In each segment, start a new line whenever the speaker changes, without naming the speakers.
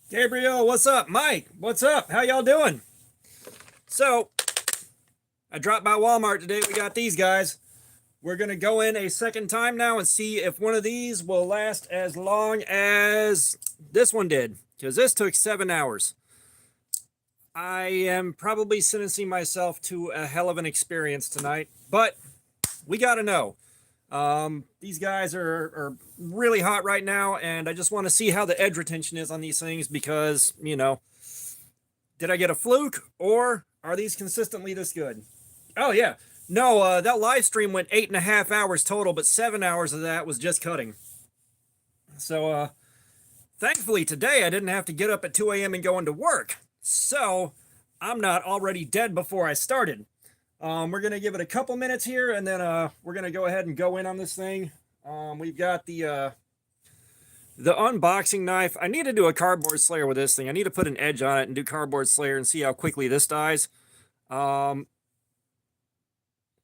Gabriel, what's up? Mike, what's up? How y'all doing? So, I dropped by Walmart today. We got these guys. We're going to go in a second time now and see if one of these will last as long as this one did, because this took 7 hours. I am probably sentencing myself to a hell of an experience tonight, but we got to know. These guys are really hot right now, and I just want to see how the edge retention is on these things because, did I get a fluke or are these consistently this good? Oh, yeah. No, that live stream went 8.5 hours total, but 7 hours of that was just cutting. So, thankfully today I didn't have to get up at 2 a.m. and go into work. So, I'm not already dead before I started. We're going to give it a couple minutes here, and then we're going to go ahead and go in on this thing. We've got the unboxing knife. I need to do a cardboard slayer with this thing. I need to put an edge on it and do cardboard slayer and see how quickly this dies.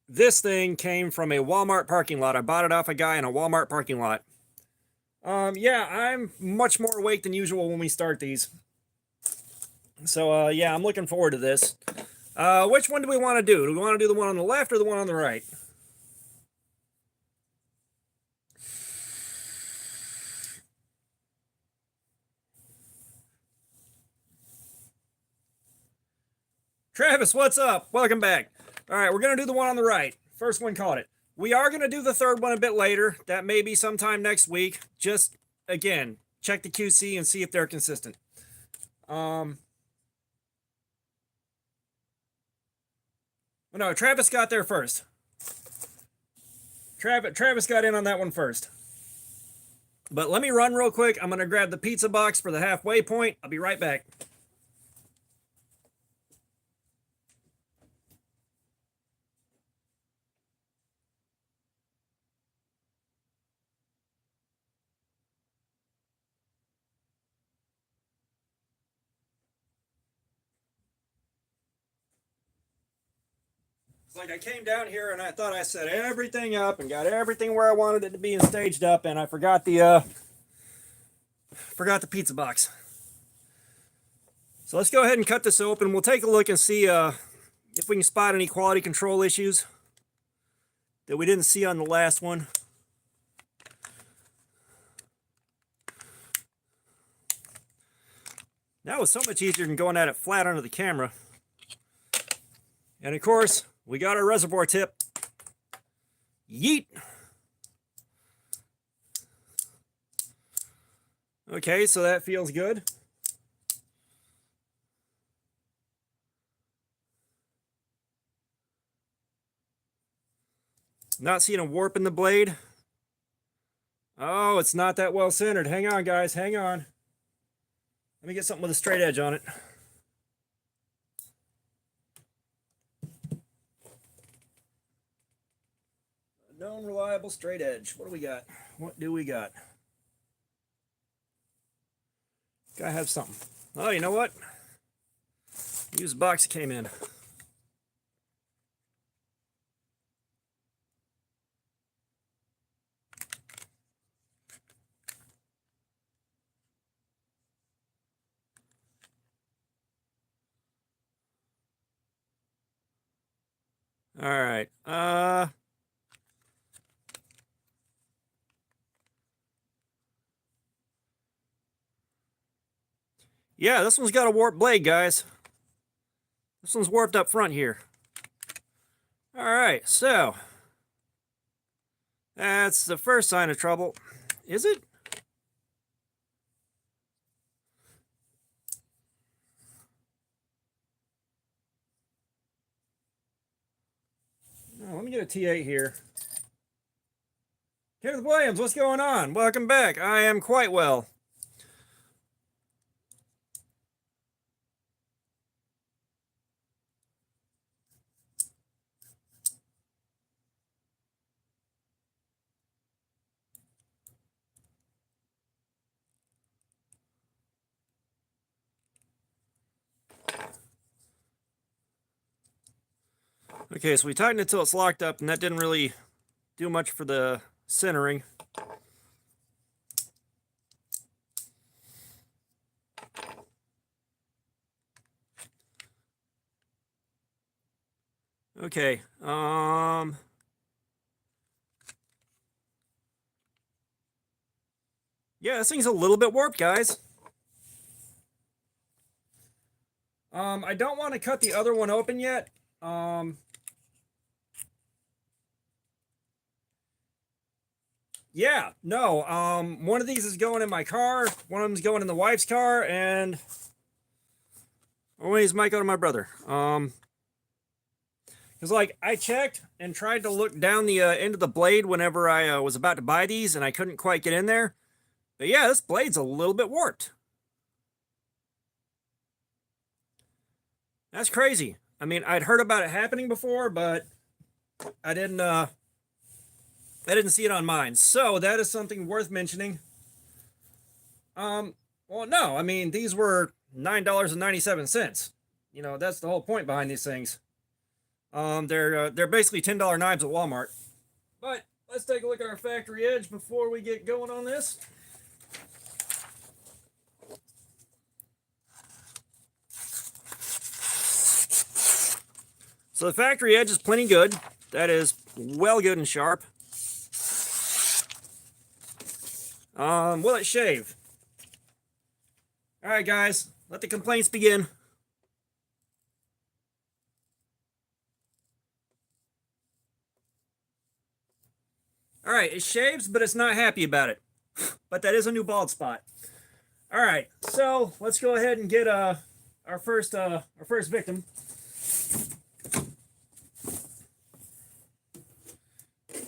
This thing came from a Walmart parking lot. I bought it off a guy in a Walmart parking lot. Yeah, I'm much more awake than usual when we start these. So, yeah, I'm looking forward to this. Which one do we want to do? Do we want to do the one on the left or the one on the right? Travis, what's up? Welcome back. All right, we're going to do the one on the right. First one caught it. We are going to do the third one a bit later. That may be sometime next week. Just, again, check the QC and see if they're consistent. No, Travis got there first. Travis got in on that one first. But let me run real quick. I'm going to grab the pizza box for the halfway point. I'll be right back. It's like I came down here and I thought I set everything up and got everything where I wanted it to be and staged up, and I forgot the pizza box. So let's go ahead and cut this open. We'll take a look and see if we can spot any quality control issues that we didn't see on the last one. That was so much easier than going at it flat under the camera. And of course, we got our reservoir tip. Yeet! Okay, so that feels good. Not seeing a warp in the blade. Oh, it's not that well centered. Hang on, guys, hang on. Let me get something with a straight edge on it. Known reliable straight edge. What do we got? What do we got? Gotta have something. Oh, you know what? Use the box that came in. All right. Yeah, this one's got a warped blade, guys. This one's warped up front here. All right, so that's the first sign of trouble. Is it? Oh, let me get a T8 here. Kenneth Williams, what's going on? Welcome back. I am quite well. Okay, so we tightened it till it's locked up, and that didn't really do much for the centering. Okay. Yeah, this thing's a little bit warped, guys. I don't want to cut the other one open yet. Yeah, no. One of these is going in my car. One of them's going in the wife's car, and one of these might go to my brother. Because like I checked and tried to look down the end of the blade whenever I was about to buy these, and I couldn't quite get in there. But yeah, this blade's a little bit warped. That's crazy. I mean, I'd heard about it happening before, but I didn't see it on mine. So that is something worth mentioning. Well, no, I mean, these were $9.97. You know, that's the whole point behind these things. They're basically $10 knives at Walmart. But let's take a look at our factory edge before we get going on this. So the factory edge is plenty good. That is well good and sharp. Will it shave? All right, guys, let the complaints begin. All right, it shaves, but it's not happy about it. But that is a new bald spot. All right, so let's go ahead and get our first victim.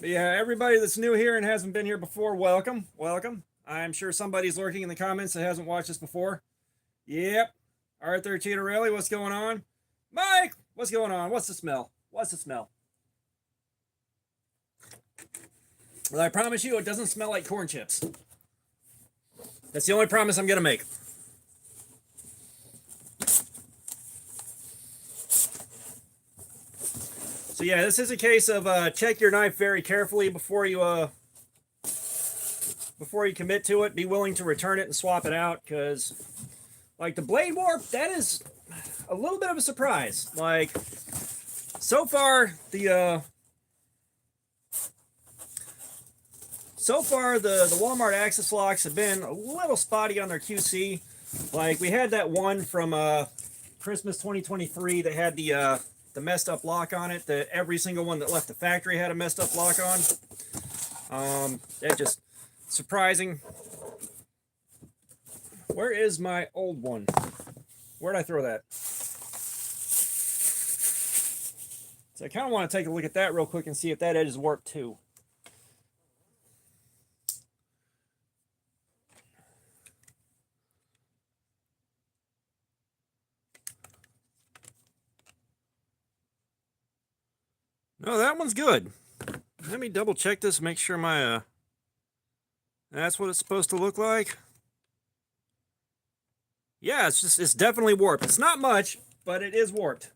But yeah, everybody that's new here and hasn't been here before, welcome, welcome. I'm sure somebody's lurking in the comments that hasn't watched this before. Yep, Arthur Cheetorelli, what's going on? Mike, what's going on? What's the smell? What's the smell? Well, I promise you, it doesn't smell like corn chips. That's the only promise I'm gonna make. So yeah, this is a case of check your knife very carefully before you commit to it. Be willing to return it and swap it out, because like the blade warp, that is a little bit of a surprise. Like so far the Walmart access locks have been a little spotty on their QC. Like we had that one from Christmas 2023 that had the messed up lock on it, that every single one that left the factory had a messed up lock on. That just surprising. Where is my old one? Where'd I throw that? So I kind of want to take a look at that real quick and see if that edge is warped too. No, that one's good. Let me double check this, make sure my that's what it's supposed to look like. Yeah, it's definitely warped. It's not much, but it is warped.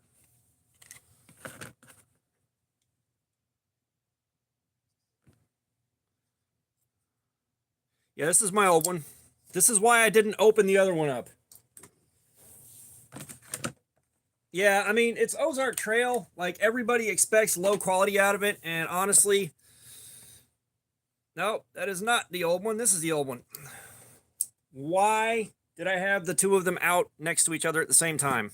Yeah, this is my old one. This is why I didn't open the other one up. Yeah, I mean, it's Ozark Trail. Like, everybody expects low quality out of it, and honestly, no, that is not the old one. This is the old one. Why did I have the two of them out next to each other at the same time?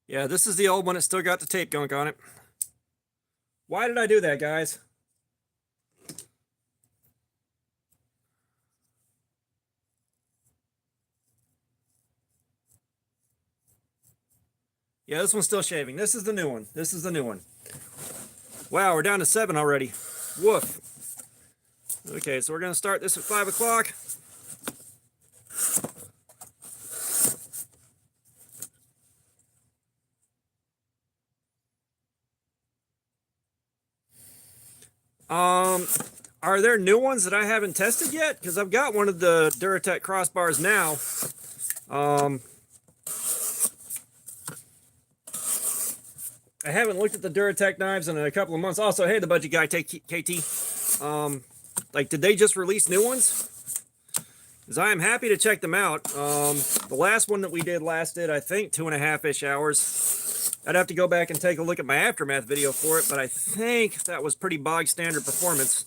Yeah, this is the old one. It's still got the tape gunk on it. Why did I do that, guys? Yeah, this one's still shaving. This is the new one. This is the new one. Wow, we're down to 7 already. Woof. Okay, so we're going to start this at 5 o'clock. Are there new ones that I haven't tested yet? Because I've got one of the Duratec crossbars now. I haven't looked at the Duratec knives in a couple of months. Also, hey, the budget guy, KT. Like, did they just release new ones? because I am happy to check them out. The last one that we did lasted, I think, 2.5-ish hours. I'd have to go back and take a look at my aftermath video for it, but I think that was pretty bog standard performance.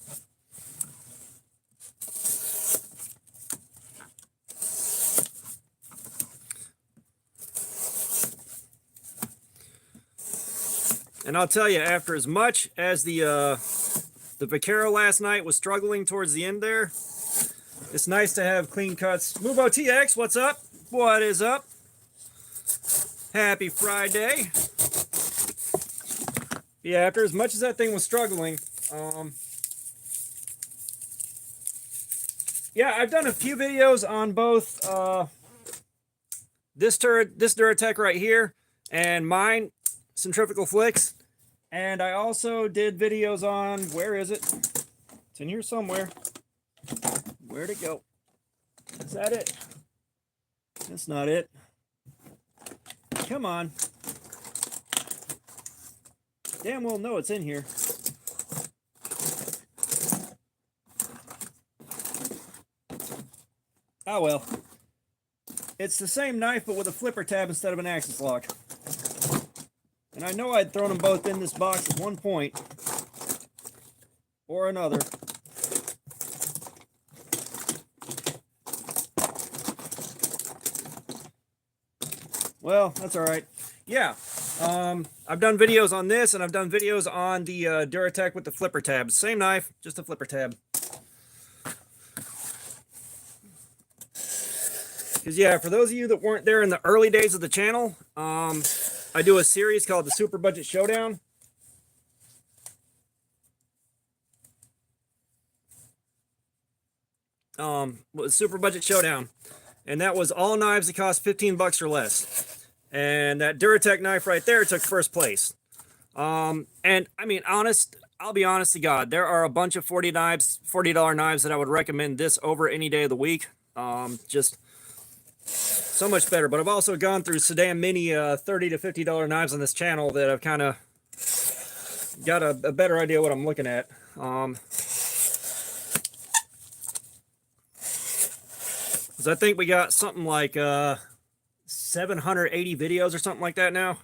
And I'll tell you, after as much as the Vaquero last night was struggling towards the end there, it's nice to have clean cuts. Mubo TX, what's up? What is up? Happy Friday. Yeah, after as much as that thing was struggling, yeah, I've done a few videos on both this Duratec right here and mine, Centrifugal Flicks. And I also did videos on, where is it? It's in here somewhere. Where'd it go? Is that it? That's not it. Come on. Damn well know it's in here. Oh well. It's the same knife but with a flipper tab instead of an axis lock. And I know I'd thrown them both in this box at one point or another. Well, that's all right. Yeah, I've done videos on this, and I've done videos on the Duratec with the flipper tab. Same knife, just a flipper tab. Because, yeah, for those of you that weren't there in the early days of the channel, I do a series called the Super Budget Showdown. Super Budget Showdown. And that was all knives that cost 15 bucks or less. And that Duratec knife right there took first place. And I mean, I'll be honest to God, there are a bunch of $40 knives that I would recommend this over any day of the week. Just so much better. But I've also gone through so damn many $30 to $50 knives on this channel that I've kind of got a better idea what I'm looking at. Because I think we got something like 780 videos or something like that now.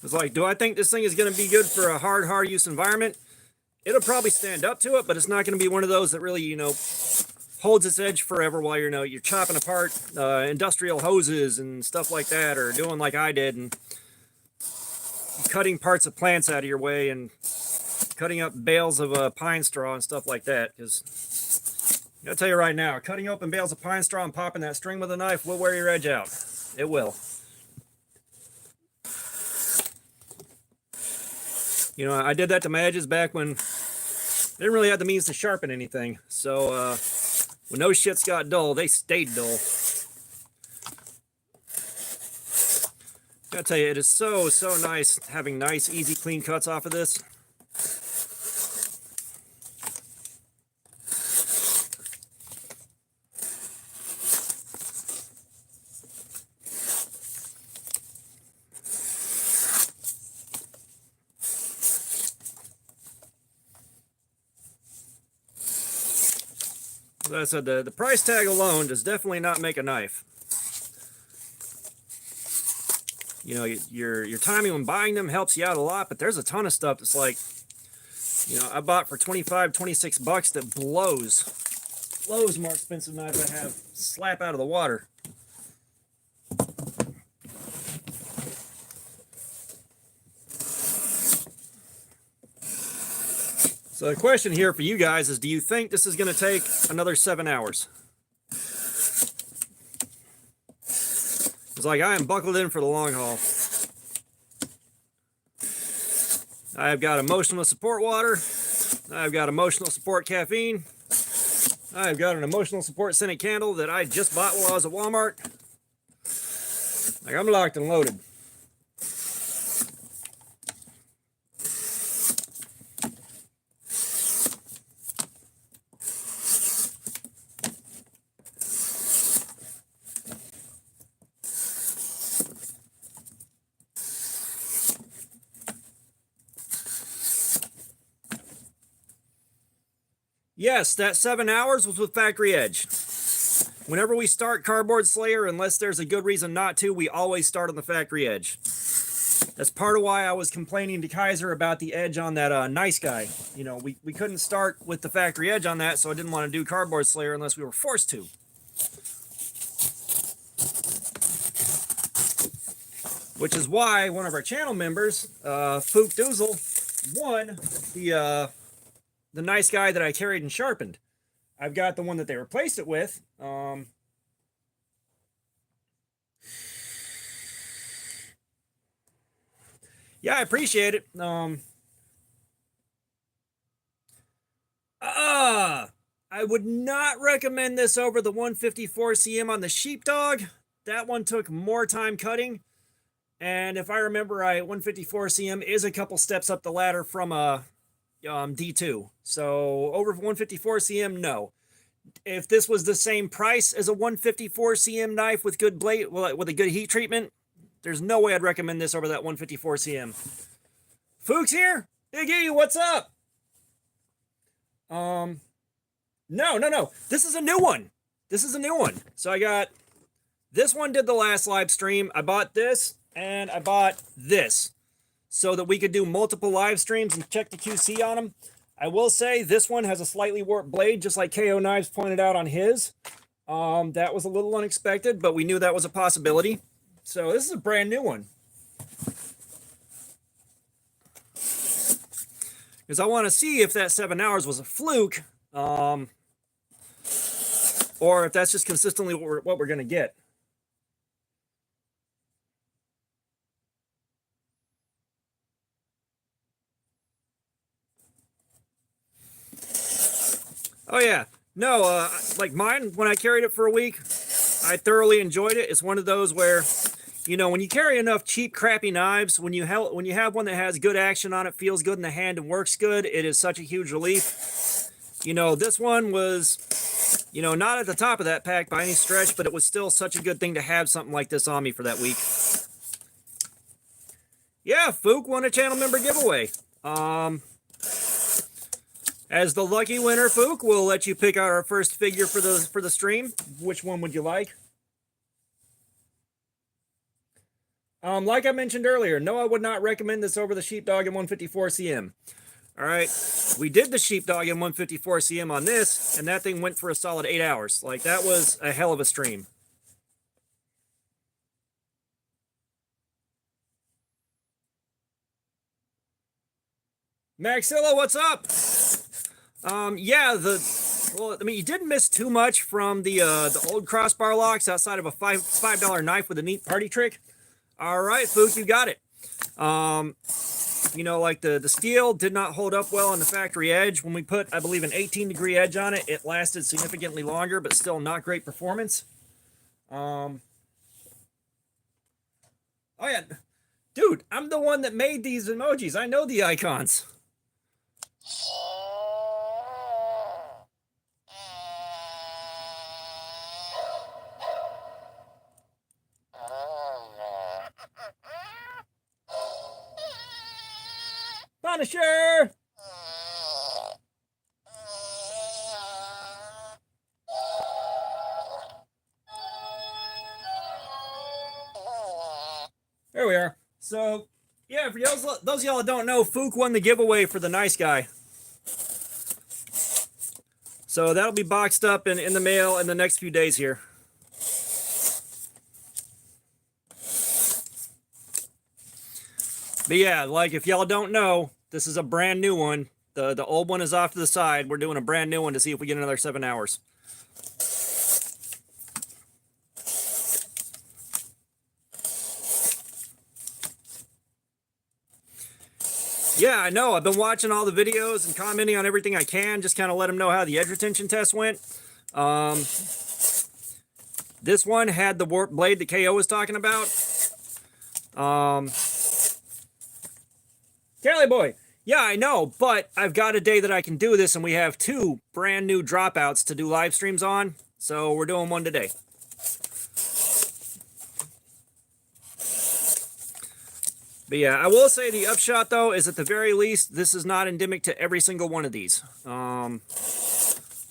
It's like, do I think this thing is going to be good for a hard use environment? It'll probably stand up to it, but it's not going to be one of those that really, holds its edge forever while you're chopping apart industrial hoses and stuff like that, or doing like I did and cutting parts of plants out of your way and cutting up bales of pine straw and stuff like that. Because I'll tell you right now, cutting open bales of pine straw and popping that string with a knife will wear your edge out. It will. I did that to my edges back when I didn't really have the means to sharpen anything. So when those shits got dull, they stayed dull. I'll tell you, it is so nice having nice, easy, clean cuts off of this. As I said, the price tag alone does definitely not make a knife. Your timing when buying them helps you out a lot, but there's a ton of stuff that's like, I bought for 25, 26 bucks that blows more expensive knives I have slap out of the water. So the question here for you guys is, do you think this is going to take another 7 hours? It's like I am buckled in for the long haul. I've got emotional support water. I've got emotional support caffeine. I've got an emotional support scented candle that I just bought while I was at Walmart. Like, I'm locked and loaded. Yes, that 7 hours was with Factory Edge. Whenever we start Cardboard Slayer, unless there's a good reason not to, we always start on the Factory Edge. That's part of why I was complaining to Kaiser about the edge on that Nice Guy. You know, we couldn't start with the Factory Edge on that, so I didn't want to do Cardboard Slayer unless we were forced to. Which is why one of our channel members, Fook Doozle, won the Nice Guy that I carried and sharpened. I've got the one that they replaced it with. Yeah, I appreciate it. I would not recommend this over the 154 cm on the Sheepdog. That one took more time cutting. And if I remember right, 154 cm is a couple steps up the ladder from a D2. So over 154 cm, no. If this was the same price as a 154 cm knife with good blade, well, with a good heat treatment, there's no way I'd recommend this over that 154 cm. Fook's here. Big E, what's up? No. This is a new one. This is a new one. So I got this one. Did the last live stream. I bought this and I bought this so that we could do multiple live streams and check the QC on them. I will say this one has a slightly warped blade, just like KO Knives pointed out on his. That was a little unexpected, but we knew that was a possibility. So this is a brand new one. Because I want to see if that 7 hours was a fluke, or if that's just consistently what we're going to get. Oh yeah, no, like mine, when I carried it for a week, I thoroughly enjoyed it. It's one of those where, you know, when you carry enough cheap, crappy knives, when you have one that has good action on it, feels good in the hand, and works good, it is such a huge relief. You know, this one was, you know, not at the top of that pack by any stretch, but it was still such a good thing to have something like this on me for that week. Yeah, Fook won a channel member giveaway. As the lucky winner, Fook, we'll let you pick out our first figure for the stream. Which one would you like? Like I mentioned earlier, no, I would not recommend this over the Sheepdog in 154 cm. All right, we did the Sheepdog in 154 cm on this, and that thing went for a solid 8 hours. Like, that was a hell of a stream. Maxilla, what's up? Yeah, well, I mean, you didn't miss too much from the old crossbar locks outside of a $5 knife with a neat party trick. All right, Fook, you got it. You know, like the steel did not hold up well on the Factory Edge. When we put, I believe, an 18-degree edge on it, it lasted significantly longer, but still not great performance. Oh yeah, dude, I'm the one that made these emojis. I know the icons. Punisher! There we are. So, yeah, for those of y'all that don't know, Fook won the giveaway for the Nice Guy. So that'll be boxed up in the mail in the next few days here. But yeah, like, if y'all don't know, this is a brand new one. The old one is off to the side. We're doing a brand new one to see if we get another 7 hours. Yeah, I know. I've been watching all the videos and commenting on everything I can, just kind of let them know how the edge retention test went. This one had the warp blade that KO was talking about. Cali boy, yeah, I know, but I've got a day that I can do this, and we have 2 brand new dropouts to do live streams on, so we're doing one today. But yeah, I will say the upshot, though, is at the very least, this is not endemic to every single one of these.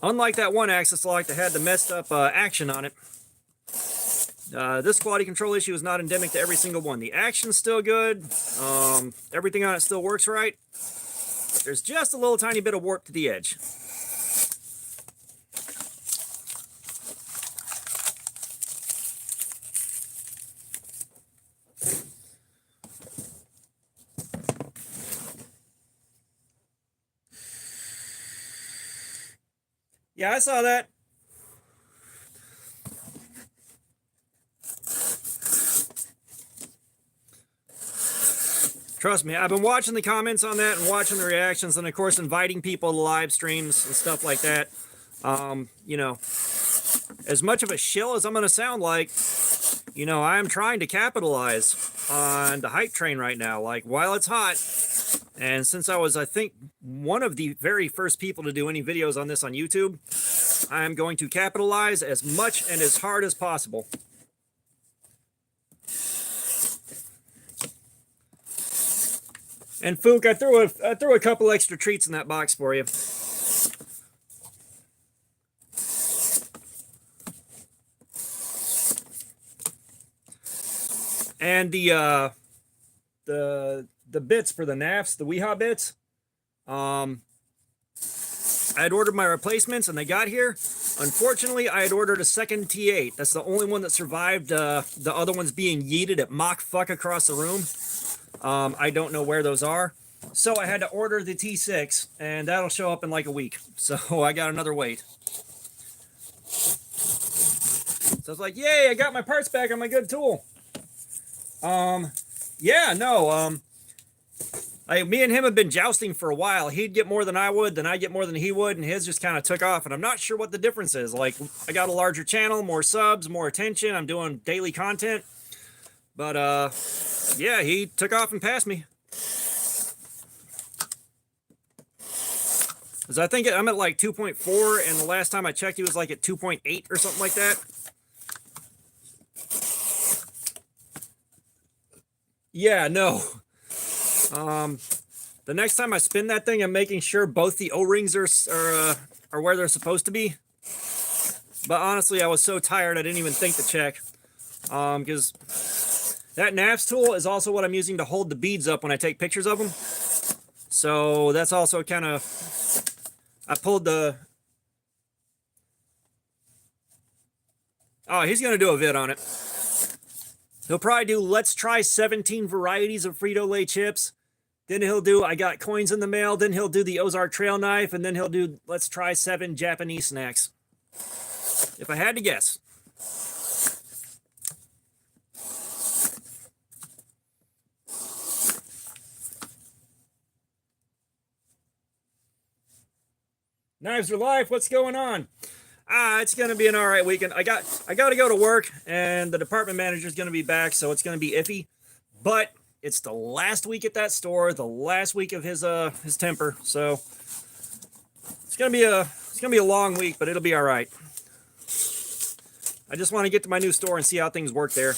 Unlike that one axis lock that had the messed up action on it, this quality control issue is not endemic to every single one. The action's still good. Everything on it still works right. There's just a little tiny bit of warp to the edge. Yeah, I saw that. Trust me, I've been watching the comments on that and watching the reactions, and of course inviting people to live streams and stuff like that. You know, as much of a shill as I'm going to sound like, you know, I'm trying to capitalize on the hype train right now, like while it's hot. And since I was, I think, one of the very first people to do any videos on this on YouTube, I'm going to capitalize as much and as hard as possible. And Fook, I threw a couple extra treats in that box for you. And the bits for the NAFs, the Weehaw bits, I had ordered my replacements and they got here. Unfortunately, I had ordered a second T8. That's the only one that survived the other ones being yeeted at Mach fuck across the room. I don't know where those are. So I had to order the T6, and that'll show up in like a week. So I got another wait. So I was like, yay, I got my parts back on my good tool. Yeah, no, me and him have been jousting for a while. He'd get more than I would, then I'd get more than he would, and his just kind of took off, and I'm not sure what the difference is. Like, I got a larger channel, more subs, more attention, I'm doing daily content, but, yeah, he took off and passed me. Because I think I'm at like 2.4, and the last time I checked, he was like at 2.8 or something like that. Yeah, no. The next time I spin that thing, I'm making sure both the O-rings are where they're supposed to be. But honestly, I was so tired I didn't even think to check. Because that NAFs tool is also what I'm using to hold the beads up when I take pictures of them. So that's also kind of... I pulled the... Oh, he's going to do a vid on it. He'll probably do, let's try 17 varieties of Frito-Lay chips. Then he'll do, I got coins in the mail. Then he'll do the Ozark Trail knife. And then he'll do, let's try 7 Japanese snacks. If I had to guess. Knives are life. What's going on? It's going to be an all right weekend. I got to go to work, and the department manager is going to be back, so it's going to be iffy. But it's the last week at that store, the last week of his temper, so it's going to be a long week, but it'll be all right. I just want to get to my new store and see how things work there.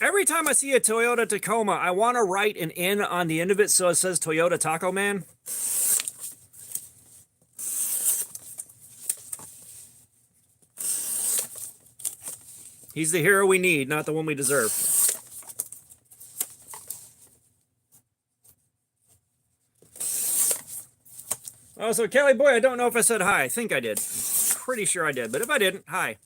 Every time I see a Toyota Tacoma, I want to write an N on the end of it so it says Toyota Taco Man. He's the hero we need, not the one we deserve. Oh, so Kelly boy, I don't know if I said hi. I think I did. Pretty sure I did, but if I didn't, hi.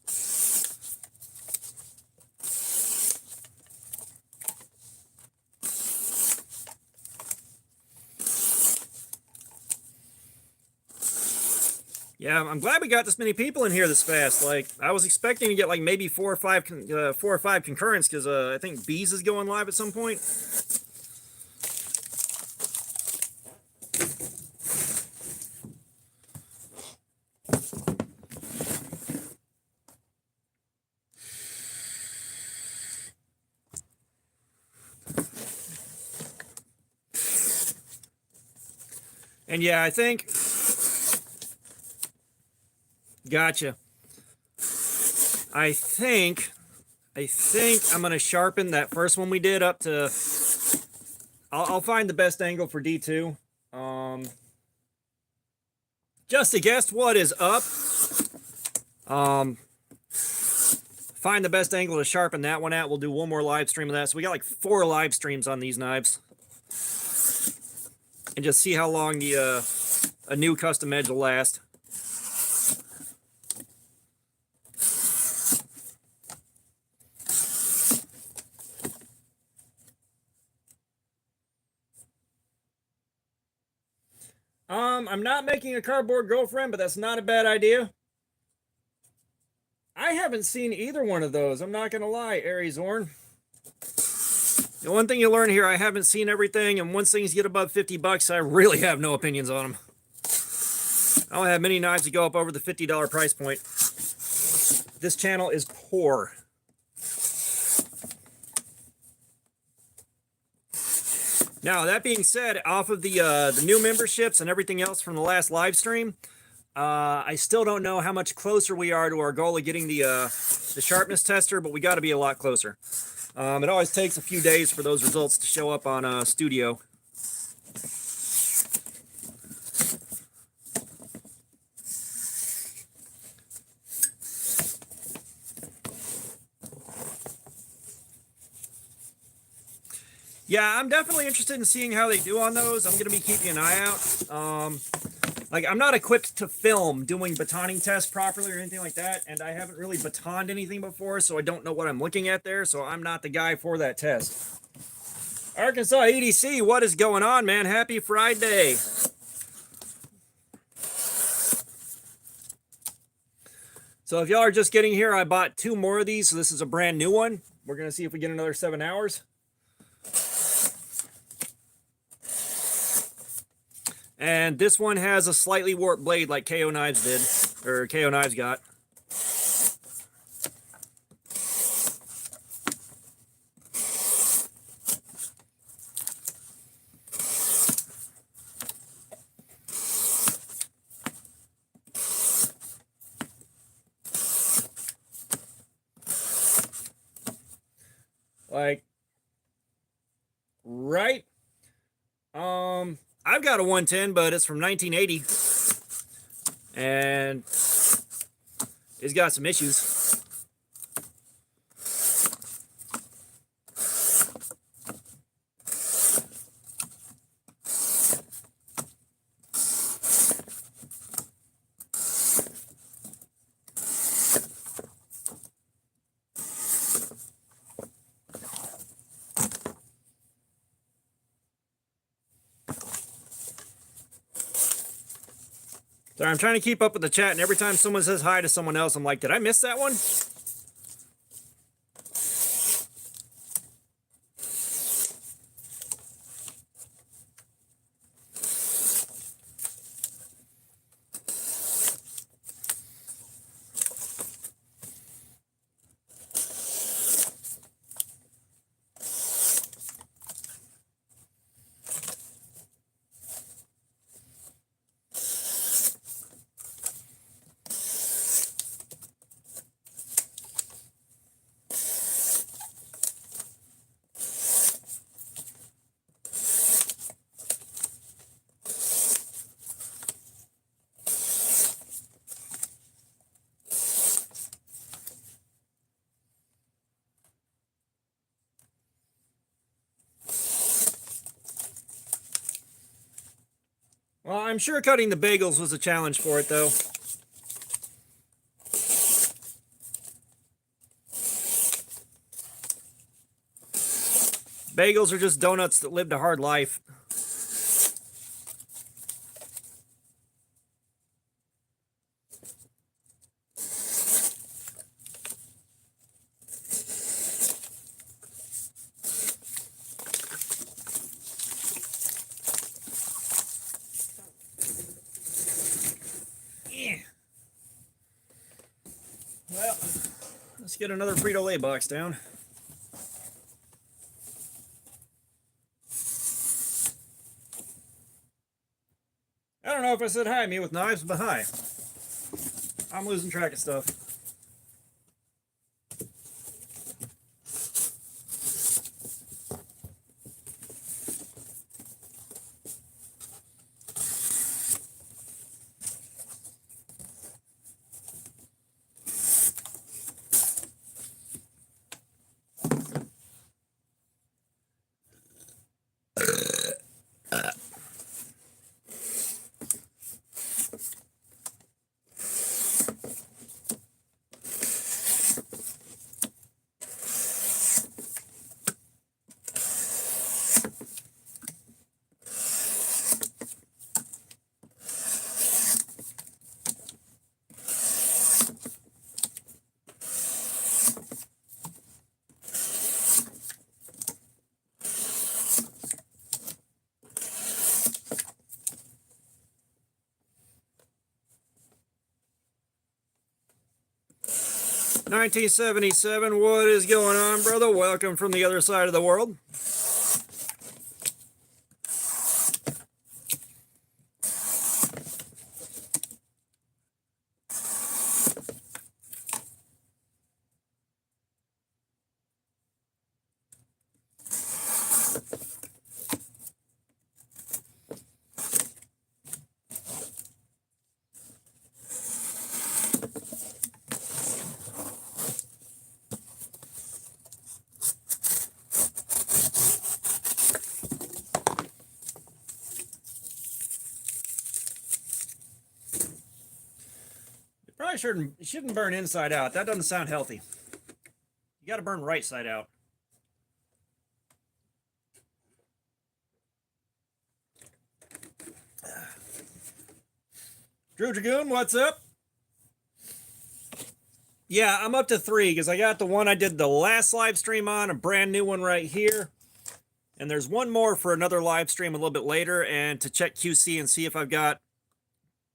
Yeah, I'm glad we got this many people in here this fast. Like, I was expecting to get like maybe 4 or 5 concurrents because I think Bees is going live at some point. And yeah, I think Gotcha. I think I'm going to sharpen that first one we did up to... I'll find the best angle for D2. Just to guess what is up. Find the best angle to sharpen that one at. We'll do one more live stream of that. So we got like 4 live streams on these knives. And just see how long the a new custom edge will last. I'm not making a cardboard girlfriend, but that's not a bad idea. I haven't seen either one of those. I'm not going to lie, Aries Orn. The one thing you learn here, I haven't seen everything, and once things get above 50 bucks, I really have no opinions on them. I don't have many knives that go up over the $50 price point. This channel is poor. Now, that being said, off of the new memberships and everything else from the last live stream, I still don't know how much closer we are to our goal of getting the sharpness tester, but we got to be a lot closer. It always takes a few days for those results to show up on Studio. Yeah, I'm definitely interested in seeing how they do on those. I'm going to be keeping an eye out. Like, I'm not equipped to film doing batoning tests properly or anything like that, and I haven't really batoned anything before, so I don't know what I'm looking at there, so I'm not the guy for that test. Arkansas EDC, what is going on, man? Happy Friday. So if y'all are just getting here, I bought 2 more of these, so this is a brand new one. We're going to see if we get another 7 hours. And this one has a slightly warped blade like KO Knives did, or KO Knives got. Like, right? I've got a 110, but it's from 1980. And it's got some issues. Sorry, I'm trying to keep up with the chat, and every time someone says hi to someone else, I'm like, did I miss that one? Well, I'm sure cutting the bagels was a challenge for it, though. Bagels are just donuts that lived a hard life. Well, let's get another Frito-Lay box down. I don't know if I said hi, me with knives, but hi. I'm losing track of stuff. $1977, what is going on, brother? Welcome from the other side of the world. Probably shouldn't burn inside out. That doesn't sound healthy. You got to burn right side out. Drew Dragoon, what's up? Yeah, I'm up to 3 because I got the one I did the last live stream on, a brand new one right here. And there's one more for another live stream a little bit later, and to check QC and see if I've got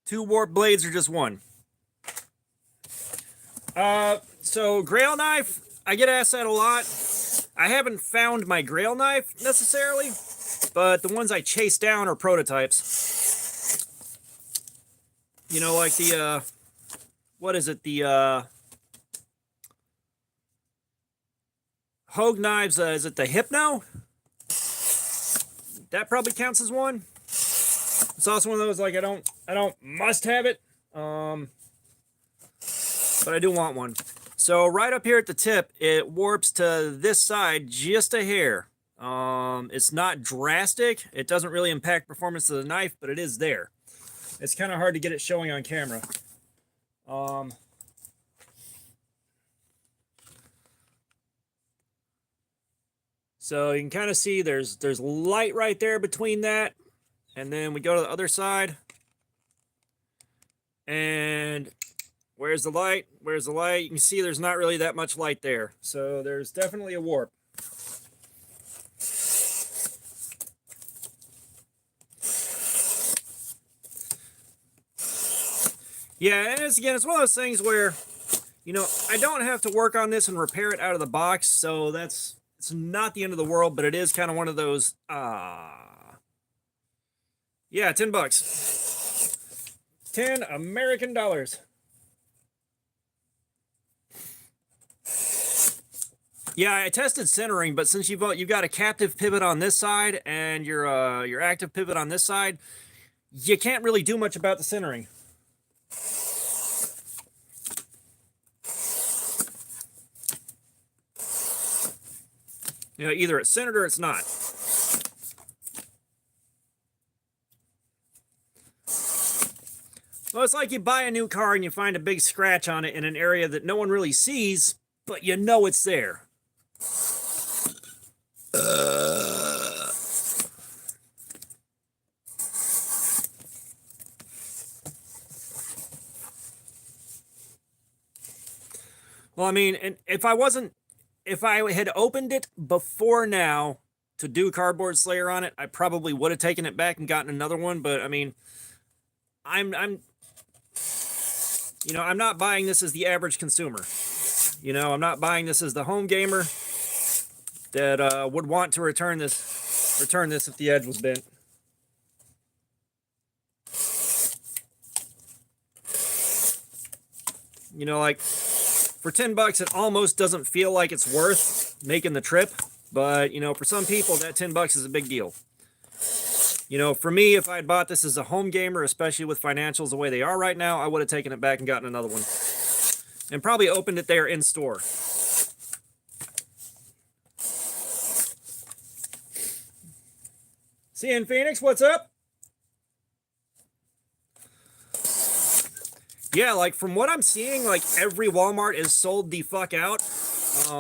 2 warp blades or just 1. So Grail knife, I get asked that a lot. I haven't found my Grail knife necessarily, but the ones I chase down are prototypes. You know, like the, what is it? The, Hogue knives, is it the Hypno? That probably counts as one. It's also one of those, like, I don't must have it. But I do want one. So right up here at the tip, it warps to this side just a hair. It's not drastic. It doesn't really impact performance of the knife, but it is there. It's kind of hard to get it showing on camera. So you can kind of see there's light right there between that. And then we go to the other side. And where's the light? Where's the light? You can see there's not really that much light there. So there's definitely a warp. Yeah, and it's one of those things where, you know, I don't have to work on this and repair it out of the box. So it's not the end of the world, but it is kind of one of those, yeah, $10. 10 American dollars. Yeah, I tested centering, but since you've got a captive pivot on this side and your active pivot on this side, you can't really do much about the centering. You know, either it's centered or it's not. Well, it's like you buy a new car and you find a big scratch on it in an area that no one really sees, but you know it's there. Well, I mean, and if I had opened it before now to do Cardboard Slayer on it, I probably would have taken it back and gotten another one. But I mean, I'm not buying this as the average consumer. You know, I'm not buying this as the home gamer that would want to return this if the edge was bent. You know, like for 10 bucks, it almost doesn't feel like it's worth making the trip. But, you know, for some people, that 10 bucks is a big deal. You know, for me, if I had bought this as a home gamer, especially with financials the way they are right now, I would have taken it back and gotten another one. And probably opened it there in store. See you in Phoenix, what's up? Yeah, like from what I'm seeing, like every Walmart is sold the fuck out.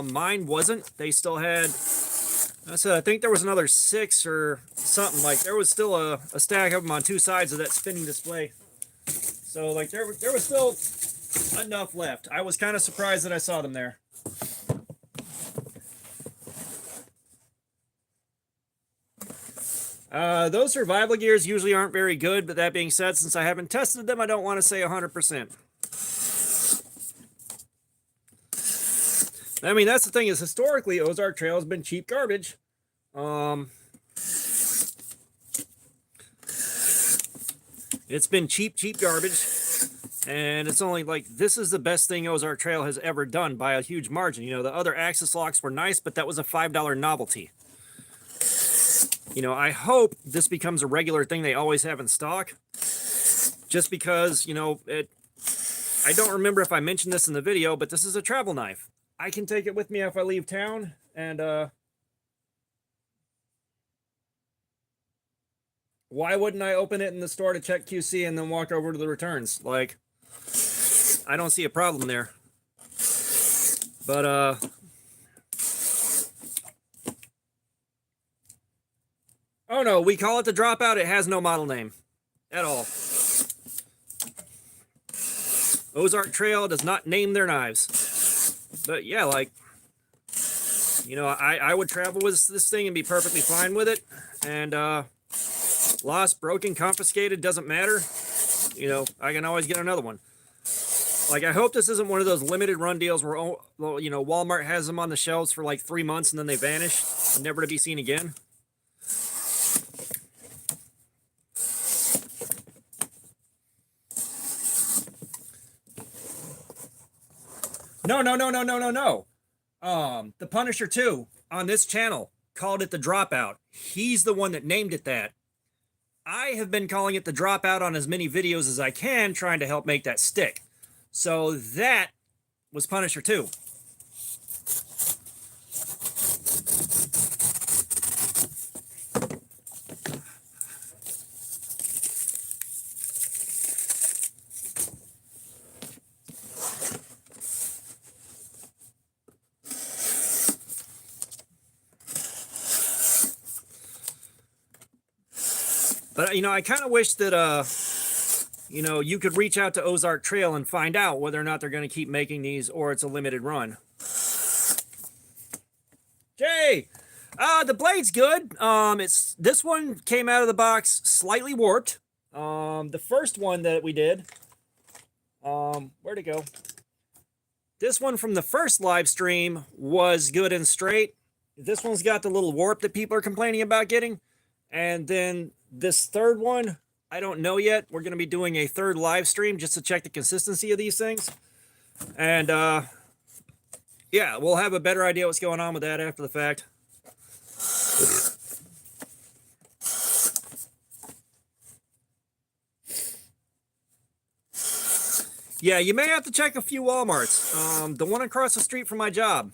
Mine wasn't. They still had, I think there was another 6 or something. Like there was still a stack of them on 2 sides of that spinning display. So like there was still enough left. I was kind of surprised that I saw them there. Those survival gears usually aren't very good, but that being said, since I haven't tested them, I don't want to say 100%. I mean, that's the thing is historically, Ozark Trail has been cheap garbage. It's been cheap garbage. And it's only like, this is the best thing Ozark Trail has ever done by a huge margin. You know, the other axis locks were nice, but that was a $5 novelty. You know, I hope this becomes a regular thing they always have in stock. Just because, you know, I don't remember if I mentioned this in the video, but this is a travel knife. I can take it with me if I leave town, and why wouldn't I open it in the store to check QC and then walk over to the returns? Like, I don't see a problem there. But, oh no, we call it the Dropout. It has no model name at all. Ozark Trail does not name their knives. But yeah, like, you know, I would travel with this thing and be perfectly fine with it. And lost, broken, confiscated, doesn't matter. You know, I can always get another one. Like, I hope this isn't one of those limited run deals where, you know, Walmart has them on the shelves for like 3 months and then they vanish, never to be seen again. No. The Punisher 2 on this channel called it the Dropout. He's the one that named it that. I have been calling it the Dropout on as many videos as I can, trying to help make that stick. So that was Punisher 2. But, you know, I kind of wish that, you know, you could reach out to Ozark Trail and find out whether or not they're going to keep making these or it's a limited run. Jay, the blade's good. This one came out of the box slightly warped. The first one that we did, where'd it go? This one from the first live stream was good and straight. This one's got the little warp that people are complaining about getting. And then this third one, I don't know yet. We're going to be doing a third live stream just to check the consistency of these things. And, yeah, we'll have a better idea what's going on with that after the fact. Yeah, you may have to check a few Walmarts. The one across the street from my job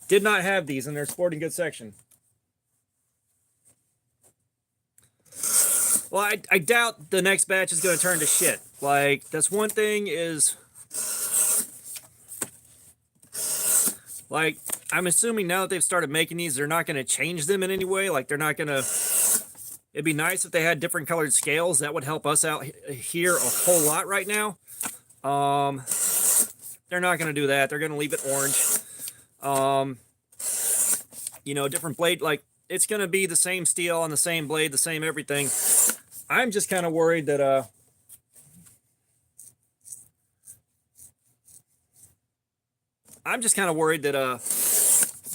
did not have these in their sporting goods section. Well, I doubt the next batch is going to turn to shit. Like, that's one thing is... Like, I'm assuming now that they've started making these, they're not going to change them in any way. Like, they're not going to... It'd be nice if they had different colored scales. That would help us out here a whole lot right now. They're not going to do that. They're going to leave it orange. You know, different blade. Like, it's going to be the same steel on the same blade, the same everything. I'm just kind of worried that,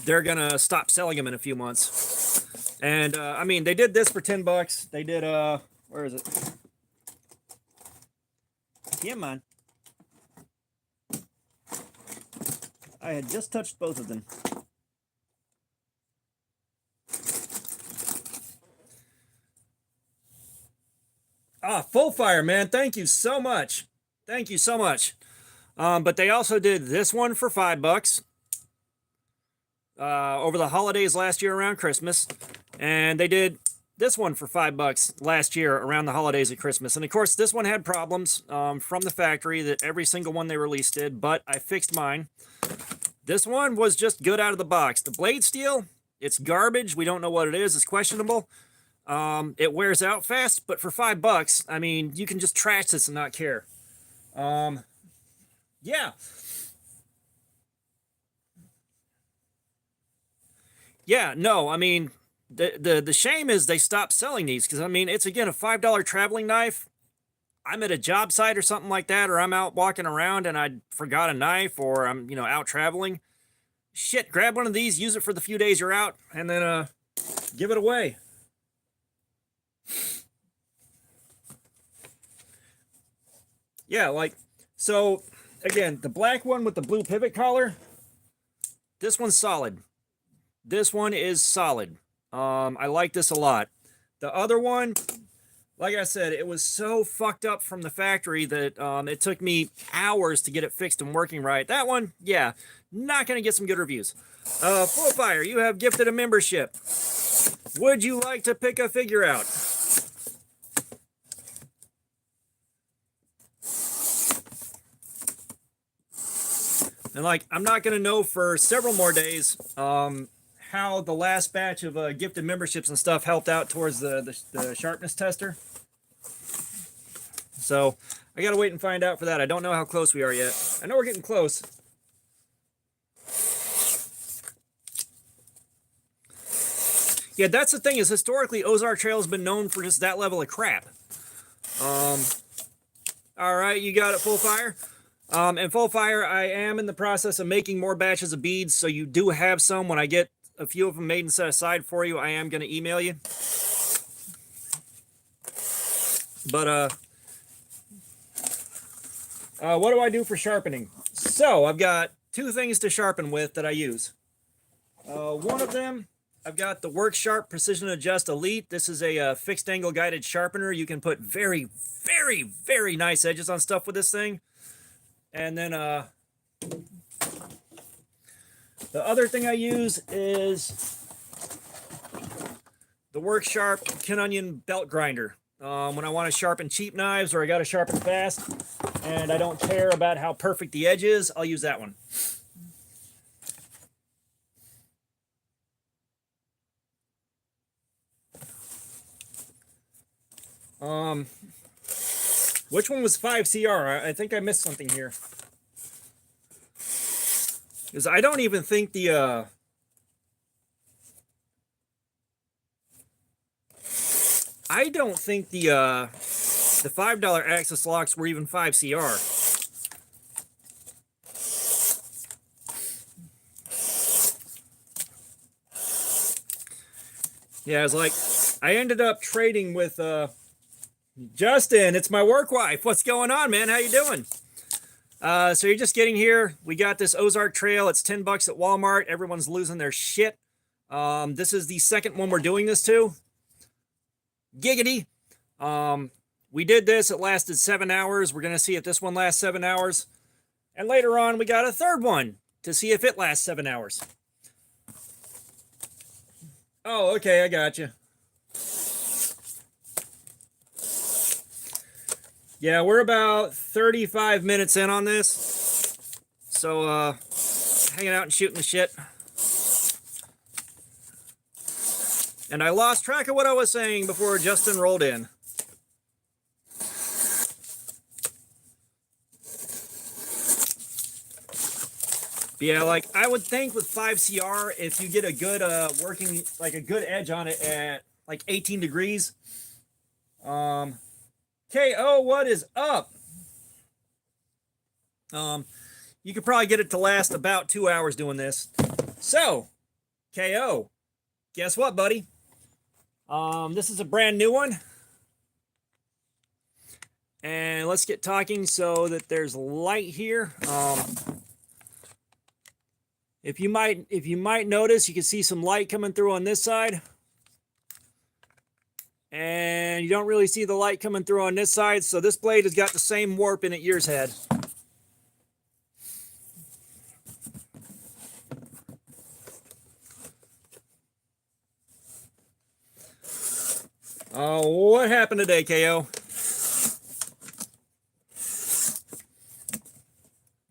they're going to stop selling them in a few months. And, I mean, they did this for 10 bucks. They did, where is it? Yeah, man. I had just touched both of them. Ah, Full Fire, man. Thank you so much. Thank you so much. But they also did this one for $5 over the holidays last year around Christmas. And they did this one for $5 last year around the holidays at Christmas. And of course, this one had problems from the factory that every single one they released did, but I fixed mine. This one was just good out of the box. The blade steel, it's garbage. We don't know what it is. It's questionable. It wears out fast, but for $5, I mean, you can just trash this and not care. Yeah. Yeah, no, I mean, the shame is they stopped selling these because, I mean, it's, again, a $5 traveling knife. I'm at a job site or something like that, or I'm out walking around and I forgot a knife, or I'm, you know, out traveling. Shit, grab one of these, use it for the few days you're out, and then give it away. Yeah, like, so, again, the black one with the blue pivot collar, this one's solid. This one is solid. I like this a lot. The other one, like I said, it was so fucked up from the factory that it took me hours to get it fixed and working right. That one, yeah, not going to get some good reviews. Full Fire, you have gifted a membership. Would you like to pick a figure out? And like, I'm not going to know for several more days how the last batch of gifted memberships and stuff helped out towards the sharpness tester. So I got to wait and find out for that. I don't know how close we are yet. I know we're getting close. Yeah, that's the thing, is historically Ozark Trail has been known for just that level of crap. All right, you got it, Full Fire. And Full Fire, I am in the process of making more batches of beads, so you do have some. When I get a few of them made and set aside for you, I am going to email you. But, what do I do for sharpening? So, I've got two things to sharpen with that I use. One of them, I've got the Work Sharp Precision Adjust Elite. This is a fixed angle guided sharpener. You can put very, very, very nice edges on stuff with this thing. And then the other thing I use is the Work Sharp Kin Onion Belt Grinder. When I want to sharpen cheap knives, or I got to sharpen fast, and I don't care about how perfect the edge is, I'll use that one. Which one was 5CR? I think I missed something here. Because I don't even think the $5 Axis locks were even 5CR. Yeah, it's like I ended up trading with Justin. It's my work wife. What's going on, man? How you doing? So you're just getting here. We got this Ozark Trail. It's $10 at Walmart. Everyone's losing their shit. This is the second one we're doing this to. Giggity. We did this. It lasted 7 hours. We're going to see if this one lasts 7 hours. And later on, we got a third one to see if it lasts 7 hours. Oh, okay. I got you. Yeah, we're about 35 minutes in on this. So, hanging out and shooting the shit. And I lost track of what I was saying before Justin rolled in. But yeah, like, I would think with 5CR, if you get a good, working, like a good edge on it at like 18 degrees, KO, what is up? You could probably get it to last about 2 hours doing this. So, KO, guess what, buddy? This is a brand new one. And let's get talking so that there's light here. If you might notice, you can see some light coming through on this side. And you don't really see the light coming through on this side. So this blade has got the same warp in it yours had. Oh, what happened today, KO?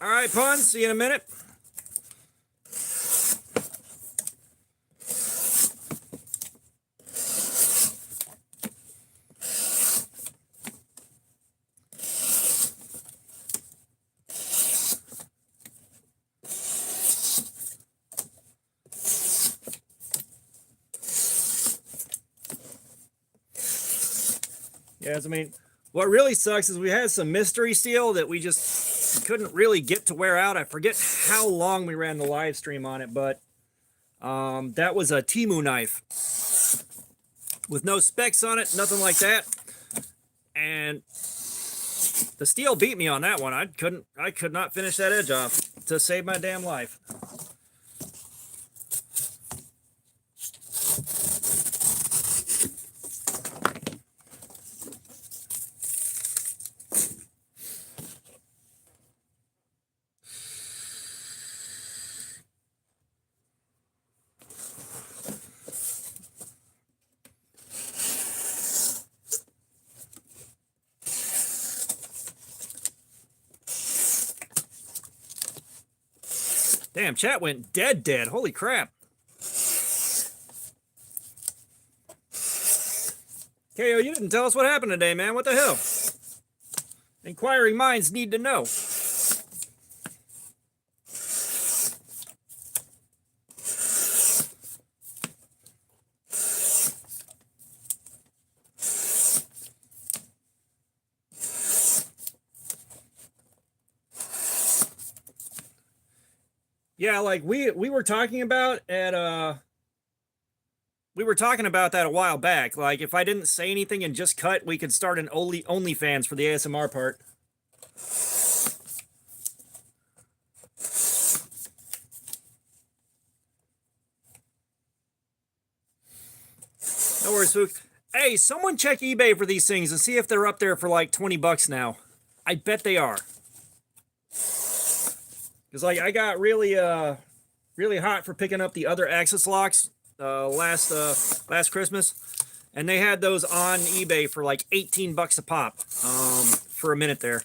All right, Pun, see you in a minute. Yes, I mean, what really sucks is we had some mystery steel that we just couldn't really get to wear out. I forget how long we ran the live stream on it, but that was a Temu knife with no specs on it, nothing like that. And the steel beat me on that one. I could not finish that edge off to save my damn life. Damn, chat went dead. Holy crap. KO, you didn't tell us what happened today, man. What the hell? Inquiring minds need to know. Yeah, like we were talking about at we were talking about that a while back. Like if I didn't say anything and just cut, we could start an OnlyFans for the ASMR part. No worries, Spook. Hey, someone check eBay for these things and see if they're up there for like 20 bucks now. I bet they are. Because like I got really hot for picking up the other Axis locks last Christmas, and they had those on eBay for like 18 bucks a pop for a minute there.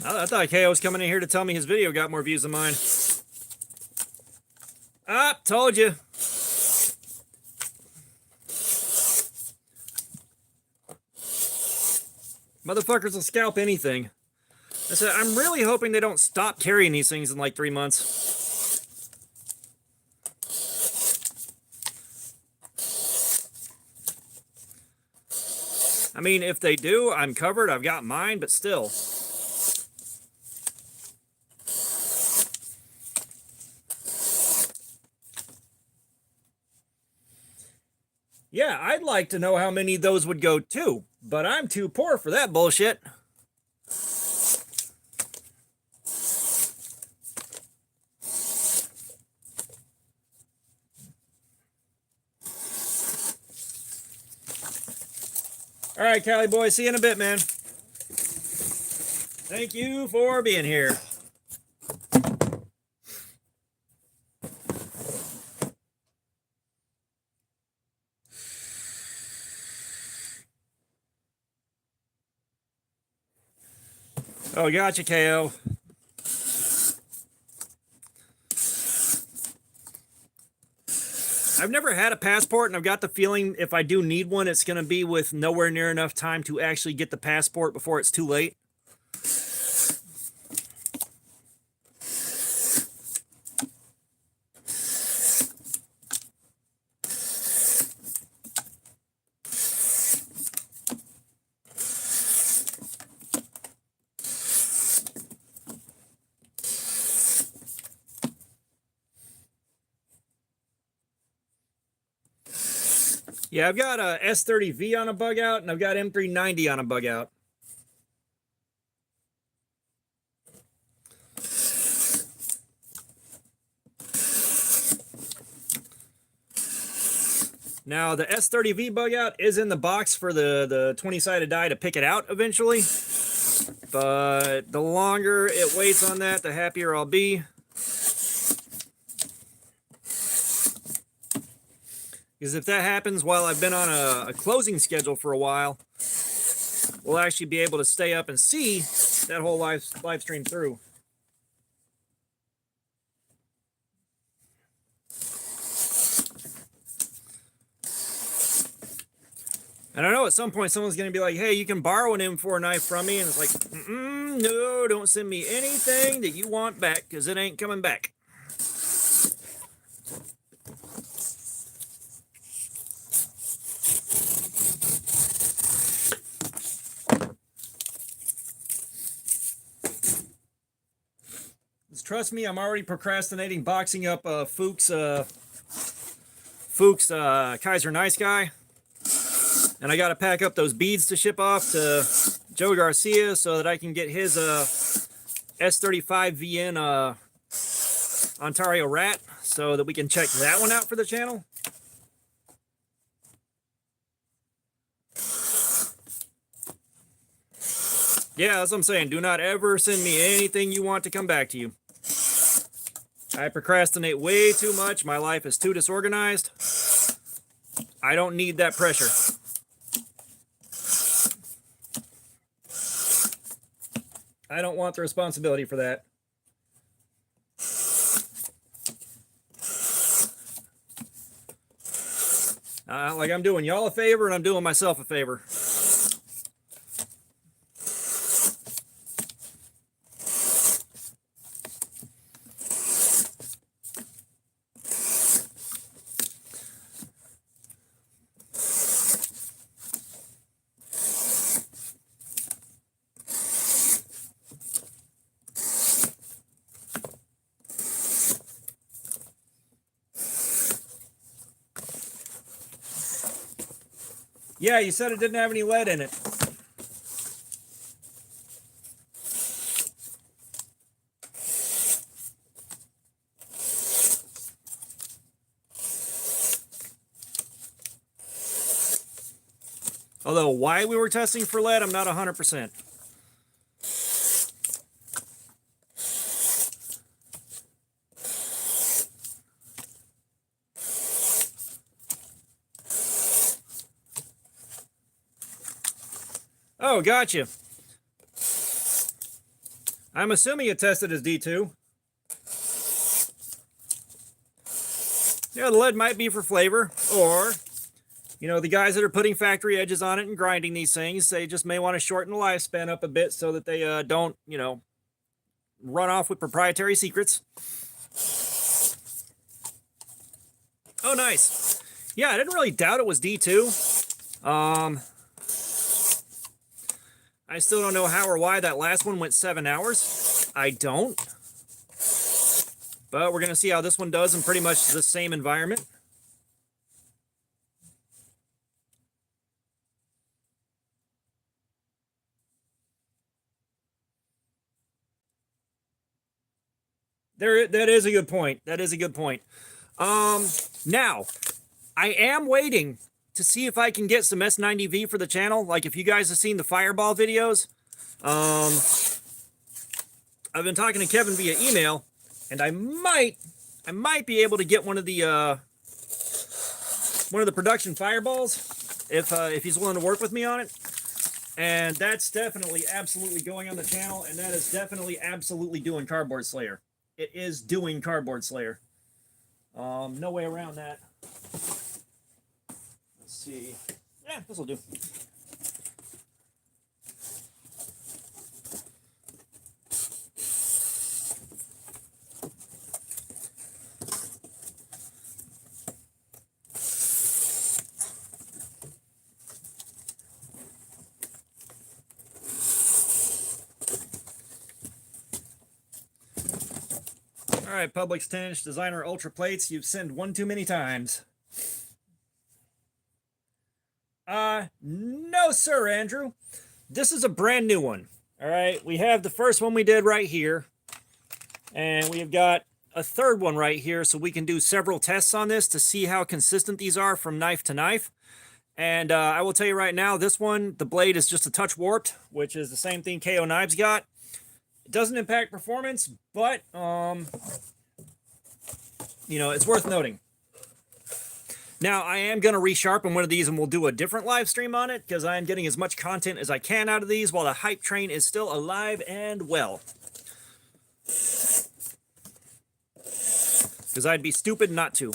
I thought KO was coming in here to tell me his video got more views than mine. Ah, told you. Motherfuckers will scalp anything. I said, I'm really hoping they don't stop carrying these things in like 3 months. I mean, if they do, I'm covered. I've got mine, but still. Yeah, I'd like to know how many of those would go too, but I'm too poor for that bullshit. All right, Cali boy, see you in a bit, man. Thank you for being here. Oh, gotcha, KO. I've never had a passport, and I've got the feeling if I do need one, it's going to be with nowhere near enough time to actually get the passport before it's too late. Yeah, I've got a S30V on a bug out, and I've got M390 on a bug out. Now, the S30V bug out is in the box for the 20-sided die to pick it out eventually. But the longer it waits on that, the happier I'll be. Because if that happens while I've been on a closing schedule for a while, we'll actually be able to stay up and see that whole live stream through. And I know at some point someone's going to be like, hey, you can borrow an M4 knife from me. And it's like, no, don't send me anything that you want back, because it ain't coming back. Trust me, I'm already procrastinating boxing up Fuchs Kaiser Nice Guy. And I got to pack up those beads to ship off to Joe Garcia so that I can get his S35VN Ontario Rat so that we can check that one out for the channel. Yeah, that's what I'm saying. Do not ever send me anything you want to come back to you. I procrastinate way too much. My life is too disorganized. I don't need that pressure. I don't want the responsibility for that. Like I'm doing y'all a favor and I'm doing myself a favor. Yeah, you said it didn't have any lead in it. Although why we were testing for lead, I'm not 100%. Oh, gotcha. I'm assuming it tested as D2. Yeah, the lead might be for flavor, or, you know, the guys that are putting factory edges on it and grinding these things, they just may want to shorten the lifespan up a bit so that they don't, you know, run off with proprietary secrets. Oh, nice. Yeah, I didn't really doubt it was D2. I still don't know how or why that last one went 7 hours. I don't. But we're going to see how this one does in pretty much the same environment. That is a good point. That is a good point. Now, I am waiting to see if I can get some S90V for the channel. Like if you guys have seen the Fireball videos. I've been talking to Kevin via email, and I might be able to get one of the production Fireballs if he's willing to work with me on it. And that's definitely absolutely going on the channel, and that is definitely absolutely doing Cardboard Slayer. It is doing Cardboard Slayer. No way around that. Let's see. Yeah, this will do. All right, Publix 10-inch designer ultra plates. You've sinned one too many times. No, sir, Andrew. This is a brand new one. All right, we have the first one we did right here, and we've got a third one right here, so we can do several tests on this to see how consistent these are from knife to knife. And I will tell you right now, this one, the blade is just a touch warped, which is the same thing KO Knives got. It doesn't impact performance, but you know, it's worth noting. Now, I am going to resharpen one of these, and we'll do a different live stream on it, because I am getting as much content as I can out of these while the hype train is still alive and well. Because I'd be stupid not to.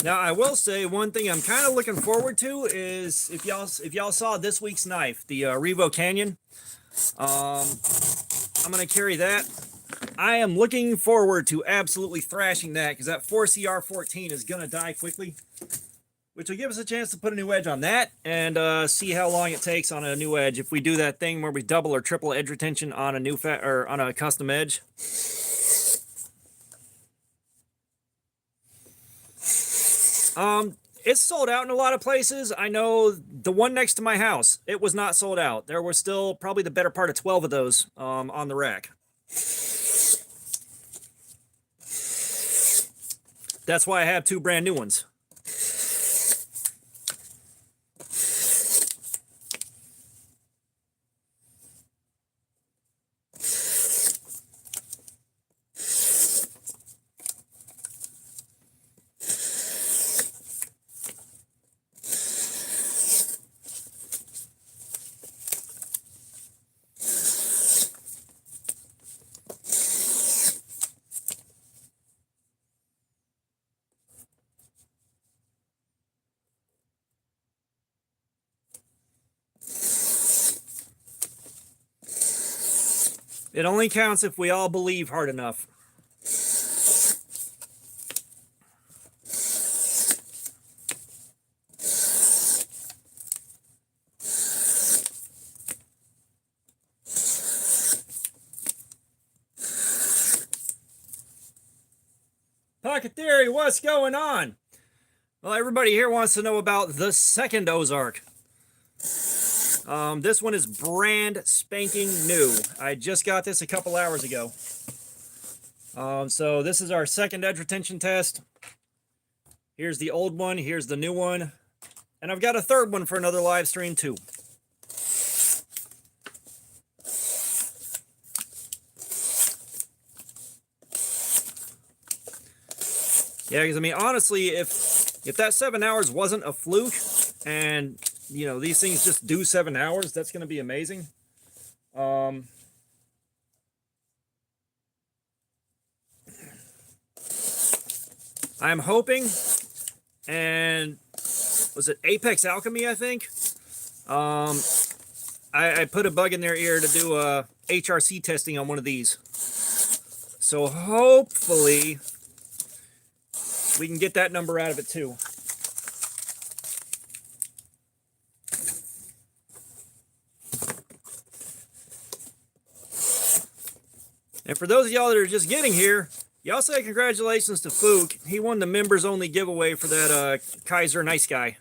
Now, I will say one thing I'm kind of looking forward to is if y'all saw this week's knife, the Revo Canyon. I'm going to carry that. I am looking forward to absolutely thrashing that, because that 4CR14 is going to die quickly, which will give us a chance to put a new edge on that and see how long it takes on a new edge if we do that thing where we double or triple edge retention on a new or on a custom edge. It's sold out in a lot of places. I know the one next to my house, it was not sold out. There were still probably the better part of 12 of those on the rack. That's why I have 2 brand new ones. It only counts if we all believe hard enough. Pocket Theory, what's going on? Well, everybody here wants to know about the second Ozark. This one is brand spanking new. I just got this a couple hours ago. So this is our second edge retention test. Here's the old one. Here's the new one. And I've got a third one for another live stream too. Yeah, because I mean, honestly, if that 7 hours wasn't a fluke and you know, these things just do 7 hours, that's going to be amazing. I'm hoping, and was it Apex Alchemy, I think? I put a bug in their ear to do a HRC testing on one of these. So hopefully we can get that number out of it too. And for those of y'all that are just getting here, y'all say congratulations to Fook. He won the members only giveaway for that Kaiser Nice Guy.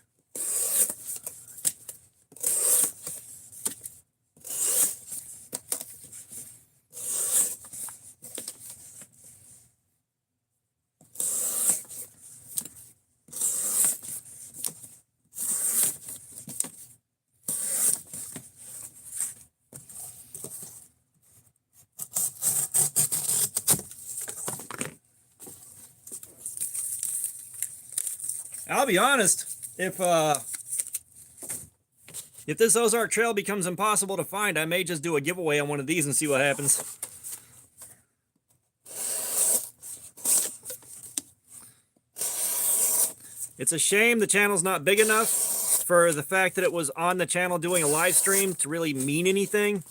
I'll be honest, if this Ozark Trail becomes impossible to find, I may just do a giveaway on one of these and see what happens. It's a shame the channel's not big enough for the fact that it was on the channel doing a live stream to really mean anything.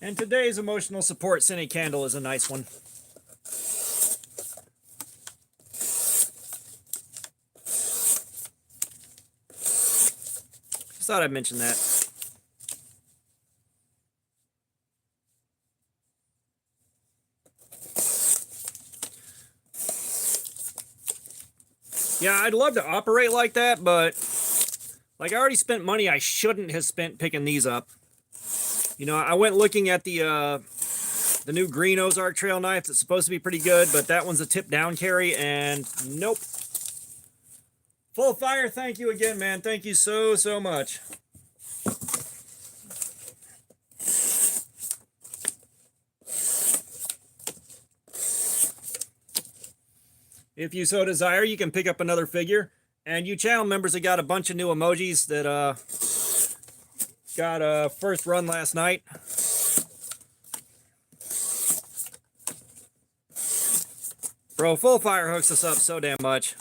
And today's emotional support scented candle is a nice one. Just thought I'd mention that. Yeah, I'd love to operate like that, but like I already spent money I shouldn't have spent picking these up. You know, I went looking at the new green Ozark Trail knife that's supposed to be pretty good, but that one's a tip down carry, and nope. Full fire, thank you again, man. Thank you so much. If you so desire, you can pick up another figure. And you channel members have got a bunch of new emojis that got a first run last night. Bro, Full Fire hooks us up so damn much.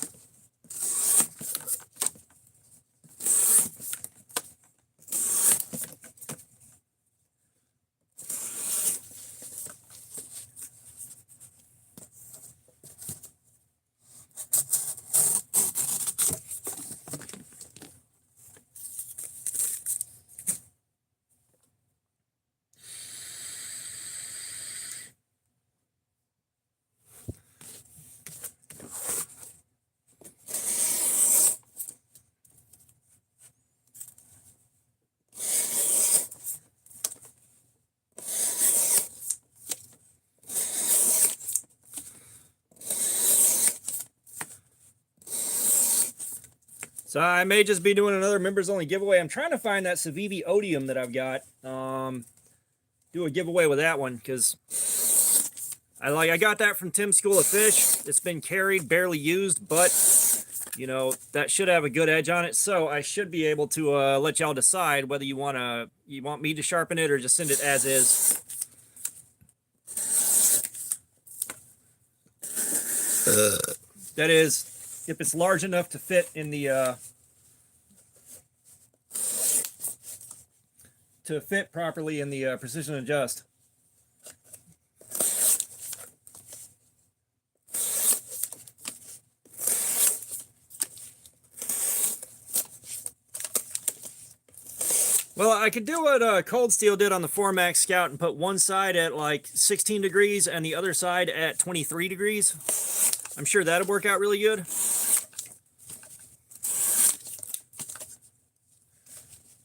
So I may just be doing another members only giveaway. I'm trying to find that Civivi Odium that I've got. Do a giveaway with that one because I got that from Tim's School of Fish. It's been carried, barely used, but you know that should have a good edge on it. So I should be able to let y'all decide whether you want me to sharpen it or just send it as is. That is, if it's large enough to fit in the to fit properly in the precision adjust. Well, I could do what Cold Steel did on the 4MAX Scout and put one side at like 16 degrees and the other side at 23 degrees. I'm sure that'd work out really good.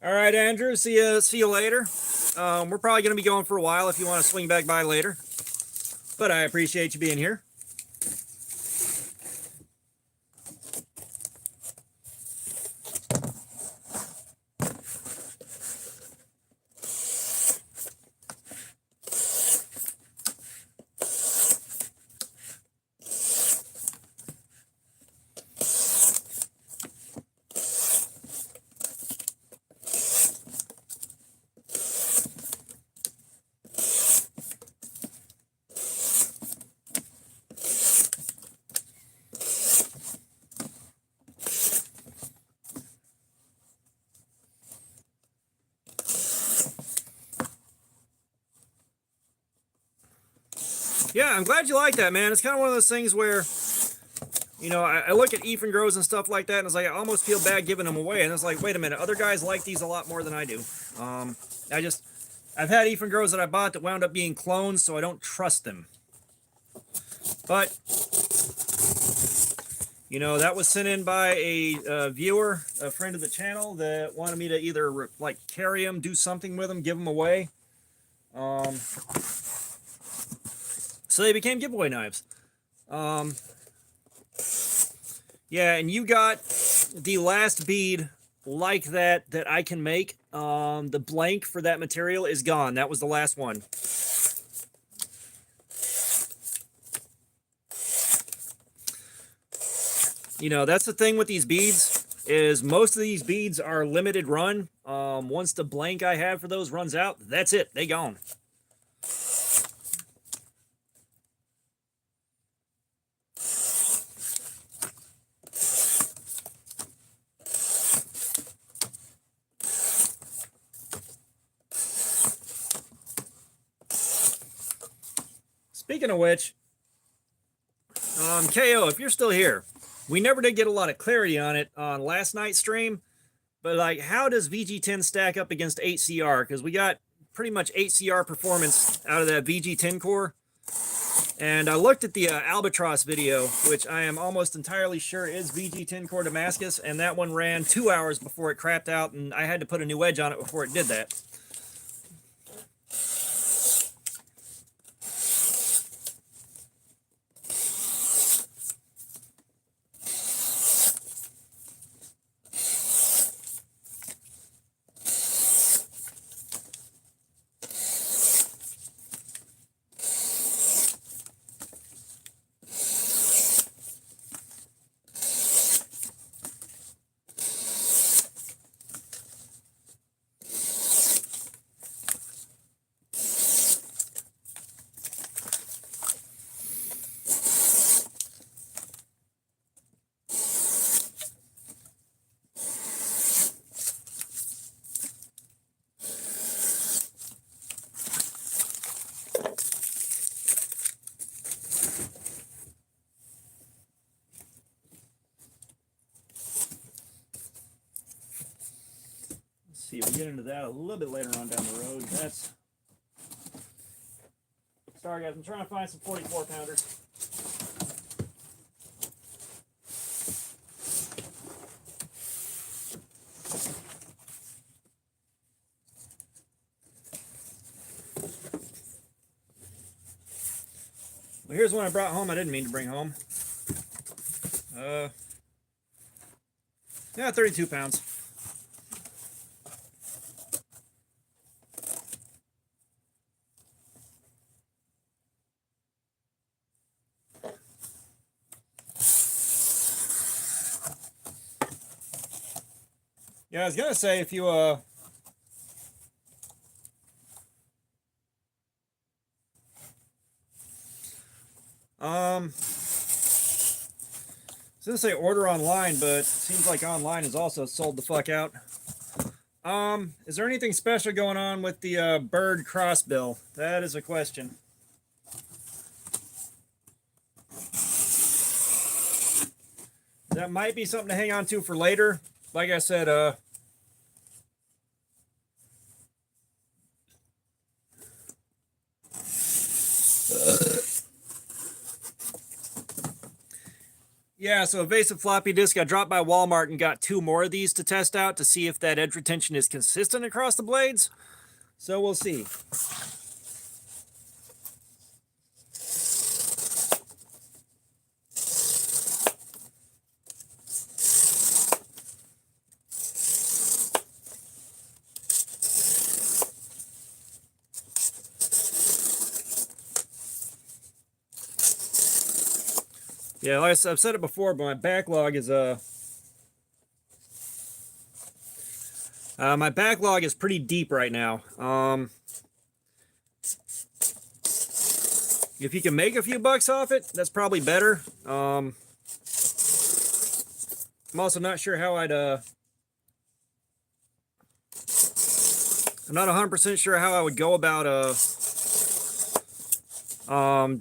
All right, Andrew, see you later. We're probably going to be going for a while if you want to swing back by later. But I appreciate you being here. Yeah, I'm glad you like that, man. It's kind of one of those things where, you know, I look at Ethan Grows and stuff like that, and it's like I almost feel bad giving them away. And it's like, wait a minute, other guys like these a lot more than I do. I've had Ethan Grows that I bought that wound up being clones, so I don't trust them. But, you know, that was sent in by a viewer, a friend of the channel, that wanted me to either like carry them, do something with them, give them away. So they became giveaway knives. Yeah, and you got the last bead like that I can make. The blank for that material is gone. That was the last one. You know, that's the thing with these beads, is most of these beads are limited run. Once the blank I have for those runs out, that's it. They gone. Speaking of which, KO, if you're still here, we never did get a lot of clarity on it on last night's stream, but like, how does VG10 stack up against 8CR? Because we got pretty much 8CR performance out of that VG10 core. And I looked at the Albatross video, which I am almost entirely sure is VG10 core Damascus, and that one ran 2 hours before it crapped out, and I had to put a new edge on it before it did that. See, we'll get into that a little bit later on down the road. That's... Sorry guys, I'm trying to find some 44 pounders. Well, here's one I brought home I didn't mean to bring home. Yeah, 32 pounds. Yeah, I was gonna say, if you I was gonna say order online, but it seems like online is also sold the fuck out. Is there anything special going on with the bird crossbill? That is a question. That might be something to hang on to for later. Like I said, yeah, so evasive floppy disk, I dropped by Walmart and got 2 more of these to test out to see if that edge retention is consistent across the blades. So we'll see. Yeah, like I've said it before, but my backlog is pretty deep right now. If you can make a few bucks off it, that's probably better. I'm also not sure how I'd I'm not 100% sure how I would go about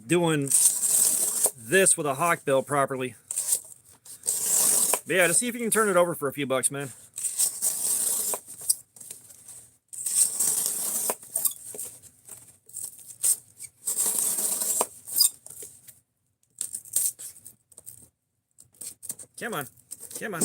doing this with a hawk bill properly. But yeah, to see if you can turn it over for a few bucks, man. Come on. Come on.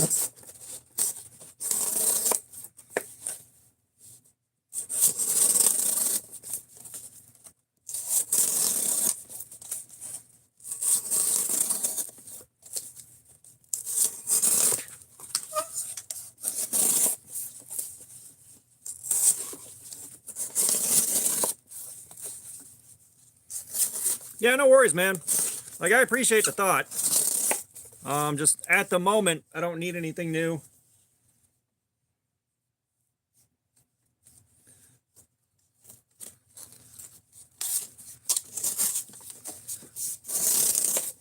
Yeah, no worries, man. Like, I appreciate the thought. Just at the moment, I don't need anything new.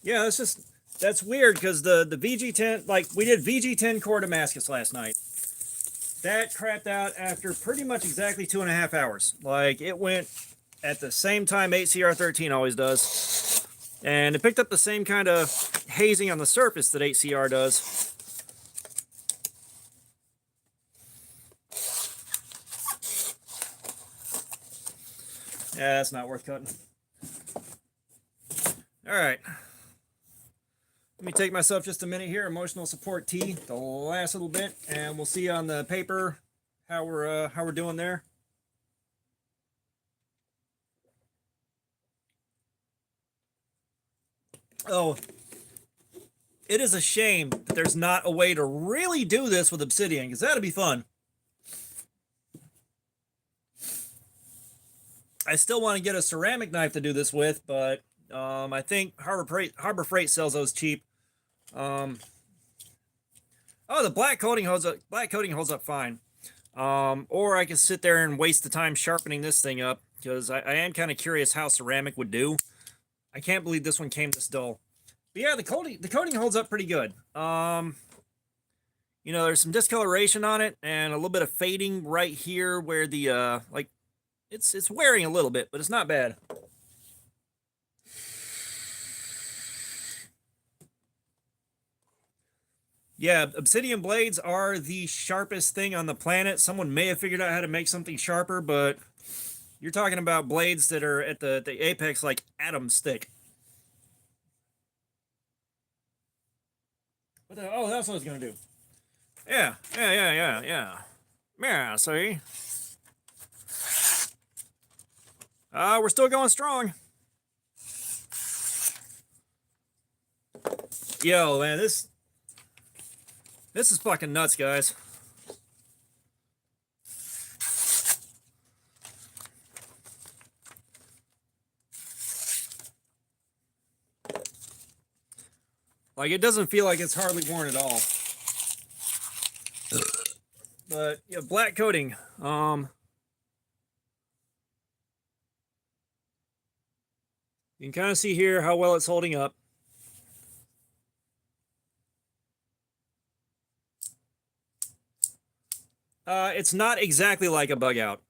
Yeah, that's weird because the VG10, like, we did VG10 core Damascus last night. That crapped out after pretty much exactly 2.5 hours. Like, it went at the same time 8CR13 always does. And it picked up the same kind of hazing on the surface that 8CR does. Yeah, that's not worth cutting. All right. Let me take myself just a minute here. Emotional support T, the last little bit, and we'll see on the paper how we're doing there. Oh, it is a shame that there's not a way to really do this with obsidian, because that'd be fun. I still want to get a ceramic knife to do this with, but I think Harbor Freight sells those cheap. Oh, the black coating holds up. Black coating holds up fine. Or I can sit there and waste the time sharpening this thing up, because I am kind of curious how ceramic would do. I can't believe this one came this dull. But yeah, the coating holds up pretty good. You know, there's some discoloration on it and a little bit of fading right here where the like it's wearing a little bit, but it's not bad. Yeah, obsidian blades are the sharpest thing on the planet. Someone may have figured out how to make something sharper, but you're talking about blades that are at the apex like atom stick. What the, oh, that's what I was gonna do. Yeah, yeah, see? We're still going strong. Yo, man, this is fucking nuts, guys. Like, it doesn't feel like it's hardly worn at all. But yeah, black coating. You can kind of see here how well it's holding up. It's not exactly like a bug out.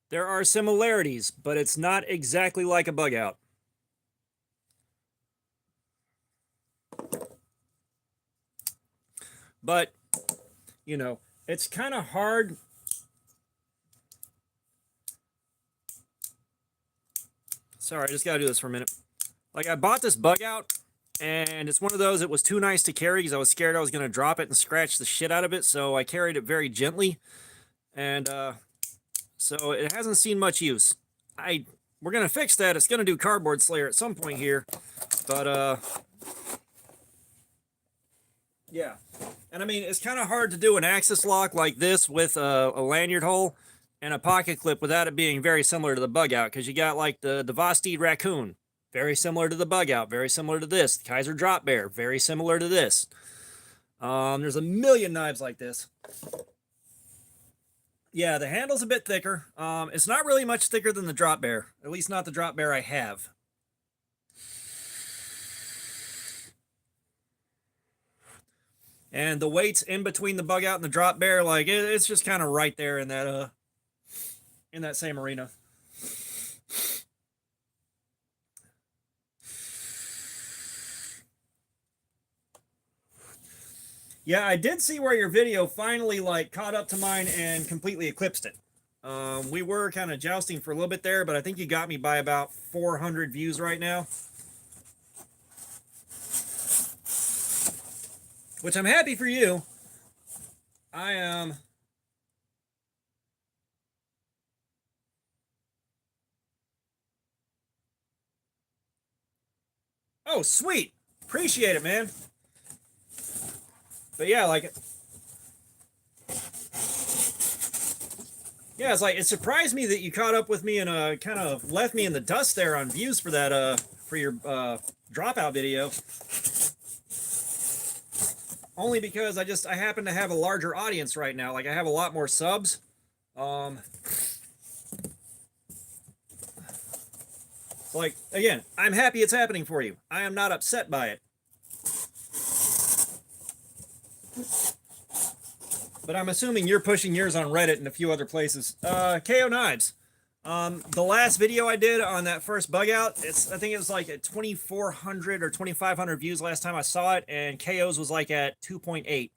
There are similarities, but it's not exactly like a bug out. But, you know, it's kind of hard. Sorry, I just gotta do this for a minute. Like, I bought this bug out, and it's one of those, it was too nice to carry because I was scared I was gonna drop it and scratch the shit out of it, so I carried it very gently. And, so it hasn't seen much use. We're gonna fix that. It's gonna do Cardboard Slayer at some point here, but yeah. And I mean, it's kind of hard to do an axis lock like this with a lanyard hole and a pocket clip without it being very similar to the bug out, because you got like the Vosteed Raccoon, very similar to the bug out, very similar to this. The Kaiser Drop Bear, very similar to this. There's a million knives like this. Yeah, the handle's a bit thicker. It's not really much thicker than the Drop Bear, at least not the Drop Bear I have. And the weight's in between the bug out and the Drop Bear, like it's just kind of right there in that same arena. Yeah, I did see where your video finally like caught up to mine and completely eclipsed it. We were kind of jousting for a little bit there, but I think you got me by about 400 views right now. Which I'm happy for you. I am... Oh, sweet. Appreciate it, man. But yeah, like, yeah, it's like it surprised me that you caught up with me and kind of left me in the dust there on views for that for your dropout video. Only because I happen to have a larger audience right now. Like I have a lot more subs. Like again, I'm happy it's happening for you. I am not upset by it. But I'm assuming you're pushing yours on Reddit and a few other places. KO Knives. The last video I did on that first bug out, I think it was like at 2,400 or 2,500 views last time I saw it, and KO's was like at 2.8,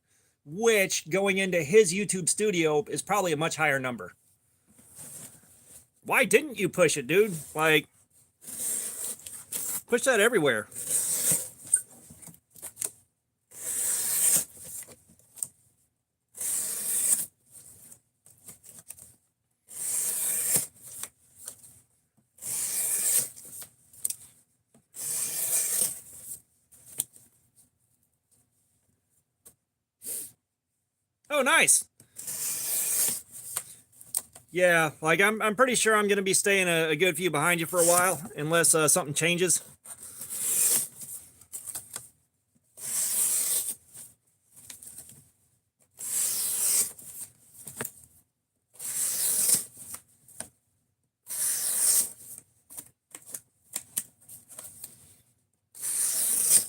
which going into his YouTube studio is probably a much higher number. Why didn't you push it, dude? Like, push that everywhere. Oh, nice. Yeah, like I'm pretty sure I'm going to be staying a good few behind you for a while, unless something changes.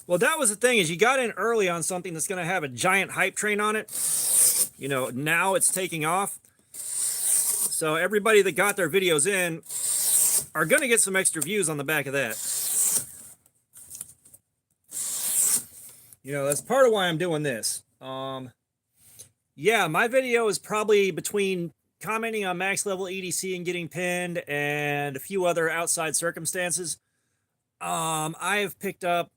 Well, that was the thing, is you got in early on something that's going to have a giant hype train on it. You know, now it's taking off. So everybody that got their videos in are going to get some extra views on the back of that. You know, that's part of why I'm doing this. Yeah, my video is probably between commenting on max level EDC and getting pinned and a few other outside circumstances. I've picked up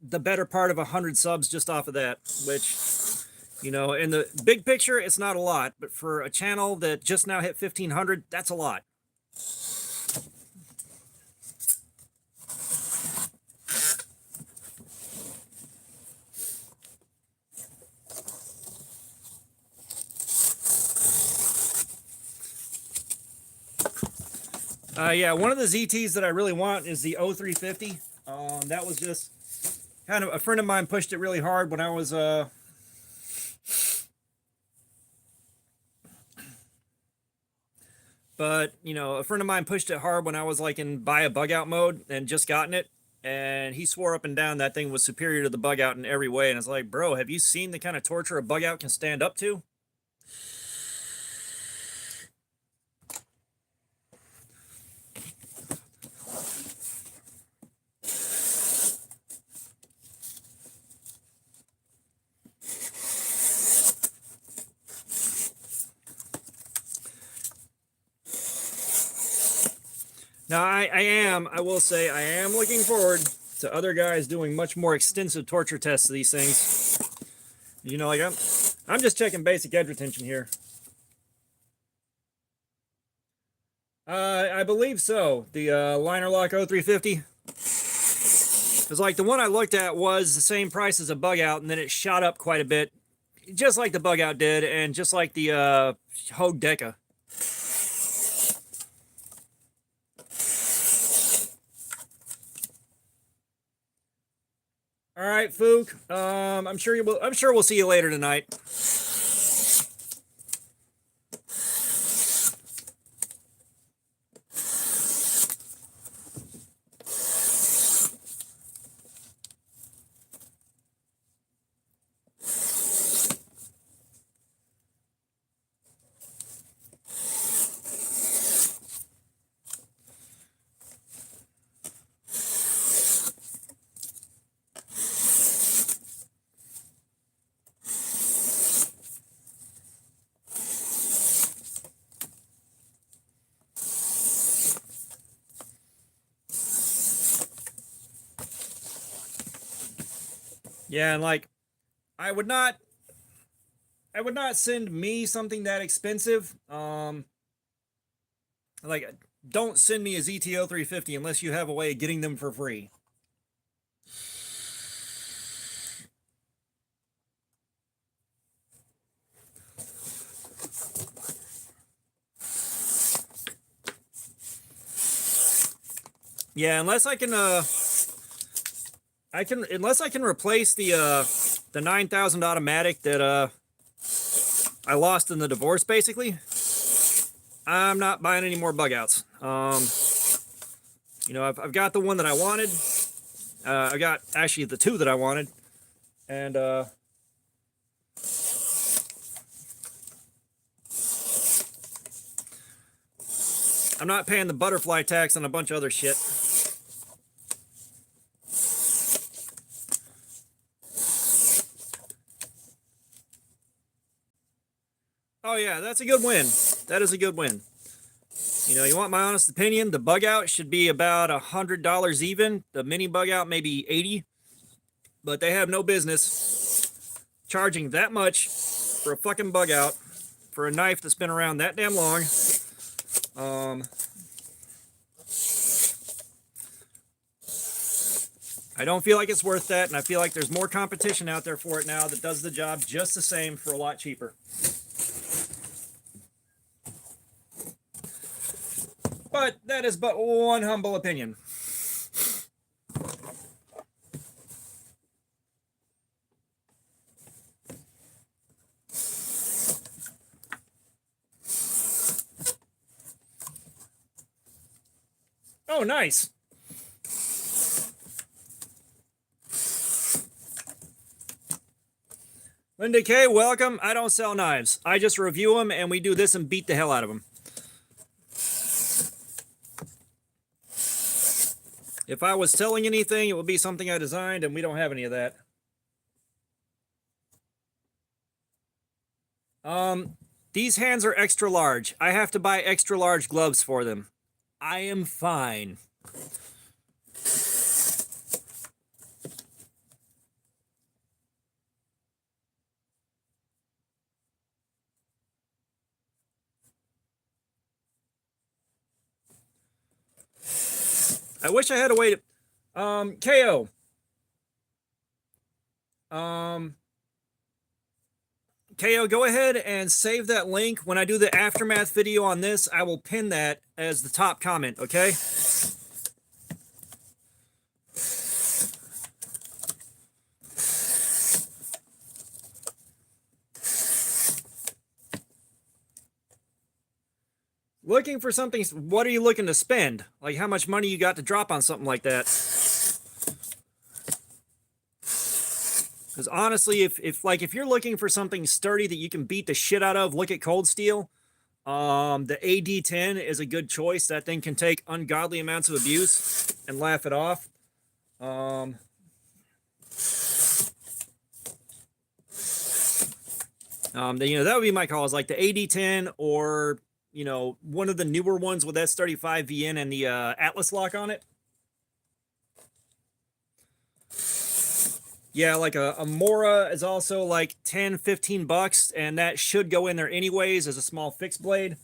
the better part of 100 subs just off of that, which, you know, in the big picture, it's not a lot, but for a channel that just now hit 1,500, that's a lot. Yeah, one of the ZTs that I really want is the 0350. That was just kind of, a friend of mine pushed it really hard when I was but you know, a friend of mine pushed it hard when I was like in buy a bug out mode and just gotten it, and he swore up and down that thing was superior to the bug out in every way. And it's like, bro, have you seen the kind of torture a bug out can stand up to? Now, I will say, I am looking forward to other guys doing much more extensive torture tests of these things. You know, like I'm just checking basic edge retention here. I believe so. The Liner Lock 0350. It's like the one I looked at was the same price as a bug out, and then it shot up quite a bit, just like the bug out did, and just like the Hogue Deca. All right, Fook. I'm sure we'll see you later tonight. Yeah, and like, I would not send me something that expensive. Like, don't send me a ZTO 350 unless you have a way of getting them for free. Yeah, unless I can unless I can replace the 9000 automatic that I lost in the divorce, basically, I'm not buying any more bug outs. You know, I've got the one that I wanted. I got actually the two that I wanted, and I'm not paying the butterfly tax on a bunch of other shit. Oh yeah, that's a good win. That is a good win. You know, you want my honest opinion, the bug out should be about $100 even. The mini bug out maybe 80, but they have no business charging that much for a fucking bug out for a knife that's been around that damn long. I don't feel like it's worth that, and I feel like there's more competition out there for it now that does the job just the same for a lot cheaper. But that is but one humble opinion. Oh, nice. Linda K, welcome. I don't sell knives. I just review them, and we do this and beat the hell out of them. If I was selling anything, it would be something I designed, and we don't have any of that. These hands are extra large. I have to buy extra large gloves for them. I am fine. I wish I had a way to... KO. KO, go ahead and save that link. When I do the aftermath video on this, I will pin that as the top comment, okay? Looking for something, what are you looking to spend? Like how much money you got to drop on something like that? Because honestly, if you're looking for something sturdy that you can beat the shit out of, look at Cold Steel. The AD10 is a good choice. That thing can take ungodly amounts of abuse and laugh it off. You know, that would be my call, is like the AD10 or, you know, one of the newer ones with S35 VN and the Atlas lock on it. Yeah, like a Mora is also like 10, 15 bucks, and that should go in there anyways as a small fixed blade.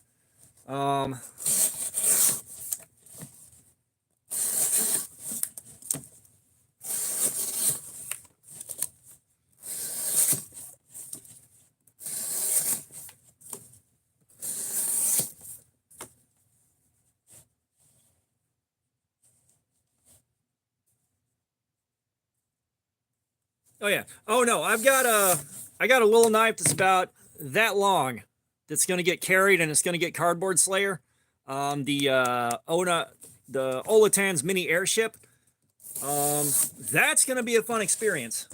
Oh yeah. Oh no, I got a little knife that's about that long that's going to get carried, and it's going to get cardboard slayer. The Olatan's mini airship. That's going to be a fun experience.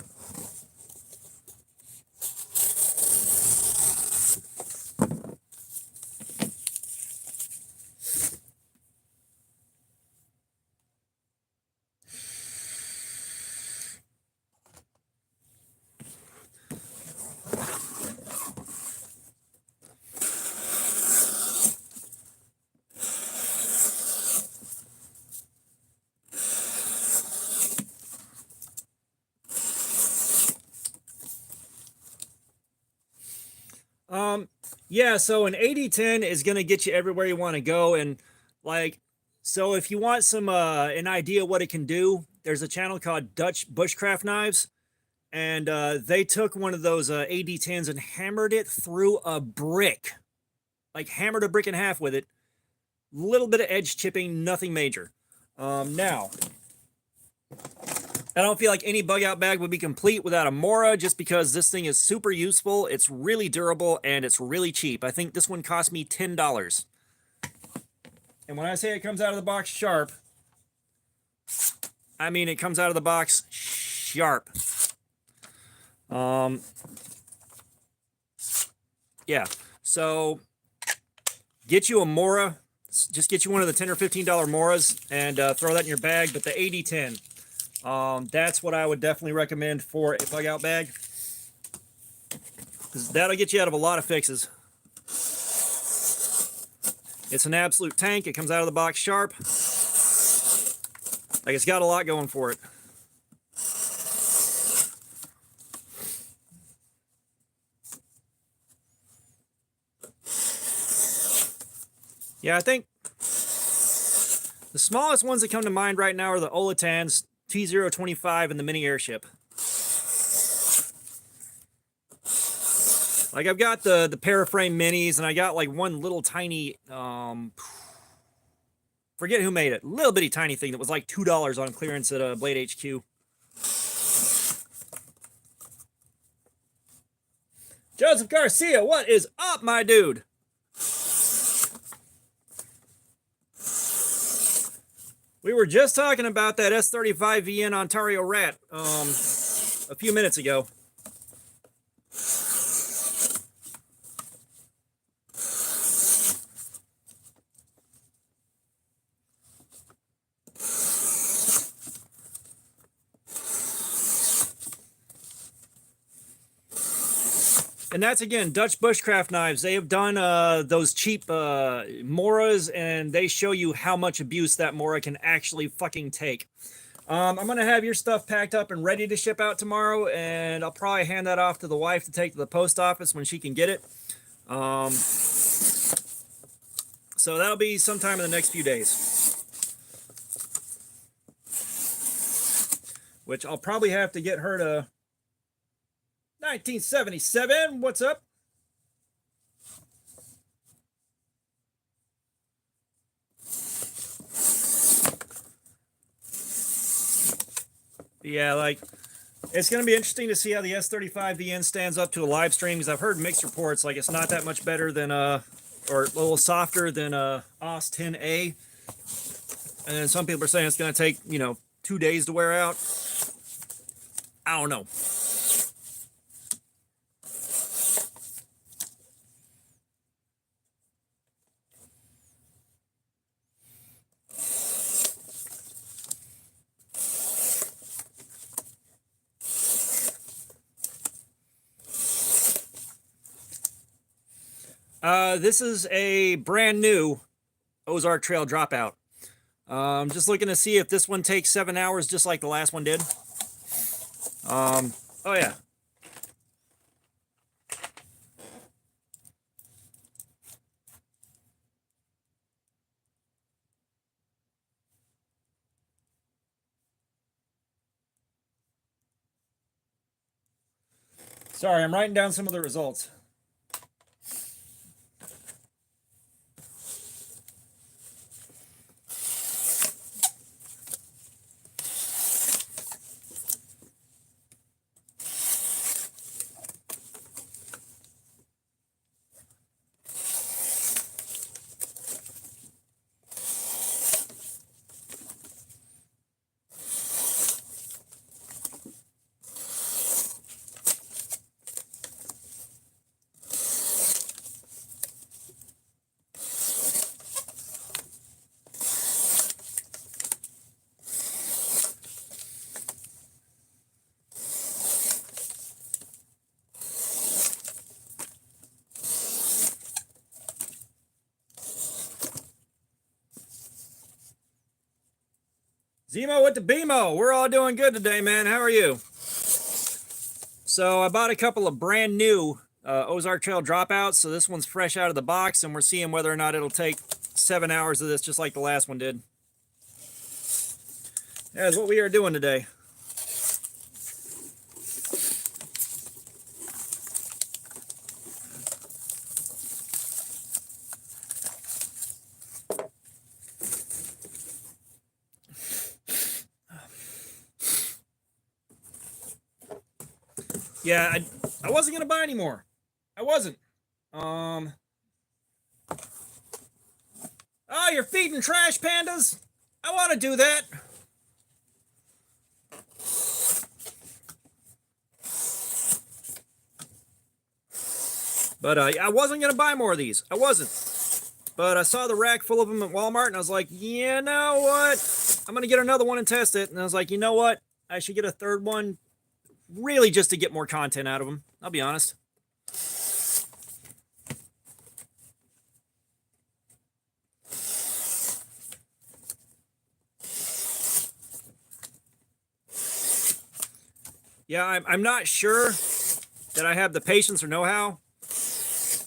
Yeah, so an AD10 is going to get you everywhere you want to go. And like, so if you want some, an idea what it can do, there's a channel called Dutch Bushcraft Knives. And they took one of those AD10s and hammered it through a brick. Like hammered a brick in half with it. Little bit of edge chipping, nothing major. Now, I don't feel like any bug out bag would be complete without a Mora, just because this thing is super useful, it's really durable, and it's really cheap. I think this one cost me $10. And when I say it comes out of the box sharp, I mean it comes out of the box sharp. Yeah, so get you a Mora. Just get you one of the $10 or $15 Moras and throw that in your bag. But the 8010, that's what I would definitely recommend for a bug out bag, because that'll get you out of a lot of fixes. It's an absolute tank. It comes out of the box sharp. Like, it's got a lot going for it. Yeah, I think the smallest ones that come to mind right now are the Olatans T025 and the mini airship. Like, I've got the Paraframe minis, and I got like one little tiny, forget who made it, little bitty tiny thing that was like $2 on clearance at Blade HQ. Joseph Garcia, what is up, my dude? We were just talking about that S35VN Ontario Rat a few minutes ago. And that's, again, Dutch Bushcraft Knives. They have done those cheap Moras, and they show you how much abuse that Mora can actually fucking take. I'm going to have your stuff packed up and ready to ship out tomorrow, and I'll probably hand that off to the wife to take to the post office when she can get it. So that'll be sometime in the next few days. Which I'll probably have to get her to 1977, what's up? Yeah, like, it's going to be interesting to see how the S35VN stands up to a live stream, because I've heard mixed reports, like it's not that much better than, or a little softer than OS 10A. And then some people are saying it's going to take, 2 days to wear out. I don't know. This is a brand new Ozark Trail dropout. Just looking to see if this one takes 7 hours just like the last one did. Oh yeah. Sorry, I'm writing down some of the results. Zemo with the BMO. We're all doing good today, man. How are you? So I bought a couple of brand new Ozark Trail dropouts. So this one's fresh out of the box, and we're seeing whether or not it'll take 7 hours of this just like the last one did. That's what we are doing today. Yeah, I wasn't gonna buy any more. I wasn't. Oh, you're feeding trash pandas. I want to do that. But I wasn't gonna buy more of these. I wasn't. But I saw the rack full of them at Walmart, and I was like, you know what? I'm gonna get another one and test it. And I was like, you know what? I should get a third one, really, just to get more content out of them. I'll be honest. Yeah, I'm not sure that I have the patience or know-how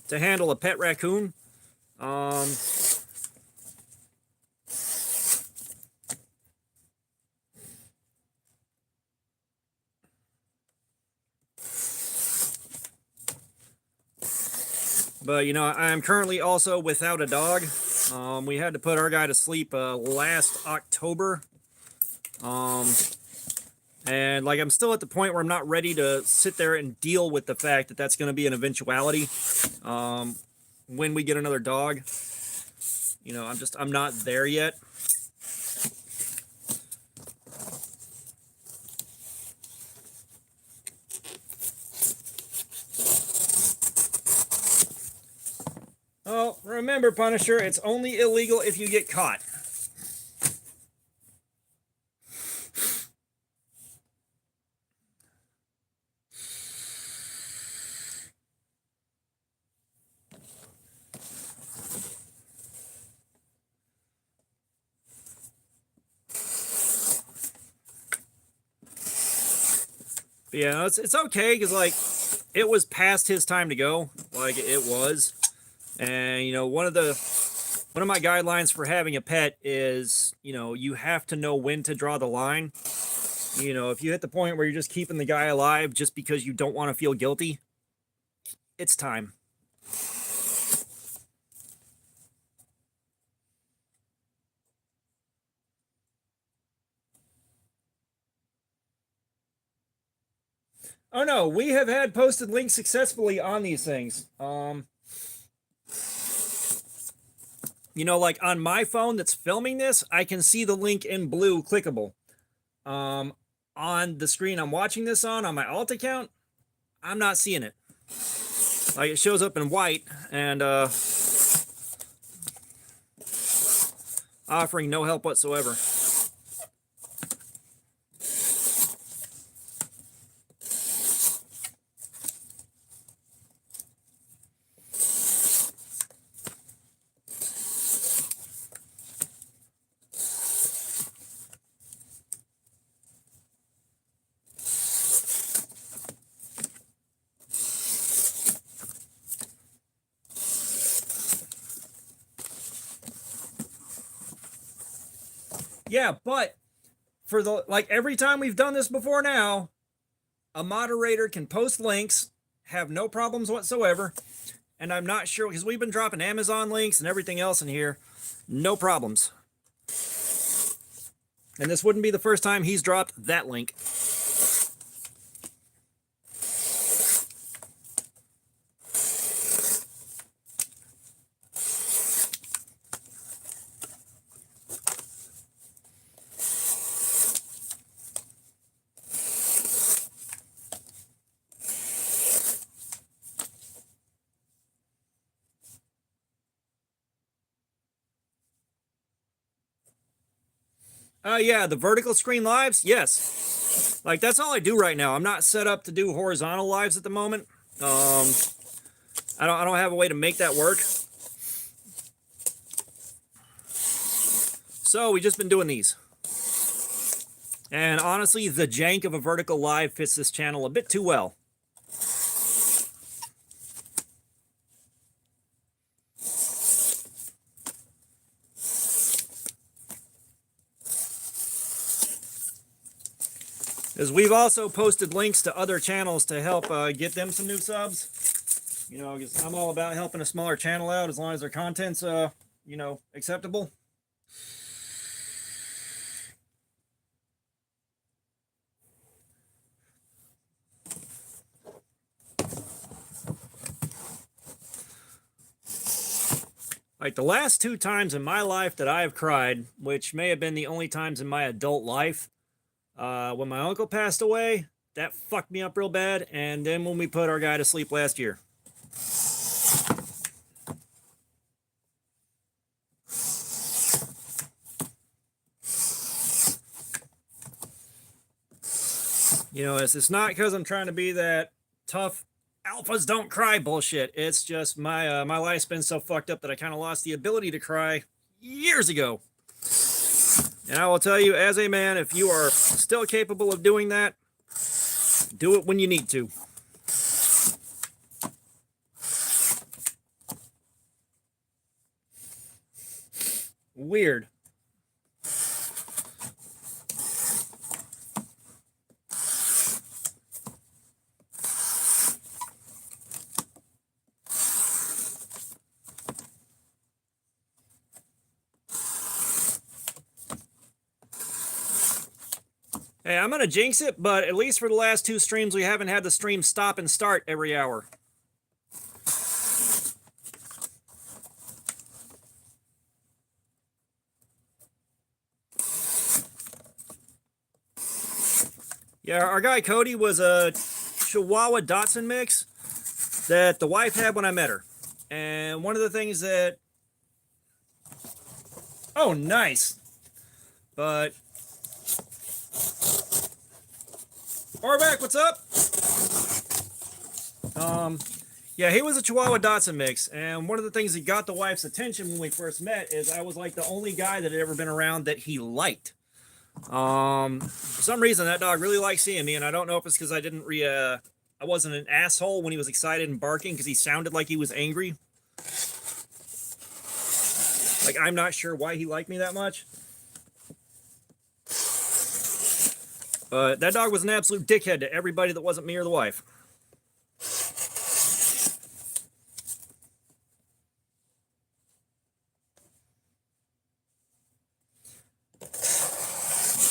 to handle a pet raccoon. But, you know, I'm currently also without a dog. We had to put our guy to sleep last October. And, like, I'm still at the point where I'm not ready to sit there and deal with the fact that that's going to be an eventuality when we get another dog. You know, I'm not there yet. Oh, remember, Punisher, it's only illegal if you get caught. But yeah, it's okay, because, like, it was past his time to go. Like, it was. And, you know, one of my guidelines for having a pet is, you know, you have to know when to draw the line. You know, if you hit the point where you're just keeping the guy alive just because you don't want to feel guilty, it's time. Oh no, we have had posted links successfully on these things. You know, like on my phone that's filming this, I can see the link in blue clickable. On the screen I'm watching this on my alt account, I'm not seeing it. Like, it shows up in white and offering no help whatsoever. Yeah, but for the, like, every time we've done this before now, a moderator can post links, have no problems whatsoever. And I'm not sure, because we've been dropping Amazon links and everything else in here, no problems. And this wouldn't be the first time he's dropped that link. Yeah, the vertical screen lives, yes. Like, that's all I do right now. I'm not set up to do horizontal lives at the moment. I don't have a way to make that work. So we just been doing these. And honestly, the jank of a vertical live fits this channel a bit too well. Because we've also posted links to other channels to help get them some new subs. You know, because I'm all about helping a smaller channel out as long as their content's, you know, acceptable. Like the last 2 times in my life that I have cried, which may have been the only times in my adult life, when my uncle passed away, that fucked me up real bad, and then when we put our guy to sleep last year. You know, it's not because I'm trying to be that tough alphas don't cry bullshit. It's just my life's been so fucked up that I kind of lost the ability to cry years ago. And I will tell you, as a man, if you are still capable of doing that, do it when you need to. Weird. Hey, I'm going to jinx it, but at least for the last 2 streams, we haven't had the stream stop and start every hour. Yeah, our guy Cody was a Chihuahua Dachshund mix that the wife had when I met her. And one of the things that... Oh, nice. But... Orbeck, what's up? Yeah, he was a Chihuahua Dachshund mix, and one of the things that got the wife's attention when we first met is I was like the only guy that had ever been around that he liked. For some reason, that dog really liked seeing me, and I don't know if it's because I wasn't an asshole when he was excited and barking, because he sounded like he was angry. Like, I'm not sure why he liked me that much. But that dog was an absolute dickhead to everybody that wasn't me or the wife.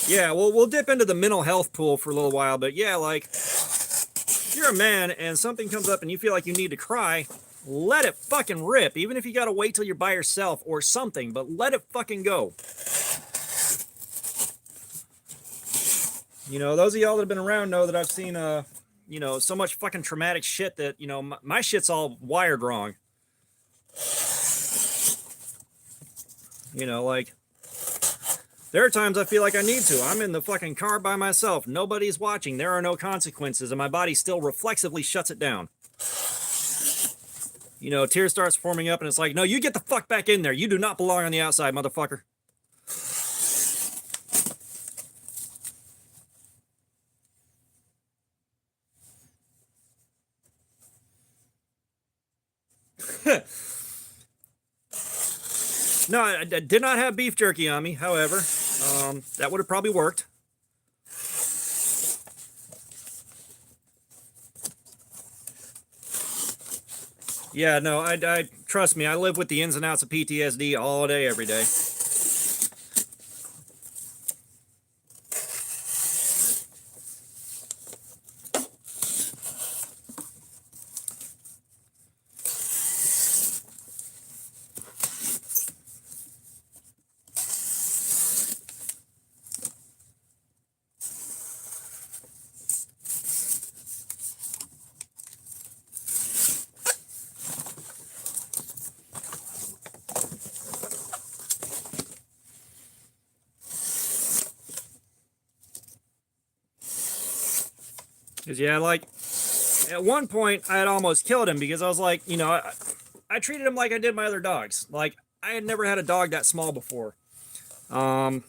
Yeah, well, we'll dip into the mental health pool for a little while, but yeah, like, if you're a man and something comes up and you feel like you need to cry, let it fucking rip, even if you gotta wait till you're by yourself or something, but let it fucking go. You know, those of y'all that have been around know that I've seen, you know, so much fucking traumatic shit that, you know, my shit's all wired wrong. You know, like, there are times I feel like I need to. I'm in the fucking car by myself. Nobody's watching. There are no consequences, and my body still reflexively shuts it down. You know, tears starts forming up, and it's like, no, you get the fuck back in there. You do not belong on the outside, motherfucker. No, I did not have beef jerky on me, however. That would have probably worked. Yeah, no, I trust me, I live with the ins and outs of PTSD all day, every day. Because, yeah, like, at one point, I had almost killed him because I was like, you know, I treated him like I did my other dogs. Like, I had never had a dog that small before. You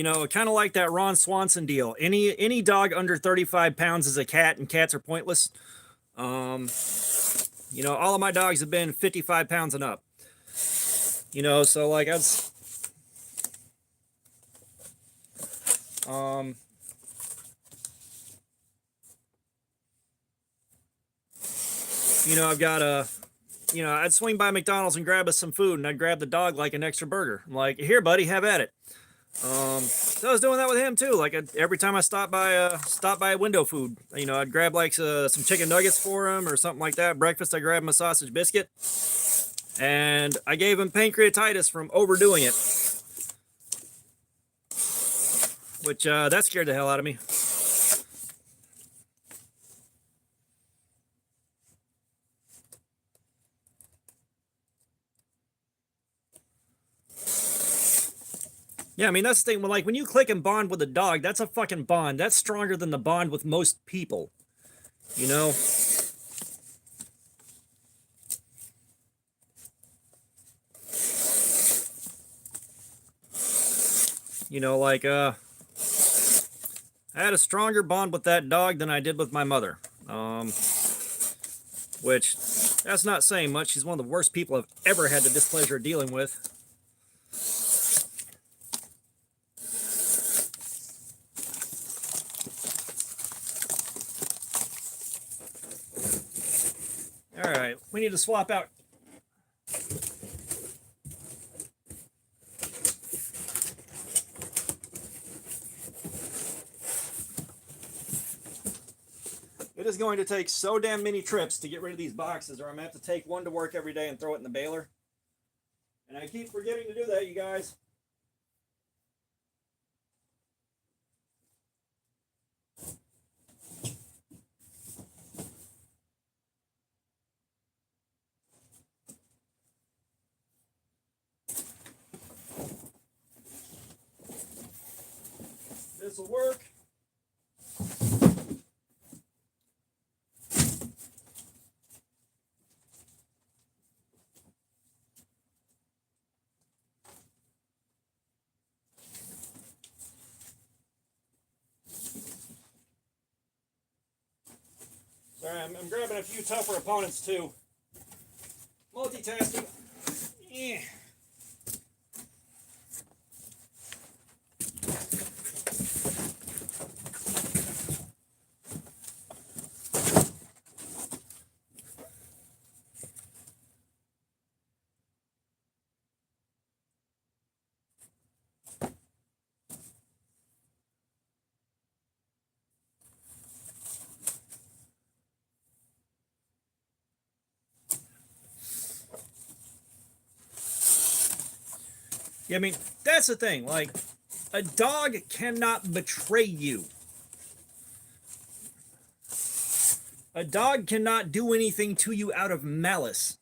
know, kind of like that Ron Swanson deal. Any dog under 35 pounds is a cat, and cats are pointless. You know, all of my dogs have been 55 pounds and up. You know, so, like, I was... you know, I've got a, you know, I'd swing by McDonald's and grab us some food, and I'd grab the dog like an extra burger. I'm like, here, buddy, have at it. So I was doing that with him too. Like, every time I stopped by window food, you know, I'd grab like some chicken nuggets for him or something like that. Breakfast, I grabbed him a sausage biscuit. And I gave him pancreatitis from overdoing it. Which, that scared the hell out of me. Yeah, I mean, that's the thing. Like, when you click and bond with a dog, that's a fucking bond. That's stronger than the bond with most people. You know? You know, like, I had a stronger bond with that dog than I did with my mother. Which, that's not saying much. She's one of the worst people I've ever had the displeasure of dealing with. All right, we need to swap out. It is going to take so damn many trips to get rid of these boxes, or I'm going to have to take one to work every day and throw it in the baler. And I keep forgetting to do that, you guys. This will work. Sorry, I'm grabbing a few tougher opponents too. Multitasking. Yeah. Yeah, I mean, that's the thing. Like, a dog cannot betray you. A dog cannot do anything to you out of malice.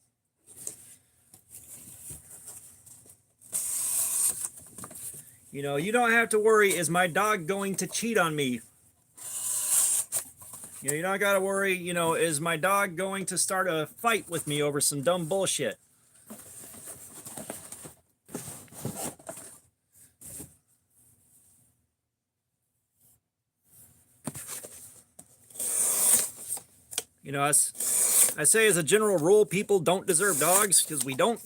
You know, you don't have to worry, is my dog going to cheat on me? You know, you don't got to worry, you know, is my dog going to start a fight with me over some dumb bullshit? You know, I say as a general rule, people don't deserve dogs because we don't.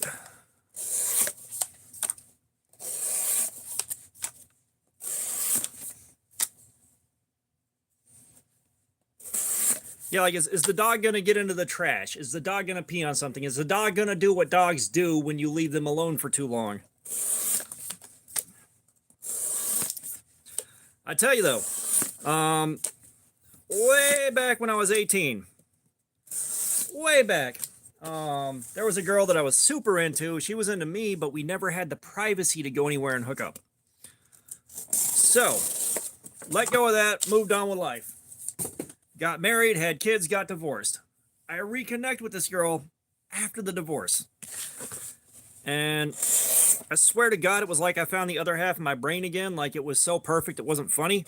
Yeah, like, is the dog going to get into the trash? Is the dog going to pee on something? Is the dog going to do what dogs do when you leave them alone for too long? I tell you, though, way back when I was 18, way back, there was a girl that I was super into. She was into me, but we never had the privacy to go anywhere and hook up. So, let go of that, moved on with life. Got married, had kids, got divorced. I reconnect with this girl after the divorce. And I swear to God, it was like I found the other half of my brain again. Like, it was so perfect, it wasn't funny.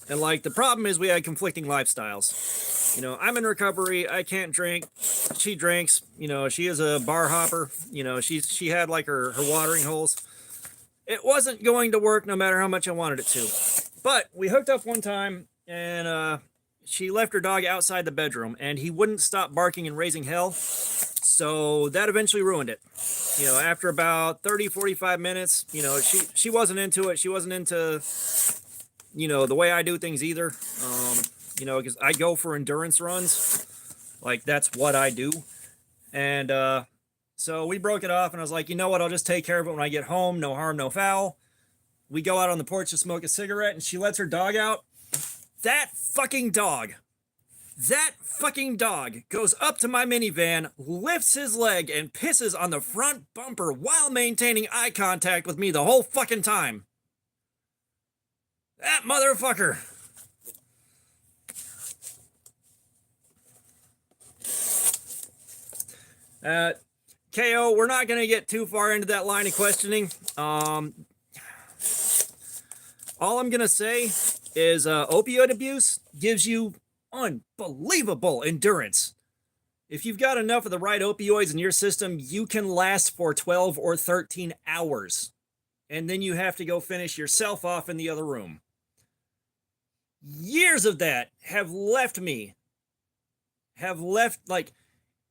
And like, the problem is we had conflicting lifestyles. You know, I'm in recovery. I can't drink. She drinks. You know, she is a bar hopper. You know, she had like her watering holes. It wasn't going to work no matter how much I wanted it to. But we hooked up one time, and she left her dog outside the bedroom, and he wouldn't stop barking and raising hell. So that eventually ruined it. You know, after about 30, 45 minutes, you know, she wasn't into it. She wasn't into, you know, the way I do things either. You know, because I go for endurance runs. Like, that's what I do. And so we broke it off, and I was like, you know what? I'll just take care of it when I get home. No harm, no foul. We go out on the porch to smoke a cigarette, and she lets her dog out. That fucking dog That fucking dog goes up to my minivan, lifts his leg, and pisses on the front bumper while maintaining eye contact with me the whole fucking time. That motherfucker. KO, we're not going to get too far into that line of questioning. All I'm going to say is opioid abuse gives you unbelievable endurance. If you've got enough of the right opioids in your system, you can last for 12 or 13 hours. And then you have to go finish yourself off in the other room. Years of that have left me. Like,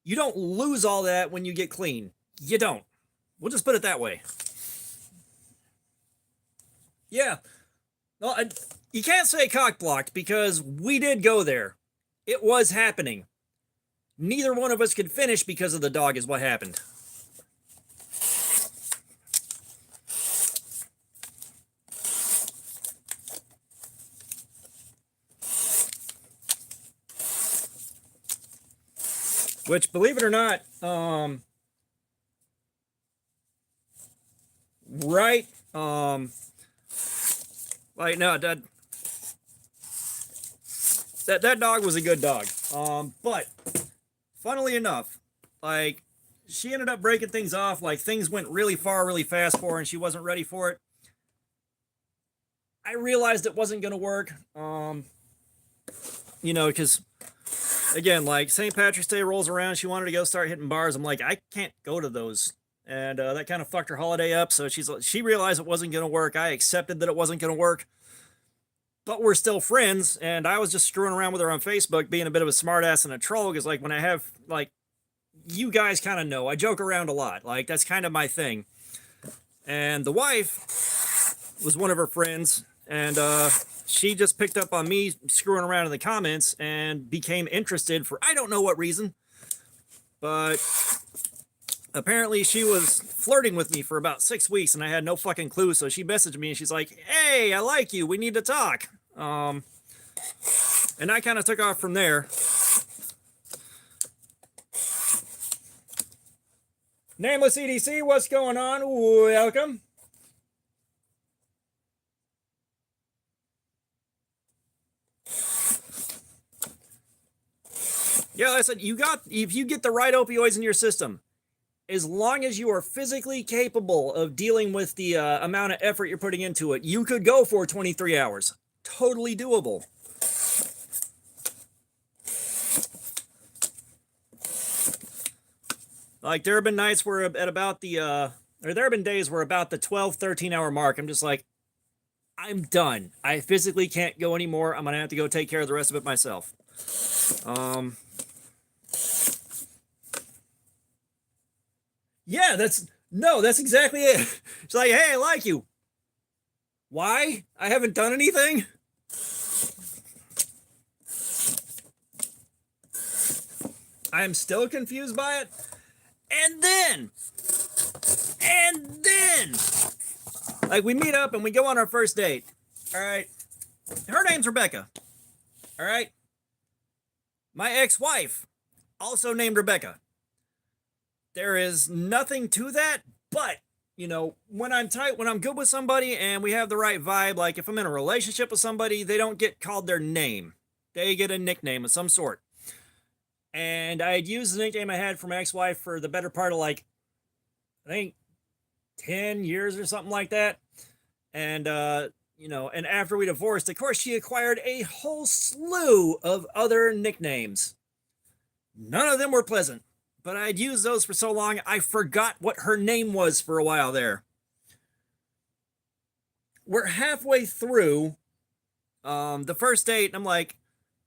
you don't lose all that when you get clean. You don't. We'll just put it that way. Yeah. Well, you can't say cock-blocked because we did go there. It was happening. Neither one of us could finish because of the dog is what happened. Which, believe it or not, right, like, no, that dog was a good dog. But, funnily enough, like, she ended up breaking things off, like, things went really far, really fast for her, and she wasn't ready for it. I realized it wasn't going to work, you know, because... Again, like St. Patrick's Day rolls around, she wanted to go start hitting bars. I'm like, I can't go to those. And that kind of fucked her holiday up. So she realized it wasn't going to work. I accepted that it wasn't going to work. But we're still friends. And I was just screwing around with her on Facebook, being a bit of a smartass and a troll. Because, like, when I have, like, you guys kind of know, I joke around a lot. Like, that's kind of my thing. And the wife was one of her friends. And, she just picked up on me screwing around in the comments and became interested for I don't know what reason. But apparently she was flirting with me for about 6 weeks and I had no fucking clue. So she messaged me and she's like, hey, I like you. We need to talk. And I kind of took off from there. Nameless EDC, what's going on? Welcome. Yeah, like I said, if you get the right opioids in your system, as long as you are physically capable of dealing with the amount of effort you're putting into it, you could go for 23 hours. Totally doable. Like, there have been nights where at about the, or there have been days where about the 12, 13 hour mark, I'm just like, I'm done. I physically can't go anymore. I'm going to have to go take care of the rest of it myself. Yeah, that's exactly it. It's like, hey, I like you. Why? I haven't done anything? I am still confused by it. And then, like, we meet up and we go on our first date. All right. Her name's Rebecca. All right. My ex-wife, also named Rebecca. There is nothing to that, but, you know, when I'm good with somebody and we have the right vibe, like if I'm in a relationship with somebody, they don't get called their name. They get a nickname of some sort. And I had used the nickname I had for my ex-wife for the better part of, like, I think 10 years or something like that. And, you know, and after we divorced, of course, she acquired a whole slew of other nicknames. None of them were pleasant. But I'd used those for so long, I forgot what her name was for a while there. We're halfway through the first date, and I'm like,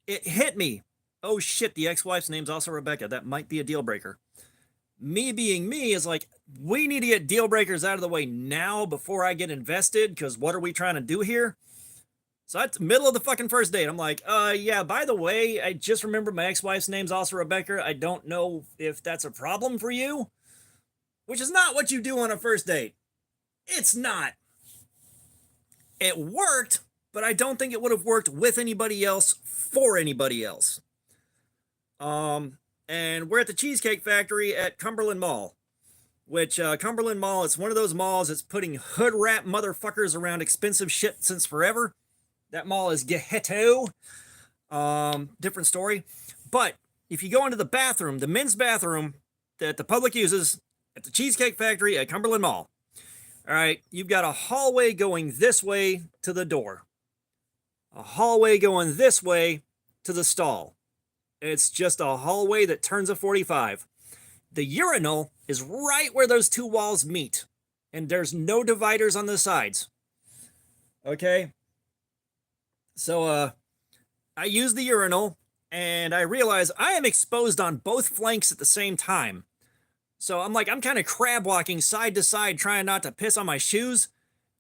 it hit me. Oh shit, the ex-wife's name's also Rebecca. That might be a deal breaker. Me being me is like, we need to get deal breakers out of the way now before I get invested, because what are we trying to do here? So that's middle of the fucking first date. I'm like, yeah, by the way, I just remembered my ex-wife's name's also Rebecca. I don't know if that's a problem for you. Which is not what you do on a first date. It's not. It worked, but I don't think it would have worked with anybody else for anybody else. And we're at the Cheesecake Factory at Cumberland Mall, which Cumberland Mall, it's one of those malls that's putting hood rat motherfuckers around expensive shit since forever. That mall is ghetto. Different story. But if you go into the bathroom, the men's bathroom that the public uses at the Cheesecake Factory at Cumberland Mall, all right, you've got a hallway going this way to the door, a hallway going this way to the stall. It's just a hallway that turns a 45. The urinal is right where those two walls meet, and there's no dividers on the sides. Okay? So, I use the urinal, and I realize I am exposed on both flanks at the same time. So I'm kind of crab walking side to side, trying not to piss on my shoes.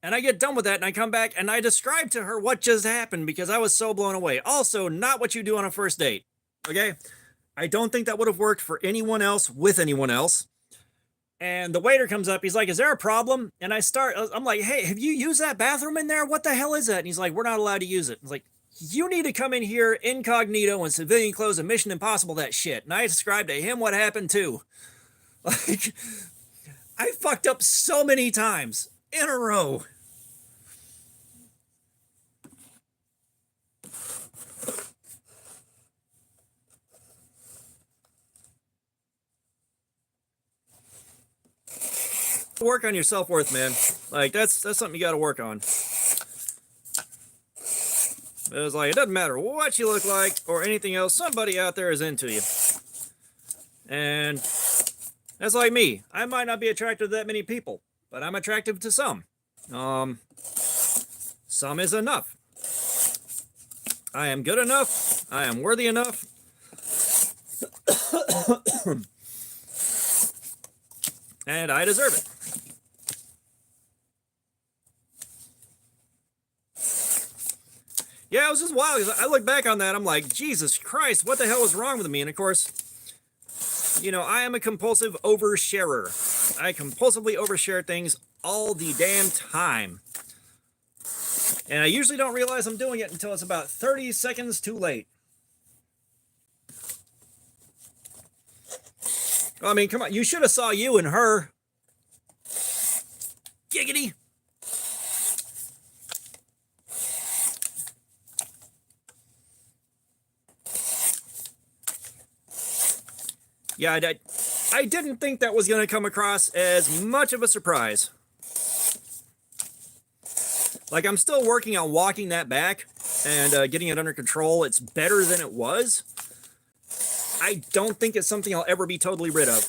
And I get done with that, and I come back, and I describe to her what just happened because I was so blown away. Also, not what you do on a first date. Okay? I don't think that would have worked for anyone else with anyone else. And the waiter comes up. He's like, is there a problem? And I'm like, hey, have you used that bathroom in there? What the hell is that? And he's like, we're not allowed to use it. I was like, you need to come in here incognito in civilian clothes and Mission Impossible that shit. And I described to him what happened too. Like, I fucked up so many times in a row. Work on your self-worth, man. Like, that's something you got to work on. It was like, it doesn't matter what you look like or anything else, somebody out there is into you. And that's like me. I might not be attracted to that many people, but I'm attractive to some. Some is enough. I am good enough. I am worthy enough. And I deserve it. Yeah, it was just wild. I look back on that, I'm like, Jesus Christ, what the hell was wrong with me? And of course, you know, I am a compulsive oversharer. I compulsively overshare things all the damn time. And I usually don't realize I'm doing it until it's about 30 seconds too late. I mean, come on, you should have saw you and her. Giggity. Yeah, I didn't think that was going to come across as much of a surprise. Like, I'm still working on walking that back and getting it under control. It's better than it was. I don't think it's something I'll ever be totally rid of.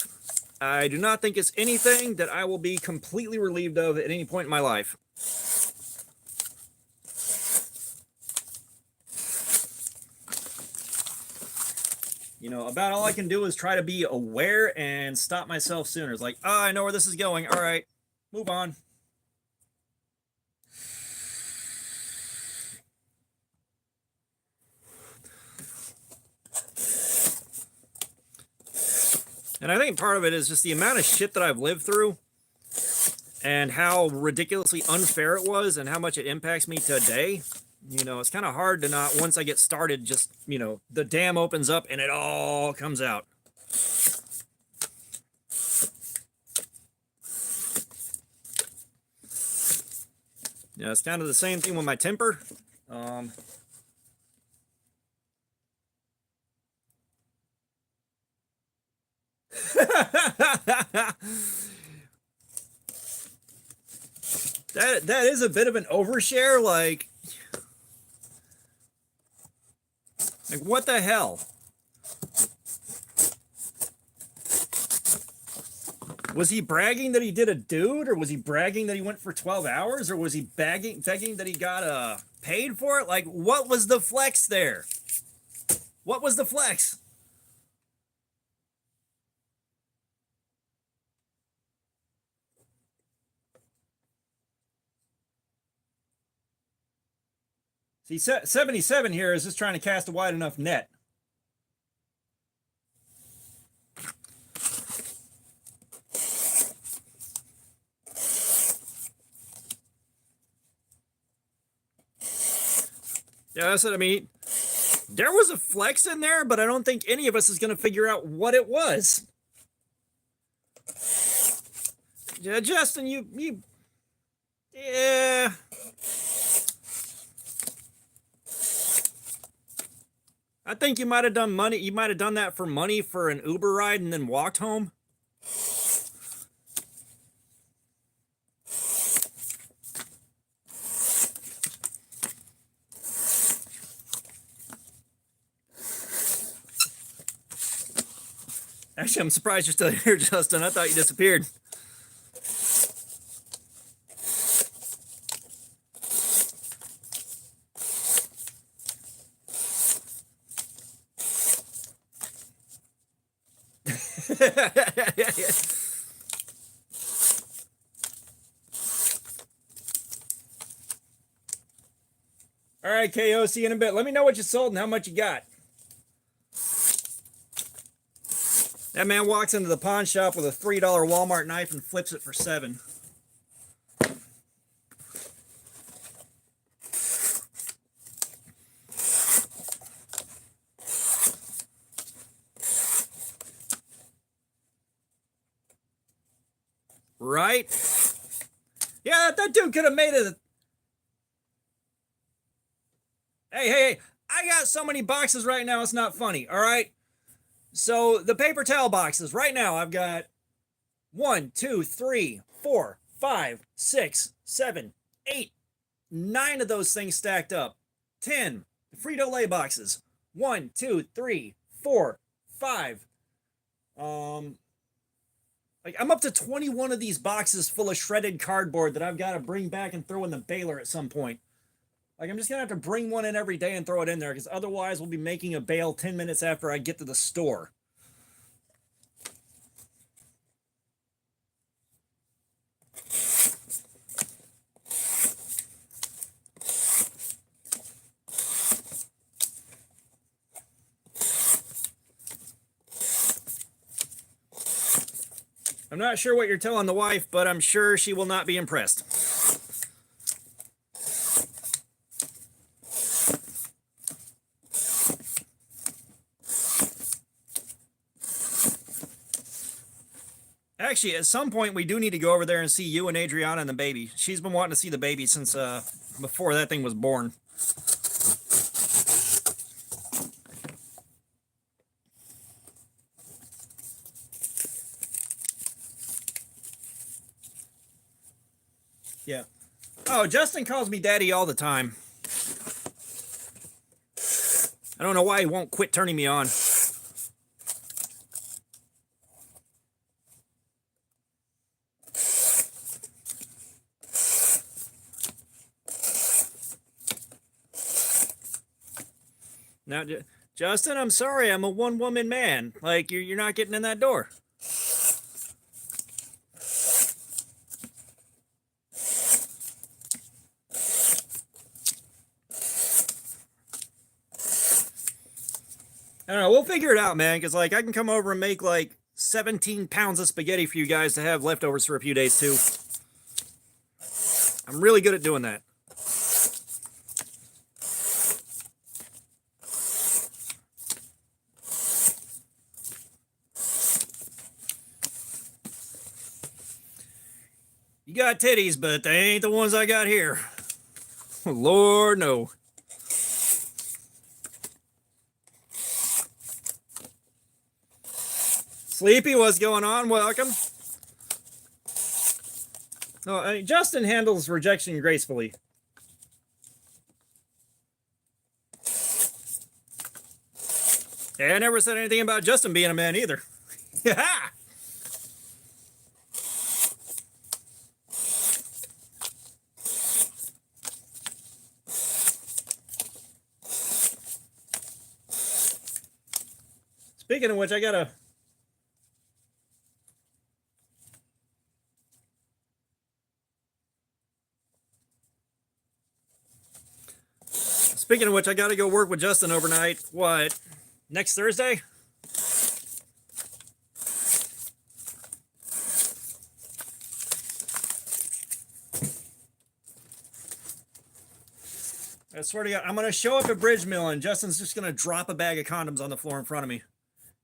I do not think it's anything that I will be completely relieved of at any point in my life. You know, about all I can do is try to be aware and stop myself sooner. It's like, oh, I know where this is going. All right, move on. And I think part of it is just the amount of shit that I've lived through and how ridiculously unfair it was and how much it impacts me today. You know, it's kind of hard to not, once I get started, just, you know, the dam opens up and it all comes out. Yeah, it's kind of the same thing with my temper. That is a bit of an overshare, like what the hell? Was he bragging that he did a dude, or was he bragging that he went for 12 hours, or was he begging that he got paid for it? Like, what was the flex there? What was the flex? See, 77 here is just trying to cast a wide enough net. Yeah, that's what I mean. There was a flex in there, but I don't think any of us is going to figure out what it was. Yeah, Justin, yeah. I think you might have done money. You might have done that for money for an Uber ride and then walked home. Actually, I'm surprised you're still here, Justin. I thought you disappeared. All right, KO, see you in a bit. Let me know what you sold and how much you got. That man walks into the pawn shop with a $3 Walmart knife and flips it for $7. Right? Yeah, that dude could have made it. Hey, I got so many boxes right now, it's not funny, all right? So the paper towel boxes, right now I've got 1, 2, 3, 4, 5, 6, 7, 8, 9 of those things stacked up. 10 Frito-Lay boxes. 1, 2, 3, 4, 5. Like I'm up to 21 of these boxes full of shredded cardboard that I've got to bring back and throw in the baler at some point. Like I'm just gonna have to bring one in every day and throw it in there because otherwise we'll be making a bale 10 minutes after I get to the store. I'm not sure what you're telling the wife, but I'm sure she will not be impressed. Actually, at some point, we do need to go over there and see you and Adriana and the baby. She's been wanting to see the baby since before that thing was born. Yeah. Oh, Justin calls me daddy all the time. I don't know why he won't quit turning me on. Now, Justin, I'm sorry, I'm a one-woman man. Like, you're not getting in that door. I don't know, we'll figure it out, man, because, like, I can come over and make, like, 17 pounds of spaghetti for you guys to have leftovers for a few days, too. I'm really good at doing that. You got titties, but they ain't the ones I got here. Lord, no. Sleepy, what's going on? Welcome. Oh, Justin handles rejection gracefully. Yeah, I never said anything about Justin being a man either. Yeah. Speaking of which, I gotta. Speaking of which, I gotta go work with Justin overnight. What? Next Thursday? I swear to God, I'm going to show up at Bridge Mill and Justin's just going to drop a bag of condoms on the floor in front of me.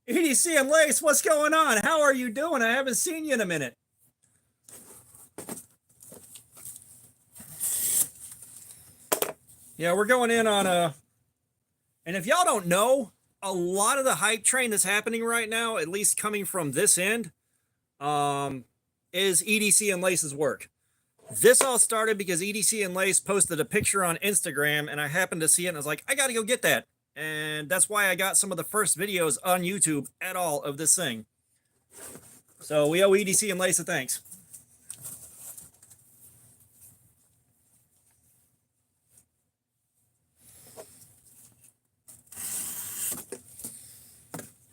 EDC and Lace, what's going on? How are you doing? I haven't seen you in a minute. Yeah, we're going in on a... And if y'all don't know, a lot of the hype train that's happening right now, at least coming from this end, is EDC and Lace's work. This all started because EDC and Lace posted a picture on Instagram, and I happened to see it, and I was like, I gotta go get that. And that's why I got some of the first videos on YouTube at all of this thing. So we owe EDC and Lace a thanks.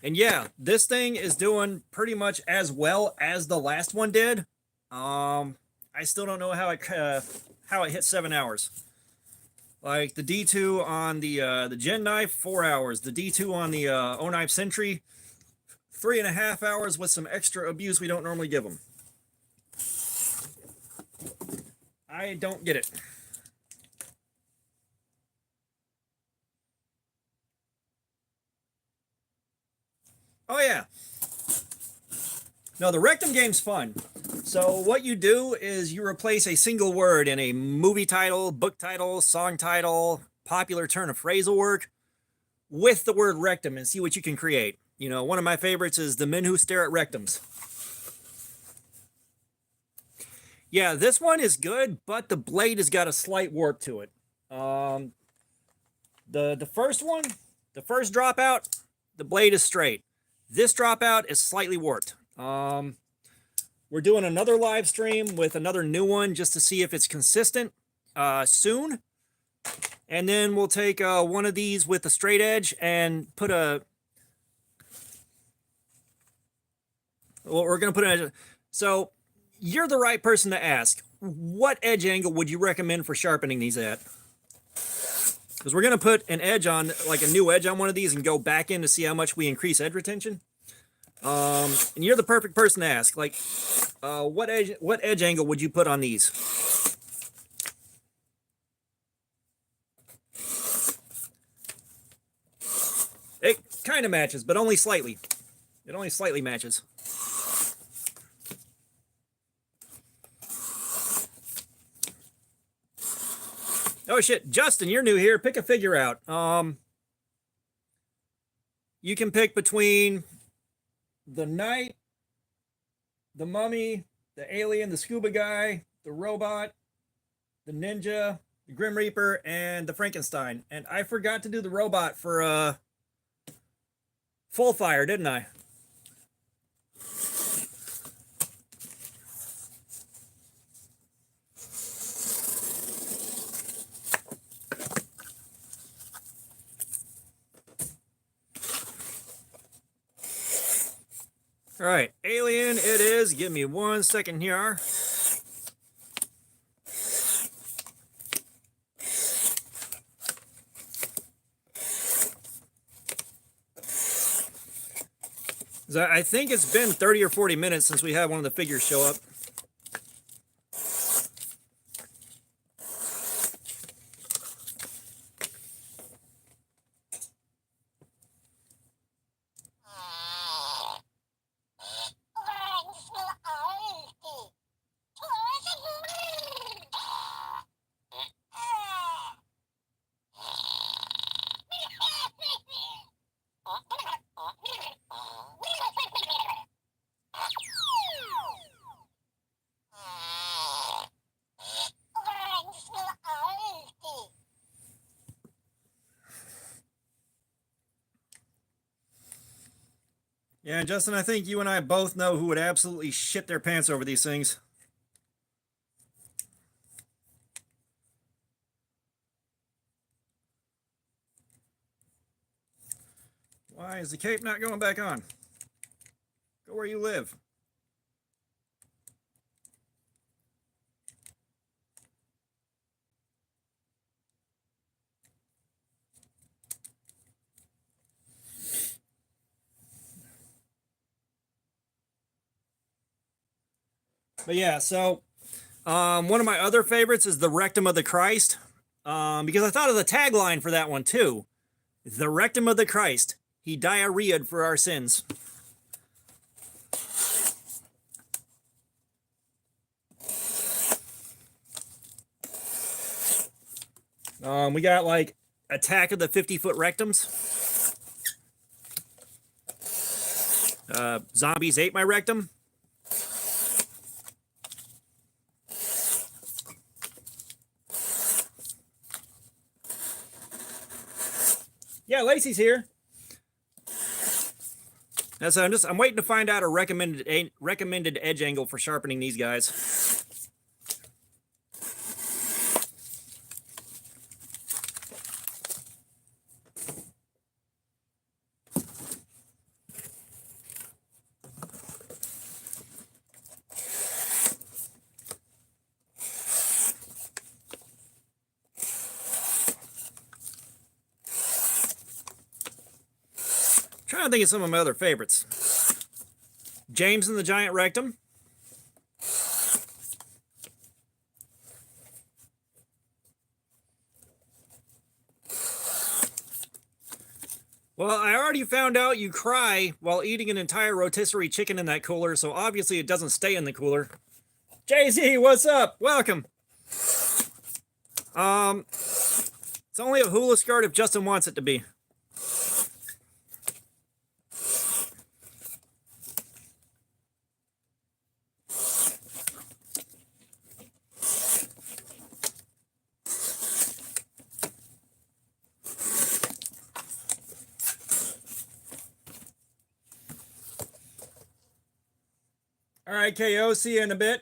And yeah, this thing is doing pretty much as well as the last one did. I still don't know how it hit 7 hours. Like the D2 on the Gen knife, 4 hours. The D2 on the O-Knife Sentry, 3.5 hours with some extra abuse we don't normally give them. I don't get it. Oh yeah. No, the Rectum game's fun. So what you do is you replace a single word in a movie title, book title, song title, popular turn of phrasal work with the word rectum and see what you can create. You know, one of my favorites is the men who stare at rectums. Yeah, this one is good, but the blade has got a slight warp to it. The first one, the first dropout, the blade is straight. This dropout is slightly warped. We're doing another live stream with another new one just to see if it's consistent soon. And then we'll take one of these with a straight edge and put a... Well, we're going to put an edge... So you're the right person to ask. What edge angle would you recommend for sharpening these at? Because we're going to put an edge on, like a new edge on one of these and go back in to see how much we increase edge retention. And you're the perfect person to ask. Like, what edge angle would you put on these? It kind of matches, but only slightly. It only slightly matches. Oh shit, Justin, you're new here. Pick a figure out. You can pick between the Knight, the Mummy, the Alien, the Scuba Guy, the Robot, the Ninja, the Grim Reaper, and the Frankenstein. And I forgot to do the Robot for Full Fire, didn't I? All right, Alien it is. Give me 1 second here. I think it's been 30 or 40 minutes since we had one of the figures show up. Yeah, Justin, I think you and I both know who would absolutely shit their pants over these things. Why is the cape not going back on? Go where you live. But yeah, so one of my other favorites is the Rectum of the Christ. because I thought of the tagline for that one too. The rectum of the Christ. He diarrheaed for our sins. We got like Attack of the 50-foot rectums. Zombies ate my rectum. Yeah, Lacey's here. So I'm waiting to find out a recommended edge angle for sharpening these guys. Trying to think of some of my other favorites. James and the Giant Rectum. Well, I already found out you cry while eating an entire rotisserie chicken in that cooler, so obviously it doesn't stay in the cooler. Jay-Z, what's up? Welcome. It's only a hula skirt if Justin wants it to be. All right, KO, see you in a bit.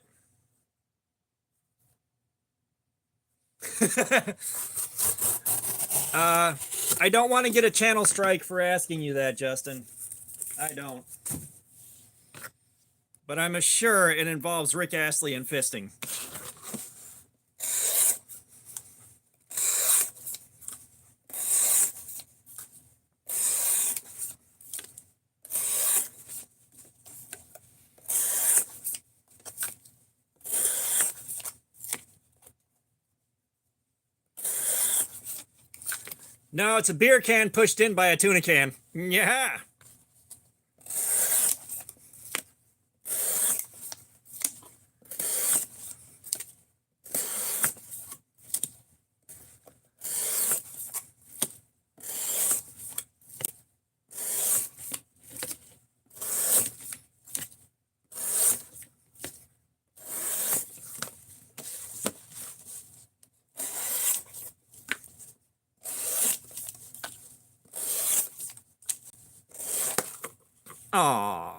I don't want to get a channel strike for asking you that, Justin. I don't. But I'm sure it involves Rick Astley and fisting. No, it's a beer can pushed in by a tuna can. Yeah. Aww.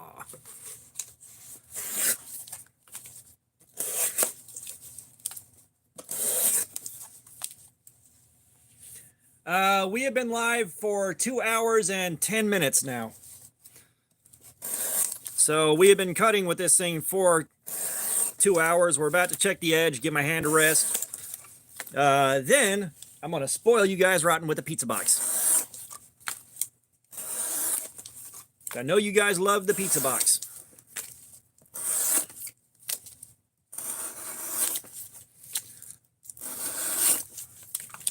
We have been live for 2 hours and 10 minutes now. So we have been cutting with this thing for 2 hours. We're about to check the edge, give my hand a rest. Then I'm going to spoil you guys rotten with a pizza box. I know you guys love the pizza box.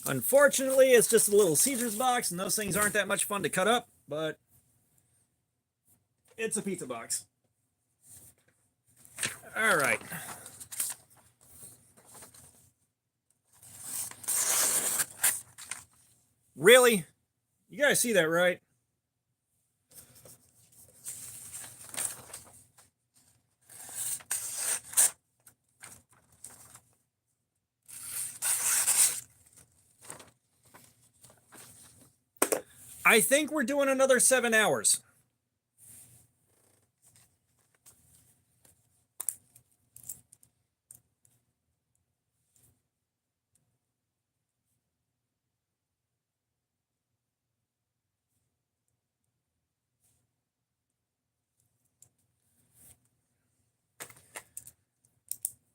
Unfortunately, it's just a little Caesar's box, and those things aren't that much fun to cut up, but it's a pizza box. All right. Really? You guys see that, right? I think we're doing another 7 hours.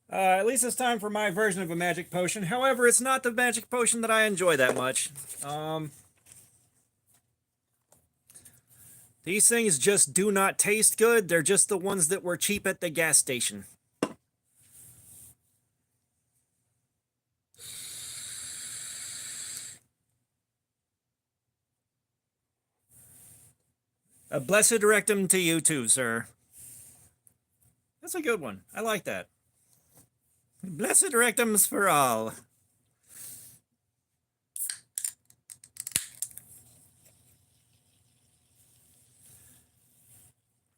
At least it's time for my version of a magic potion. However, it's not the magic potion that I enjoy that much. These things just do not taste good. They're just the ones that were cheap at the gas station. A blessed rectum to you too, sir. That's a good one. I like that. Blessed rectums for all.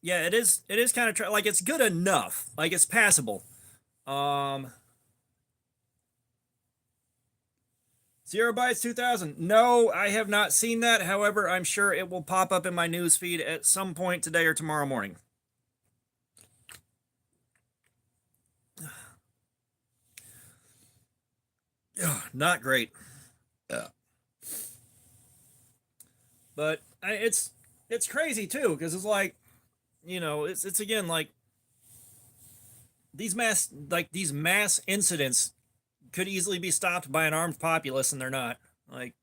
Yeah, it is. It is kind of like it's good enough. Like it's passable. Um, 0 bytes 2000. No, I have not seen that. However, I'm sure it will pop up in my news feed at some point today or tomorrow morning. Not great. Yeah. But it's crazy too because it's like, you know, it's again like these mass incidents could easily be stopped by an armed populace, and they're not. Like,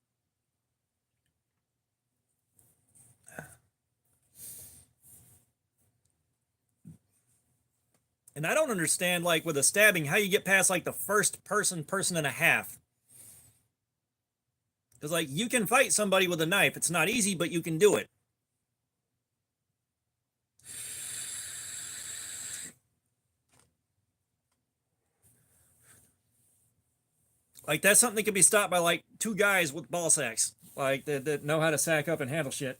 and I don't understand, like, with a stabbing, how you get past like the first person and a half. Because like you can fight somebody with a knife. It's not easy, but you can do it. Like that's something that could be stopped by like two guys with ball sacks, like that know how to sack up and handle shit.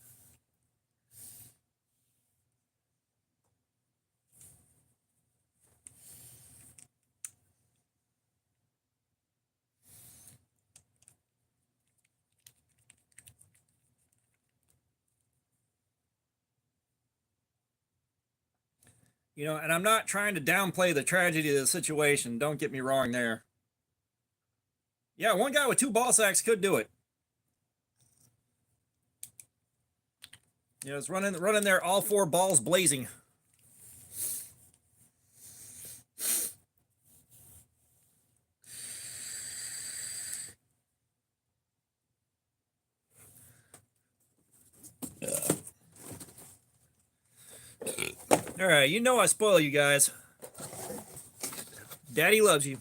You know, and I'm not trying to downplay the tragedy of the situation. Don't get me wrong there. Yeah, one guy with two ball sacks could do it. You know, it's running there, all four balls blazing. All right, you know I spoil you guys. Daddy loves you.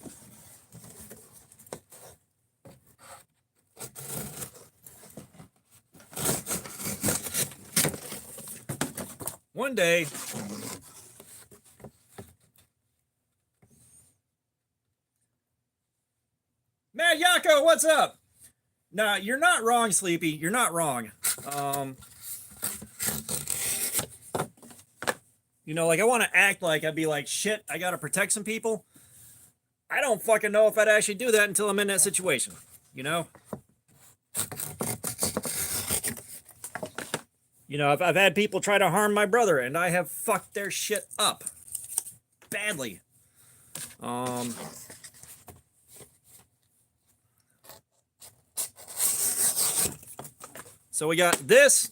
One day, Matt Yako, what's up? Nah, you're not wrong, Sleepy. You're not wrong. You know, like I want to act like I'd be like, shit, I gotta protect some people. I don't fucking know if I'd actually do that until I'm in that situation. You know? You know, I've had people try to harm my brother, and I have fucked their shit up badly. So we got this.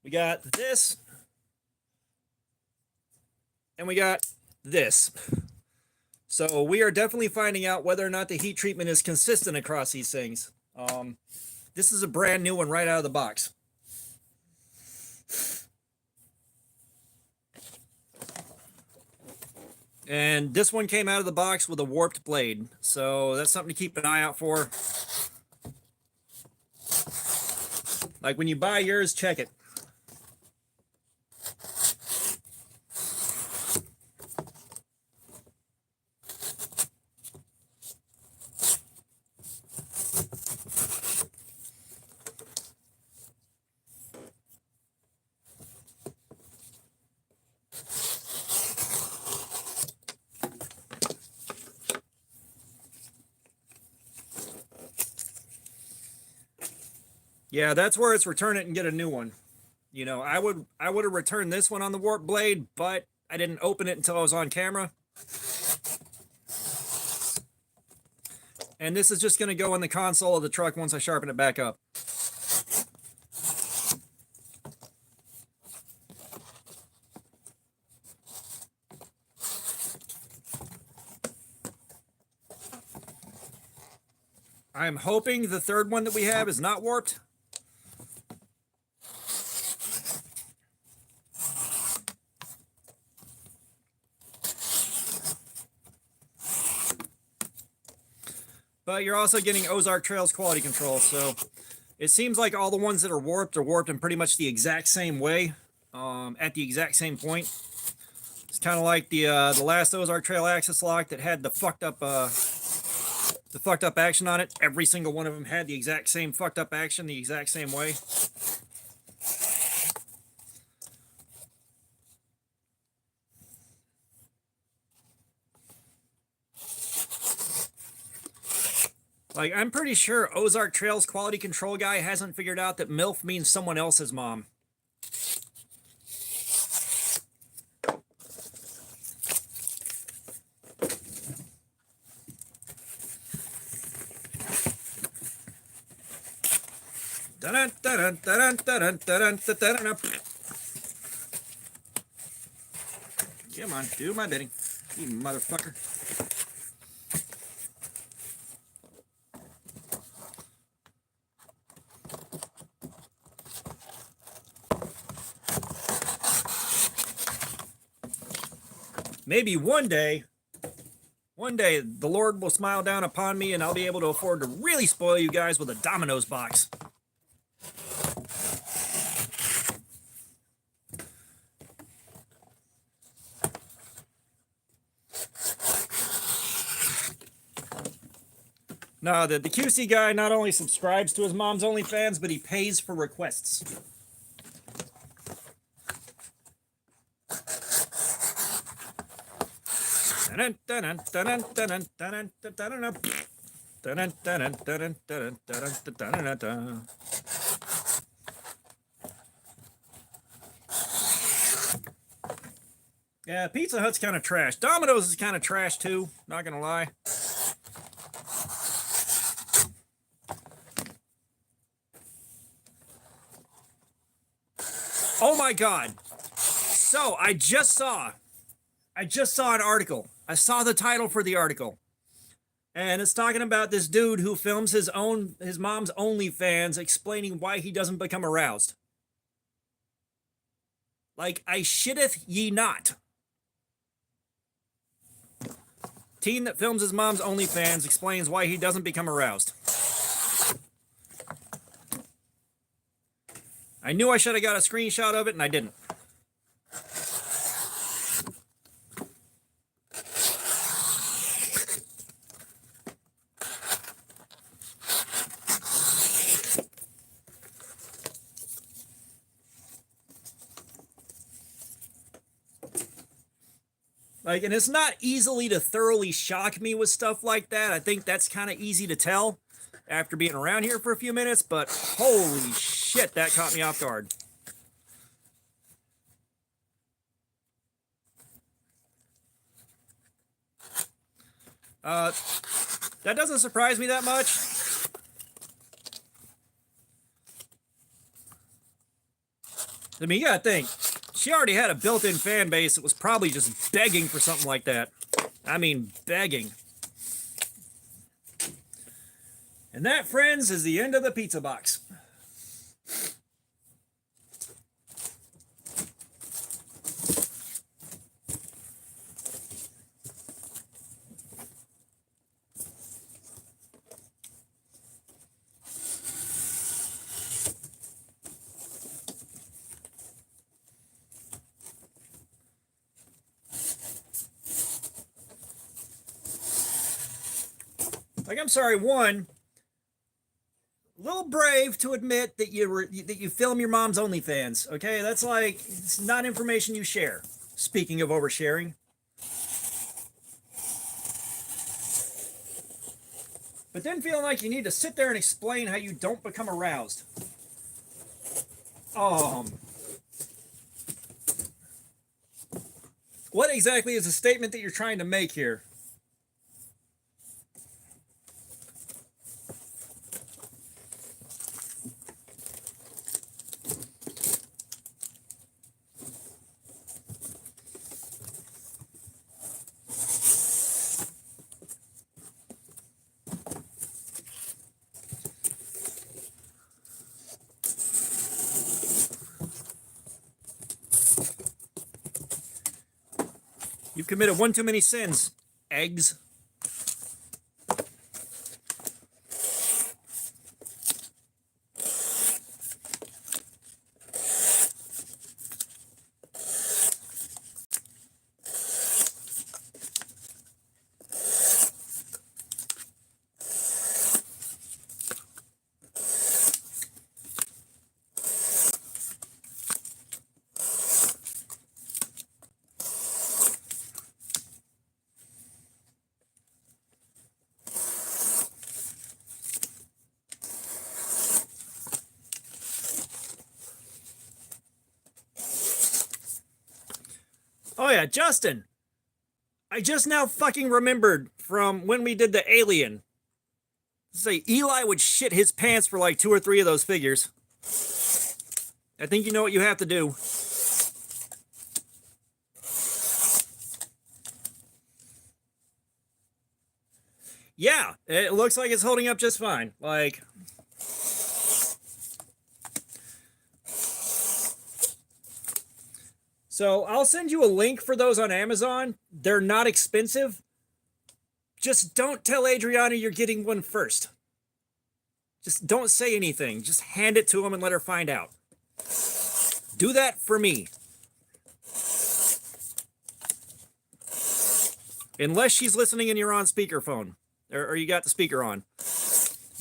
We got this. And we got this. So we are definitely finding out whether or not the heat treatment is consistent across these things. This is a brand new one right out of the box. And this one came out of the box with a warped blade. So that's something to keep an eye out for. Like when you buy yours, check it. Yeah, that's where it's return it and get a new one. You know, I would have returned this one on the warp blade, but I didn't open it until I was on camera. And this is just going to go in the console of the truck once I sharpen it back up. I'm hoping the third one that we have is not warped. But you're also getting Ozark Trail's quality control, so It seems like all the ones that are warped in pretty much the exact same way, at the exact same point. It's kind of like the last Ozark Trail axis lock that had the fucked up action on it. Every single one of them had the exact same fucked up action the exact same way. Like, I'm pretty sure Ozark Trail's quality control guy hasn't figured out that MILF means someone else's mom. Come on, do my bidding, you motherfucker. Maybe one day, the Lord will smile down upon me and I'll be able to afford to really spoil you guys with a Domino's box. No, the QC guy not only subscribes to his mom's OnlyFans, but he pays for requests. Yeah, Pizza Hut's kind of trash. Domino's is kind of trash too, not gonna lie. Oh my god. So I just saw an article. I saw the title for the article. And it's talking about this dude who films his mom's OnlyFans explaining why he doesn't become aroused. Like, I shitteth ye not. Teen that films his mom's OnlyFans explains why he doesn't become aroused. I knew I should have got a screenshot of it, and I didn't. Like, and it's not easily to thoroughly shock me with stuff like that. I think that's kind of easy to tell after being around here for a few minutes, but holy shit, that caught me off guard. That doesn't surprise me that much. I mean, you gotta think, she already had a built-in fan base that was probably just begging for something like that. I mean, begging. And that, friends, is the end of the pizza box. Like, I'm sorry, one, a little brave to admit that you film your mom's OnlyFans, okay? That's like, it's not information you share. Speaking of oversharing. But then feeling like you need to sit there and explain how you don't become aroused. What exactly is the statement that you're trying to make here? You've committed one too many sins, eggs. yeah, Justin. I just now fucking remembered from when we did the alien. Say Eli would shit his pants for like 2 or 3 of those figures. I think you know what you have to do. Yeah, it looks like it's holding up just fine. Like, so I'll send you a link for those on Amazon. They're not expensive. Just don't tell Adriana you're getting one first. Just don't say anything. Just hand it to him and let her find out. Do that for me. Unless she's listening and you're on speakerphone. Or you got the speaker on.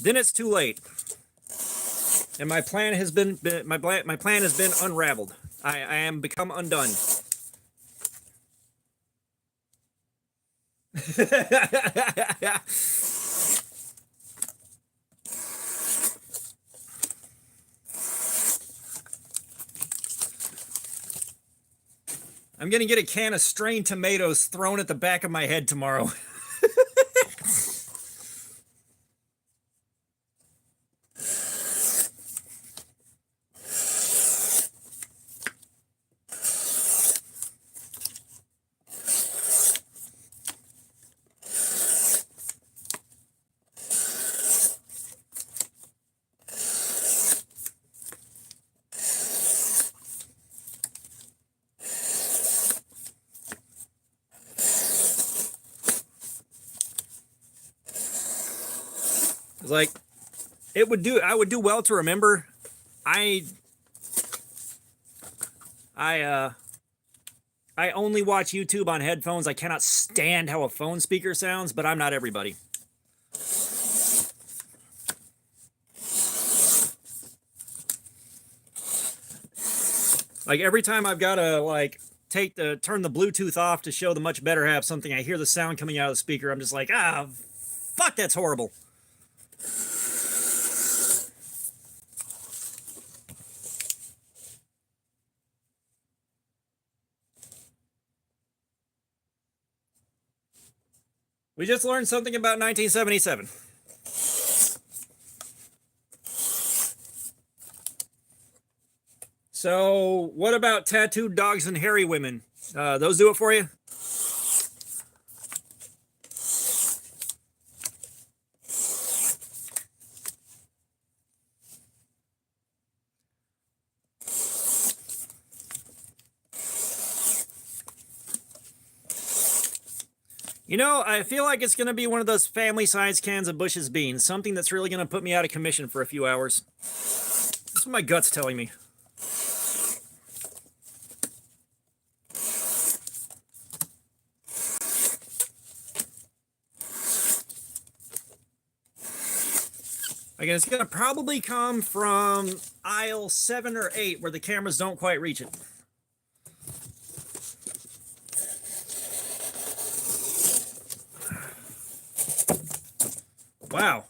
Then it's too late. And my plan has been unraveled. I am become undone. I'm gonna get a can of strained tomatoes thrown at the back of my head tomorrow. It's like I would do well to remember. I only watch YouTube on headphones. I cannot stand how a phone speaker sounds, but I'm not everybody. Like every time I've got to like turn the Bluetooth off to show the much better half something, I hear the sound coming out of the speaker. I'm just like, fuck, that's horrible. We just learned something about 1977. So, what about tattooed dogs and hairy women? Those do it for you? You know, I feel like it's going to be one of those family-sized cans of Bush's beans. Something that's really going to put me out of commission for a few hours. That's what my gut's telling me. Again, it's going to probably come from aisle 7 or 8 where the cameras don't quite reach it. Wow.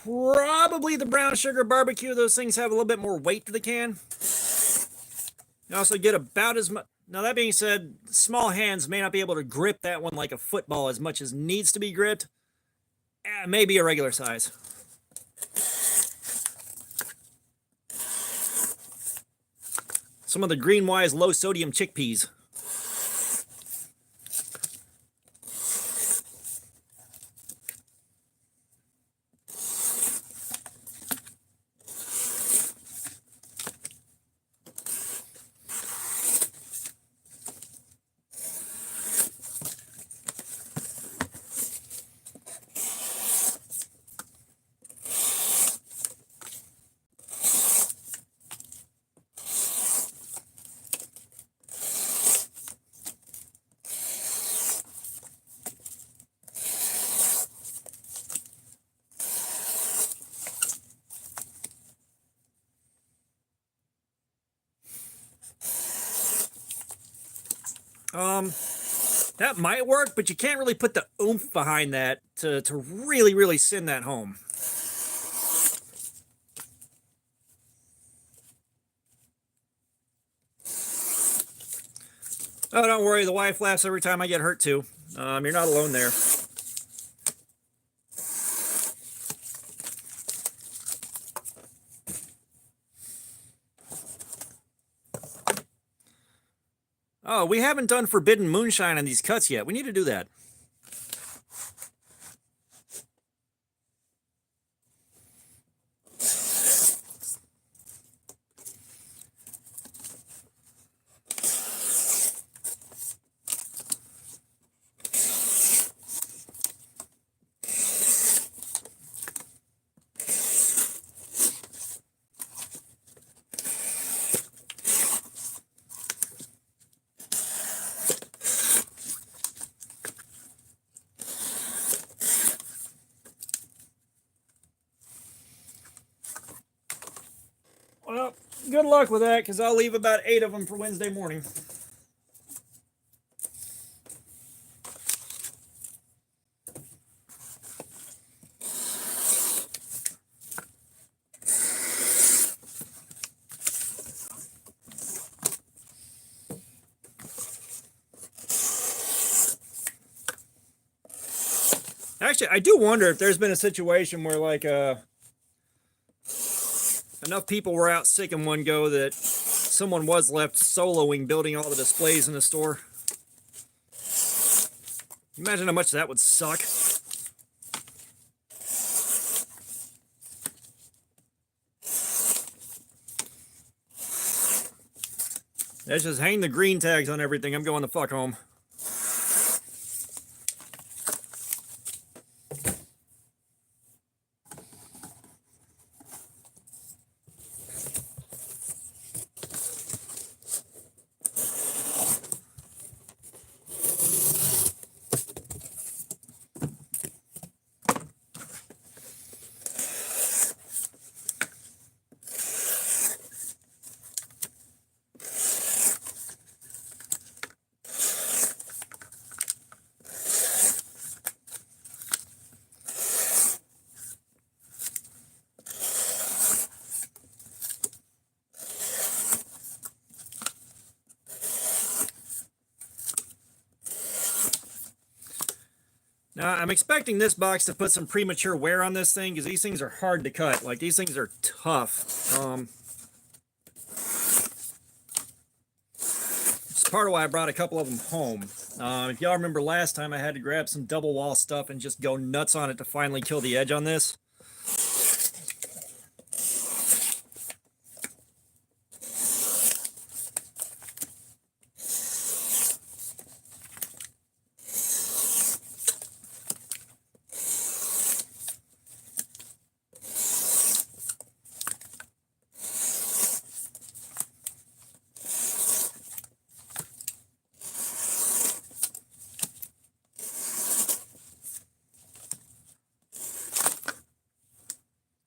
Probably the brown sugar barbecue. Those things have a little bit more weight to the can. You also get about as much. Now, that being said, small hands may not be able to grip that one like a football as much as needs to be gripped. Maybe a regular size. Some of the Greenwise low sodium chickpeas. That might work, but you can't really put the oomph behind that to really, really send that home. Oh, don't worry. The wife laughs every time I get hurt, too. You're not alone there. Oh, we haven't done forbidden moonshine on these cuts yet. We need to do that. Well, good luck with that, because I'll leave about 8 of them for Wednesday morning. Actually, I do wonder if there's been a situation where, like, enough people were out sick in one go that someone was left soloing building all the displays in the store. Imagine how much that would suck. Let's just hang the green tags on everything. I'm going the fuck home. Now, I'm expecting this box to put some premature wear on this thing, because these things are hard to cut. Like, these things are tough. It's part of why I brought a couple of them home. If y'all remember last time, I had to grab some double wall stuff and just go nuts on it to finally kill the edge on this.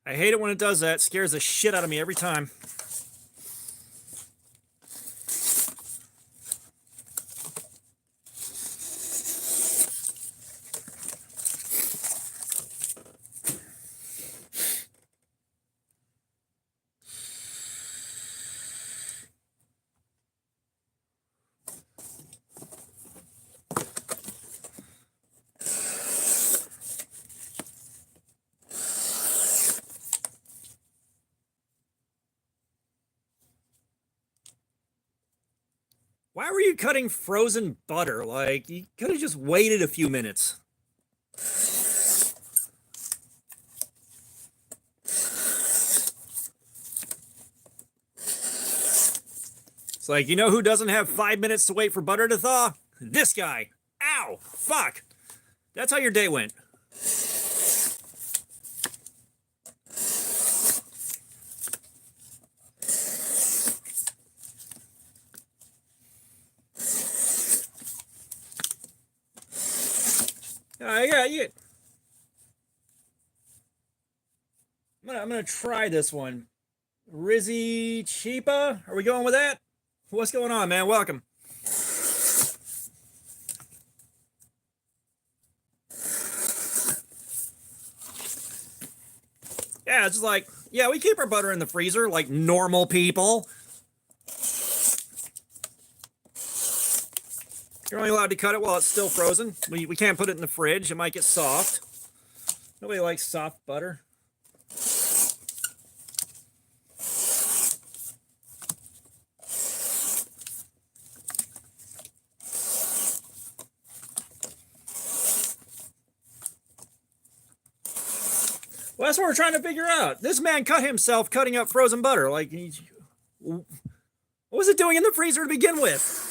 I hate it when it does that. It scares the shit out of me every time. Why were you cutting frozen butter? Like, you could have just waited a few minutes. It's like, you know who doesn't have 5 minutes to wait for butter to thaw? This guy. Ow! Fuck! That's how your day went. Yeah. I'm gonna try this one. Rizzy Cheapa? Are we going with that? What's going on, man? Welcome. Yeah, it's just like, yeah, we keep our butter in the freezer like normal people. You're only allowed to cut it while it's still frozen. We can't put it in the fridge. It might get soft. Nobody likes soft butter. Well, that's what we're trying to figure out. This man cut himself cutting up frozen butter. Like, what was it doing in the freezer to begin with?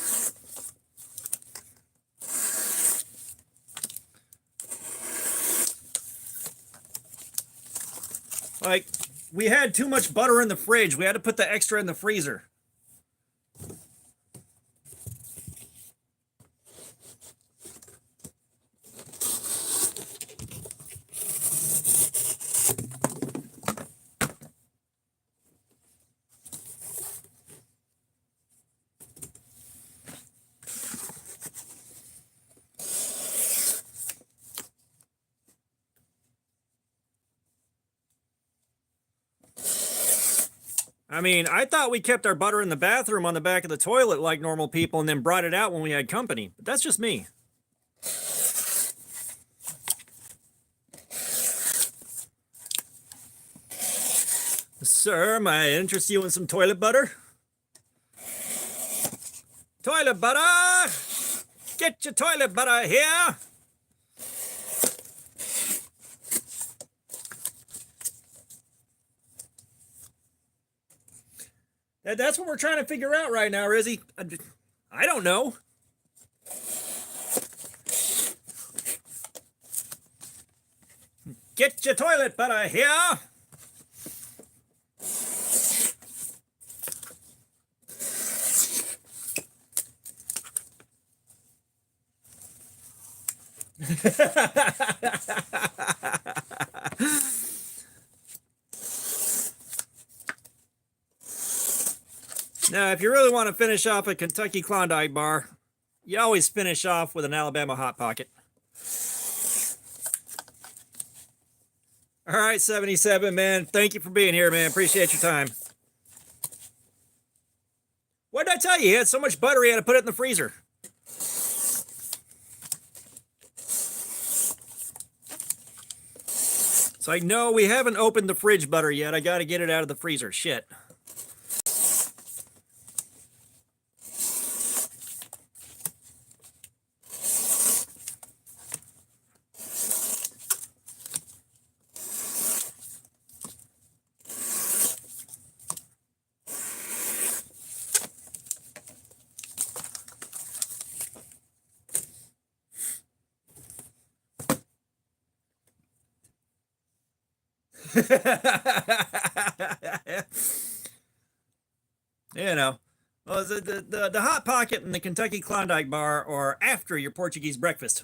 Like, we had too much butter in the fridge. We had to put the extra in the freezer. I mean, I thought we kept our butter in the bathroom on the back of the toilet like normal people and then brought it out when we had company. But that's just me. Sir, may I interest you in some toilet butter? Toilet butter! Get your toilet butter here! That's what we're trying to figure out right now, Rizzy. I don't know. Get your toilet butter here! Now, if you really want to finish off a Kentucky Klondike bar, you always finish off with an Alabama Hot Pocket. All right, 77, man. Thank you for being here, man. Appreciate your time. What did I tell you? He had so much butter he had to put it in the freezer. It's like, no, we haven't opened the fridge butter yet. I got to get it out of the freezer. Shit. You know, well, the Hot Pocket and the Kentucky Klondike bar are after your Portuguese breakfast.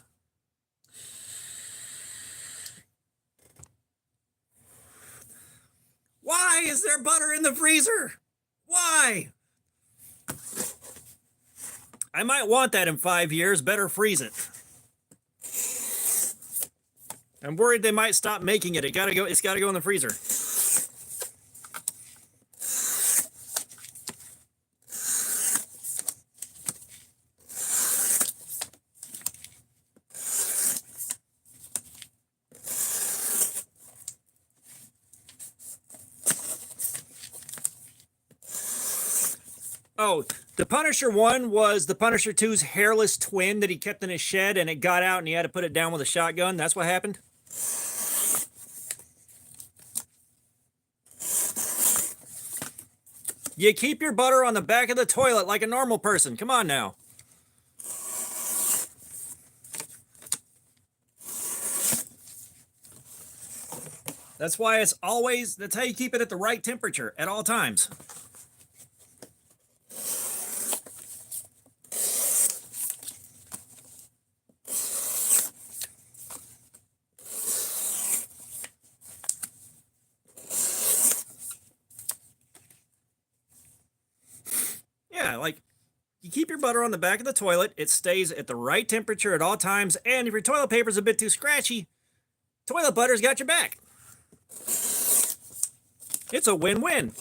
Why is there butter in the freezer? Why? I might want that in 5 years. Better freeze it. I'm worried they might stop making it. It's got to go in the freezer. Oh, the Punisher 1 was the Punisher 2's hairless twin that he kept in his shed, and it got out and he had to put it down with a shotgun. That's what happened. You keep your butter on the back of the toilet like a normal person. Come on now. That's why that's how you keep it at the right temperature at all times. Yeah, like, you keep your butter on the back of the toilet. It stays at the right temperature at all times. And if your toilet paper's a bit too scratchy, toilet butter's got your back. It's a win-win.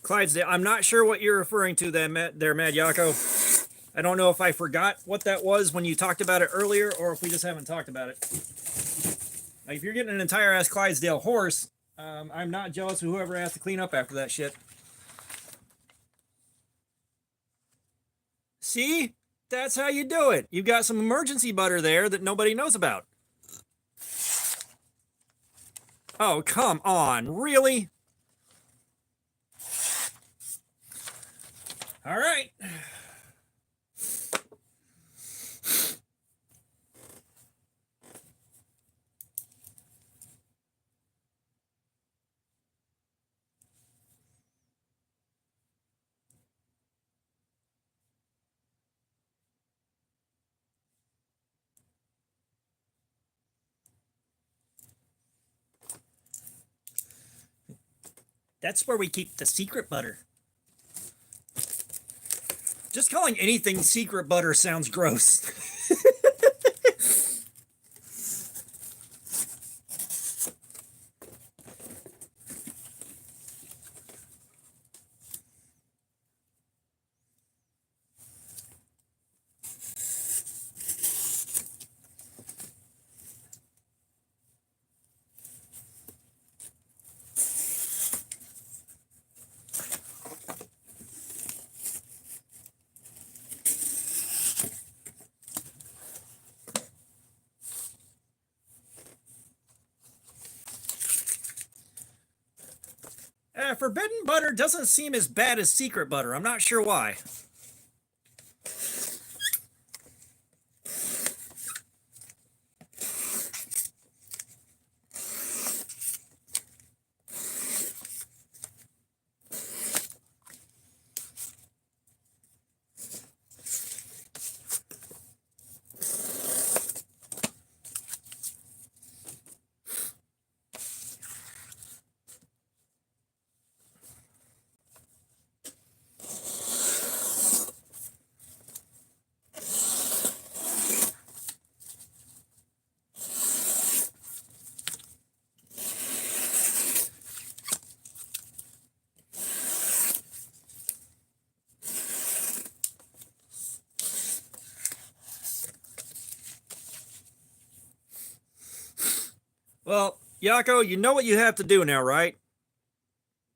Clydesdale, I'm not sure what you're referring to there, Mad Yako. I don't know if I forgot what that was when you talked about it earlier, or if we just haven't talked about it. Like, if you're getting an entire ass Clydesdale horse, I'm not jealous of whoever has to clean up after that shit. See? That's how you do it. You've got some emergency butter there that nobody knows about. Oh, come on. Really? All right. That's where we keep the secret butter. Just calling anything secret butter sounds gross. Forbidden butter doesn't seem as bad as secret butter. I'm not sure why. Well, Yako, you know what you have to do now, right?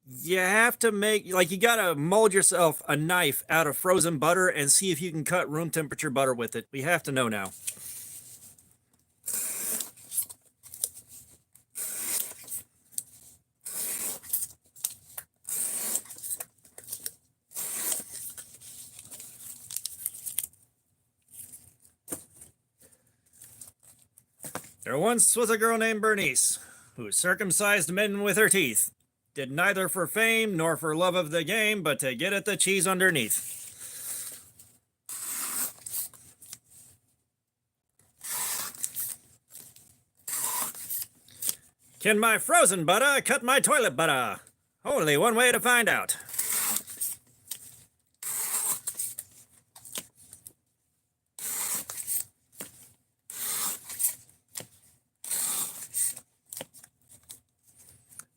You have to make, like, you gotta mold yourself a knife out of frozen butter and see if you can cut room temperature butter with it. We have to know now. There once was a girl named Bernice, who circumcised men with her teeth. Did neither for fame nor for love of the game, but to get at the cheese underneath. Can my frozen butter cut my toilet butter? Only one way to find out.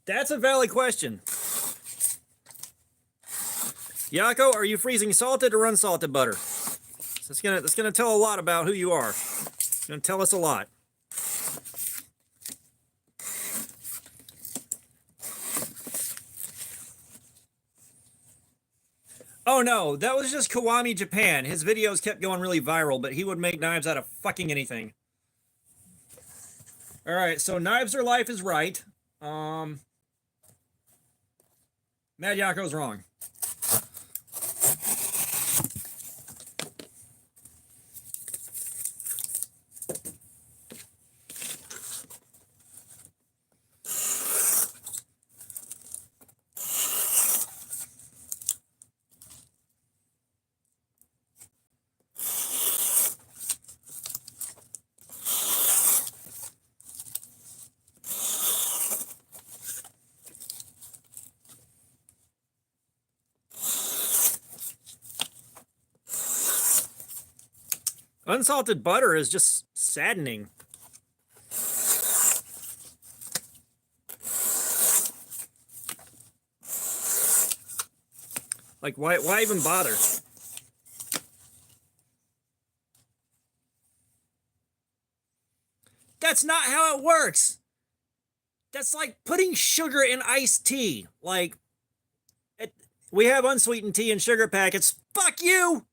That's a valid question. Yako, are you freezing salted or unsalted butter? That's gonna tell a lot about who you are. It's gonna tell us a lot. Oh no, that was just Kiwami Japan. His videos kept going really viral, but he would make knives out of fucking anything. Alright, so knives or life is right. Mad Yako's wrong. Unsalted butter is just saddening. Like, why even bother? That's not how it works. That's like putting sugar in iced tea. Like, we have unsweetened tea and sugar packets. Fuck you!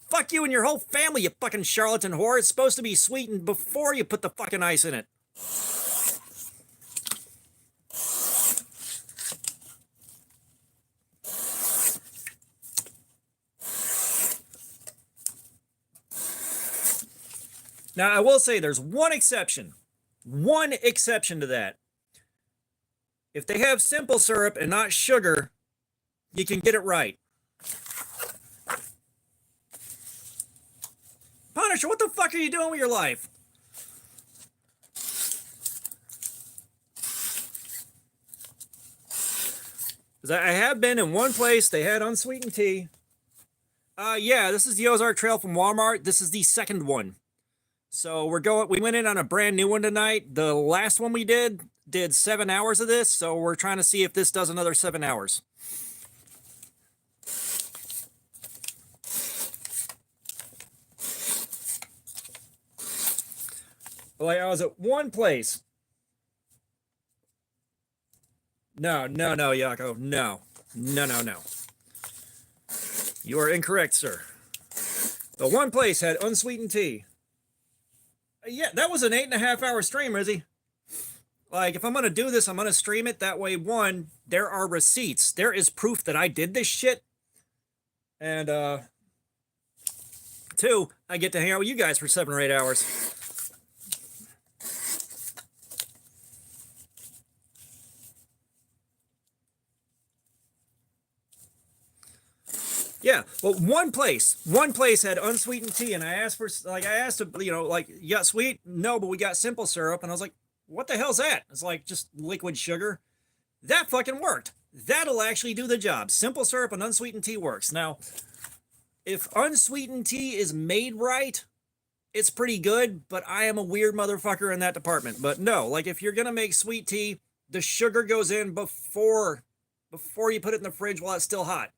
Fuck you and your whole family, you fucking charlatan whore. It's supposed to be sweetened before you put the fucking ice in it. Now, I will say there's one exception. One exception to that. If they have simple syrup and not sugar, you can get it right. Punisher, what the fuck are you doing with your life? Because I have been in one place, they had unsweetened tea. Yeah, this is the Ozark Trail from Walmart. This is the second one. So we went in on a brand new one tonight. The last one we did 7 hours of this, so we're trying to see if this does another 7 hours. Like, I was at one place. No, Yako. No. You are incorrect, sir. The one place had unsweetened tea. Yeah, that was an 8.5 hour stream, Rizzy. Like, if I'm going to do this, I'm going to stream it. That way, one, there are receipts. There is proof that I did this shit. And, two, I get to hang out with you guys for 7 or 8 hours. Yeah, well, one place had unsweetened tea, and I asked, you know, like, you got sweet? No, but we got simple syrup. And I was like, what the hell's that? It's like just liquid sugar. That fucking worked. That'll actually do the job. Simple syrup and unsweetened tea works. Now, if unsweetened tea is made right, it's pretty good, but I am a weird motherfucker in that department. But no, like, if you're gonna make sweet tea, the sugar goes in before you put it in the fridge while it's still hot.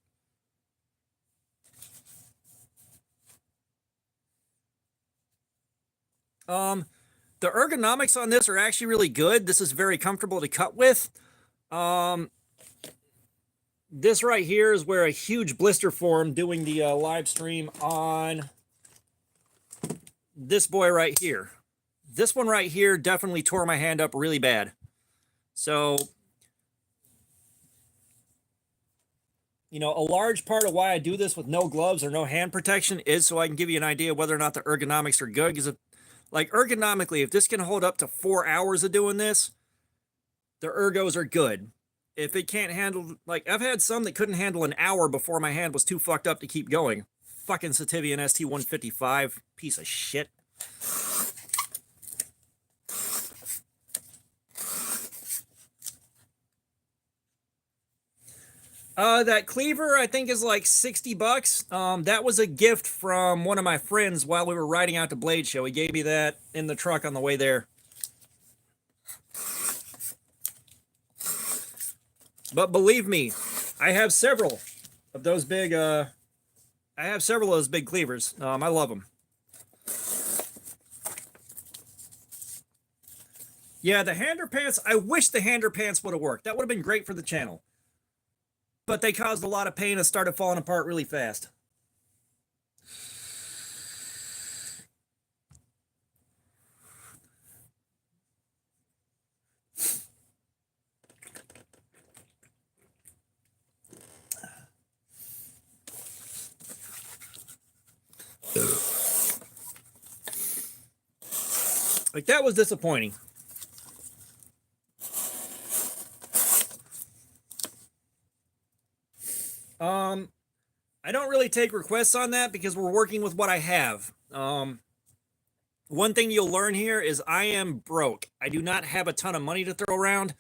The ergonomics on this are actually really good. This is very comfortable to cut with. This right here is where a huge blister formed doing the live stream on this boy right here. This one right here definitely tore my hand up really bad. So, you know, a large part of why I do this with no gloves or no hand protection is so I can give you an idea whether or not the ergonomics are good. Because, like, ergonomically, if this can hold up to 4 hours of doing this, the ergos are good. If it can't handle, like, I've had some that couldn't handle an hour before my hand was too fucked up to keep going. Fucking Sativian ST155, piece of shit. That cleaver, I think, is like 60 bucks. That was a gift from one of my friends while we were riding out to Blade Show. He gave me that in the truck on the way there. But believe me, I have several of those big, cleavers. I love them. Yeah, the hander pants, I wish the hander pants would have worked. That would have been great for the channel. But they caused a lot of pain and started falling apart really fast. Like, that was disappointing. I don't really take requests on that because we're working with what I have. One thing you'll learn here is I am broke. I do not have a ton of money to throw around.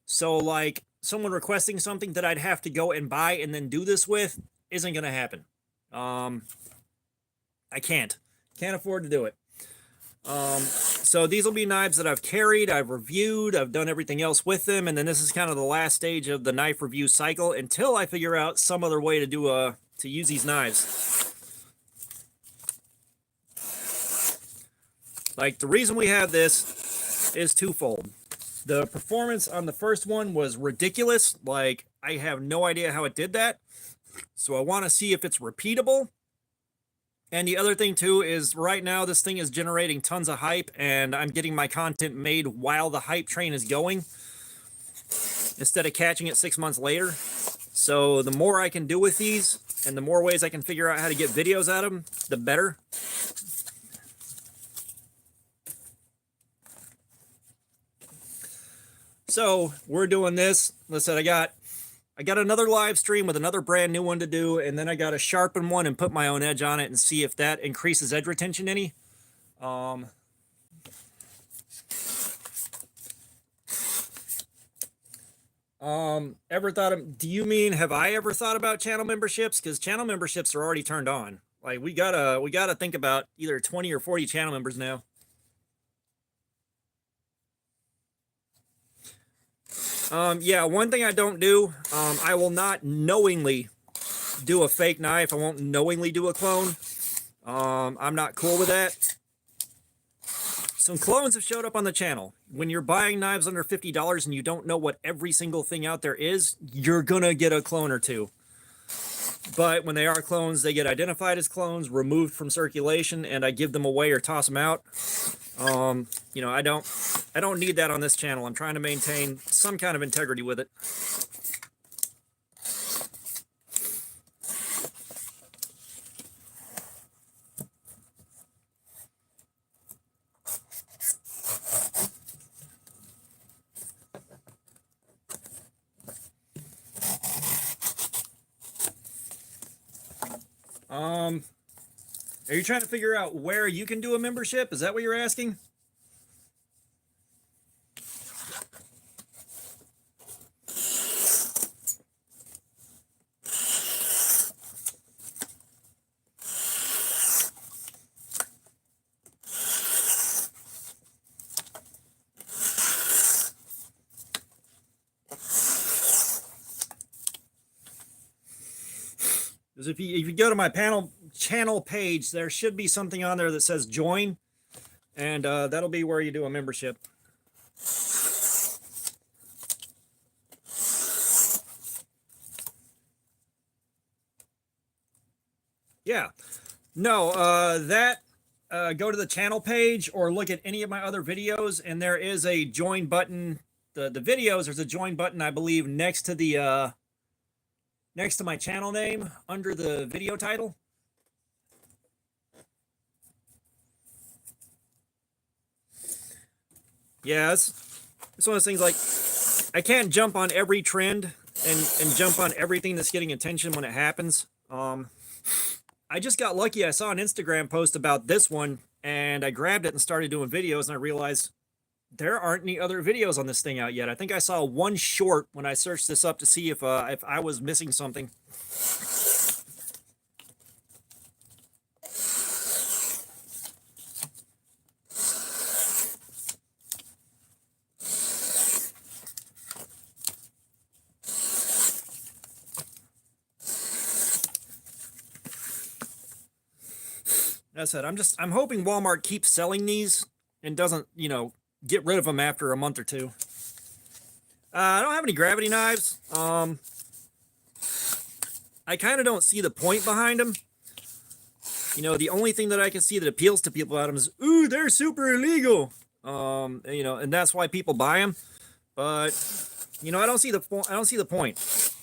So, like, someone requesting something that I'd have to go and buy and then do this with isn't going to happen. I can't afford to do it. So these will be knives that I've carried, I've reviewed, I've done everything else with them, and then this is kind of the last stage of the knife review cycle until I figure out some other way to do to use these knives. Like, the reason we have this is twofold. The performance on the first one was ridiculous. Like, I have no idea how it did that. So I want to see if it's repeatable. And the other thing too is right now this thing is generating tons of hype, and I'm getting my content made while the hype train is going instead of catching it 6 months later. So the more I can do with these and the more ways I can figure out how to get videos out of them, the better. So we're doing this. Listen, I got another live stream with another brand new one to do, and then I got to sharpen one and put my own edge on it and see if that increases edge retention any. Ever thought of, do you mean have I ever thought about channel memberships? Because channel memberships are already turned on. Like, we gotta think about either 20 or 40 channel members now. Yeah, one thing I don't do, I will not knowingly do a fake knife. I won't knowingly do a clone. I'm not cool with that. Some clones have showed up on the channel. When you're buying knives under $50 and you don't know what every single thing out there is, you're gonna get a clone or two. But when they are clones, they get identified as clones, removed from circulation, and I give them away or toss them out. You know, I don't need that on this channel. I'm trying to maintain some kind of integrity with it. Are you trying to figure out where you can do a membership? Is that what you're asking? Because if you go to my channel page, there should be something on there that says join, and that'll be where you do a membership. Yeah, no, go to the channel page or look at any of my other videos, and there is a join button. The videos, there's a join button, I believe, next to my channel name under the video title. Yeah, it's one of those things, like, I can't jump on every trend and jump on everything that's getting attention when it happens. I just got lucky. I saw an Instagram post about this one, and I grabbed it and started doing videos, and I realized there aren't any other videos on this thing out yet. I think I saw one short when I searched this up to see if I was missing something. As I said, I'm hoping Walmart keeps selling these and doesn't, you know, get rid of them after a month or two. I don't have any gravity knives. I kind of don't see the point behind them. You know, the only thing that I can see that appeals to people about them is, ooh, they're super illegal. You know, and that's why people buy them. But, you know, I don't see the point.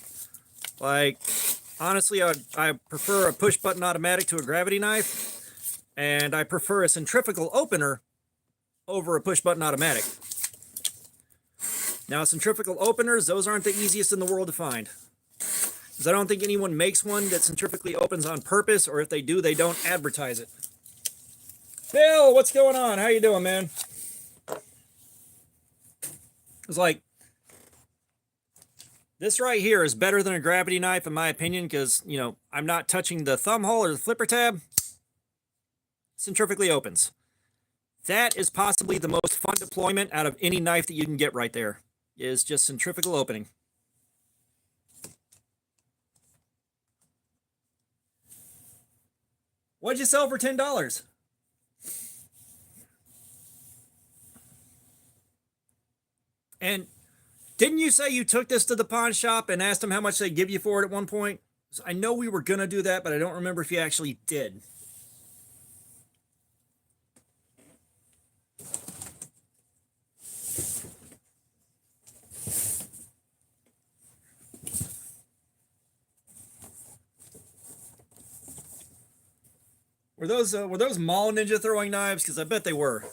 Like, honestly, I prefer a push button automatic to a gravity knife, and I prefer a centrifugal opener over a push button automatic. Now, centrifugal openers, those aren't the easiest in the world to find, because I don't think anyone makes one that centrifugally opens on purpose, or if they do, they don't advertise it. Bill, what's going on? How you doing, man? It's like, this right here is better than a gravity knife, in my opinion, because, you know, I'm not touching the thumb hole or the flipper tab. centrifugally opens. That is possibly the most fun deployment out of any knife that you can get right there, is just centrifugal opening. What'd you sell for $10? And didn't you say you took this to the pawn shop and asked them how much they give you for it at one point? So I know we were going to do that, but I don't remember if you actually did. Were those Mall Ninja throwing knives? Because I bet they were.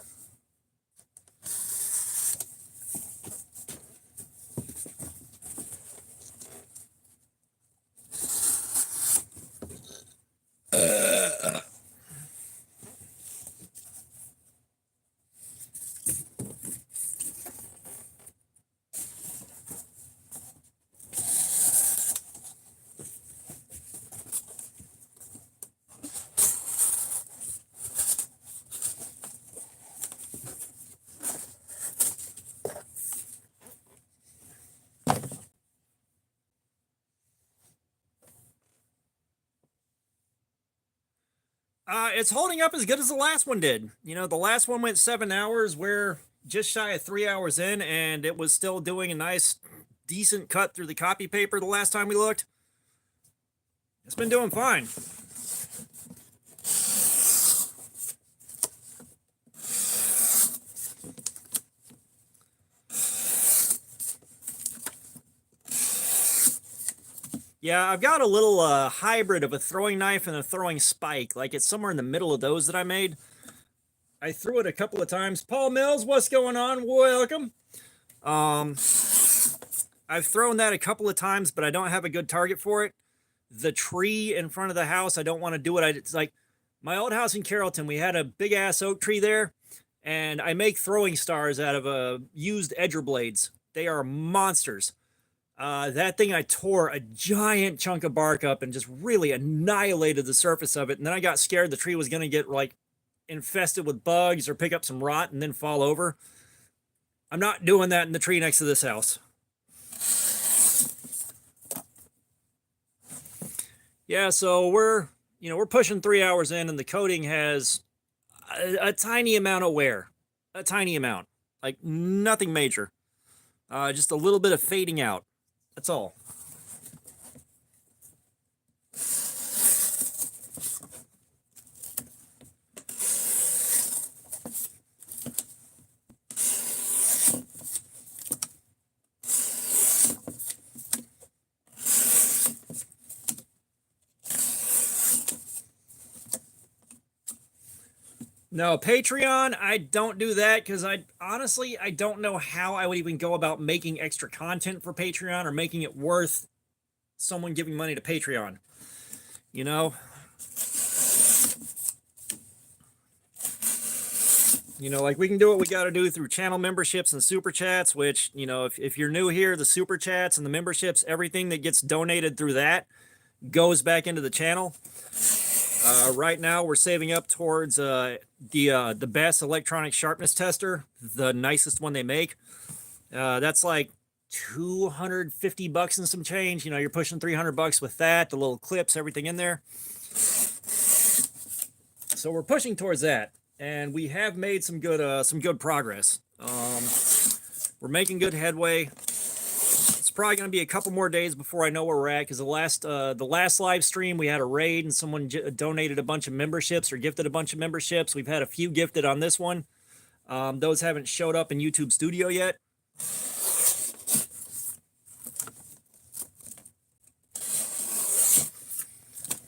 It's holding up as good as the last one did. You know, the last one went 7 hours. We're just shy of 3 hours in, and it was still doing a nice, decent cut through the copy paper the last time we looked. It's been doing fine. Yeah, I've got a little hybrid of a throwing knife and a throwing spike. Like it's somewhere in the middle of those that I made. I threw it a couple of times. Paul Mills, what's going on? Welcome. I've thrown that a couple of times, but I don't have a good target for it. The tree in front of the house, I don't want to do it. It's like my old house in Carrollton, we had a big ass oak tree there, and I make throwing stars out of used edger blades. They are monsters. That thing, I tore a giant chunk of bark up and just really annihilated the surface of it. And then I got scared the tree was going to get like infested with bugs or pick up some rot and then fall over. I'm not doing that in the tree next to this house. Yeah, so we're pushing 3 hours in, and the coating has a tiny amount of wear. A tiny amount. Like nothing major. Just a little bit of fading out. That's all. No, Patreon, I don't do that because I don't know how I would even go about making extra content for Patreon or making it worth someone giving money to Patreon. You know? Like we can do what we got to do through channel memberships and super chats, which, if you're new here, the super chats and the memberships, everything that gets donated through that goes back into the channel. Right now, we're saving up towards the best electronic sharpness tester, the nicest one they make. That's like $250 and some change. You're pushing $300 with that, the little clips, everything in there. So we're pushing towards that, and we have made some good progress. We're making good headway. Probably going to be a couple more days before I know where we're at, because the last live stream we had a raid and someone donated a bunch of memberships or gifted a bunch of memberships. We've had a few gifted on this one. Those haven't showed up in YouTube Studio yet.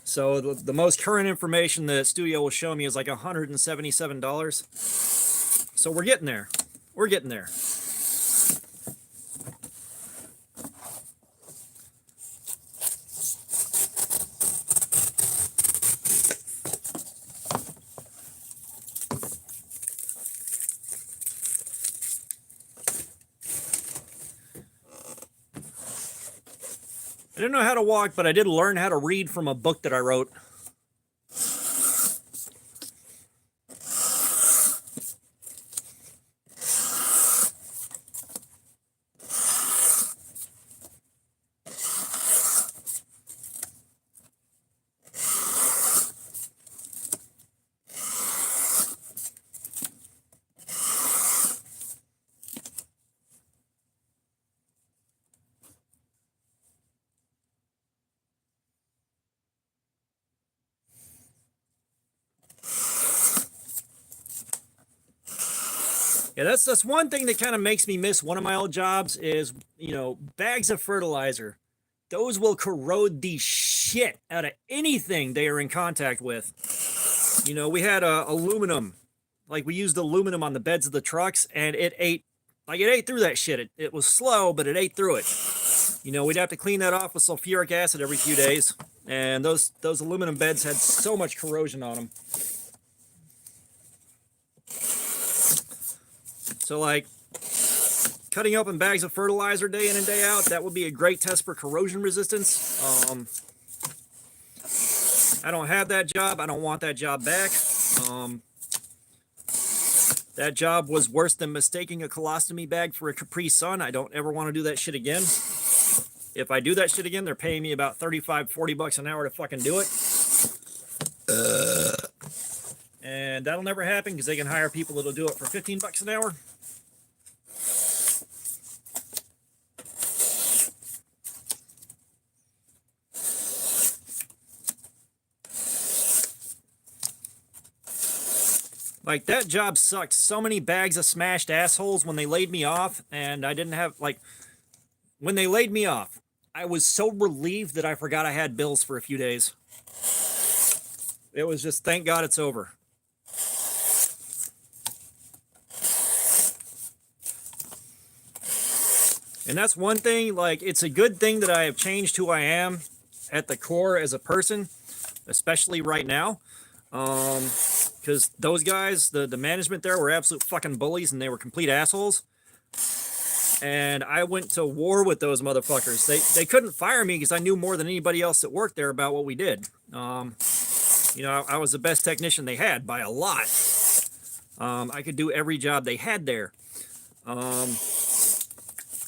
So the most current information that Studio will show me is like $177. So we're getting there. We're getting there. I didn't know how to walk, but I did learn how to read from a book that I wrote. Yeah, that's one thing that kind of makes me miss one of my old jobs is, you know, bags of fertilizer. Those will corrode the shit out of anything they are in contact with. You know, we had aluminum, like we used aluminum on the beds of the trucks, and it ate through that shit. It was slow, but it ate through it. You know, we'd have to clean that off with sulfuric acid every few days, and those aluminum beds had so much corrosion on them. So like cutting open bags of fertilizer day in and day out, that would be a great test for corrosion resistance. I don't have that job. I don't want that job back. That job was worse than mistaking a colostomy bag for a Capri Sun. I don't ever want to do that shit again. If I do that shit again, they're paying me about 35, 40 bucks an hour to fucking do it. And that'll never happen because they can hire people that'll do it for 15 bucks an hour. Like, that job sucked. So many bags of smashed assholes when they laid me off, and I didn't have, like, when they laid me off, I was so relieved that I forgot I had bills for a few days. It was just, thank God it's over. And that's one thing, like, it's a good thing that I have changed who I am at the core as a person, especially right now. Because those guys, the management there were absolute fucking bullies, and they were complete assholes. And I went to war with those motherfuckers. They couldn't fire me because I knew more than anybody else that worked there about what we did. You know, I was the best technician they had by a lot. I could do every job they had there.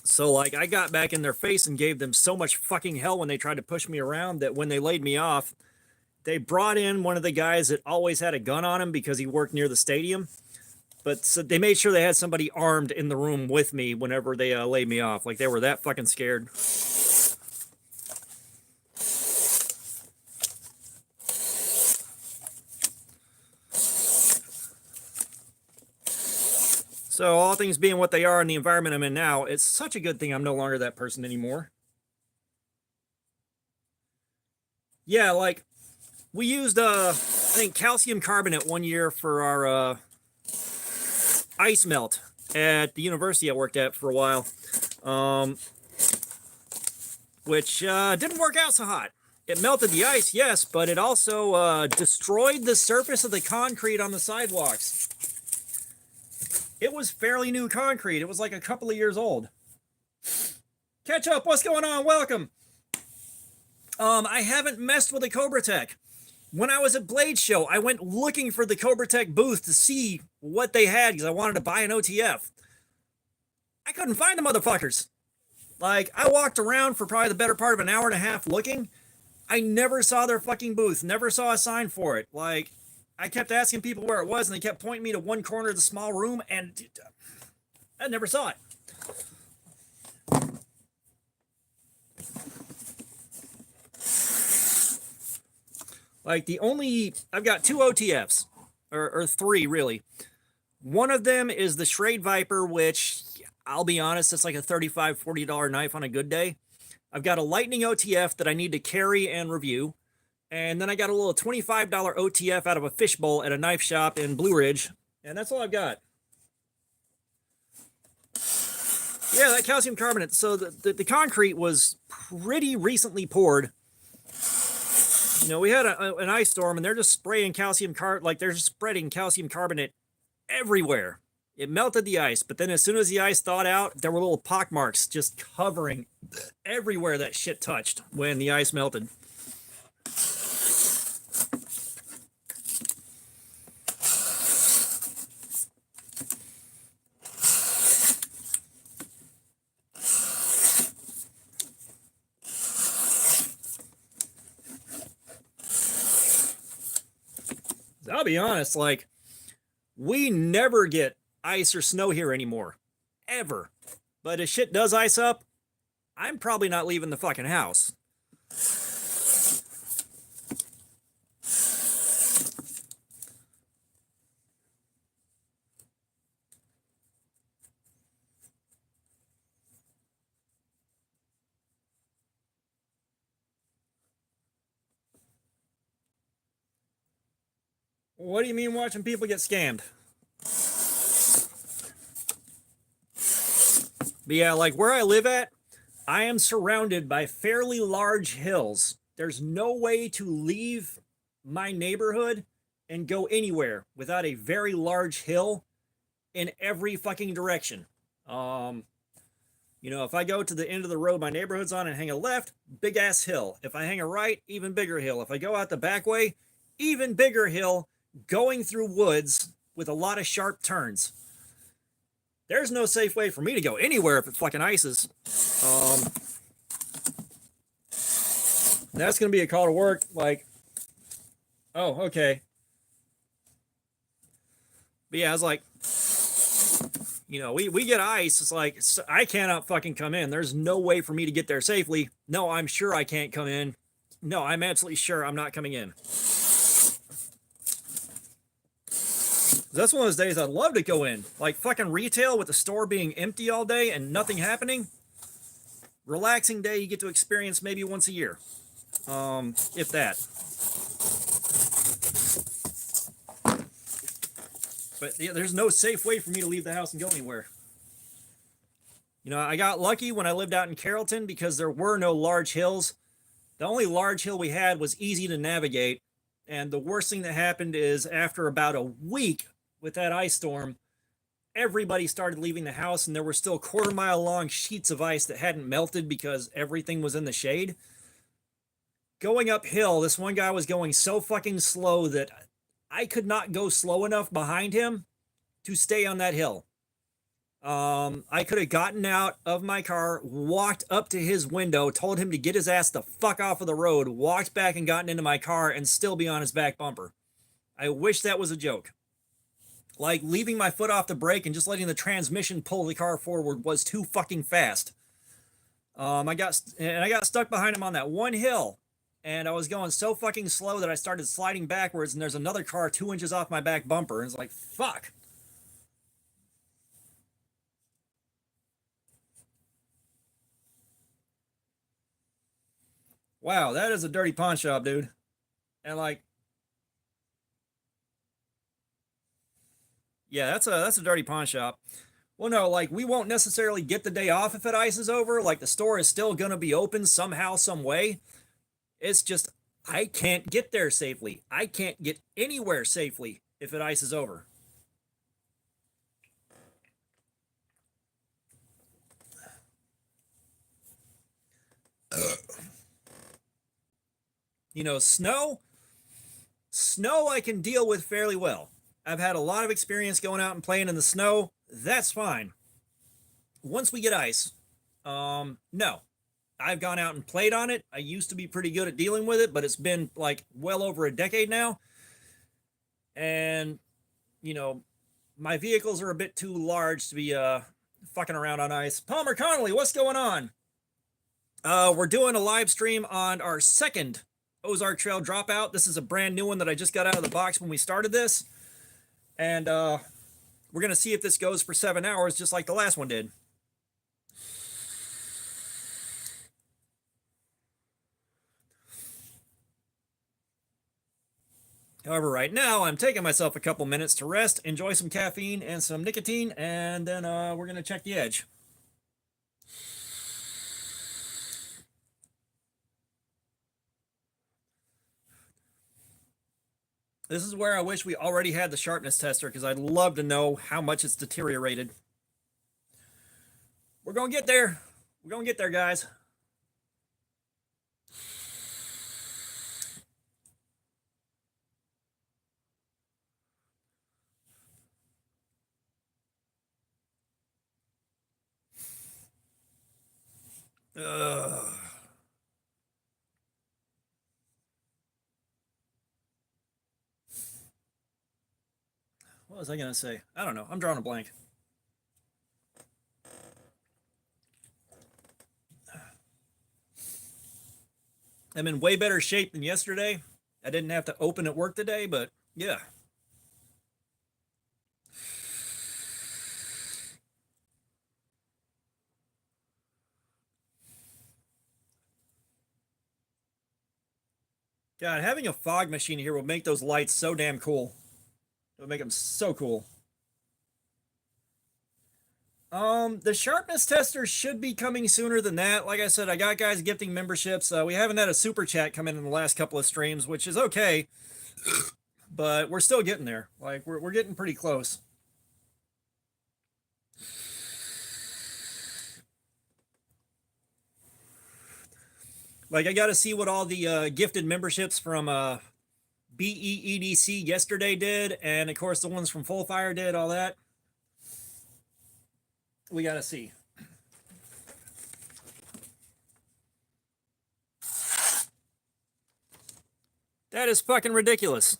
So, like, I got back in their face and gave them so much fucking hell when they tried to push me around that when they laid me off, they brought in one of the guys that always had a gun on him because he worked near the stadium. But so they made sure they had somebody armed in the room with me whenever they laid me off. Like, they were that fucking scared. So all things being what they are in the environment I'm in now, it's such a good thing I'm no longer that person anymore. Yeah, like, we used, I think, calcium carbonate one year for our ice melt at the university I worked at for a while, which didn't work out so hot. It melted the ice, yes, but it also destroyed the surface of the concrete on the sidewalks. It was fairly new concrete. It was like a couple of years old. Catch up, what's going on? Welcome. I haven't messed with a Cobra Tech. When I was at Blade Show, I went looking for the Cobra Tech booth to see what they had because I wanted to buy an OTF. I couldn't find the motherfuckers. Like, I walked around for probably the better part of an hour and a half looking. I never saw their fucking booth, never saw a sign for it. Like, I kept asking people where it was, and they kept pointing me to one corner of the small room, and I never saw it. Like, I've got two OTFs, or three, really. One of them is the Schrade Viper, which, I'll be honest, it's like a $35, $40 knife on a good day. I've got a Lightning OTF that I need to carry and review. And then I got a little $25 OTF out of a fishbowl at a knife shop in Blue Ridge. And that's all I've got. Yeah, that calcium carbonate. So the concrete was pretty recently poured. You know, we had an ice storm, and they're just spraying they're just spreading calcium carbonate everywhere. It melted the ice, but then as soon as the ice thawed out, there were little pock marks just covering everywhere that shit touched when the ice melted. I'll be honest, like, we never get ice or snow here anymore. Ever. But if shit does ice up, I'm probably not leaving the fucking house. What do you mean watching people get scammed? But yeah, like where I live at, I am surrounded by fairly large hills. There's no way to leave my neighborhood and go anywhere without a very large hill in every fucking direction. Um, if I go to the end of the road my neighborhood's on and hang a left, big ass hill. If I hang a right, even bigger hill. If I go out the back way, even bigger hill, going through woods with a lot of sharp turns. There's no safe way for me to go anywhere if it fucking ices. That's gonna be a call to work. Like, oh, okay. But yeah, I was like, we get ice. It's like, I cannot fucking come in. There's no way for me to get there safely. No, I'm sure I can't come in. No, I'm absolutely sure I'm not coming in. That's one of those days I'd love to go in. Like fucking retail with the store being empty all day and nothing happening. Relaxing day you get to experience maybe once a year. If that. But yeah, there's no safe way for me to leave the house and go anywhere. I got lucky when I lived out in Carrollton because there were no large hills. The only large hill we had was easy to navigate. And the worst thing that happened is after about a week with that ice storm, everybody started leaving the house and there were still quarter-mile long sheets of ice that hadn't melted because everything was in the shade. Going uphill, this one guy was going so fucking slow that I could not go slow enough behind him to stay on that hill. I could have gotten out of my car, walked up to his window, told him to get his ass the fuck off of the road, walked back and gotten into my car and still be on his back bumper. I wish that was a joke. Like leaving my foot off the brake and just letting the transmission pull the car forward was too fucking fast. I got stuck behind him on that one hill, and I was going so fucking slow that I started sliding backwards, and there's another car 2 inches off my back bumper, and it's like, fuck. Wow, that is a dirty pawn shop, dude. And like, yeah, that's a dirty pawn shop. Well, no, like we won't necessarily get the day off if it ices over. Like the store is still gonna be open somehow, some way. It's just I can't get there safely. I can't get anywhere safely if it ices over. Snow I can deal with fairly well. I've had a lot of experience going out and playing in the snow. That's fine. Once we get ice, no. I've gone out and played on it. I used to be pretty good at dealing with it, but it's been like well over a decade now. And, you know, my vehicles are a bit too large to be fucking around on ice. Palmer Connolly, what's going on? We're doing a live stream on our second Ozark Trail dropout. This is a brand new one that I just got out of the box when we started this. And we're going to see if this goes for 7 hours just like the last one did. However, right now, I'm taking myself a couple minutes to rest, enjoy some caffeine and some nicotine, and then we're going to check the edge. This is where I wish we already had the sharpness tester because I'd love to know how much it's deteriorated. We're going to get there. We're going to get there, guys. Ugh. What was I going to say? I don't know. I'm drawing a blank. I'm in way better shape than yesterday. I didn't have to open at work today, but yeah. God, having a fog machine here will make those lights so damn cool. It would make them so cool. The sharpness tester should be coming sooner than that. Like I said, I got guys gifting memberships. We haven't had a super chat come in the last couple of streams, which is okay, but we're still getting there. Like we're getting pretty close. Like I got to see what all the gifted memberships from BEEDC yesterday did, and of course the ones from Full Fire did, all that. We got to see. That is fucking ridiculous.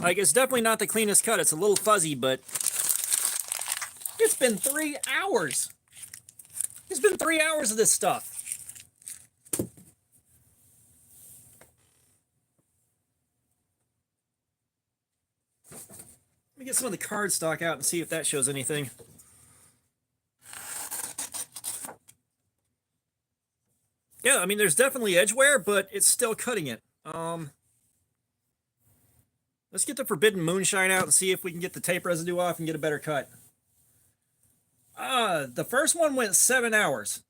Like, it's definitely not the cleanest cut. It's a little fuzzy, but it's been 3 hours. It's been 3 hours of this stuff. Let me get some of the card stock out and see if that shows anything. Yeah, I mean, there's definitely edge wear, but it's still cutting it. Let's get the Forbidden Moonshine out and see if we can get the tape residue off and get a better cut. The first one went 7 hours.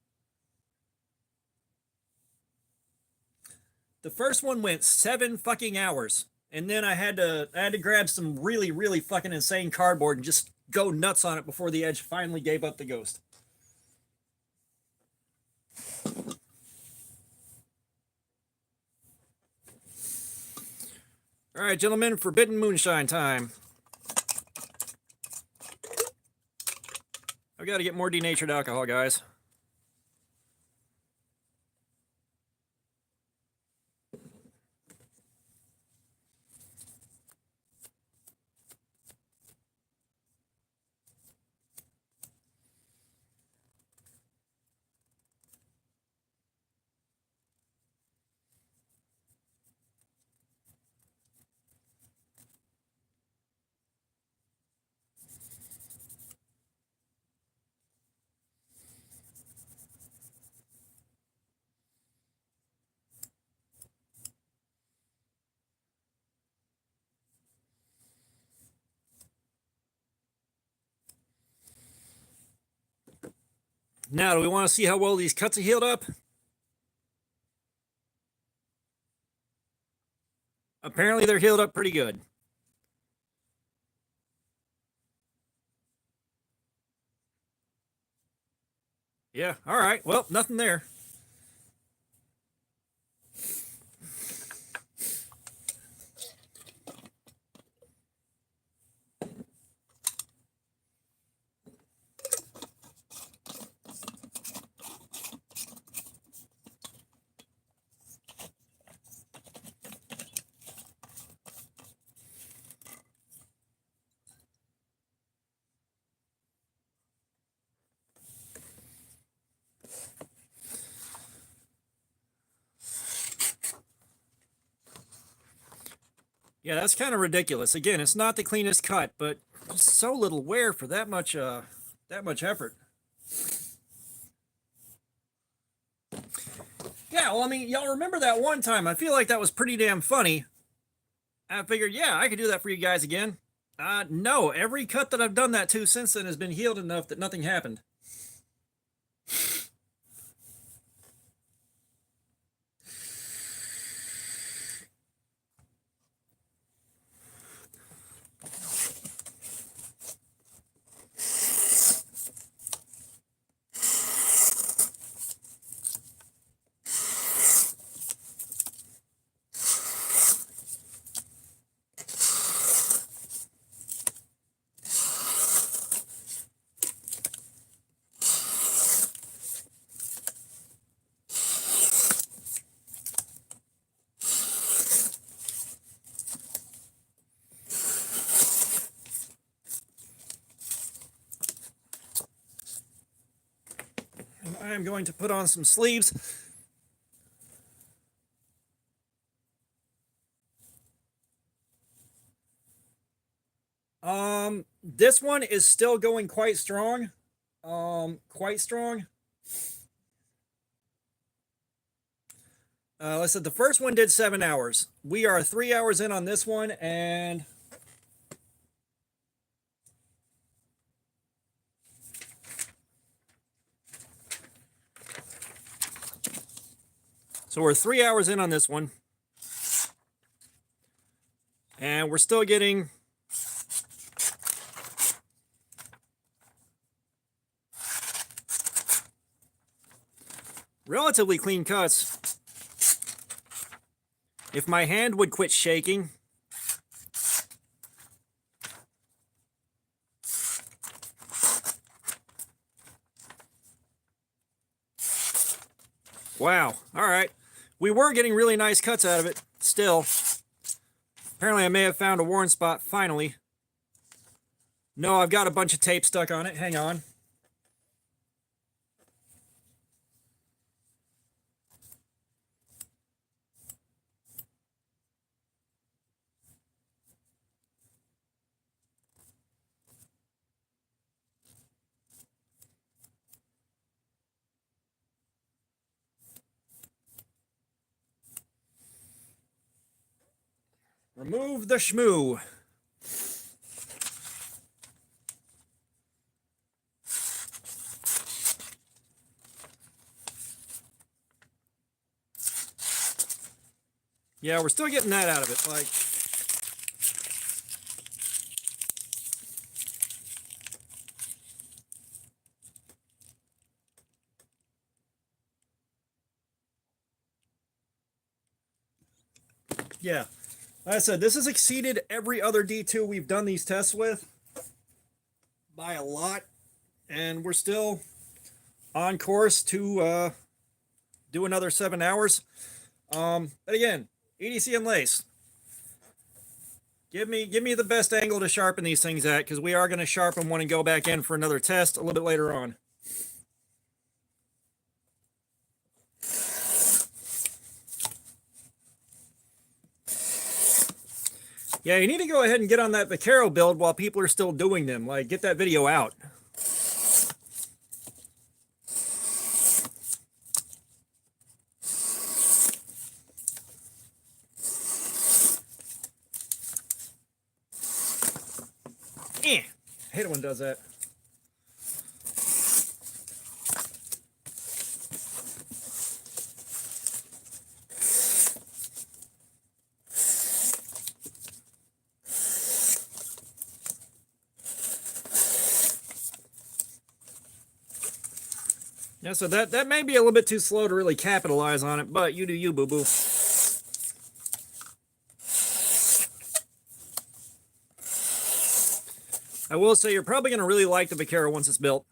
The first one went 7 fucking hours. And then I had to grab some really, really fucking insane cardboard and just go nuts on it before the edge finally gave up the ghost. All right, gentlemen, Forbidden Moonshine time. I've got to get more denatured alcohol, guys. Now, do we want to see how well these cuts are healed up? Apparently, they're healed up pretty good. Yeah, all right. Well, nothing there. Yeah, that's kind of ridiculous. Again, it's not the cleanest cut, but so little wear for that much effort. Yeah, well, I mean, y'all remember that one time? I feel like that was pretty damn funny. I figured, yeah, I could do that for you guys again. No, every cut that I've done that to since then has been healed enough that nothing happened. I am going to put on some sleeves. This one is still going quite strong. Quite strong. let's say the first one did 7 hours. We are 3 hours in on this one, and so we're 3 hours in on this one, and we're still getting relatively clean cuts. If my hand would quit shaking, wow, all right. We were getting really nice cuts out of it still. Apparently I may have found a worn spot finally. No, I've got a bunch of tape stuck on it. Hang on. Remove the shmoo. Yeah, we're still getting that out of it. Like, yeah. Like I said, this has exceeded every other D2 we've done these tests with by a lot, and we're still on course to do another 7 hours. But again, EDC and lace. Give me the best angle to sharpen these things at, because we are going to sharpen one and go back in for another test a little bit later on. Yeah, you need to go ahead and get on that Vaquero build while people are still doing them. Like, get that video out. I hate it when it does that. Yeah, so that may be a little bit too slow to really capitalize on it, but you do you, boo-boo. I will say you're probably going to really like the Vaquero once it's built.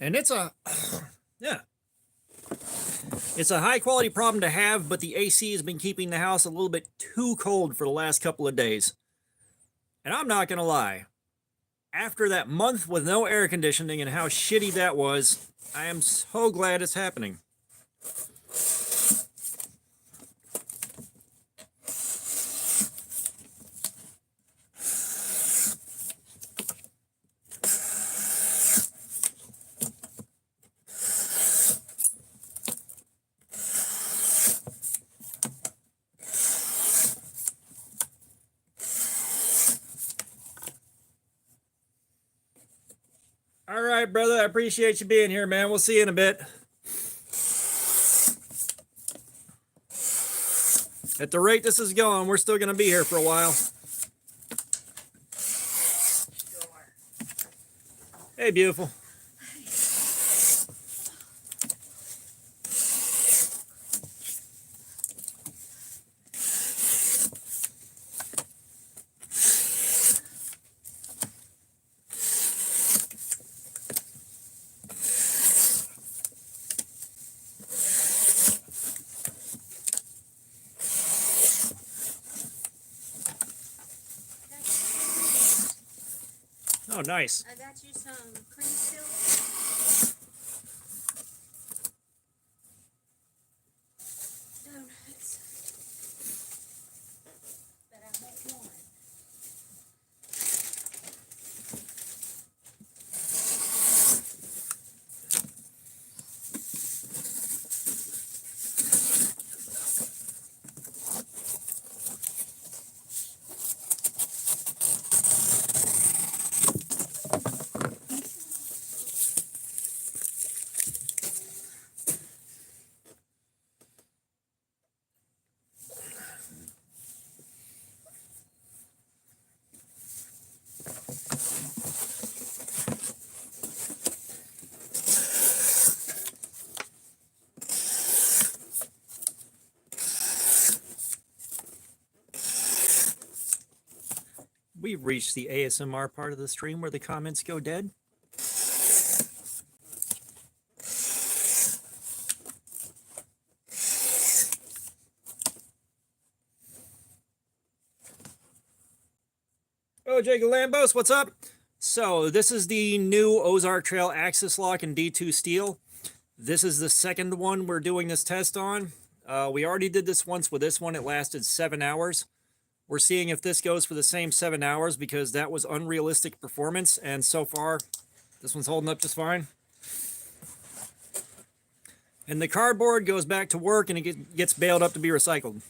And it's a, yeah, it's a high quality problem to have, but the AC has been keeping the house a little bit too cold for the last couple of days. And I'm not going to lie, after that month with no air conditioning and how shitty that was, I am so glad it's happening. All right, brother. I appreciate you being here, man. We'll see you in a bit. At the rate this is going, we're still going to be here for a while. Hey, beautiful. Oh, nice.
I got you some cream silk. Donuts. But I make one.
We've reached the ASMR part of the stream where the comments go dead. Oh, Jake Lambos, what's up? So this is the new Ozark Trail Axis Lock in D2 steel. This is the second one we're doing this test on. We already did this once with this one. It lasted 7 hours. We're seeing if this goes for the same 7 hours because that was unrealistic performance. And so far, this one's holding up just fine. And the cardboard goes back to work and it gets baled up to be recycled.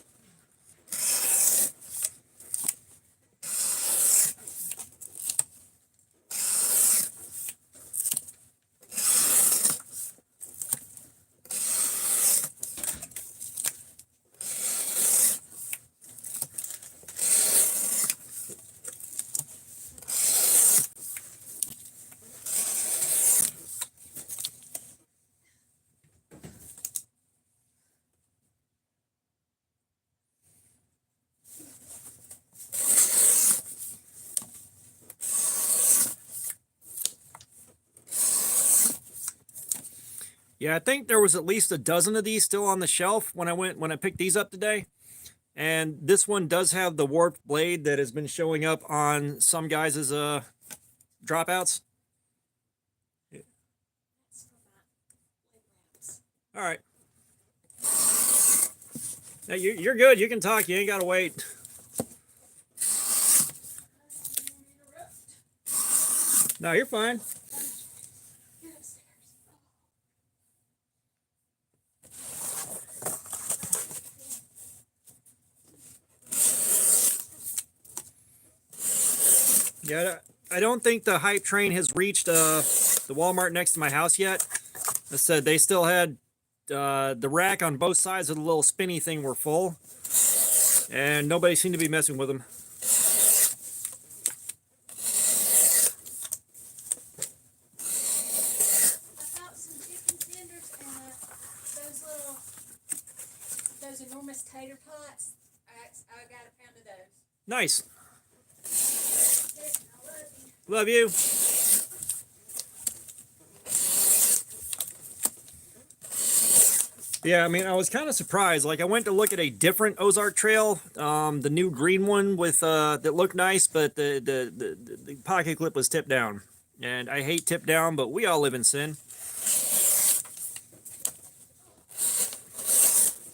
Yeah, I think there was at least a dozen of these still on the shelf when I picked these up today. And this one does have the warped blade that has been showing up on some guys' dropouts. All right. Now you're good. You can talk. You ain't got to wait. No, you're fine. Yeah, I don't think the hype train has reached the Walmart next to my house yet. I said they still had the rack on both sides of the little spinny thing were full, and nobody seemed to be messing with them.
I got some chicken tenders and those enormous tater pots. I got a pound of those.
Nice.
I love you.
Love you. Yeah, I mean, I was kind of surprised. Like, I went to look at a different Ozark Trail, the new green one with that looked nice, but the pocket clip was tipped down. And I hate tip down, but we all live in sin.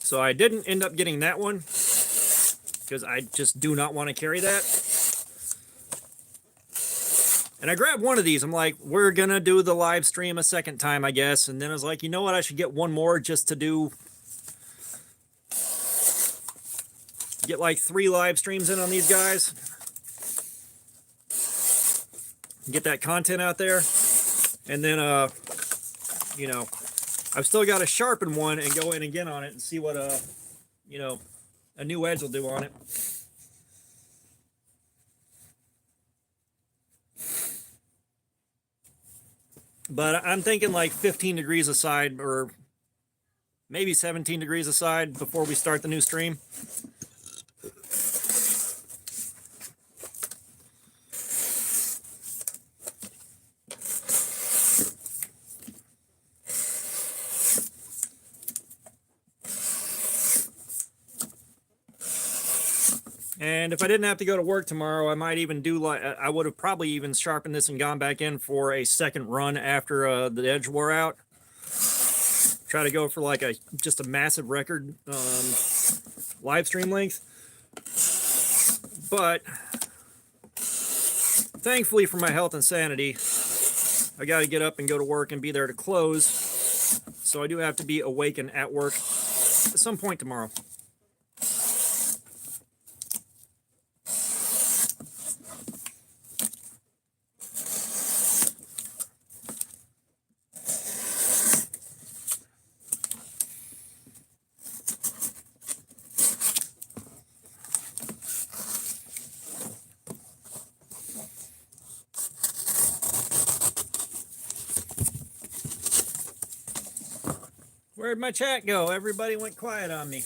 So I didn't end up getting that one because I just do not want to carry that. And I grabbed one of these. I'm like, we're going to do the live stream a second time, I guess. And then I was like, you know what? I should get one more just to get like 3 live streams in on these guys. Get that content out there. And then, you know, I've still got to sharpen one and go in again on it and see what, you know, a new edge will do on it. But I'm thinking like 15 degrees aside, or maybe 17 degrees aside before we start the new stream. And if I didn't have to go to work tomorrow, I might even do like I would have probably even sharpened this and gone back in for a second run after the edge wore out. Try to go for like just a massive record live stream length. But thankfully for my health and sanity, I got to get up and go to work and be there to close. So I do have to be awake and at work at some point tomorrow. Where'd my chat go? Everybody went quiet on me.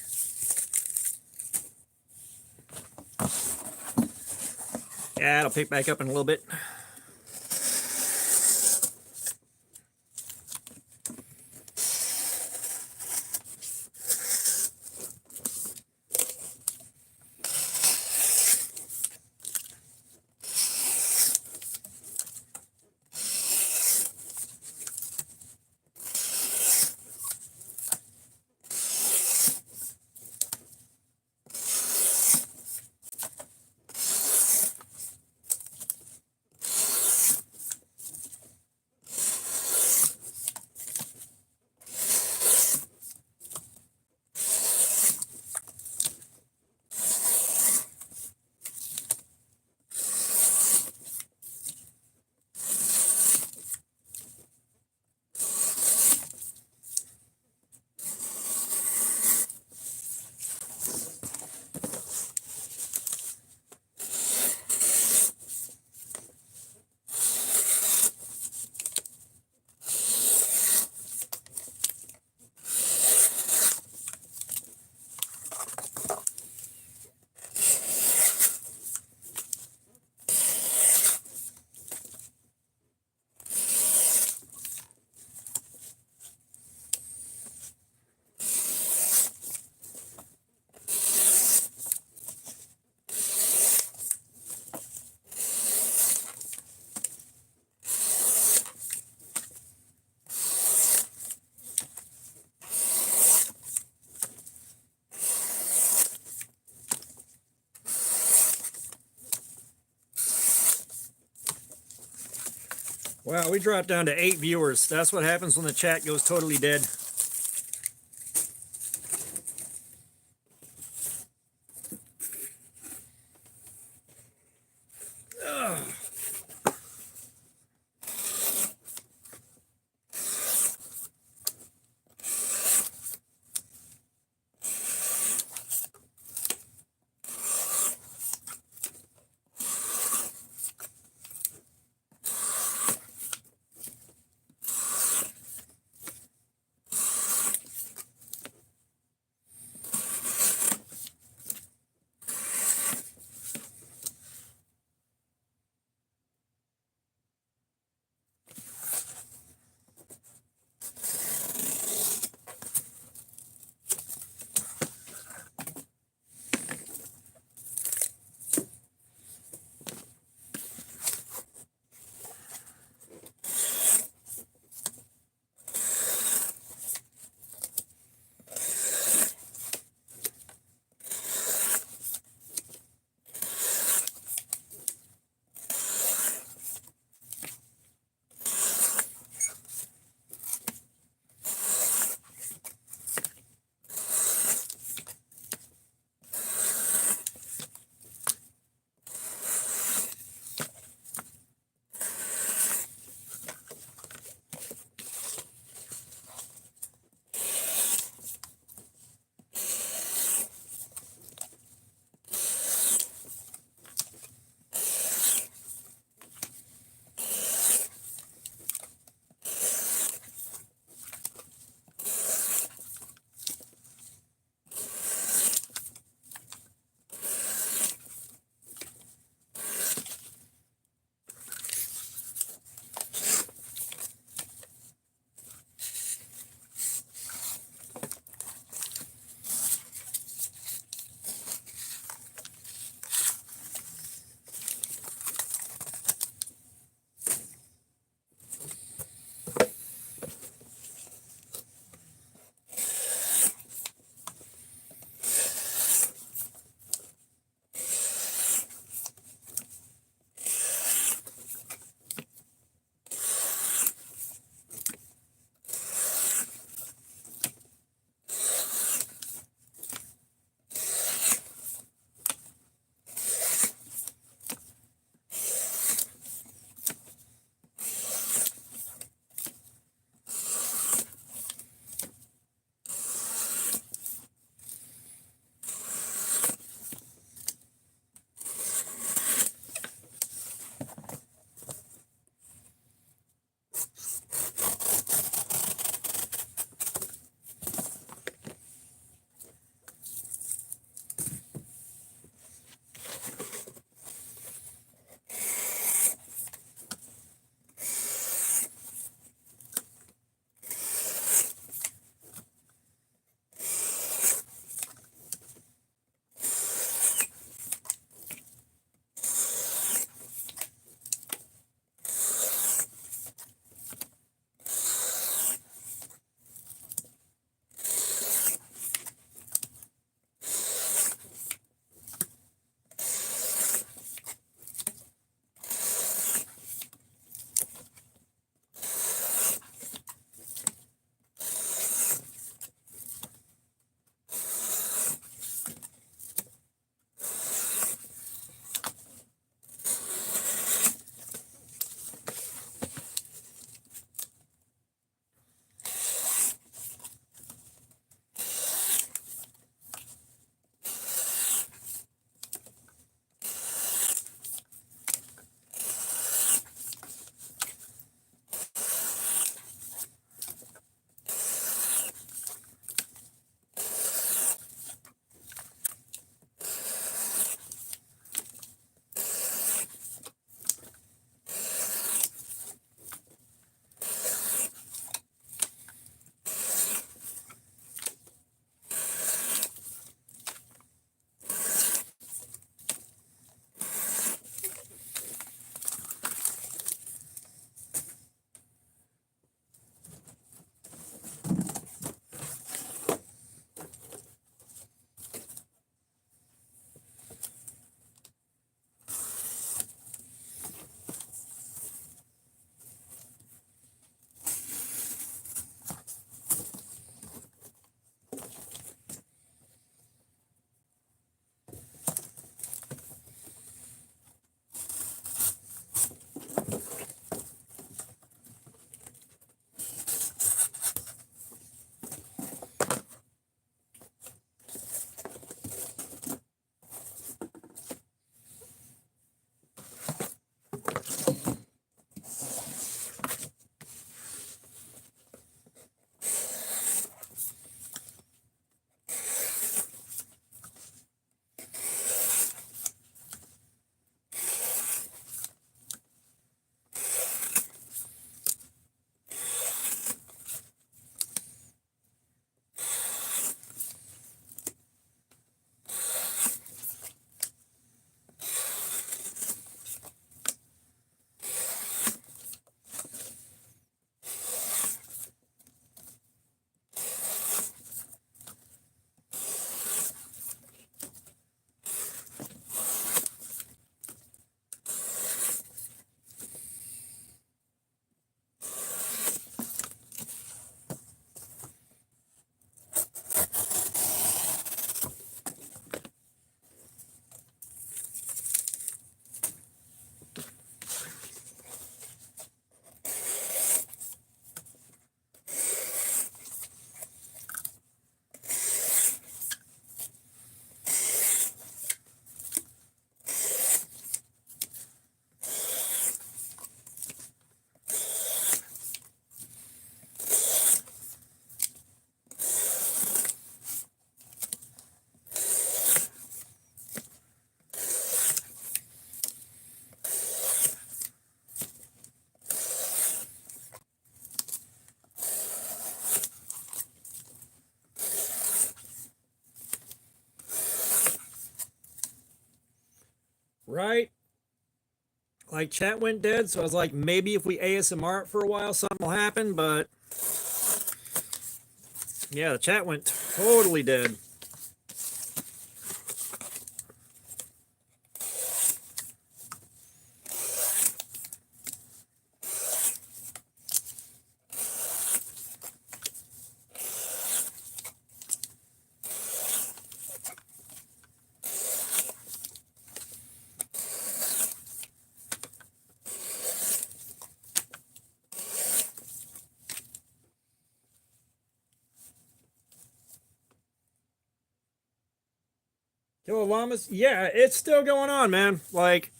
Yeah, it'll pick back up in a little bit. Wow, we dropped down to 8 viewers. That's what happens when the chat goes totally dead. Ugh. right? Like chat went dead, so I was like, maybe if we ASMR it for a while, something will happen, but yeah, the chat went totally dead. Kill llamas? Yeah, it's still going on, man. Like,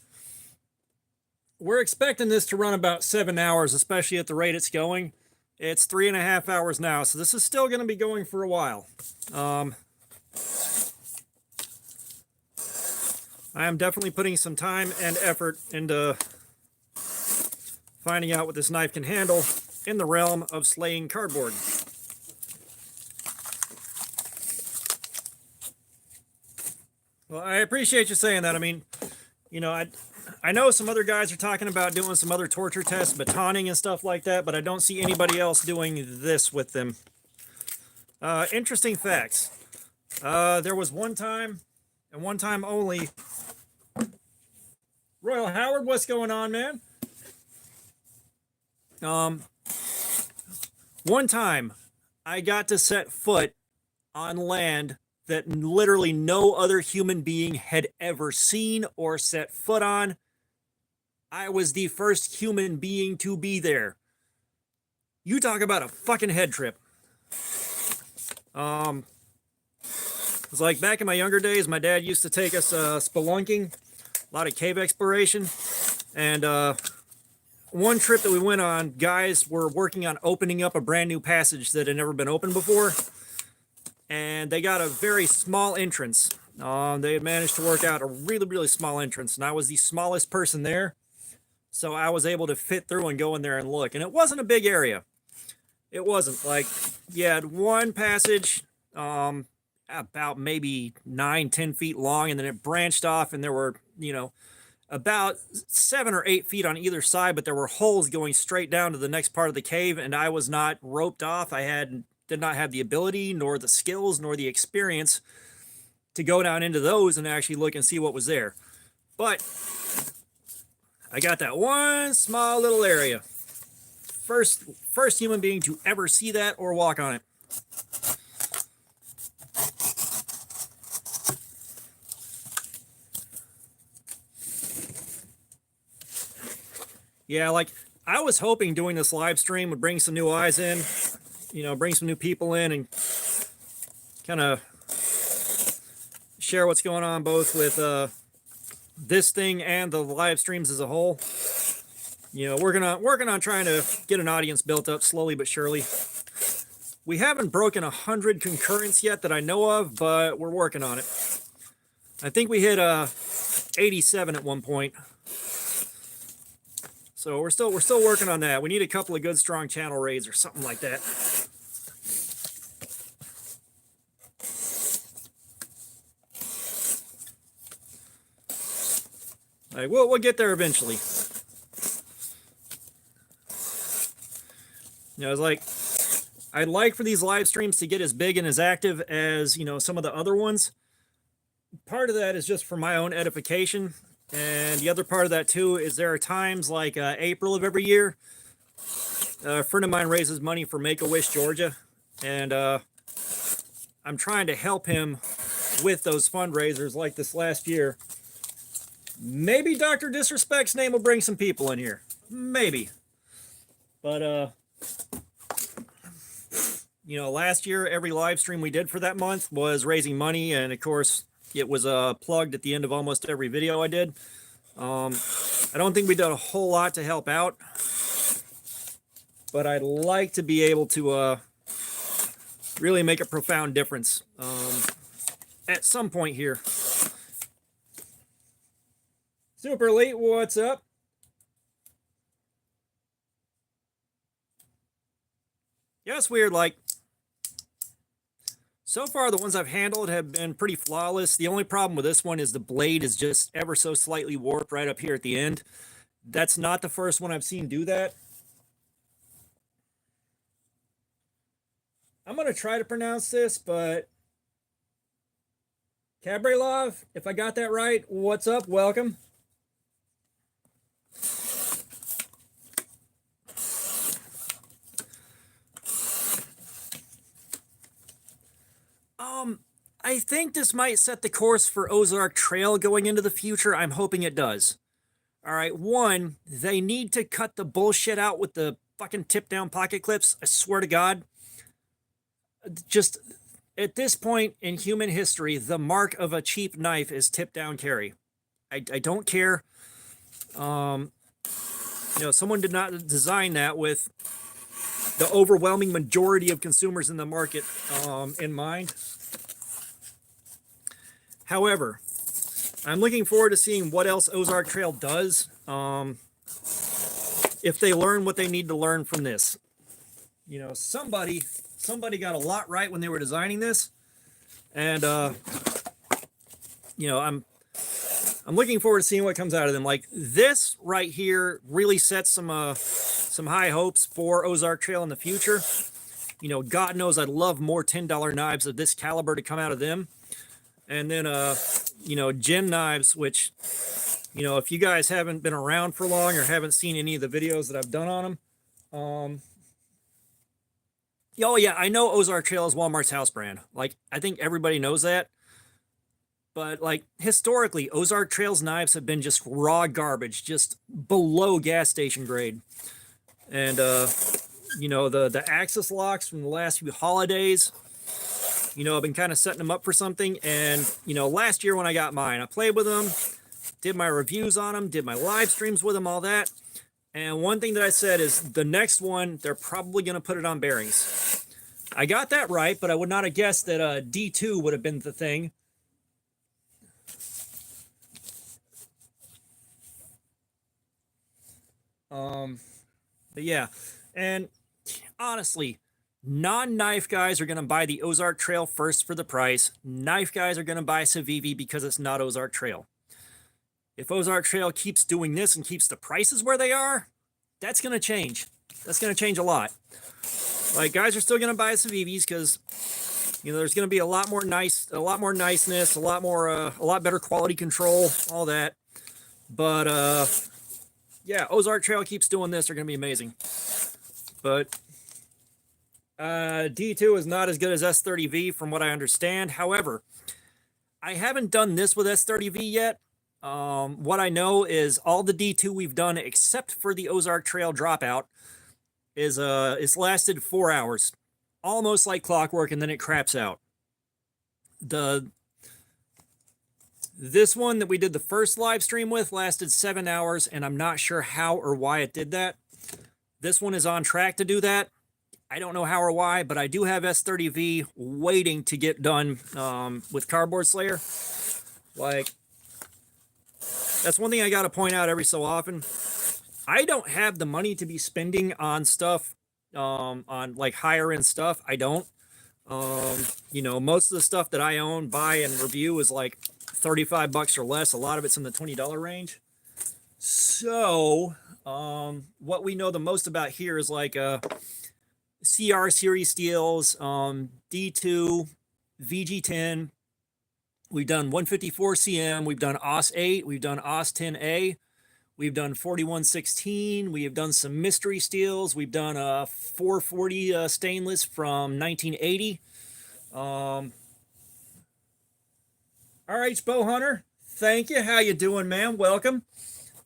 we're expecting this to run about 7 hours, especially at the rate it's going. It's 3.5 hours now, so this is still going to be going for a while. I am definitely putting some time and effort into finding out what this knife can handle in the realm of slaying cardboard. Well, I appreciate you saying that. I mean, you know, I know some other guys are talking about doing some other torture tests, batoning and stuff like that, but I don't see anybody else doing this with them. Interesting facts. There was one time, and one time only. Royal Howard, what's going on, man? One time, I got to set foot on land that literally no other human being had ever seen or set foot on. I was the first human being to be there. You talk about a fucking head trip. It's like back in my younger days, my dad used to take us spelunking, a lot of cave exploration, and one trip that we went on, guys were working on opening up a brand new passage that had never been opened before, and they got a very small entrance. They had managed to work out a really, really small entrance, and I was the smallest person there, so I was able to fit through and go in there and look, and it wasn't a big area. It wasn't. Like, you had one passage, about maybe 9-10 feet long, and then it branched off, and there were, you know, about 7 or 8 feet on either side, but there were holes going straight down to the next part of the cave, and I was not roped off. I did not have the ability, nor the skills, nor the experience to go down into those and actually look and see what was there. But I got that one small little area. First human being to ever see that or walk on it. Yeah, like, I was hoping doing this live stream would bring some new eyes in, you know, bring some new people in and kind of share what's going on both with this thing and the live streams as a whole. You know, working on trying to get an audience built up slowly but surely. We haven't broken 100 concurrents yet that I know of, but we're working on it. I think we hit 87 at one point. So we're still working on that. We need a couple of good strong channel raids or something like that. Like, we'll get there eventually. You know, it's like, I'd like for these live streams to get as big and as active as, you know, some of the other ones. Part of that is just for my own edification. And the other part of that too is there are times like April of every year, a friend of mine raises money for Make-A-Wish, Georgia. And I'm trying to help him with those fundraisers like this last year. Maybe Dr. Disrespect's name will bring some people in here. Maybe. But, you know, last year, every live stream we did for that month was raising money. And of course, it was plugged at the end of almost every video I did. I don't think we did a whole lot to help out. But I'd like to be able to really make a profound difference at some point here. Super Elite, what's up? Yeah, it's weird. Like, So far, the ones I've handled have been pretty flawless. The only problem with this one is the blade is just ever so slightly warped right up here at the end. That's not the first one I've seen do that. I'm going to try to pronounce this, but Cabrelov, if I got that right, what's up? Welcome. I think this might set the course for Ozark Trail going into the future. I'm hoping it does. All right, one, they need to cut the bullshit out with the fucking tip-down pocket clips. I swear to God. Just at this point in human history, the mark of a cheap knife is tip-down carry. I don't care. You know, someone did not design that with the overwhelming majority of consumers in the market in mind. However, I'm looking forward to seeing what else Ozark Trail does if they learn what they need to learn from this. You know, somebody got a lot right when they were designing this, and you know, I'm looking forward to seeing what comes out of them. Like this right here really sets some high hopes for Ozark Trail in the future. You know, God knows I'd love more $10 knives of this caliber to come out of them. And then, you know, gem knives, which, you know, if you guys haven't been around for long or haven't seen any of the videos that I've done on them, oh yeah, I know Ozark Trail is Walmart's house brand. Like, I think everybody knows that. But like historically, Ozark Trail's knives have been just raw garbage, just below gas station grade. And you know, the Axis locks from the last few holidays, you know, I've been kind of setting them up for something. And, you know, last year when I got mine, I played with them, did my reviews on them, did my live streams with them, all that. And one thing that I said is the next one, they're probably going to put it on bearings. I got that right, but I would not have guessed that D2 would have been the thing. But yeah, and honestly, non-knife guys are going to buy the Ozark Trail first for the price. Knife guys are going to buy Civivi because it's not Ozark Trail. If Ozark Trail keeps doing this and keeps the prices where they are, that's going to change. That's going to change a lot. Like, guys are still going to buy Civivis because, you know, there's going to be a lot more niceness, a lot better quality control, all that. But yeah, Ozark Trail keeps doing this, they're going to be amazing. But D2 is not as good as S30V from what I understand. However, I haven't done this with S30V yet. What I know is all the D2 we've done, except for the Ozark Trail dropout, is it's lasted 4 hours, almost like clockwork, and then it craps out. This one that we did the first live stream with lasted 7 hours, and I'm not sure how or why it did that. This one is on track to do that. I don't know how or why, but I do have S30V waiting to get done with Cardboard Slayer. Like, that's one thing I got to point out every so often. I don't have the money to be spending on stuff, on like higher end stuff. I don't. You know, most of the stuff that I own, buy, and review is like $35 or less. A lot of it's in the $20 range. So, what we know the most about here is like CR series steels, D2, VG10. We've done 154 CM. We've done OS 8. We've done OS 10A. We've done 4116. We have done some mystery steels. We've done 440 stainless from 1980. RH Bowhunter, thank you. How you doing, man? Welcome.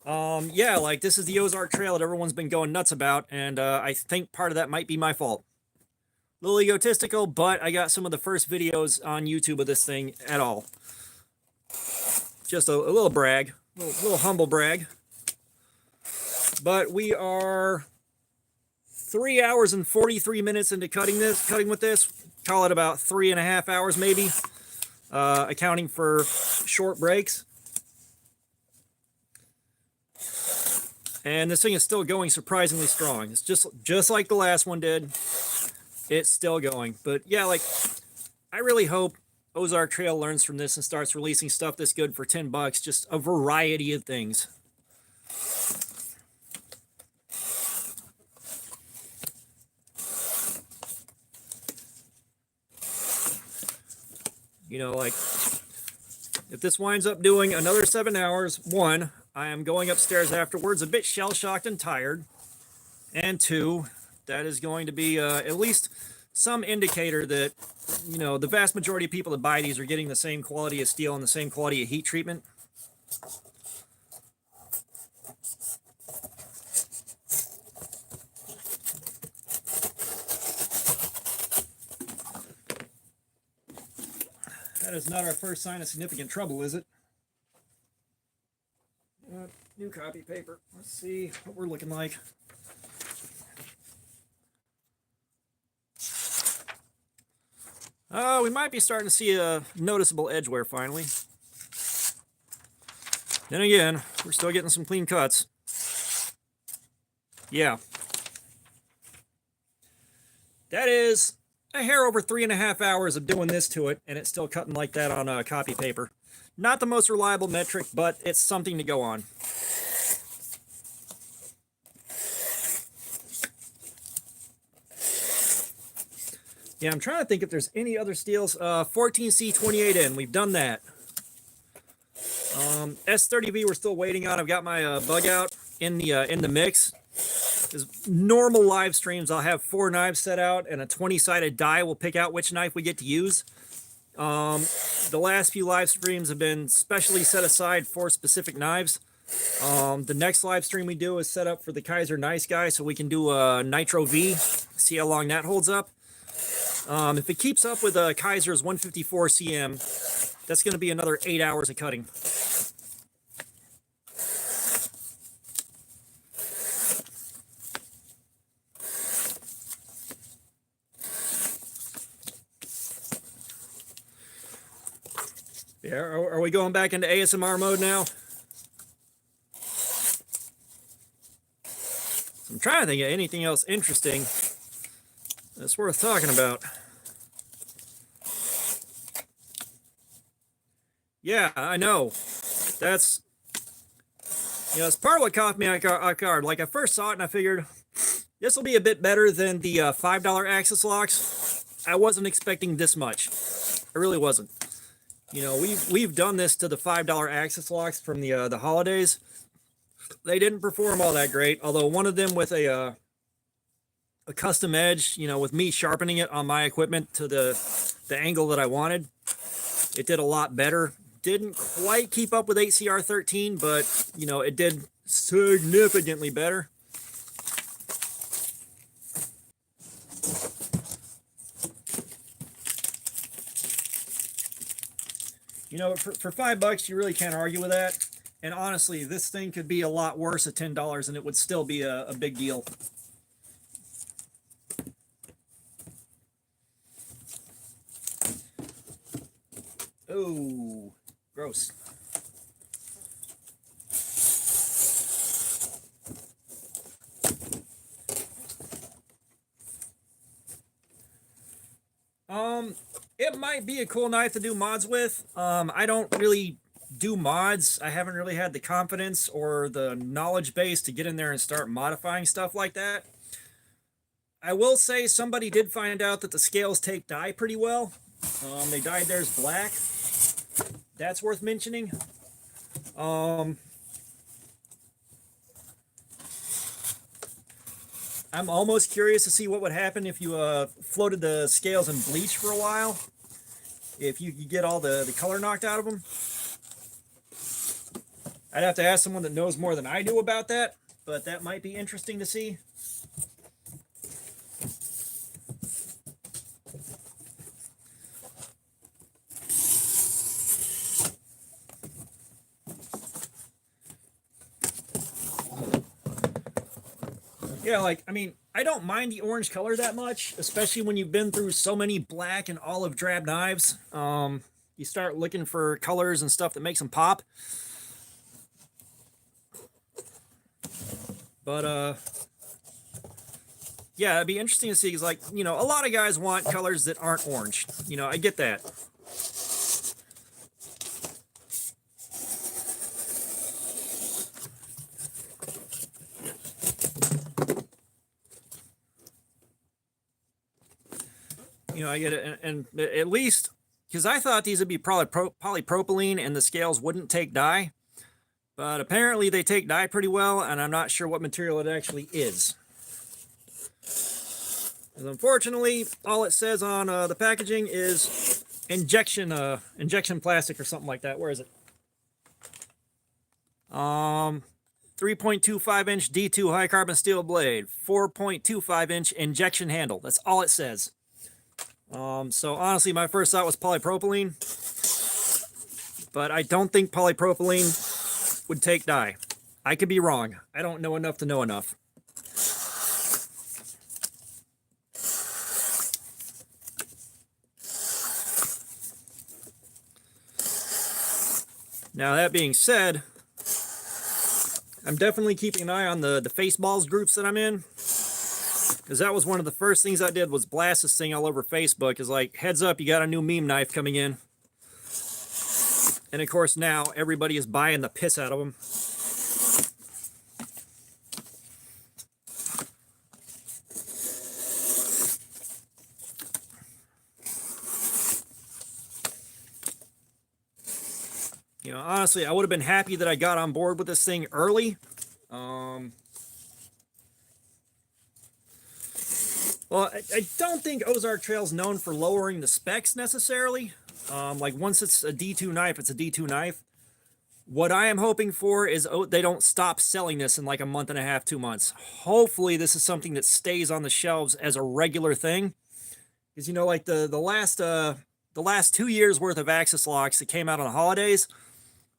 Yeah, like this is the Ozark Trail that everyone's been going nuts about, and I think part of that might be my fault. A little egotistical, but I got some of the first videos on YouTube of this thing at all. Just a little brag, a little humble brag. But we are 3 hours and 43 minutes into cutting with this. Call it about 3.5 hours maybe, accounting for short breaks. And this thing is still going surprisingly strong. It's just like the last one did. It's still going. But yeah, like, I really hope Ozark Trail learns from this and starts releasing stuff that's good for $10. Just a variety of things. You know, like, if this winds up doing another 7 hours, one, I am going upstairs afterwards a bit shell-shocked and tired. And two, that is going to be at least some indicator that, you know, the vast majority of people that buy these are getting the same quality of steel and the same quality of heat treatment. That is not our first sign of significant trouble, is it? New copy paper. Let's see what we're looking like. We might be starting to see a noticeable edge wear finally. Then again, we're still getting some clean cuts. Yeah. That is a hair over 3.5 hours of doing this to it, and it's still cutting like that on copy paper. Not the most reliable metric, but it's something to go on. Yeah, I'm trying to think if there's any other steels. 14C28N, we've done that. S30V we're still waiting on. I've got my bug out in the mix. Because normal live streams, I'll have 4 knives set out, and a 20-sided die will pick out which knife we get to use. The last few live streams have been specially set aside for specific knives. The next live stream we do is set up for the Kaiser Nice Guy, so we can do a Nitro V, see how long that holds up. If it keeps up with Kaiser's 154 cm, that's going to be another 8 hours of cutting. Yeah, are we going back into ASMR mode now? So I'm trying to think of anything else interesting that's worth talking about. Yeah, I know. That's, you know, it's part of what caught me off guard. Like, I first saw it and I figured this will be a bit better than the $5 axis locks. I wasn't expecting this much. I really wasn't. You know, we've done this to the $5 axis locks from the holidays. They didn't perform all that great, although one of them with a custom edge, you know, with me sharpening it on my equipment to the angle that I wanted, it did a lot better. Didn't quite keep up with HCR13, but, you know, it did significantly better. You know, for $5, you really can't argue with that. And honestly, this thing could be a lot worse at $10, and it would still be a big deal. Oh, gross. It might be a cool knife to do mods with. I don't really do mods. I haven't really had the confidence or the knowledge base to get in there and start modifying stuff like that. I will say somebody did find out that the scales take dye pretty well. They dyed theirs black. That's worth mentioning. I'm almost curious to see what would happen if you floated the scales in bleach for a while. If you could get all the color knocked out of them. I'd have to ask someone that knows more than I do about that, but that might be interesting to see. Yeah, like, I mean, I don't mind the orange color that much, especially when you've been through so many black and olive drab knives. You start looking for colors and stuff that makes them pop. But, yeah, it'd be interesting to see, because, like, you know, a lot of guys want colors that aren't orange. You know, I get that. You know, I get it, and at least, because I thought these would be probably polypropylene and the scales wouldn't take dye, but apparently they take dye pretty well, and I'm not sure what material it actually is. And unfortunately, all it says on the packaging is injection plastic or something like that. Where is it? 3.25 inch D2 high carbon steel blade, 4.25 inch injection handle. That's all it says. So honestly, my first thought was polypropylene, but I don't think polypropylene would take dye. I could be wrong. I don't know enough to know enough. Now, that being said, I'm definitely keeping an eye on the Faceballs groups that I'm in, because that was one of the first things I did, was blast this thing all over Facebook. Is like, heads up, you got a new meme knife coming in. And of course now everybody is buying the piss out of them. You know, honestly, I would have been happy that I got on board with this thing early. Well, I don't think Ozark Trail's known for lowering the specs necessarily. Like, once it's a D2 knife, it's a D2 knife. What I am hoping for is they don't stop selling this in like a month and a half, 2 months. Hopefully this is something that stays on the shelves as a regular thing. Because, you know, like the last 2 years worth of Axis locks that came out on the holidays,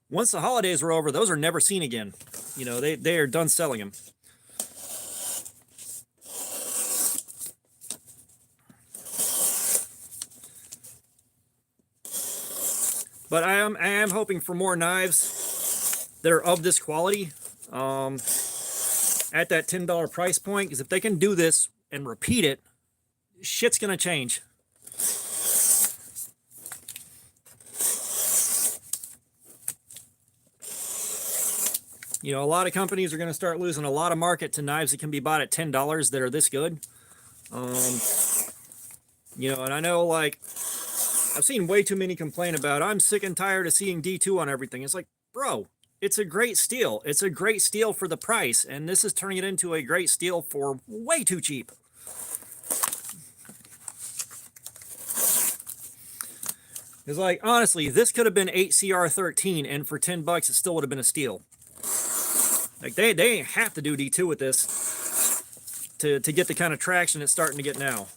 once the holidays were over, those are never seen again. You know, they are done selling them. But I am hoping for more knives that are of this quality at that $10 price point, because if they can do this and repeat it, shit's gonna change. You know, a lot of companies are going to start losing a lot of market to knives that can be bought at $10 that are this good. You know, and I know, like, I've seen way too many complain about, I'm sick and tired of seeing D2 on everything. It's like, bro, it's a great steal. It's a great steal for the price, and this is turning it into a great steal for way too cheap. It's like, honestly, this could have been 8CR13, and for $10 it still would have been a steal. Like, they ain't have to do D2 with this to get the kind of traction it's starting to get now.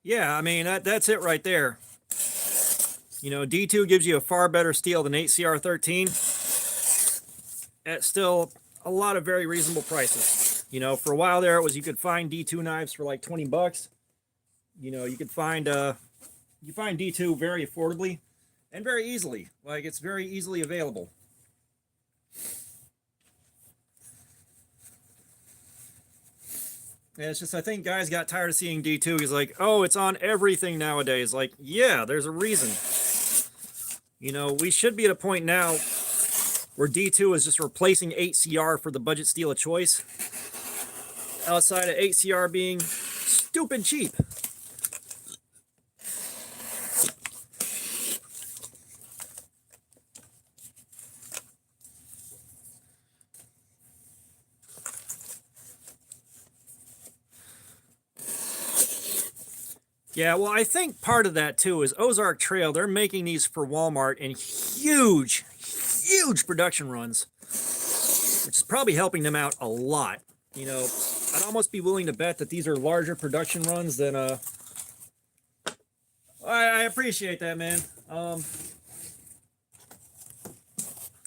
Yeah, I mean, that's it right there. You know, D2 gives you a far better steel than 8CR13 at still a lot of very reasonable prices. You know, for a while there, it was, you could find D2 knives for like $20. You know, you find D2 very affordably and very easily. Like, it's very easily available. And it's just, I think guys got tired of seeing D2. He's like, oh, it's on everything nowadays. Like, yeah, there's a reason. You know, we should be at a point now where D2 is just replacing 8CR for the budget steel of choice, outside of 8CR being stupid cheap. Yeah, well, I think part of that too is Ozark Trail. They're making these for Walmart in huge, huge production runs, which is probably helping them out a lot. You know, I'd almost be willing to bet that these are larger production runs than I appreciate that, man.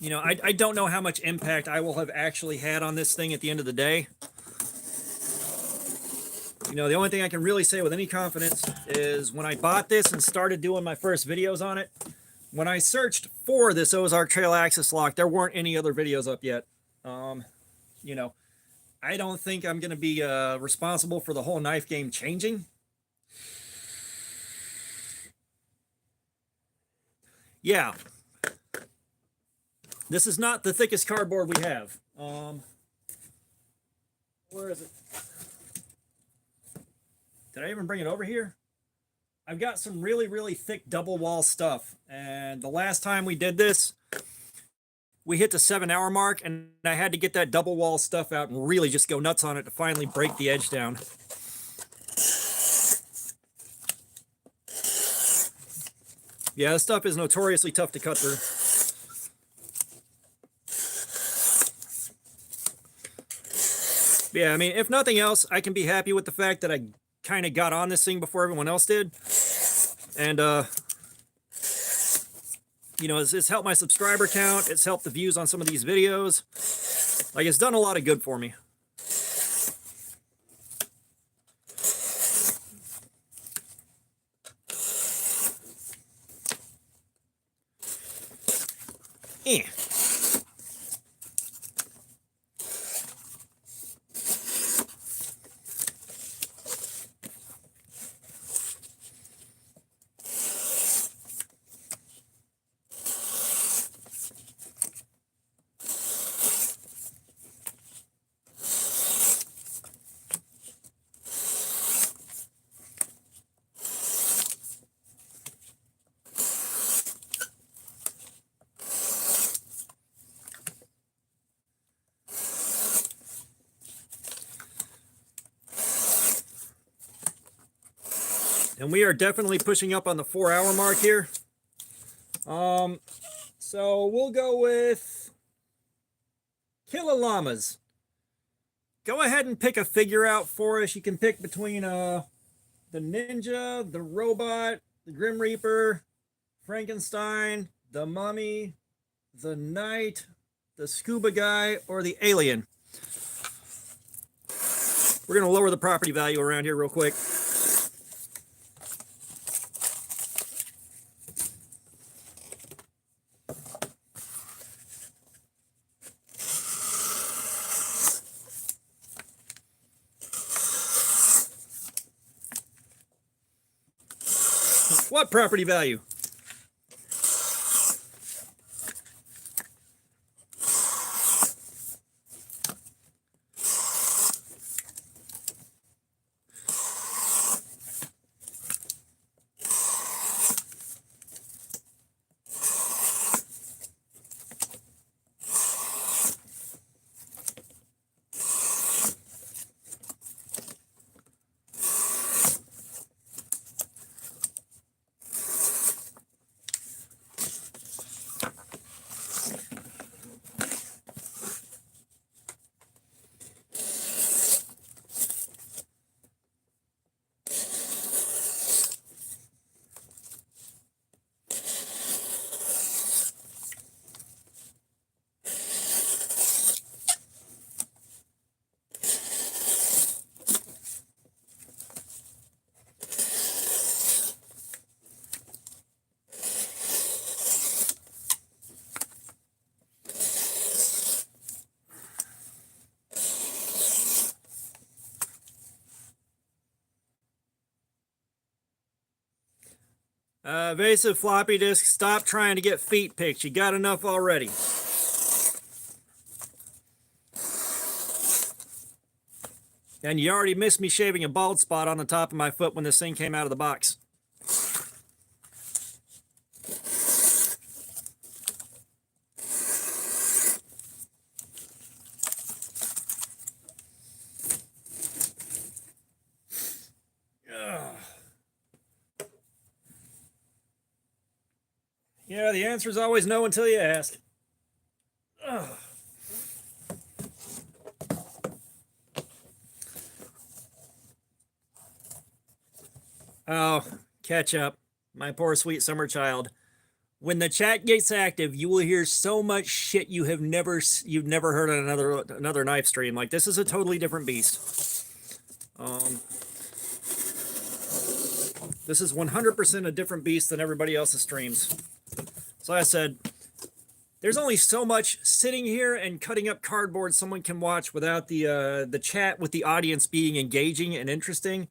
You know, I don't know how much impact I will have actually had on this thing at the end of the day. You know, the only thing I can really say with any confidence is when I bought this and started doing my first videos on it, when I searched for this Ozark Trail axis lock, there weren't any other videos up yet. You know, I don't think I'm going to be responsible for the whole knife game changing. Yeah. This is not the thickest cardboard we have. Where is it? Did I even bring it over here? I've got some really, really thick double wall stuff. And the last time we did this, we hit the 7-hour mark, and I had to get that double wall stuff out and really just go nuts on it to finally break the edge down. Yeah, this stuff is notoriously tough to cut through. Yeah, I mean, if nothing else, I can be happy with the fact that I kind of got on this thing before everyone else did. And, you know, it's helped my subscriber count. It's helped the views on some of these videos. Like, it's done a lot of good for me. Eh. And we are definitely pushing up on the 4-hour mark here. So we'll go with Killa Llamas. Go ahead and pick a figure out for us. You can pick between the Ninja, the Robot, the Grim Reaper, Frankenstein, the Mummy, the Knight, the Scuba Guy, or the Alien. We're going to lower the property value around here real quick. What property value? Evasive floppy disk, stop trying to get feet picked. You got enough already. And you already missed me shaving a bald spot on the top of my foot when this thing came out of the box. Yeah, the answer is always no until you ask. Ugh. Oh, catch up. My poor sweet summer child. When the chat gets active, you will hear so much shit you've never heard on another knife stream. Like, this is a totally different beast. This is 100% a different beast than everybody else's streams. So I said, there's only so much sitting here and cutting up cardboard someone can watch without the chat with the audience being engaging and interesting.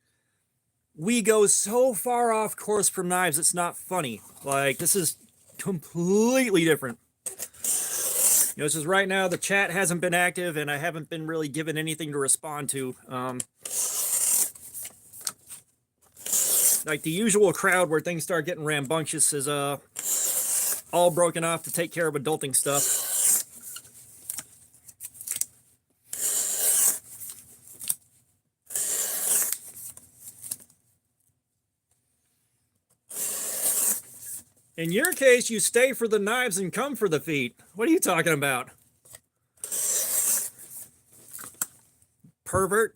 We go so far off course from knives, it's not funny. Like, this is completely different. You know, this is right now, the chat hasn't been active and I haven't been really given anything to respond to. Like the usual crowd where things start getting rambunctious is all broken off to take care of adulting stuff. In your case, you stay for the knives and come for the feet. What are you talking about? Pervert.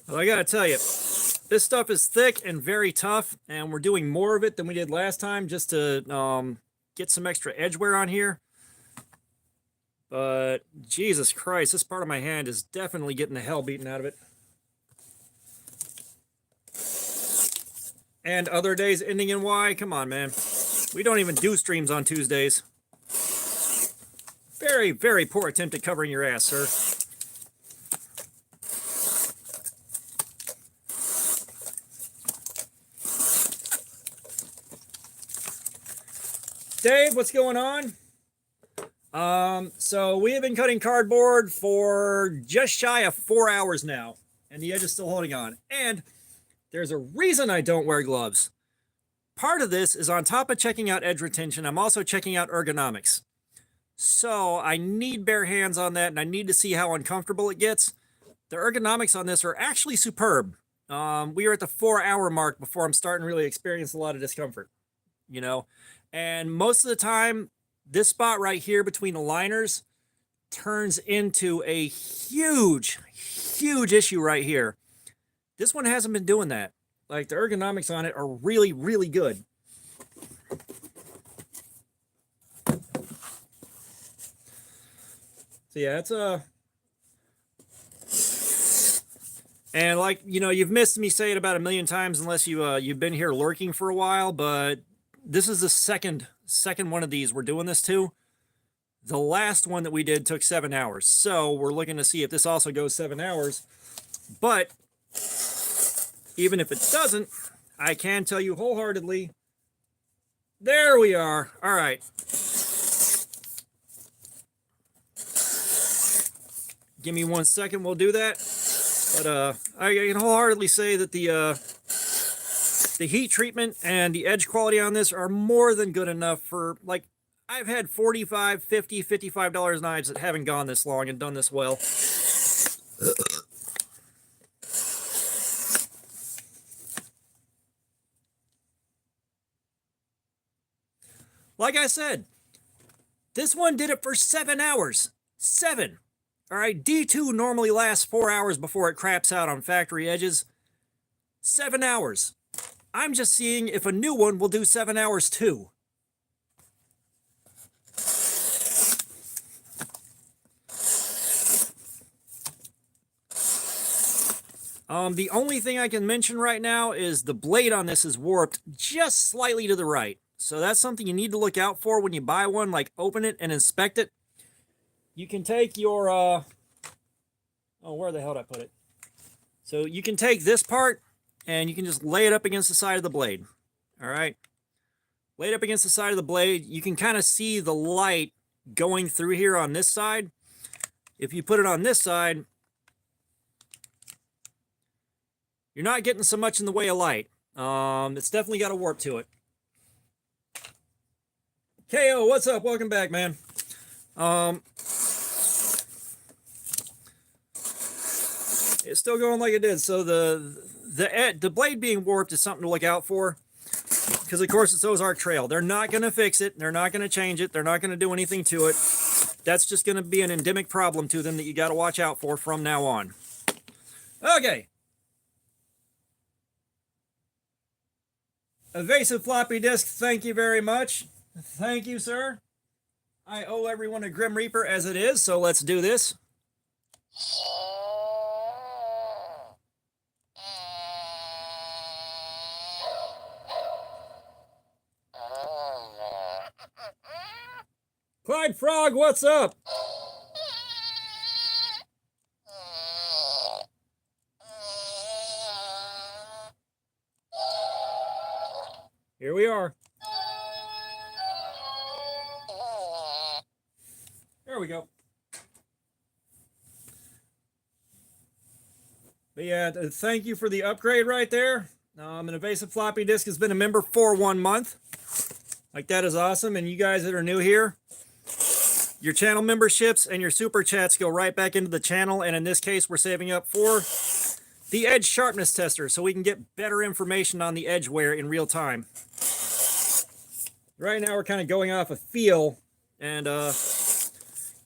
Well, I gotta tell you, this stuff is thick and very tough, and we're doing more of it than we did last time just to get some extra edge wear on here. But Jesus Christ, this part of my hand is definitely getting the hell beaten out of it. And other days ending in Y, come on, man. We don't even do streams on Tuesdays. Very, very poor attempt at covering your ass, sir. Dave, what's going on? So we have been cutting cardboard for just shy of 4 hours now, and the edge is still holding on. And there's a reason I don't wear gloves. Part of this is on top of checking out edge retention, I'm also checking out ergonomics. So I need bare hands on that, and I need to see how uncomfortable it gets. The ergonomics on this are actually superb. We are at the 4-hour mark before I'm starting to really experience a lot of discomfort, you know? And most of the time, this spot right here between the liners turns into a huge, huge issue right here. This one hasn't been doing that. Like, the ergonomics on it are really, really good. So yeah, it's and like, you know, you've missed me say it about 1,000,000 times unless you've been here lurking for a while, but this is the second one of these we're doing this to. The last one that we did took 7 hours. So we're looking to see if this also goes 7 hours. But even if it doesn't, I can tell you wholeheartedly, there we are. All right. Give me 1 second, we'll do that. But I can wholeheartedly say that the heat treatment and the edge quality on this are more than good enough for, like, I've had $45, $50, $55 knives that haven't gone this long and done this well. Like I said, this one did it for 7 hours. 7. All right, D2 normally lasts 4 hours before it craps out on factory edges. 7 hours. I'm just seeing if a new one will do 7 hours too. The only thing I can mention right now is the blade on this is warped just slightly to the right. So that's something you need to look out for when you buy one, like open it and inspect it. You can take your, oh, where the hell did I put it? So you can take this part and you can just lay it up against the side of the blade. All right. Lay it up against the side of the blade. You can kind of see the light going through here on this side. If you put it on this side, you're not getting so much in the way of light. It's definitely got a warp to it. KO, what's up? Welcome back, man. It's still going like it did. So the blade being warped is something to look out for, because of course it's Ozark Trail. They're not going to fix it. They're not going to change it. They're not going to do anything to it. That's just going to be an endemic problem to them that you got to watch out for from now on. Okay. Evasive floppy disk, thank you very much. Thank you, sir. I owe everyone a Grim Reaper as it is, so let's do this. Clyde Frog, what's up? Here we are. There we go. But yeah, thank you for the upgrade right there. An Evasive Floppy Disk has been a member for 1 month. Like, that is awesome. And you guys that are new here, your channel memberships and your super chats go right back into the channel. And in this case, we're saving up for the edge sharpness tester, so we can get better information on the edge wear in real time. Right now, we're kind of going off a feel and,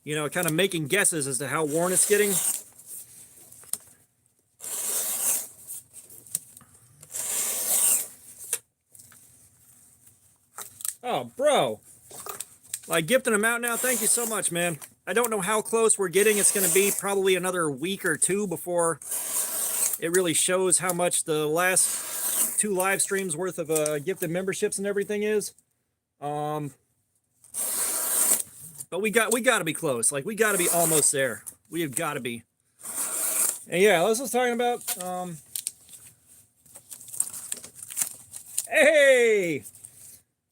you know, kind of making guesses as to how worn it's getting. Oh, bro. Like, gifting them out now, thank you so much, man. I don't know how close we're getting. It's going to be probably another week or two before it really shows how much the last 2 live streams worth of gifted memberships and everything is. But we got to be close. Like, we got to be almost there. We have got to be. And yeah, let's just talking about, hey!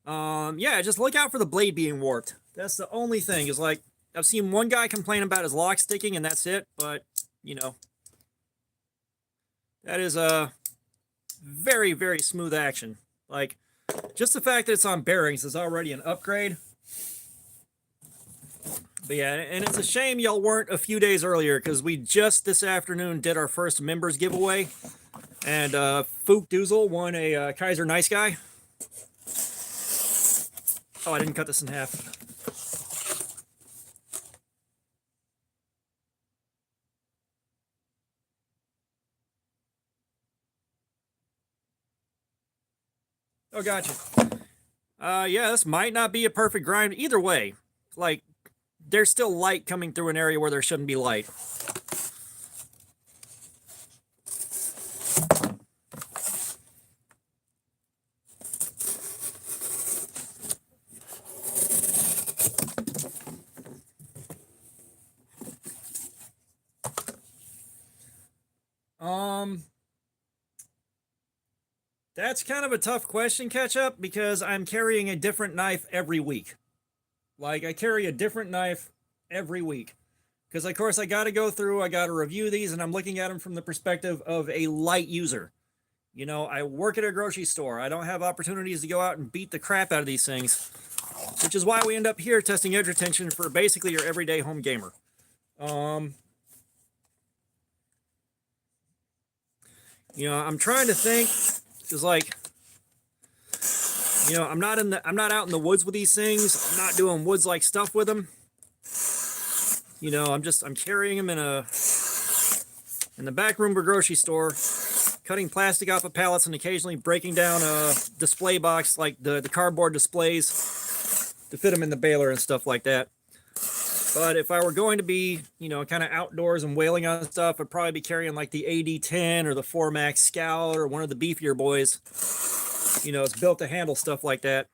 Yeah, just look out for the blade being warped. That's the only thing. Is like, I've seen one guy complain about his lock sticking, and that's it. But, you know, that is a very, very smooth action. Like, just the fact that it's on bearings is already an upgrade. But yeah, and it's a shame y'all weren't a few days earlier, because we just this afternoon did our first members giveaway. And Fook Doozle won a Kaiser Nice Guy. Oh, I didn't cut this in half. Oh, gotcha. Yeah, this might not be a perfect grind. Either way, like, there's still light coming through an area where there shouldn't be light. That's kind of a tough question, Ketchup, because I'm carrying a different knife every week. Like, I carry a different knife every week. Because, of course, I got to go through, I got to review these, and I'm looking at them from the perspective of a light user. You know, I work at a grocery store. I don't have opportunities to go out and beat the crap out of these things. Which is why we end up here testing edge retention for basically your everyday home gamer. You know, I'm trying to think, because, like, you know, I'm not out in the woods with these things. I'm not doing woods-like stuff with them. You know, I'm carrying them in the back room of a grocery store, cutting plastic off of pallets and occasionally breaking down a display box, like the cardboard displays, to fit them in the baler and stuff like that. But if I were going to be, you know, kind of outdoors and whaling on stuff, I'd probably be carrying like the AD-10 or the 4 Max Scout or one of the beefier boys. You know, it's built to handle stuff like that.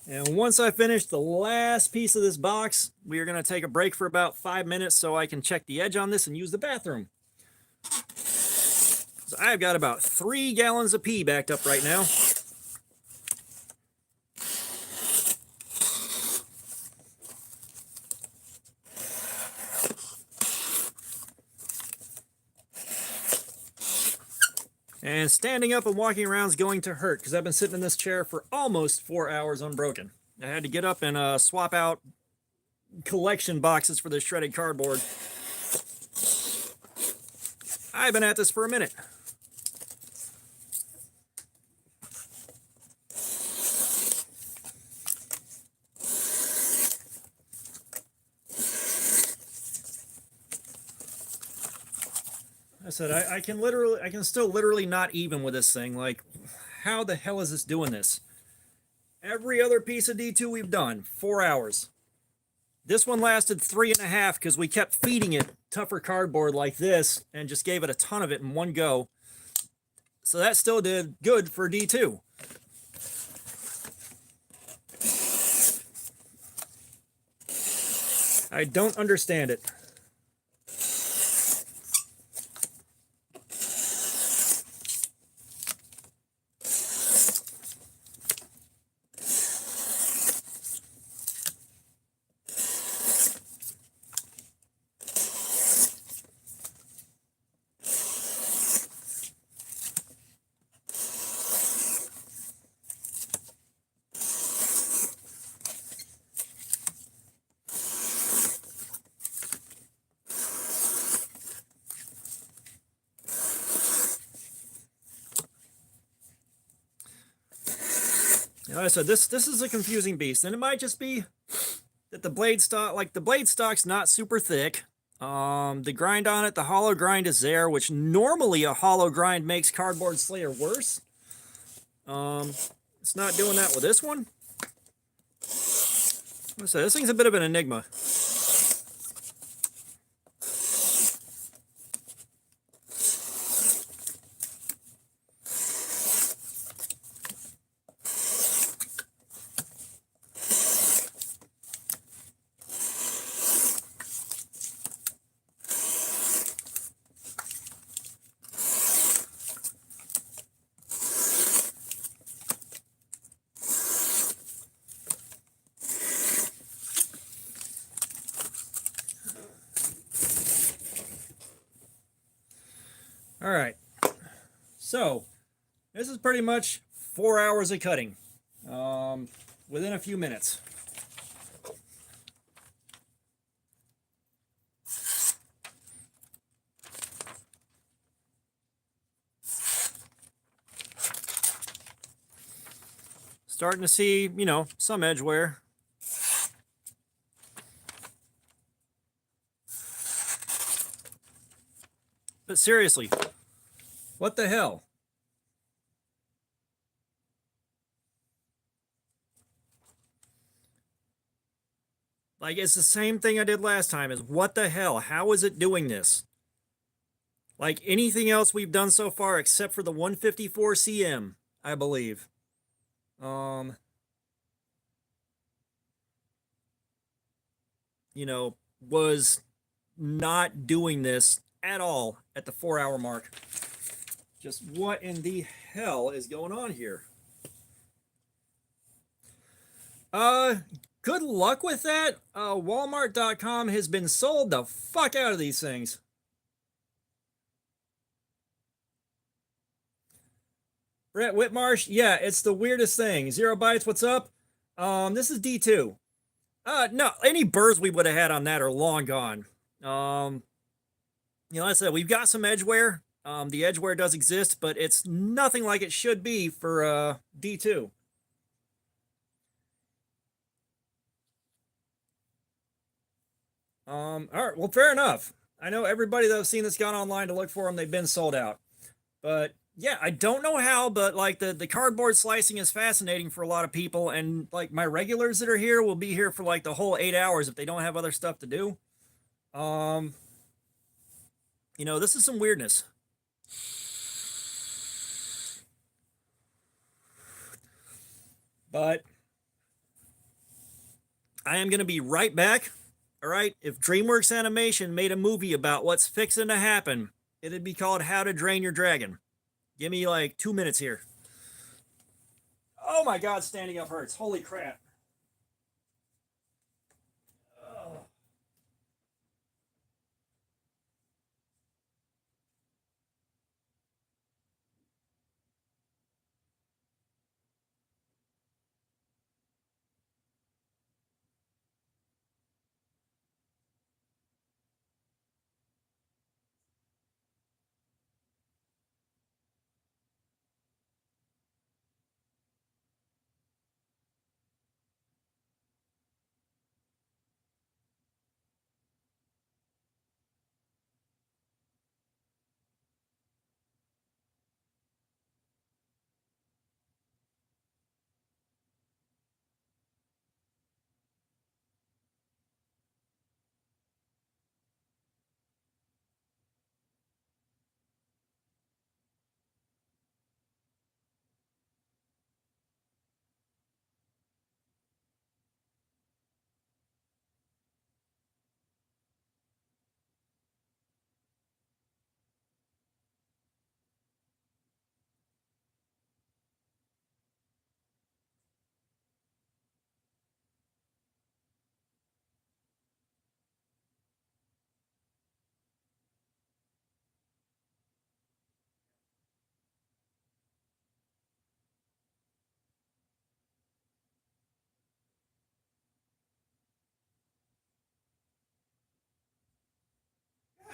And once I finish the last piece of this box, we are going to take a break for about 5 minutes so I can check the edge on this and use the bathroom. So I've got about 3 gallons of pee backed up right now. And standing up and walking around is going to hurt because I've been sitting in this chair for almost 4 hours unbroken. I had to get up and swap out collection boxes for this shredded cardboard. I've been at this for a minute. I said, I can still literally not even with this thing. Like, how the hell is this doing this? Every other piece of D2 we've done, 4 hours. This one lasted 3.5 because we kept feeding it tougher cardboard like this and just gave it a ton of it in one go. So that still did good for D2. I don't understand it. Like I said, this is a confusing beast, and it might just be that the blade stock's not super thick. The grind on it, the hollow grind is there, which normally a hollow grind makes Cardboard Slayer worse. It's not doing that with this one. Like I said, this thing's a bit of an enigma. All right, so this is pretty much 4 hours of cutting within a few minutes. Starting to see, you know, some edge wear. But seriously, what the hell? Like, it's the same thing I did last time. Is what the hell? How is it doing this? Like anything else we've done so far except for the 154 CM, I believe. You know, was not doing this at all at the 4 hour mark. Just what in the hell is going on here? Good luck with that. Walmart.com has been sold the fuck out of these things. Brett Whitmarsh, yeah, it's the weirdest thing. 0 Bytes, what's up? This is D2. No, any burrs we would have had on that are long gone. You know, like I said, we've got some edge wear. The edge wear does exist, but it's nothing like it should be for D2. All right, well, fair enough. I know everybody that I've seen that's gone online to look for them, they've been sold out. But yeah, I don't know how, but like the cardboard slicing is fascinating for a lot of people, and like my regulars that are here will be here for like the whole 8 hours if they don't have other stuff to do. Um, this is some weirdness. But I am gonna be right back. All right, if DreamWorks Animation made a movie about what's fixing to happen, it'd be called How to Drain Your Dragon. Give me like 2 minutes here. Oh my god, standing up hurts. Holy crap. Oh.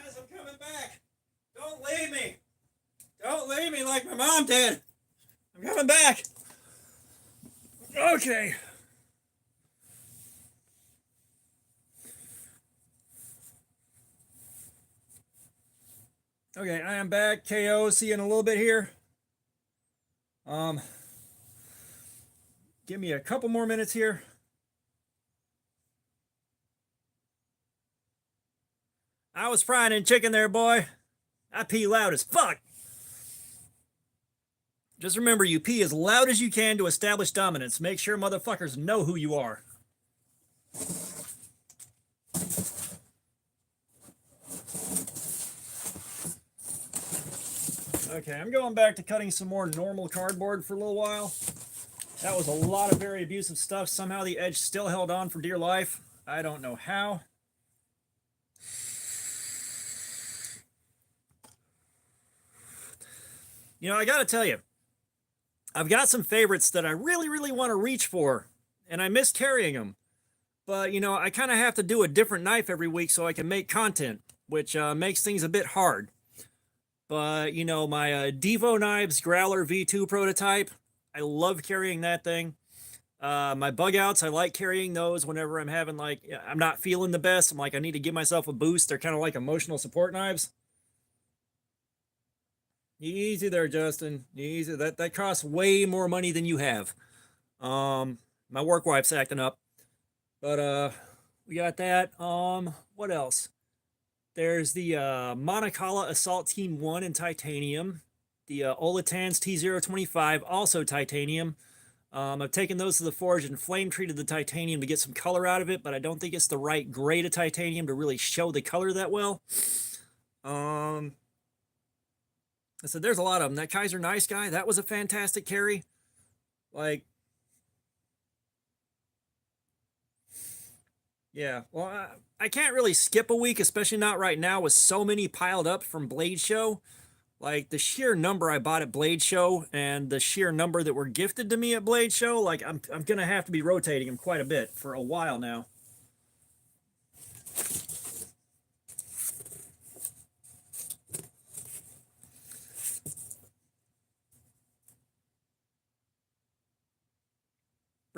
Guys, I'm coming back. Don't leave me. Don't leave me like my mom did. I'm coming back. Okay. Okay, I am back. KO, see you in a little bit here. Um, Give me a couple more minutes here. I was frying in chicken there, boy. I pee loud as fuck. Just remember, you pee as loud as you can to establish dominance. Make sure motherfuckers know who you are. Okay, I'm going back to cutting some more normal cardboard for a little while. That was a lot of very abusive stuff. Somehow the edge still held on for dear life. I don't know how. I gotta tell you, I've got some favorites that I really, really want to reach for, and I miss carrying them. But, I kind of have to do a different knife every week so I can make content, which makes things a bit hard. But, my Devo Knives Growler V2 prototype, I love carrying that thing. My bug outs, I like carrying those whenever I'm having, I'm not feeling the best. I'm like, I need to give myself a boost. They're kind of like emotional support knives. Easy there, Justin. Easy. That costs way more money than you have. My work wife's acting up. But we got that. What else? There's the Monocala Assault Team 1 in titanium. The Olatans T025, also titanium. I've taken those to the forge and flame treated the titanium to get some color out of it, but I don't think it's the right grade of titanium to really show the color that well. I said, there's a lot of them. That Kaiser Nice guy, that was a fantastic carry. Yeah, well, I can't really skip a week, especially not right now with so many piled up from Blade Show. Like the sheer number I bought at Blade Show and the sheer number that were gifted to me at Blade Show, like I'm gonna have to be rotating them quite a bit for a while now.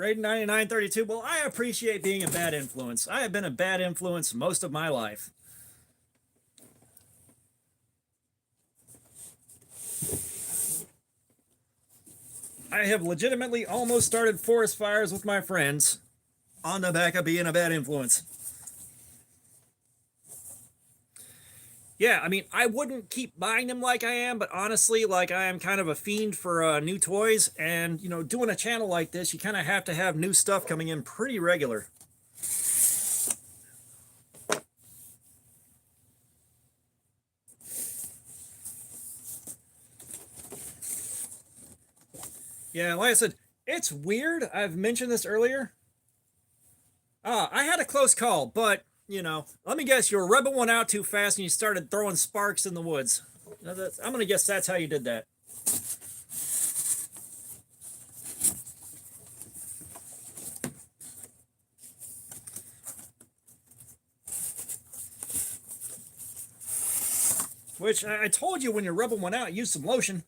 Braden 9932. Well, I appreciate being a bad influence. I have been a bad influence most of my life. I have legitimately almost started forest fires with my friends on the back of being a bad influence. Yeah, I mean, I wouldn't keep buying them like I am, but honestly, like I am kind of a fiend for new toys, and you know, doing a channel like this, you kind of have to have new stuff coming in pretty regular. Yeah, like I said, it's weird. I've mentioned this earlier. I had a close call, but you know, let me guess, you were rubbing one out too fast and you started throwing sparks in the woods. I'm gonna guess that's how you did that. Which I told you, when you're rubbing one out, use some lotion.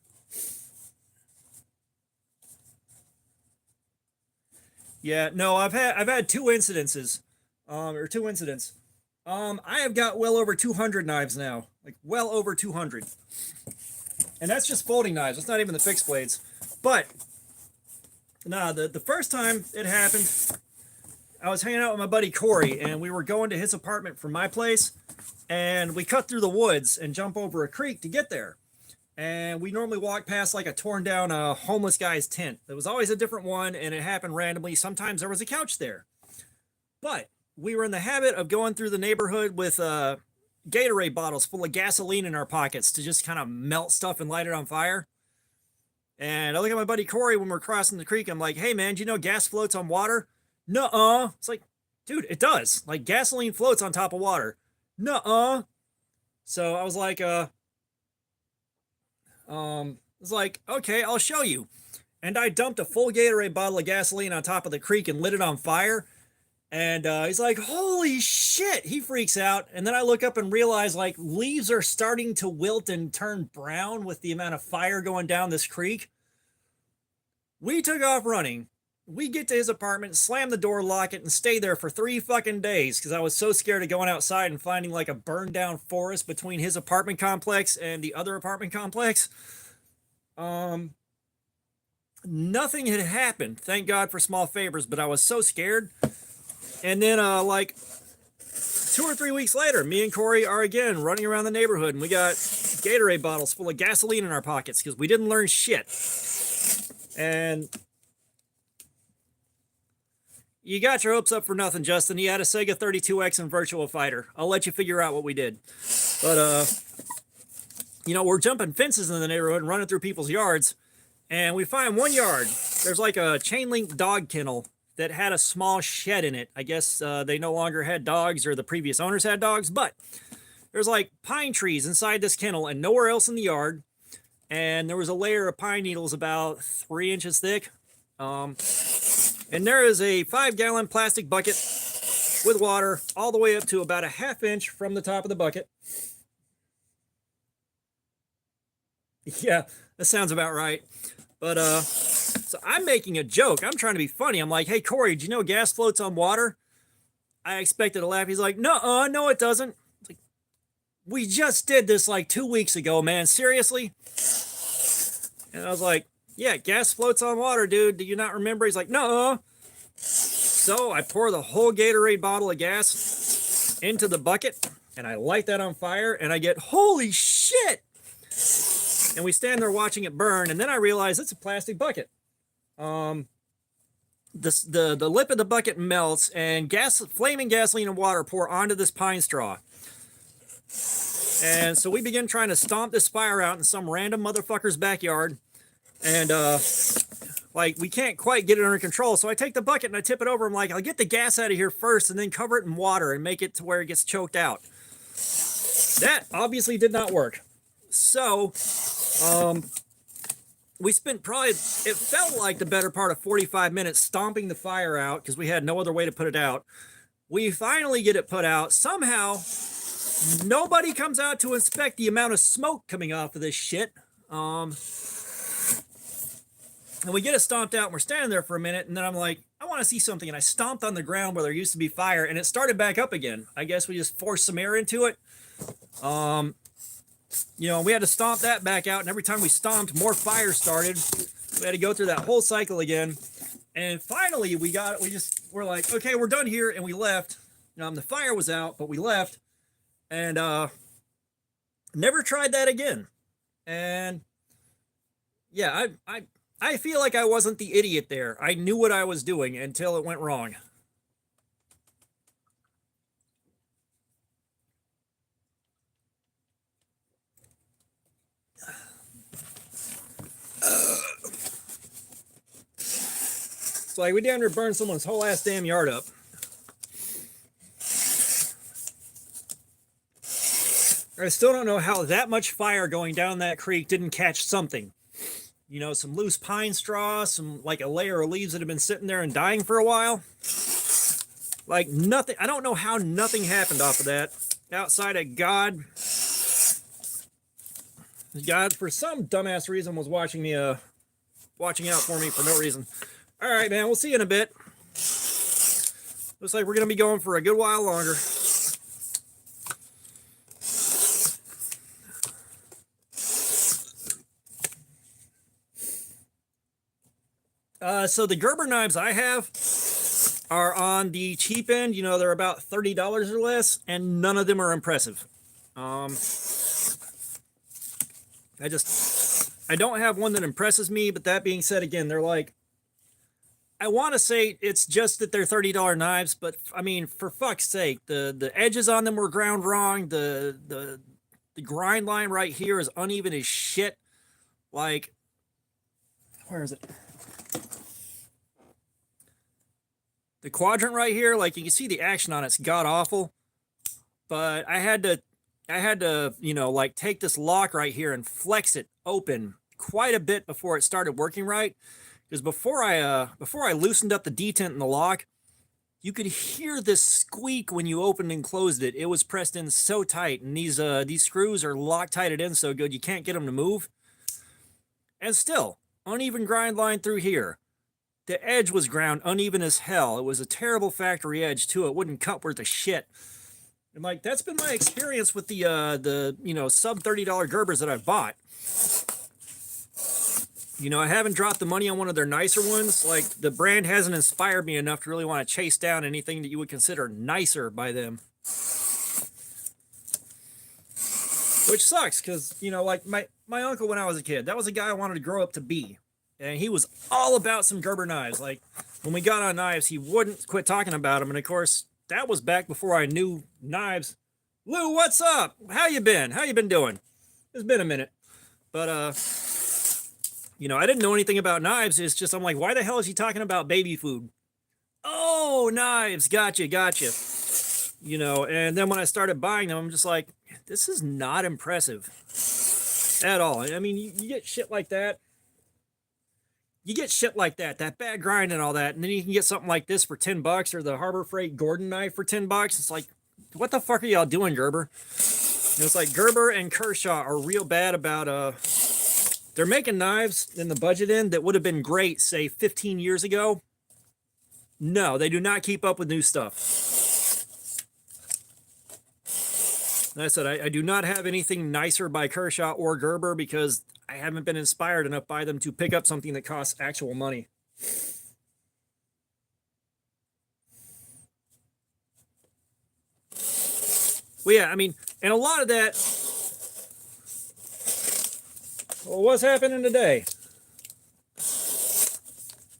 Yeah, no, I've had two incidents. I have got well over 200 knives now, like well over 200, and that's just folding knives. It's not even the fixed blades. But nah, the first time it happened, I was hanging out with my buddy Corey, and we were going to his apartment from my place, and we cut through the woods and jump over a creek to get there. And we normally walk past like a torn down homeless guy's tent. There was always a different one, and it happened randomly. Sometimes there was a couch there. But we were in the habit of going through the neighborhood with Gatorade bottles full of gasoline in our pockets to just kind of melt stuff and light it on fire. And I look at my buddy Corey when we're crossing the creek. I'm like, hey, man, do you know gas floats on water? Nuh-uh. It's like, dude, it does. Like, gasoline floats on top of water. Nuh-uh. So I was like, okay, I'll show you. And I dumped a full Gatorade bottle of gasoline on top of the creek and lit it on fire. And he's like, holy shit, he freaks out. And then I look up and realize, like, leaves are starting to wilt and turn brown with the amount of fire going down this creek. We took off running. We get to his apartment, slam the door, lock it, and stay there for 3 fucking days because I was so scared of going outside and finding like a burned down forest between his apartment complex and the other apartment complex. Nothing had happened, thank God for small favors, but I was so scared. And then like 2 or 3 weeks later, me and Corey are again running around the neighborhood, and we got Gatorade bottles full of gasoline in our pockets because we didn't learn shit. And you got your hopes up for nothing, Justin. He had a Sega 32X and Virtua Fighter. I'll let you figure out what we did. But, you know, we're jumping fences in the neighborhood and running through people's yards. And we find one yard. There's like a chain link dog kennel that had a small shed in it. I guess they no longer had dogs, or the previous owners had dogs. But there's like pine trees inside this kennel and nowhere else in the yard. And there was a layer of pine needles about 3 inches thick. And there is a 5-gallon plastic bucket with water all the way up to about a ½ inch from the top of the bucket. Yeah, that sounds about right. But, so I'm making a joke. I'm trying to be funny. I'm like, hey, Corey, do you know gas floats on water? I expected a laugh. He's like, no, no, it doesn't. It's like, we just did this like 2 weeks ago, man. Seriously? And I was like, yeah, gas floats on water, dude. Do you not remember? He's like, no. So I pour the whole Gatorade bottle of gas into the bucket, and I light that on fire, and I get, holy shit! And we stand there watching it burn, and then I realize it's a plastic bucket. The lip of the bucket melts, and flaming gasoline and water pour onto this pine straw. And so we begin trying to stomp this fire out in some random motherfucker's backyard. And, like, we can't quite get it under control. So I take the bucket and I tip it over. I'm like, I'll get the gas out of here first and then cover it in water and make it to where it gets choked out. That obviously did not work. So, we spent probably, it felt like the better part of 45 minutes stomping the fire out because we had no other way to put it out. We finally get it put out. Somehow, nobody comes out to inspect the amount of smoke coming off of this shit. And we get it stomped out, and we're standing there for a minute, and then I'm like, I want to see something. And I stomped on the ground where there used to be fire, and it started back up again. I guess we just forced some air into it. You know, we had to stomp that back out, and every time we stomped, more fire started. We had to go through that whole cycle again. And finally, we're like, okay, we're done here, and we left. The fire was out, but we left, and never tried that again. And yeah, I feel like I wasn't the idiot there. I knew what I was doing until it went wrong. It's like we damn near burned someone's whole ass damn yard up. I still don't know how that much fire going down that creek didn't catch something. You know, some loose pine straw, like a layer of leaves that have been sitting there and dying for a while. Like nothing. I don't know how nothing happened off of that. Outside of God. God, for some dumbass reason, was watching out for me for no reason. All right, man, we'll see you in a bit. Looks like we're going to be going for a good while longer. So the Gerber knives I have are on the cheap end. You know, they're about $30 or less, and none of them are impressive. I don't have one that impresses me, but that being said, again, they're like, I want to say it's just that they're $30 knives, but I mean, for fuck's sake, the edges on them were ground wrong. The grind line right here is uneven as shit. Like, where is it? The quadrant right here, like you can see the action on it's god awful. But I had to, you know, like take this lock right here and flex it open quite a bit before it started working right. Because before I loosened up the detent in the lock, you could hear this squeak when you opened and closed it. It was pressed in so tight, and these screws are Loctited in so good you can't get them to move. And still, uneven grind line through here. The edge was ground uneven as hell. It was a terrible factory edge too. It wouldn't cut worth a shit. And like that's been my experience with the you know, sub $30 Gerbers that I've bought. You know, I haven't dropped the money on one of their nicer ones. Like, the brand hasn't inspired me enough to really want to chase down anything that you would consider nicer by them. Which sucks, because, you know, like, my uncle when I was a kid, that was a guy I wanted to grow up to be. And he was all about some Gerber knives. Like, when we got on knives, he wouldn't quit talking about them. And, of course, that was back before I knew knives. Lou, what's up? How you been? How you been doing? It's been a minute. But, you know, I didn't know anything about knives. It's just, I'm like, why the hell is he talking about baby food? Oh, knives. Gotcha. You know, and then when I started buying them, I'm just like, this is not impressive at all. I mean, you get shit like that. That bad grind and all that. And then you can get something like this for $10 or the Harbor Freight Gordon knife for $10. It's like, what the fuck are y'all doing, Gerber? You know, it's like Gerber and Kershaw are real bad about, they're making knives in the budget end that would have been great, say, 15 years ago. No, they do not keep up with new stuff. Like I said, I do not have anything nicer by Kershaw or Gerber because I haven't been inspired enough by them to pick up something that costs actual money. Well, yeah, I mean, and a lot of that... Well, what's happening today?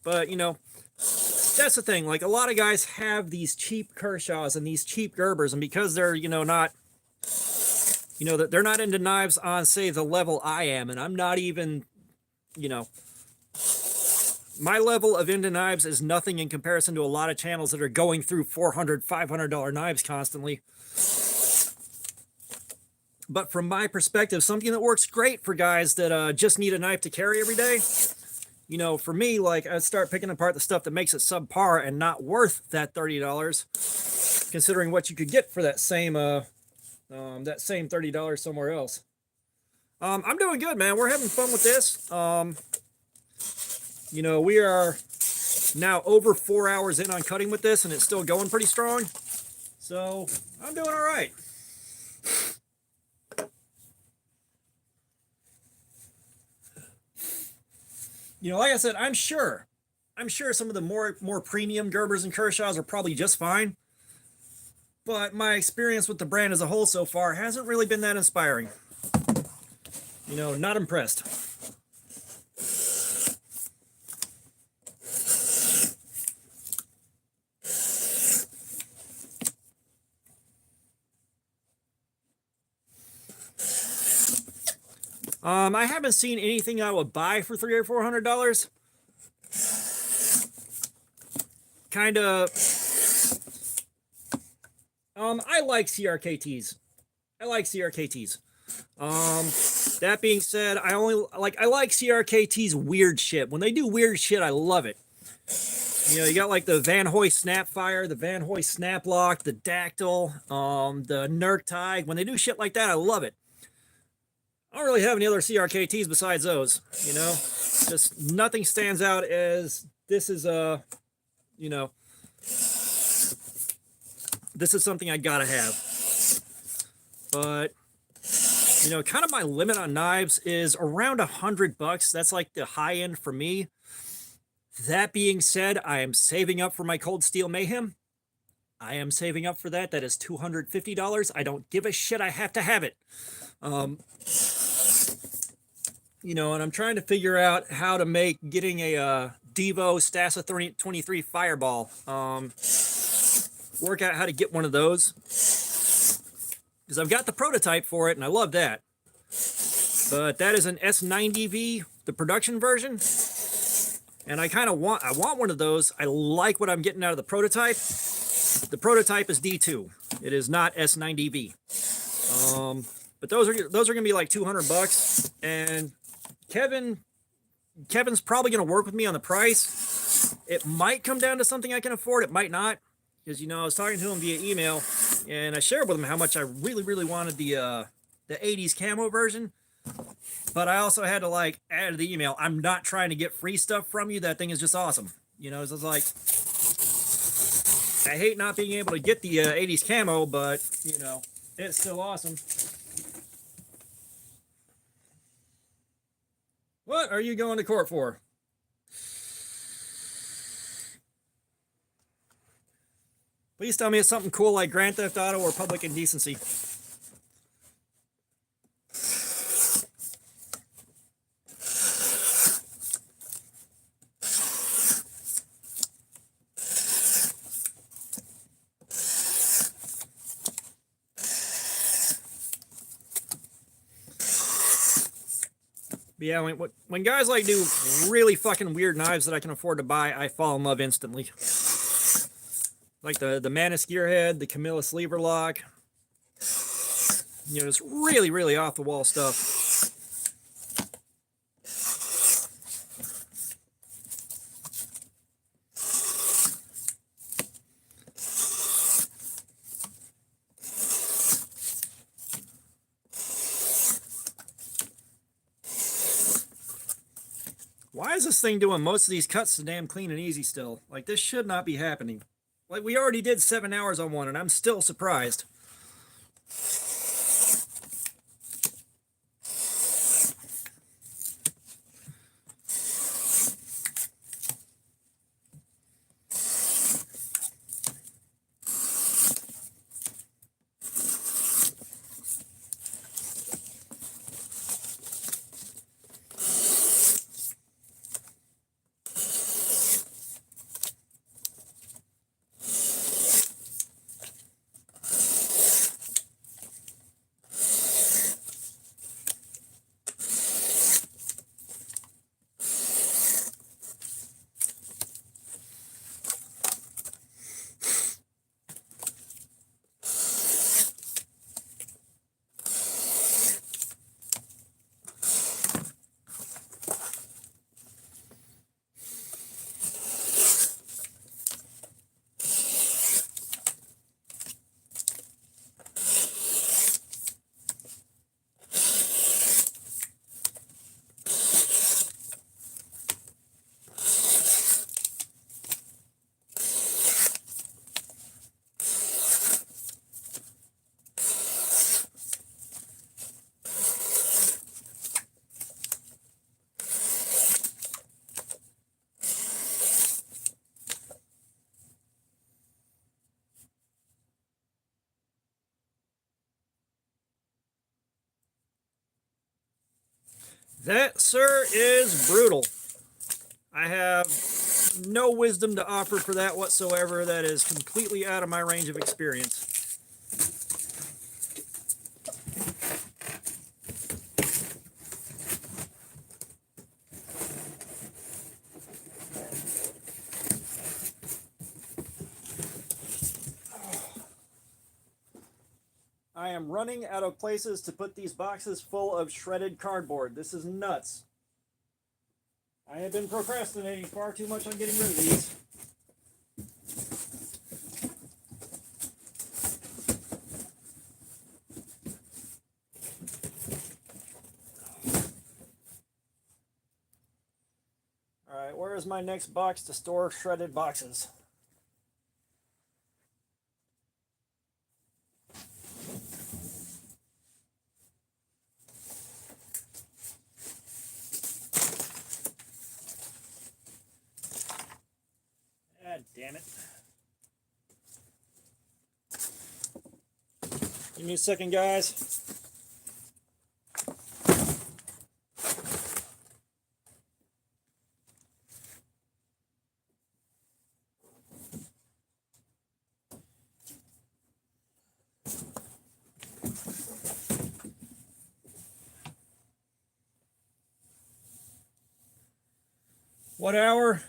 But, you know, that's the thing. Like, a lot of guys have these cheap Kershaws and these cheap Gerbers, and because they're, you know, not... You know, they're not into knives on, say, the level I am, and I'm not even, you know... My level of into knives is nothing in comparison to a lot of channels that are going through $400, $500 knives constantly. But from my perspective, something that works great for guys that just need a knife to carry every day. You know, for me, like, I'd start picking apart the stuff that makes it subpar and not worth that $30, considering what you could get for that same $30 somewhere else. I'm doing good, man. We're having fun with this. You know, we are now over 4 hours in on cutting with this, and it's still going pretty strong. So I'm doing all right. You know, like I said, I'm sure some of the more premium Gerbers and Kershaws are probably just fine. But my experience with the brand as a whole so far hasn't really been that inspiring. You know, not impressed. I haven't seen anything I would buy for $300 or $400. Kind of. I like CRKTs. That being said, I like CRKT's weird shit. When they do weird shit, I love it. You know, you got like the Van Hoy Snapfire, the Van Hoy Snaplock, the Dactyl, the Nerk Tag. When they do shit like that, I love it. I don't really have any other CRKTs besides those, you know. Just nothing stands out as this is you know, this is something I gotta have. But, you know, kind of my limit on knives is around $100. That's like the high end for me. That being said, I am saving up for my Cold Steel Mayhem. I am saving up for that. That is $250. I don't give a shit. I have to have it. You know, and I'm trying to figure out how to make getting a Devo Stassa 23 Fireball. Work out how to get one of those. Because I've got the prototype for it, and I love that. But that is an S90V, the production version. And I want one of those. I like what I'm getting out of the prototype. The prototype is D2. It is not S90V. But those are going to be like $200. And Kevin's probably going to work with me on the price. It might come down to something I can afford. It might not. Because, you know, I was talking to him via email, and I shared with him how much I really, really wanted the 80s camo version. But I also had to, like, add to the email, I'm not trying to get free stuff from you. That thing is just awesome. You know, it's just like, I hate not being able to get the 80s camo, but, you know, it's still awesome. What are you going to court for? Please tell me it's something cool like Grand Theft Auto or Public Indecency. Yeah, when guys like do really fucking weird knives that I can afford to buy, I fall in love instantly. Like the Manus Gearhead, the Camilla Sleever Lock. You know, it's really, really off the wall stuff. Why is this thing doing most of these cuts so damn clean and easy still? Like, this should not be happening. Like, we already did 7 hours on one, and I'm still surprised. That, sir, is brutal. I have no wisdom to offer for that whatsoever. That is completely out of my range of experience. I am running out of places to put these boxes full of shredded cardboard. This is nuts. I have been procrastinating far too much on getting rid of these. All right, where is my next box to store shredded boxes? God damn it. Give me a second, guys. What hour?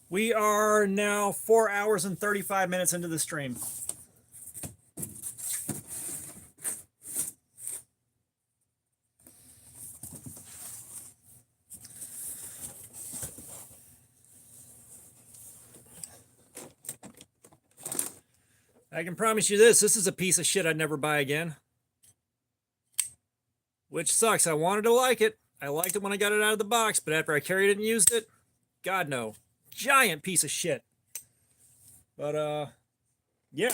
We are now 4 hours and 35 minutes into the stream. I can promise you this is a piece of shit I'd never buy again. Which sucks. I wanted to like it. I liked it when I got it out of the box, but after I carried it and used it, God no. Giant piece of shit. But yeah.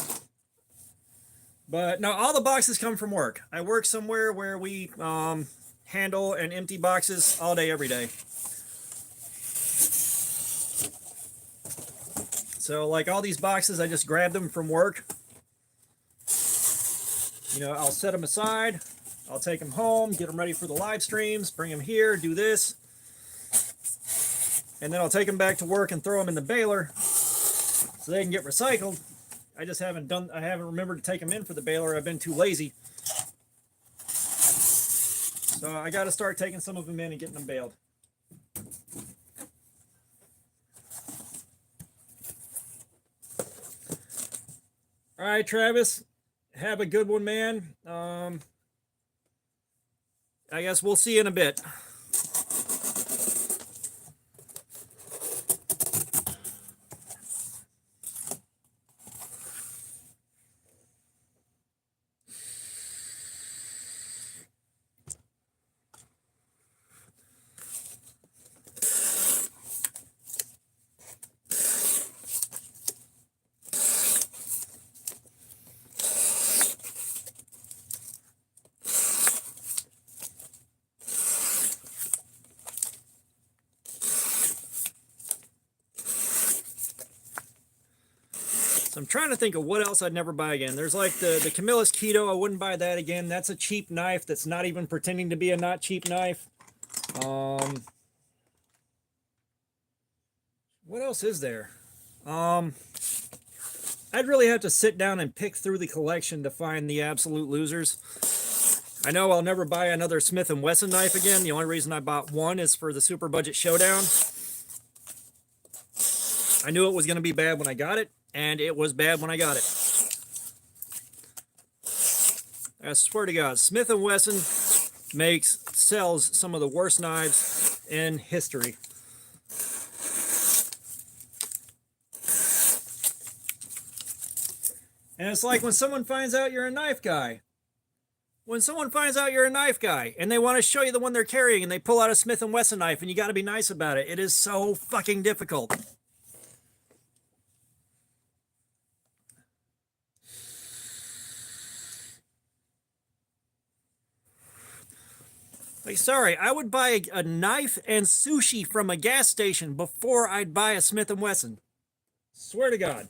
But no, all the boxes come from work. I work somewhere where we handle and empty boxes all day, every day. So like all these boxes, I just grabbed them from work. You know, I'll set them aside. I'll take them home, get them ready for the live streams, bring them here, do this. And then I'll take them back to work and throw them in the baler so they can get recycled. I haven't remembered to take them in for the baler. I've been too lazy. So I got to start taking some of them in and getting them baled. All right, Travis, have a good one, man. I guess we'll see you in a bit. I'm trying to think of what else I'd never buy again. There's like the Camillus Keto. I wouldn't buy that again. That's a cheap knife that's not even pretending to be a not cheap knife. What else is there? I'd really have to sit down and pick through the collection to find the absolute losers. I know I'll never buy another Smith & Wesson knife again. The only reason I bought one is for the Super Budget Showdown. I knew it was going to be bad when I got it. And it was bad when I got it. I swear to God, Smith & Wesson sells some of the worst knives in history. And it's like when someone finds out you're a knife guy. When someone finds out you're a knife guy and they want to show you the one they're carrying and they pull out a Smith & Wesson knife and you got to be nice about it. It is so fucking difficult. Like, sorry, I would buy a knife and sushi from a gas station before I'd buy a Smith & Wesson. Swear to God.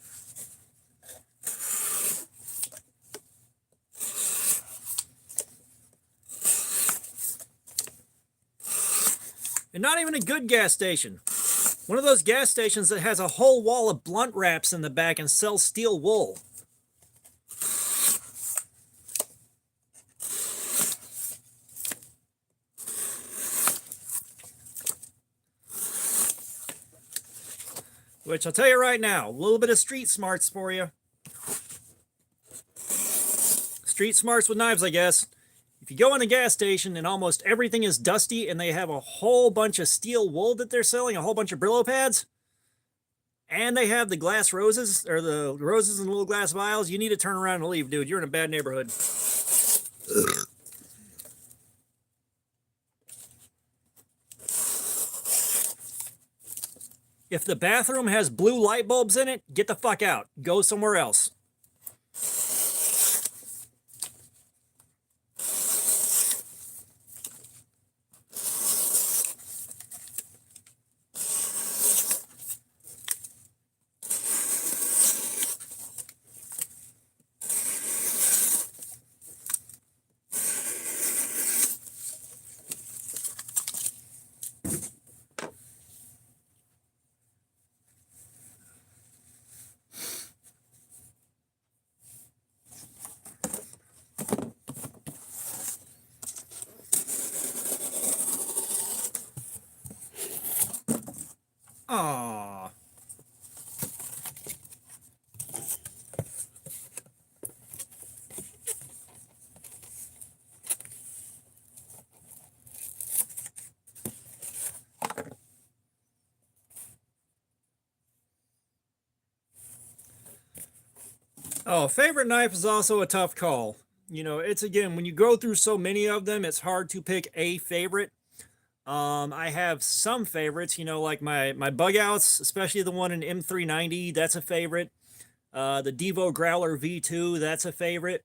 And not even a good gas station. One of those gas stations that has a whole wall of blunt wraps in the back and sells steel wool. Which I'll tell you right now, a little bit of street smarts for you. Street smarts with knives, I guess. If you go in a gas station and almost everything is dusty and they have a whole bunch of steel wool that they're selling, a whole bunch of Brillo pads, and they have the glass roses, or the roses in little glass vials, you need to turn around and leave, dude. You're in a bad neighborhood. If the bathroom has blue light bulbs in it, get the fuck out. Go somewhere else. Aww. Oh, favorite knife is also a tough call. You know, it's again, when you go through so many of them, it's hard to pick a favorite. I have some favorites, you know, like my bug outs, especially the one in M390, that's a favorite. The Devo Growler V2, that's a favorite.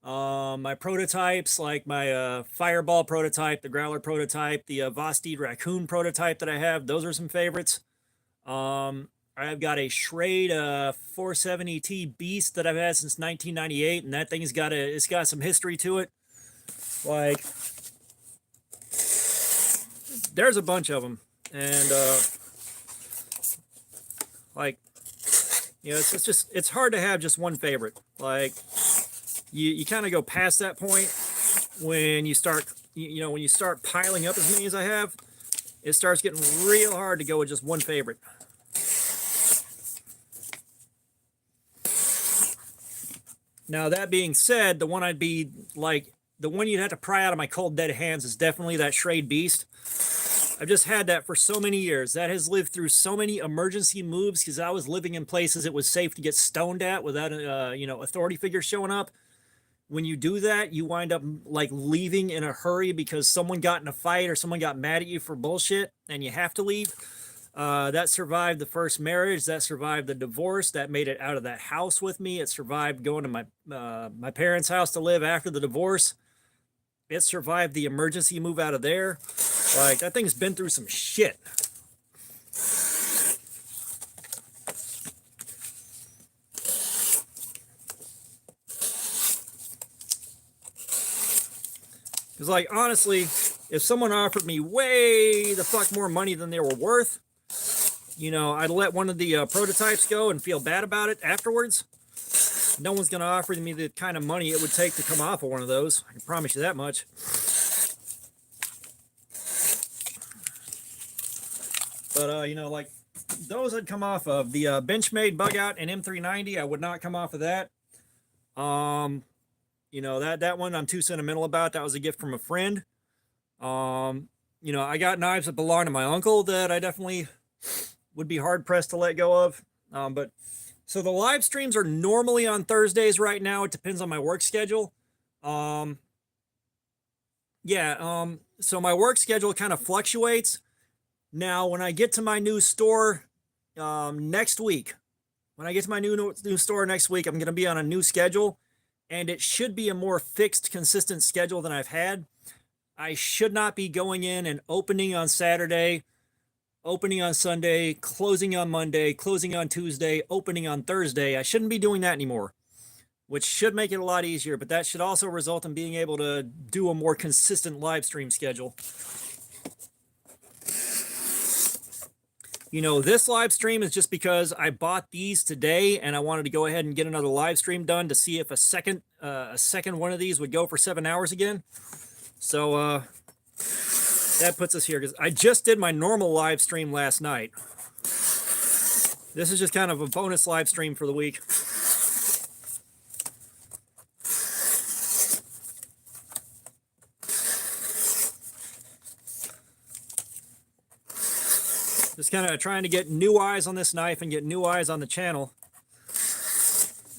My prototypes, like my Fireball prototype, the Growler prototype, the Vosteed Raccoon prototype that I have, those are some favorites. I've got a Schrade 470T Beast that I've had since 1998, and that thing's it's got some history to it. Like, there's a bunch of them, and like, you know, it's hard to have just one favorite. Like, you kind of go past that point when you start, you know, when you start piling up as many as I have, it starts getting real hard to go with just one favorite. Now, that being said, the one I'd be like, the one you'd have to pry out of my cold dead hands is definitely that Schrade Beast. I've just had that for so many years. That has lived through so many emergency moves because I was living in places it was safe to get stoned at without you know, authority figures showing up. When you do that, you wind up like leaving in a hurry because someone got in a fight or someone got mad at you for bullshit and you have to leave. That survived the first marriage. That survived the divorce. That made it out of that house with me. It survived going to my parents' house to live after the divorce. It survived the emergency move out of there. Like, that thing's been through some shit. Because, like, honestly, if someone offered me way the fuck more money than they were worth, you know, I'd let one of the prototypes go and feel bad about it afterwards. No one's going to offer me the kind of money it would take to come off of one of those. I can promise you that much. But, you know, like, those I'd come off of. The Benchmade Bug Out and M390, I would not come off of that. You know, that one I'm too sentimental about. That was a gift from a friend. You know, I got knives that belong to my uncle that I definitely would be hard-pressed to let go of. But so the live streams are normally on Thursdays right now. It depends on my work schedule. So my work schedule kind of fluctuates. Now, when I get to my new store next week, I'm going to be on a new schedule, and it should be a more fixed, consistent schedule than I've had. I should not be going in and opening on Saturday, opening on Sunday, closing on Monday, closing on Tuesday, opening on Thursday. I shouldn't be doing that anymore, which should make it a lot easier, but that should also result in being able to do a more consistent live stream schedule. You know, this live stream is just because I bought these today and I wanted to go ahead and get another live stream done to see if a second one of these would go for 7 hours again. So that puts us here because I just did my normal live stream last night. This is just kind of a bonus live stream for the week. Just kind of trying to get new eyes on this knife and get new eyes on the channel.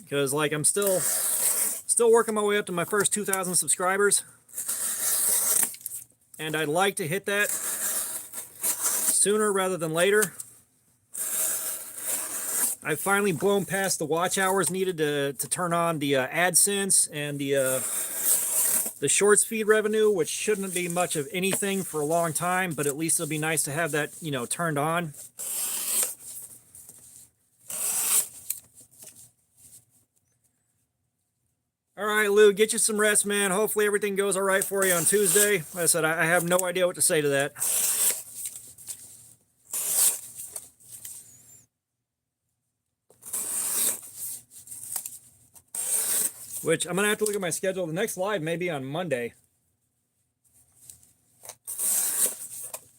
Because like I'm still working my way up to my first 2,000 subscribers. And I'd like to hit that sooner rather than later. I've finally blown past the watch hours needed to turn on the AdSense and the shorts feed revenue, which shouldn't be much of anything for a long time, but at least it'll be nice to have that, you know, turned on. All right, Lou, get you some rest, man. Hopefully everything goes all right for you on Tuesday. Like I said, I have no idea what to say to that. Which I'm going to have to look at my schedule. The next live may be on Monday.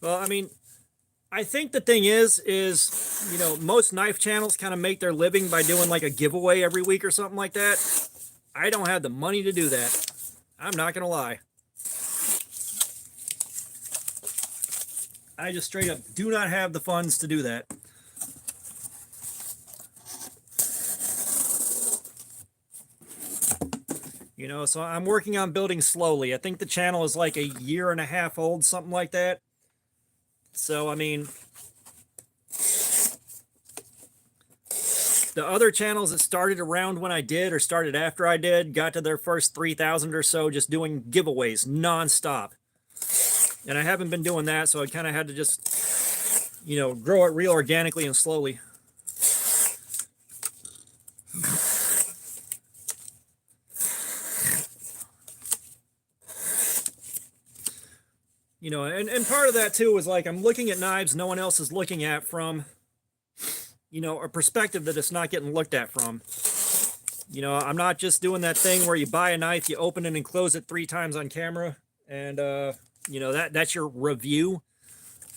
Well, I mean, I think the thing is, you know, most knife channels kind of make their living by doing like a giveaway every week or something like that. I don't have the money to do that. I'm not going to lie. I just straight up do not have the funds to do that. You know, so I'm working on building slowly. I think the channel is like 1.5 years old, something like that. So, I mean, the other channels that started around when I did or started after I did got to their first 3,000 or so just doing giveaways nonstop. And I haven't been doing that, so I kind of had to just, you know, grow it real organically and slowly. You know, and part of that too is like I'm looking at knives no one else is looking at from, you know, a perspective that it's not getting looked at from. You know, I'm not just doing that thing where you buy a knife, you open it and close it 3 times on camera, and you know, that's your review.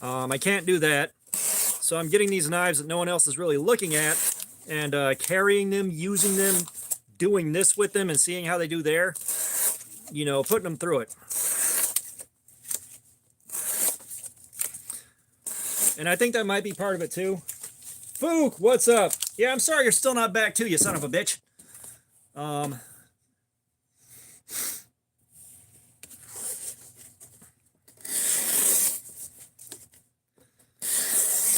I can't do that. So I'm getting these knives that no one else is really looking at and carrying them, using them, doing this with them and seeing how they do there, you know, putting them through it. And I think that might be part of it too. Fook, what's up? Yeah, I'm sorry you're still not back too, you son of a bitch.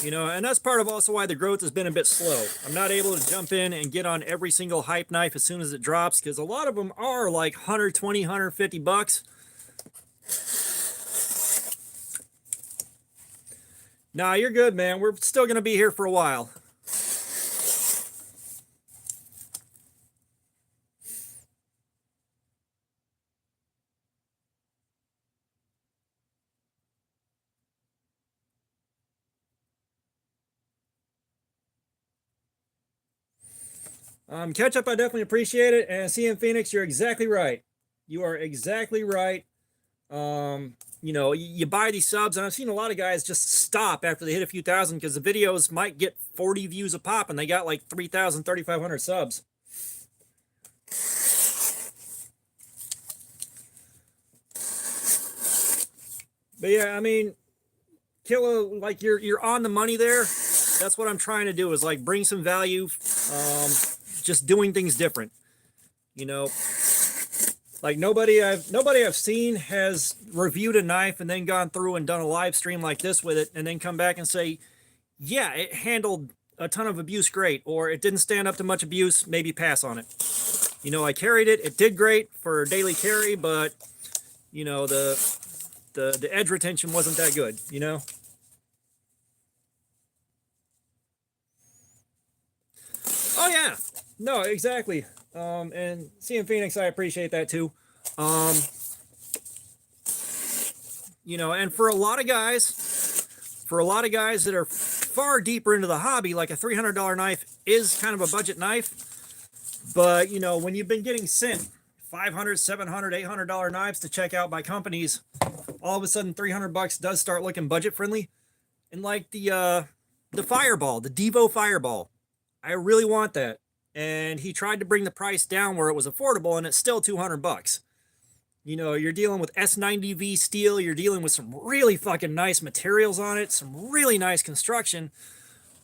You know, and that's part of also why the growth has been a bit slow. I'm not able to jump in and get on every single hype knife as soon as it drops because a lot of them are like 120, 150 bucks. Nah, you're good, man. We're still going to be here for a while. Ketchup, I definitely appreciate it. And CM Phoenix, you're exactly right. You are exactly right. You know, you buy these subs, and I've seen a lot of guys just stop after they hit a few thousand because the videos might get 40 views a pop, and they got like 3,000, 3,500 subs. But yeah, I mean, Killa, like you're on the money there. That's what I'm trying to do is like bring some value, just doing things different. You know, like nobody I've seen has reviewed a knife and then gone through and done a live stream like this with it and then come back and say, yeah, it handled a ton of abuse great, or it didn't stand up to much abuse, maybe pass on it. You know, I carried it, it did great for daily carry, but you know, the edge retention wasn't that good, you know? Oh yeah, no, exactly. And CM Phoenix, I appreciate that too. You know, and for a lot of guys that are far deeper into the hobby, like a $300 knife is kind of a budget knife. But, you know, when you've been getting sent $500, $700, $800 knives to check out by companies, all of a sudden $300 does start looking budget friendly. And like the Fireball, the Devo Fireball, I really want that. And he tried to bring the price down where it was affordable, and it's still $200. You know, you're dealing with S90V steel, you're dealing with some really fucking nice materials on it, some really nice construction.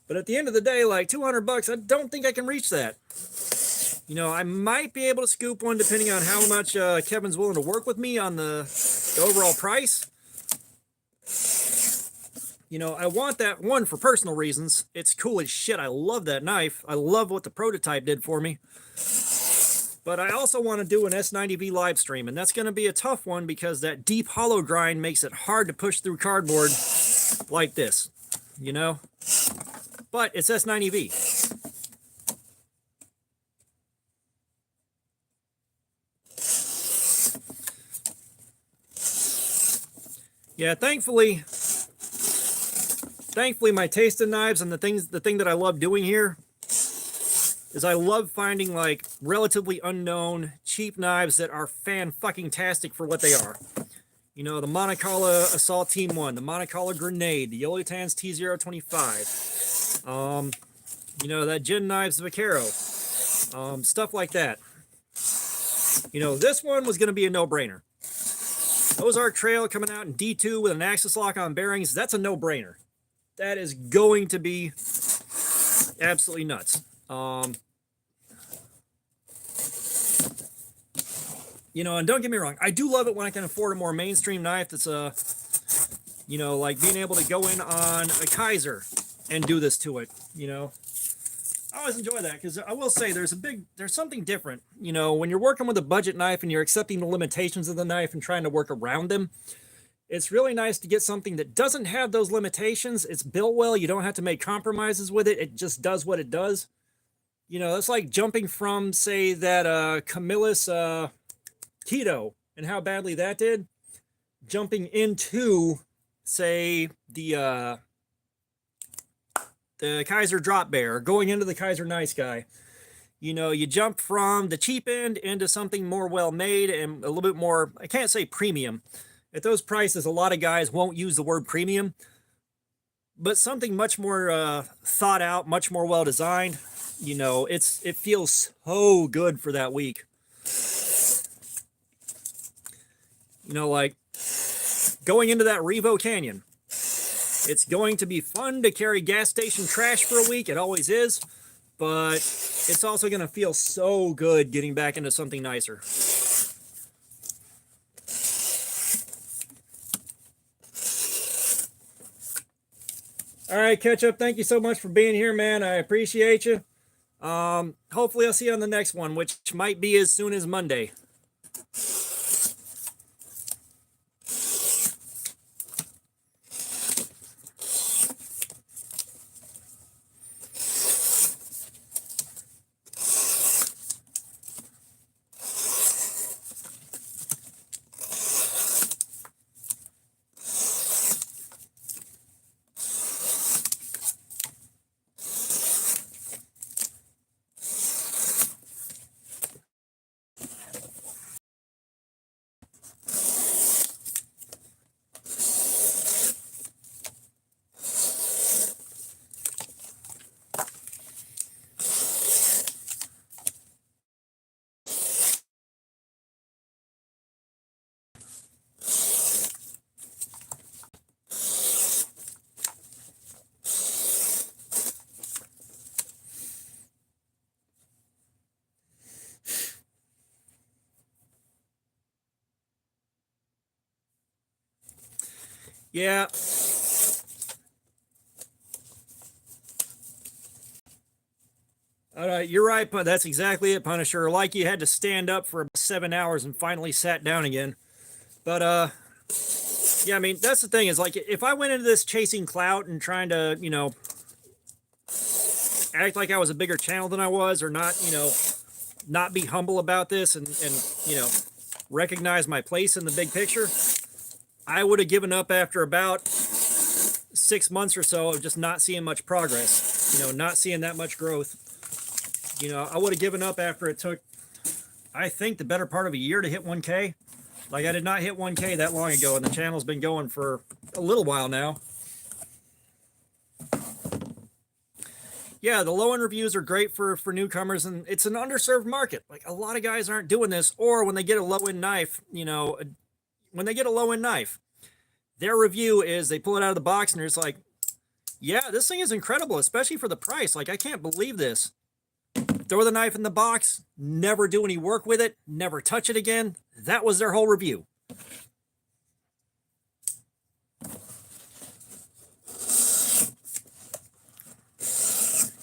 But at the end of the day, like $200, I don't think I can reach that. You know, I might be able to scoop one depending on how much Kevin's willing to work with me on the overall price. You know, I want that one for personal reasons. It's cool as shit. I love that knife. I love what the prototype did for me. But I also want to do an S90V live stream, and that's going to be a tough one because that deep hollow grind makes it hard to push through cardboard like this, you know? But it's S90V. Yeah, thankfully my taste in knives and the thing that I love doing here is I love finding like relatively unknown cheap knives that are fan-fucking-tastic for what they are. You know, the Montecala Assault Team 1, the Montecala Grenade, the Yoletans T025, you know, that Gin Knives Vaquero, stuff like that. You know, this one was going to be a no-brainer. Ozark Trail coming out in D2 with an axis lock on bearings, that's a no-brainer. That is going to be absolutely nuts. You know, and don't get me wrong, I do love it when I can afford a more mainstream knife that's you know, like being able to go in on a Kaiser and do this to it, you know. I always enjoy that because I will say there's something different, you know, when you're working with a budget knife and you're accepting the limitations of the knife and trying to work around them. It's really nice to get something that doesn't have those limitations. It's built well. You don't have to make compromises with it. It just does what it does. You know, it's like jumping from, say, that Camillus Tito and how badly that did, jumping into, say, the Kaiser Drop Bear, going into the Kaiser Nice Guy. You know, you jump from the cheap end into something more well-made and a little bit more, I can't say premium. At those prices, a lot of guys won't use the word premium, but something much more thought out, much more well-designed. You know, it feels so good for that week. You know, like going into that Revo Canyon. It's going to be fun to carry gas station trash for a week. It always is, but it's also going to feel so good getting back into something nicer. All right, Ketchup, thank you so much for being here, man. I appreciate you. Hopefully I'll see you on the next one, which might be as soon as Monday. Yeah. All right, you're right, but that's exactly it, Punisher. Like you had to stand up for 7 hours and finally sat down again. But yeah, I mean, that's the thing is like if I went into this chasing clout and trying to, you know, act like I was a bigger channel than I was, or not, you know, not be humble about this and you know, recognize my place in the big picture, I would have given up after about 6 6 months or so of just not seeing much progress, you know, not seeing that much growth. You know, I would have given up after it took, I think, the better part of a year to hit 1K. Like, I did not hit 1K that long ago, and the channel's been going for a little while now. Yeah, the low-end reviews are great for newcomers, and it's an underserved market. Like, a lot of guys aren't doing this, or when they get a low-end knife, you know, when they get a low-end knife, their review is they pull it out of the box, and it's like, yeah, this thing is incredible, especially for the price. Like, I can't believe this. Throw the knife in the box, never do any work with it, never touch it again. That was their whole review.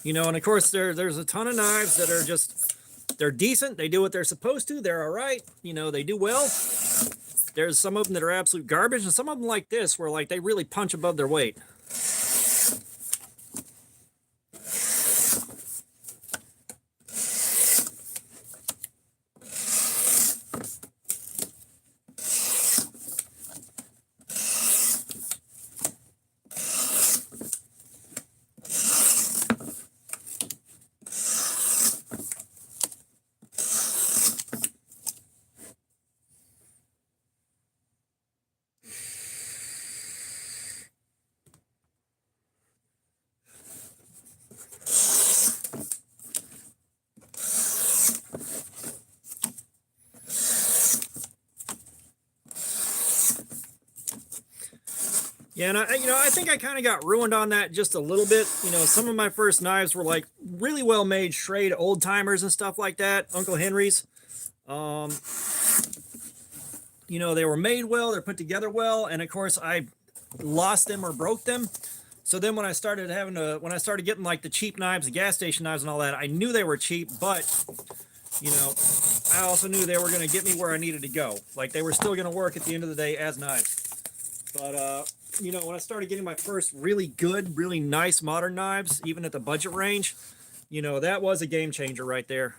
You know, and of course there's a ton of knives that are just, they're decent, they do what they're supposed to, they're all right, you know, they do well. There's some of them that are absolute garbage, and some of them like this where like they really punch above their weight. Yeah, and I think I kind of got ruined on that just a little bit. You know, some of my first knives were like really well made, Schrade old timers and stuff like that, Uncle Henry's. You know, they were made well, they're put together well, and of course I lost them or broke them. So then when I started getting like the cheap knives, the gas station knives and all that, I knew they were cheap, but you know, I also knew they were going to get me where I needed to go. Like, they were still going to work at the end of the day as knives. But you know, when I started getting my first really good, really nice modern knives, even at the budget range, you know, that was a game changer right there.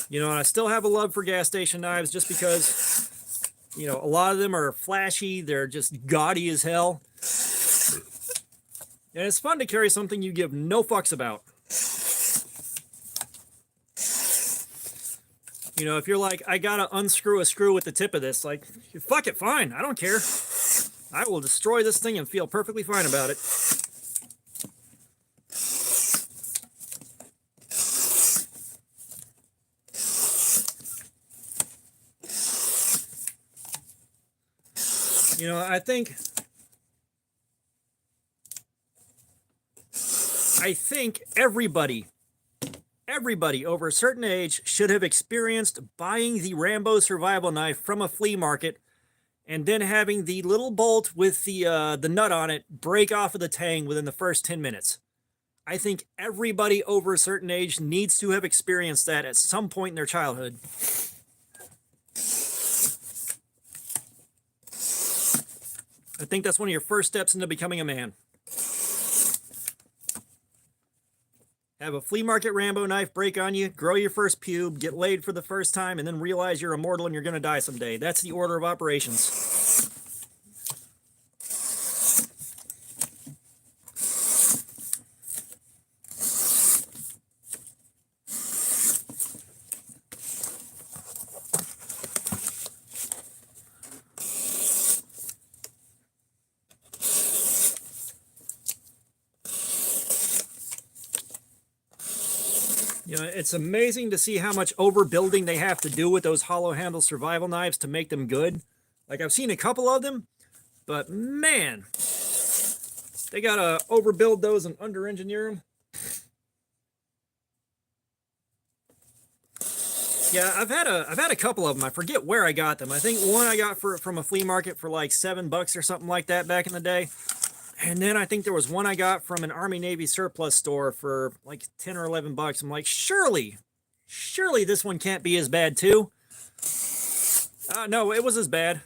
You know, and I still have a love for gas station knives just because, you know, a lot of them are flashy, they're just gaudy as hell. And it's fun to carry something you give no fucks about. You know, if you're like, I gotta unscrew a screw with the tip of this, like, fuck it, fine, I don't care. I will destroy this thing and feel perfectly fine about it. You know, I think everybody over a certain age should have experienced buying the Rambo survival knife from a flea market and then having the little bolt with the nut on it break off of the tang within the first 10 minutes. I think everybody over a certain age needs to have experienced that at some point in their childhood. I think that's one of your first steps into becoming a man. Have a flea market Rambo knife break on you, grow your first pube, get laid for the first time, and then realize you're immortal and you're going to die someday. That's the order of operations. You know, it's amazing to see how much overbuilding they have to do with those hollow handle survival knives to make them good. Like, I've seen a couple of them, but man, they gotta overbuild those and under-engineer them. Yeah, I've had a couple of them. I forget where I got them. I think one I got from a flea market for like $7 or something like that back in the day. And then I think there was one I got from an Army Navy surplus store for like 10 or 11 bucks. I'm like, surely this one can't be as bad too. No, it was as bad.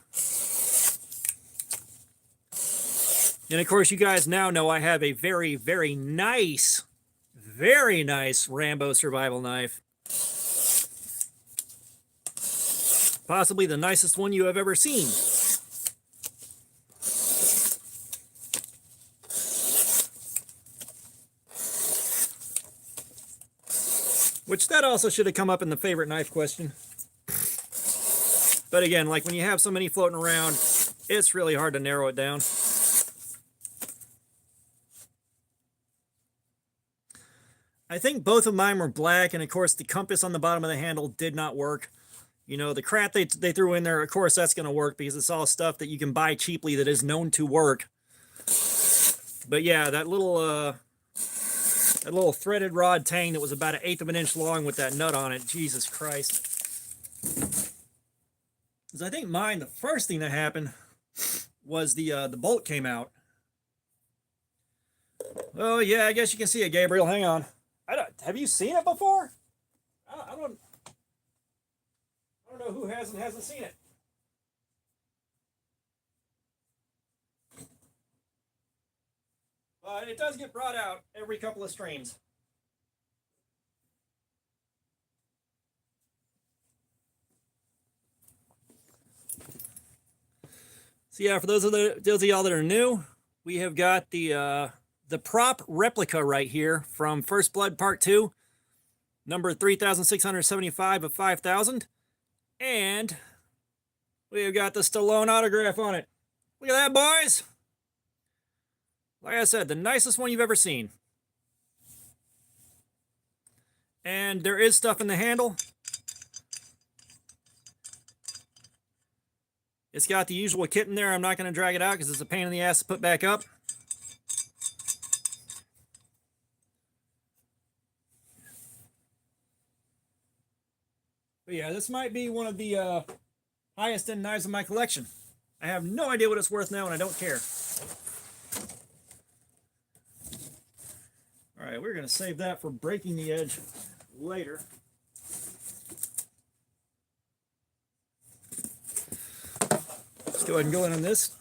And of course, you guys now know I have a very, very nice Rambo survival knife. Possibly the nicest one you have ever seen. which that also should have come up in the favorite knife question. But again, like when you have so many floating around, it's really hard to narrow it down. I think both of mine were black, and of course the compass on the bottom of the handle did not work. You know, the crap they threw in there, of course that's going to work because it's all stuff that you can buy cheaply that is known to work. But yeah, that little threaded rod tang that was about 1/8 of an inch long with that nut on it, Jesus Christ. Because I think mine, the first thing that happened was the bolt came out. Oh yeah, I guess you can see it, Gabriel. Hang on. Have you seen it before? I don't know who hasn't seen it. But it does get brought out every couple of streams. So yeah, for those of y'all that are new, we have got the prop replica right here from First Blood Part 2, number 3675 of 5000. And we've got the Stallone autograph on it. Look at that, boys. Like I said, the nicest one you've ever seen. And there is stuff in the handle. It's got the usual kit in there. I'm not going to drag it out because it's a pain in the ass to put back up. But yeah, this might be one of the highest end knives in my collection. I have no idea what it's worth now, and I don't care. All right, we're going to save that for breaking the edge later. Let's go ahead and go in on this.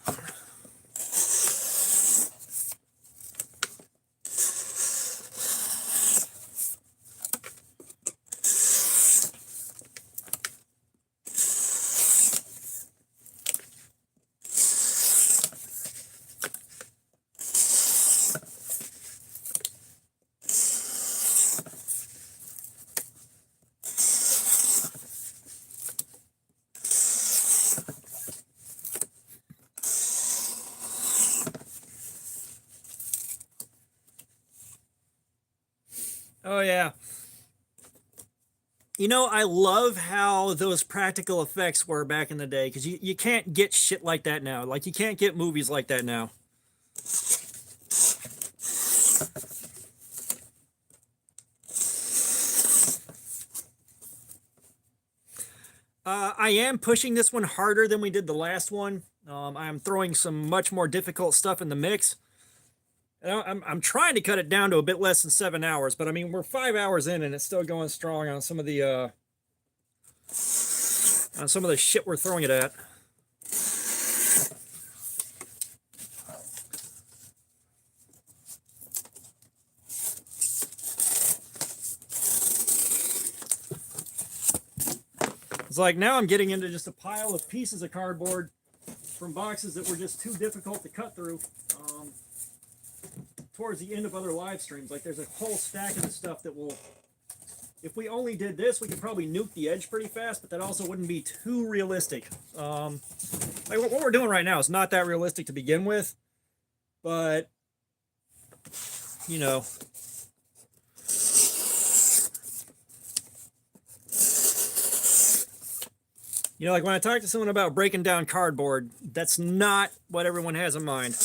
Oh, yeah. You know, I love how those practical effects were back in the day, because you can't get shit like that now. Like, you can't get movies like that now. I am pushing this one harder than we did the last one. I'm throwing some much more difficult stuff in the mix. I'm trying to cut it down to a bit less than 7 hours, but I mean, we're 5 hours in and it's still going strong on some of the shit we're throwing it at. It's like now I'm getting into just a pile of pieces of cardboard from boxes that were just too difficult to cut through. Towards the end of other live streams, like there's a whole stack of the stuff that will, if we only did this, we could probably nuke the edge pretty fast, but that also wouldn't be too realistic. Like what we're doing right now is not that realistic to begin with, but you know, like when I talk to someone about breaking down cardboard, that's not what everyone has in mind.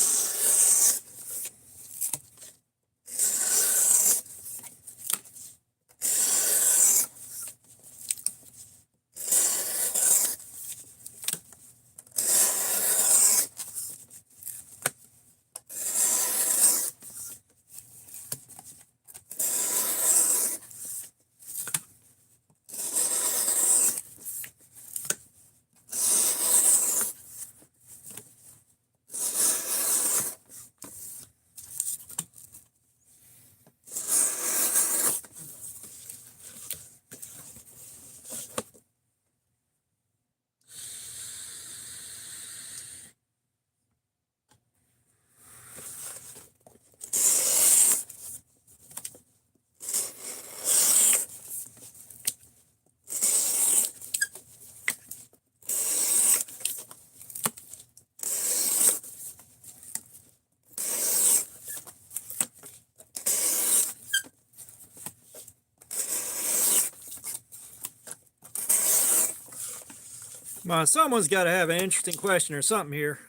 Come on, someone's got to have an interesting question or something here.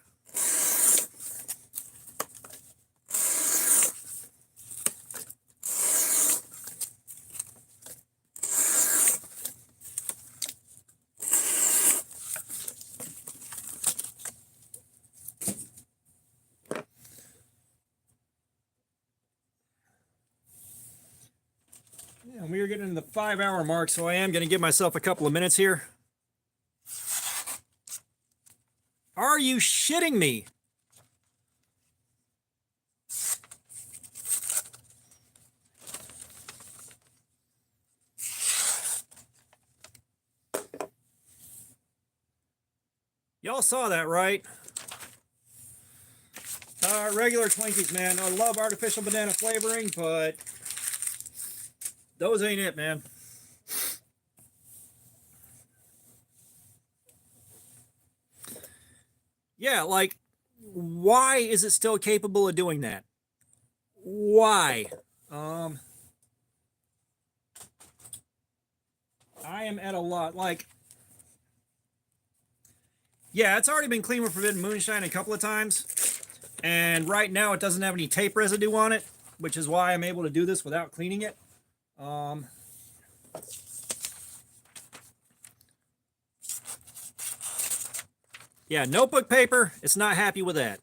And we are getting into the 5-hour mark, so I am going to give myself a couple of minutes here. Are you shitting me? Y'all saw that, right? Regular Twinkies, man. I love artificial banana flavoring, but those ain't it, man. Yeah, like, why is it still capable of doing that? Why? I am at a lot. Like, yeah, it's already been cleaned with Forbidden Moonshine a couple of times, and right now it doesn't have any tape residue on it, which is why I'm able to do this without cleaning it. Yeah, notebook paper, it's not happy with that.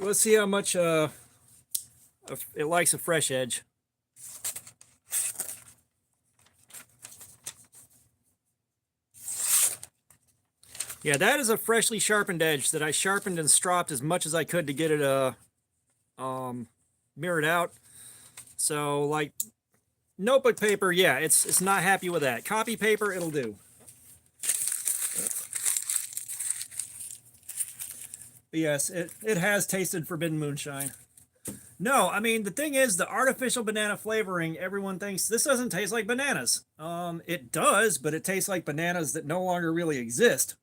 Let's see how much it likes a fresh edge. Yeah, that is a freshly sharpened edge that I sharpened and stropped as much as I could to get it mirrored out. So, like, notebook paper, yeah, it's not happy with that. Copy paper, it'll do. But yes, it has tasted Forbidden Moonshine. No, I mean, the thing is, the artificial banana flavoring, everyone thinks this doesn't taste like bananas. It does, but it tastes like bananas that no longer really exist.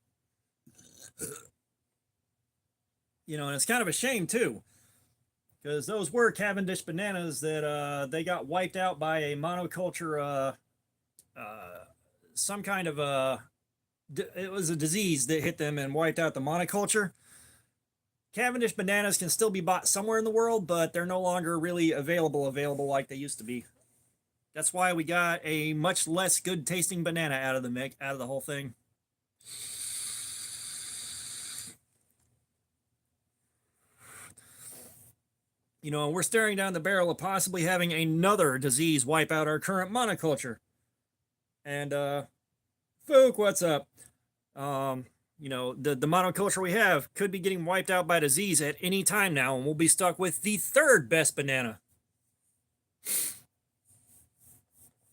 You know, and it's kind of a shame, too. Because those were Cavendish bananas that they got wiped out by a monoculture, some kind of it was a disease that hit them and wiped out the monoculture. Cavendish bananas can still be bought somewhere in the world, but they're no longer really available like they used to be. That's why we got a much less good tasting banana out of the whole thing. You know, we're staring down the barrel of possibly having another disease wipe out our current monoculture. And Fook, what's up? You know, the monoculture we have could be getting wiped out by disease at any time now, and we'll be stuck with the third best banana.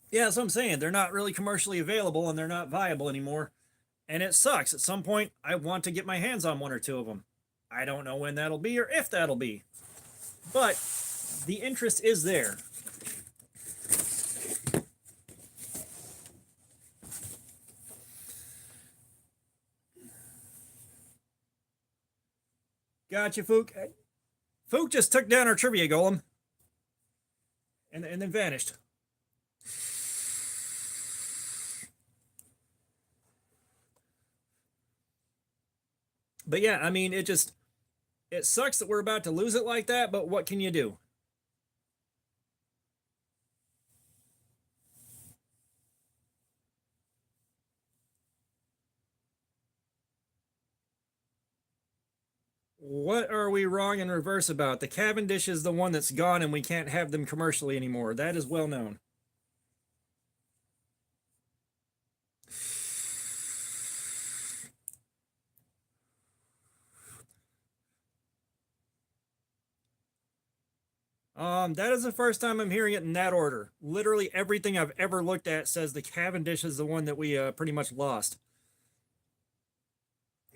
Yeah, that's what I'm saying. They're not really commercially available, and they're not viable anymore. And it sucks. At some point, I want to get my hands on one or two of them. I don't know when that'll be or if that'll be. But the interest is there. Gotcha, Fook. Fook just took down our trivia golem. And then vanished. But yeah, I mean, it sucks that we're about to lose it like that, but what can you do? What are we wrong in reverse about? The Cavendish is the one that's gone and we can't have them commercially anymore. That is well known. That is the first time I'm hearing it in that order. Literally everything I've ever looked at says the Cavendish is the one that we pretty much lost.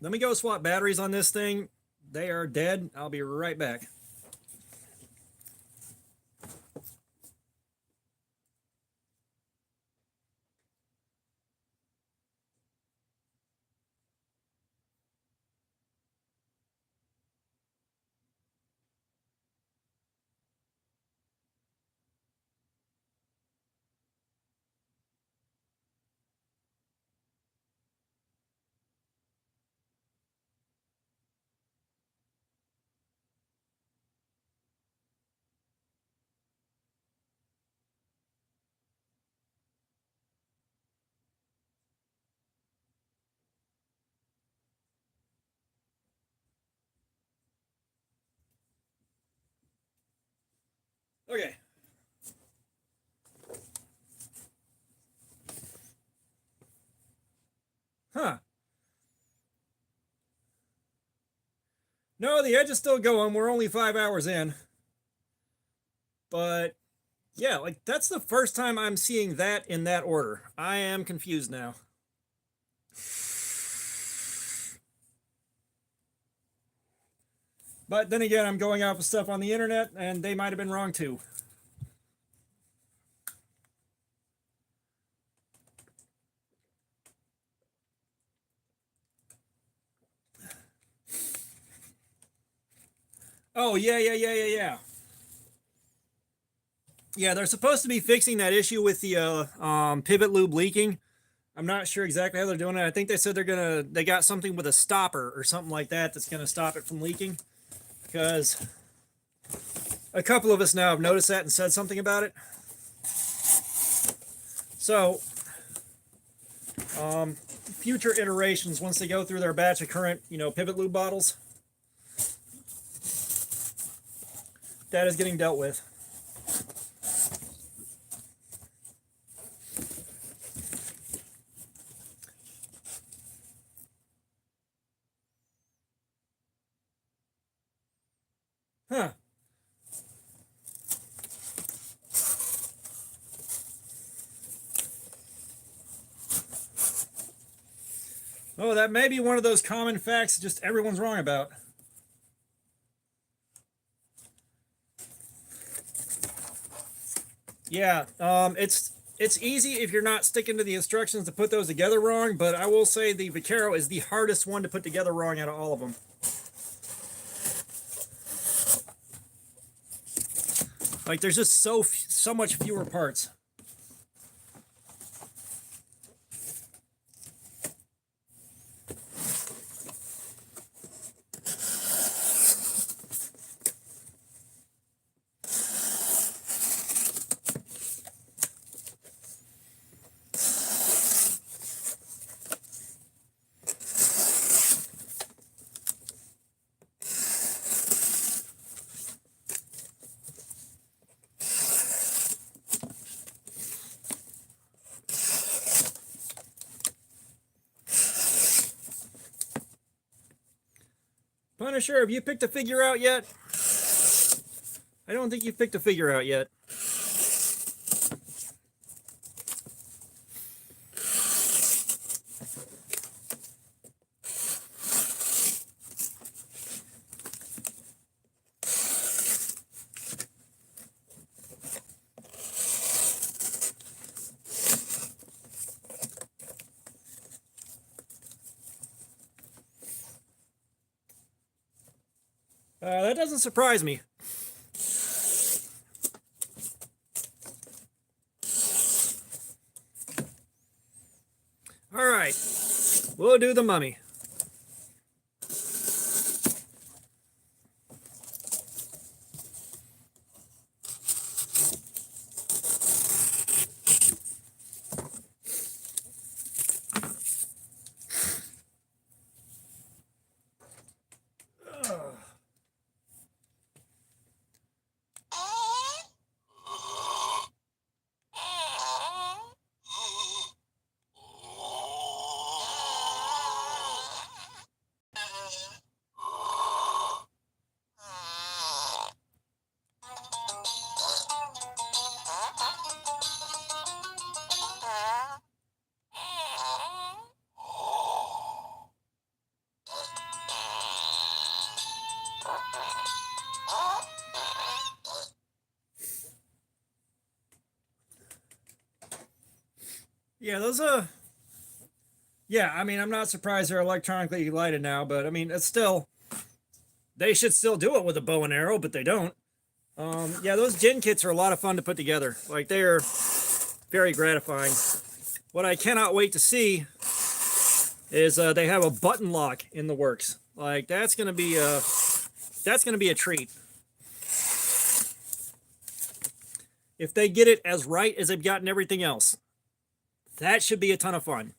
Let me go swap batteries on this thing. They are dead. I'll be right back. Okay. Huh. No, the edge is still going. We're only 5 hours in. But yeah, like that's the first time I'm seeing that in that order. I am confused now. But then again, I'm going off of stuff on the internet, and they might have been wrong too. Oh, yeah. Yeah, they're supposed to be fixing that issue with the pivot lube leaking. I'm not sure exactly how they're doing it. I think they said they got something with a stopper or something like that that's gonna stop it from leaking. Because a couple of us now have noticed that and said something about it. So, future iterations, once they go through their batch of current, pivot lube bottles, that is getting dealt with. Huh. Oh, that may be one of those common facts just everyone's wrong about. Yeah, it's easy if you're not sticking to the instructions to put those together wrong, but I will say the Vaquero is the hardest one to put together wrong out of all of them. Like, there's just so much fewer parts. Punisher, have you picked a figure out yet? I don't think you've picked a figure out yet. That doesn't surprise me. All right, we'll do the mummy. Yeah, those yeah, I mean, I'm not surprised they're electronically lighted now, but I mean, it's still, they should still do it with a bow and arrow, but they don't. Yeah, those gin kits are a lot of fun to put together. Like, they're very gratifying. What I cannot wait to see is they have a button lock in the works. Like, that's gonna be a treat. If they get it as right as they've gotten everything else, that should be a ton of fun.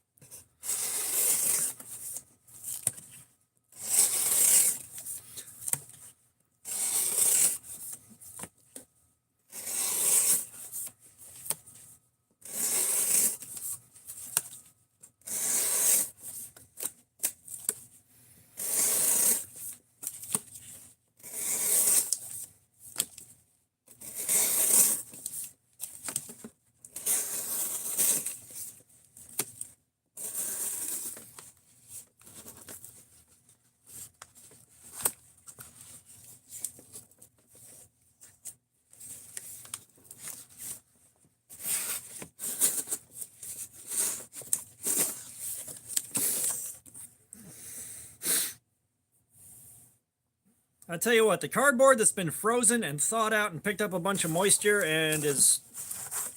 I tell you what, the cardboard that's been frozen and thawed out and picked up a bunch of moisture and is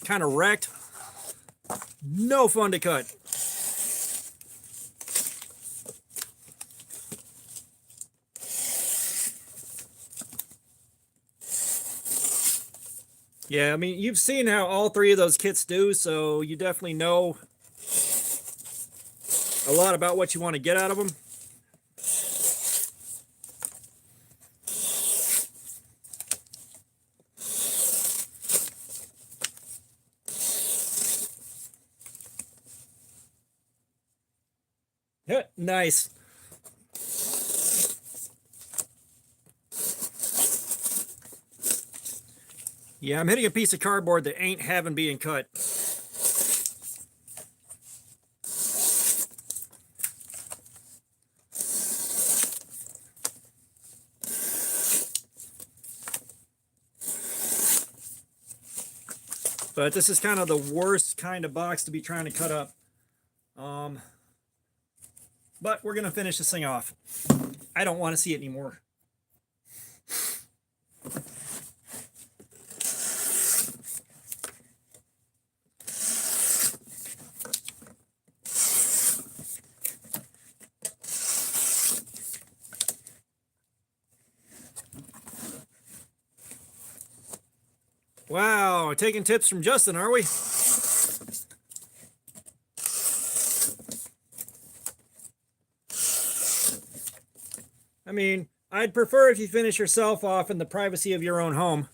kind of wrecked, no fun to cut. Yeah, I mean, you've seen how all three of those kits do, so you definitely know a lot about what you want to get out of them. Yeah, nice. Yeah, I'm hitting a piece of cardboard that ain't having being cut. But this is kind of the worst kind of box to be trying to cut up. But we're going to finish this thing off. I don't want to see it anymore. Wow, taking tips from Justin, are we? I mean, I'd prefer if you finish yourself off in the privacy of your own home.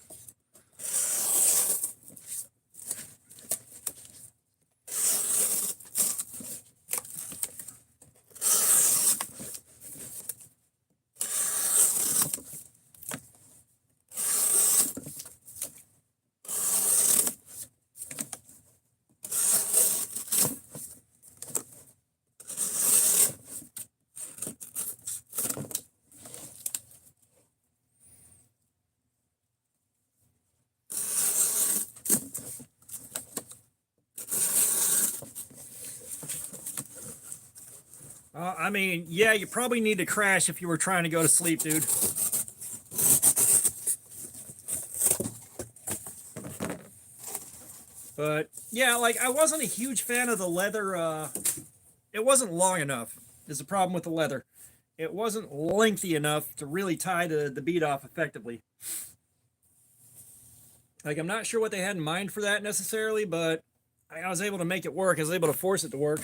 I mean, yeah, you probably need to crash if you were trying to go to sleep, dude. But, yeah, like, I wasn't a huge fan of the leather. It wasn't long enough, is the problem with the leather. It wasn't lengthy enough to really tie the bead off effectively. Like, I'm not sure what they had in mind for that necessarily, but I was able to make it work. I was able to force it to work.